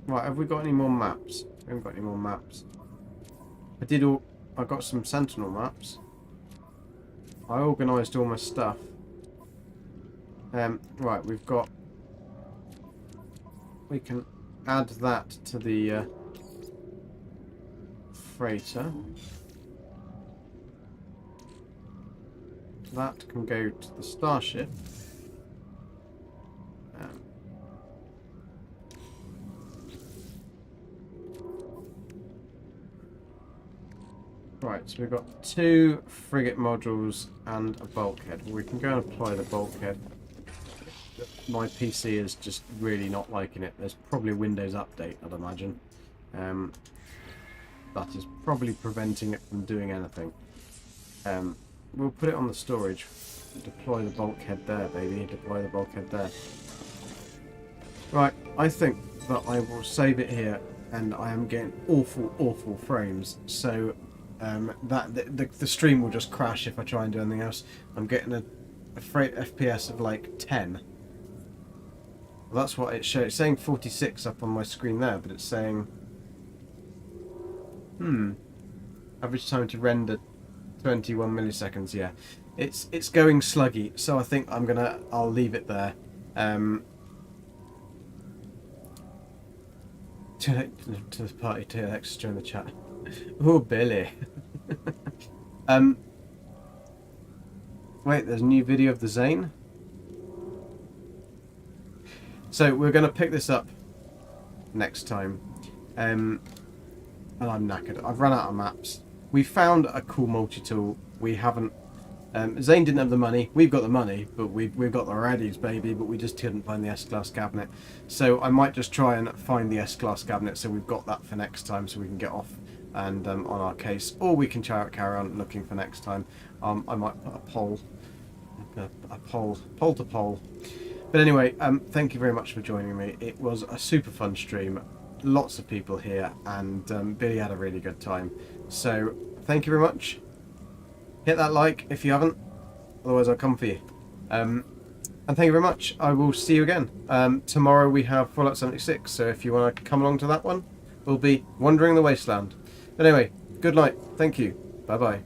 Right, have we got any more maps? We haven't got any more maps. I got some Sentinel maps. I organised all my stuff. Right, we can add that to the freighter. That can go to the starship. Right, so we've got 2 frigate modules and a bulkhead. We can go and apply the bulkhead. My PC is just really not liking it. There's probably a Windows update, I'd imagine. That is probably preventing it from doing anything. We'll put it on the storage. Deploy the bulkhead there, baby. Deploy the bulkhead there. Right, I think that I will save it here, and I am getting awful frames. So the stream will just crash if I try and do anything else. I'm getting a FPS of like 10. Well, that's what it shows. It's saying 46 up on my screen there, but it's saying average time to render 21 milliseconds. Yeah, it's going sluggy, so I think I'll leave it there. To the party TLX join the chat. Oh, Billy. Wait, there's a new video of the Zane. So we're going to pick this up next time. And I'm knackered. I've run out of maps. We found a cool multi-tool. We haven't... Zane didn't have the money. We've got the money, but we've got the Radis, baby, but we just couldn't find the S-Class cabinet. So I might just try and find the S-Class cabinet so we've got that for next time so we can get off and on our case. Or we can carry on looking for next time. I might put a poll to poll. But anyway, thank you very much for joining me. It was a super fun stream. Lots of people here, and Billy had a really good time. So thank you very much. Hit that like if you haven't, otherwise I'll come for you. And thank you very much. I will see you again. Tomorrow we have Fallout 76, so if you want to come along to that one, we'll be wandering the wasteland. But anyway, good night. Thank you. Bye bye.